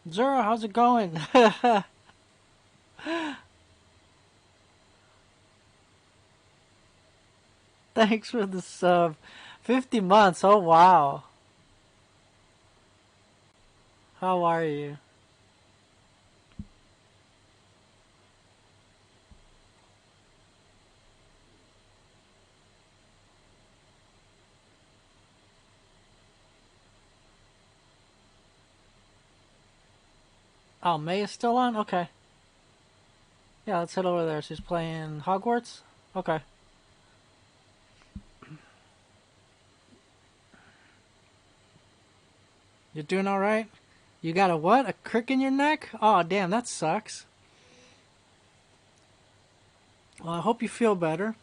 S1: Zura, how's it going? Thanks for the sub. 50 months, oh wow. How are you? Oh, May is still on? Okay. Yeah, let's head over there. She's playing Hogwarts? Okay. You're doing alright? You got a what? A crick in your neck? Oh, damn, that sucks. Well, I hope you feel better.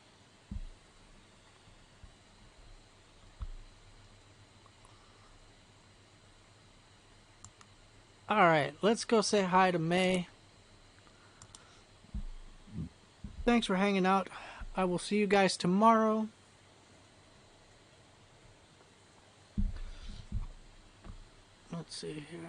S1: Alright, let's go say hi to May. Thanks for hanging out. I will see you guys tomorrow. Let's see here.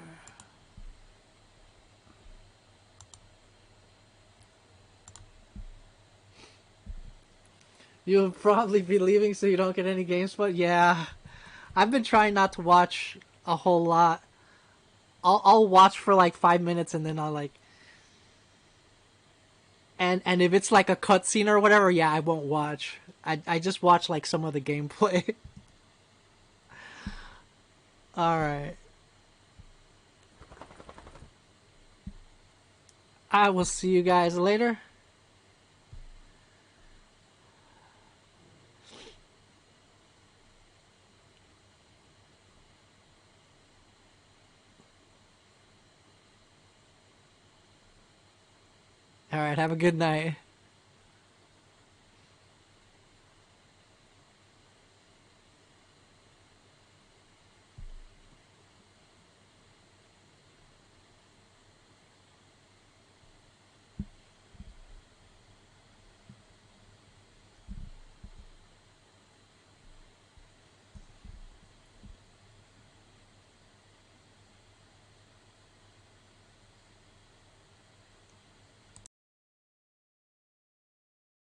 S1: You'll probably be leaving so you don't get any games, but yeah. I've been trying not to watch a whole lot. I'll watch for like 5 minutes and then I'll like... And if it's like a cutscene or whatever, yeah, I won't watch. I just watch like some of the gameplay. Alright. I will see you guys later. Alright, have a good night.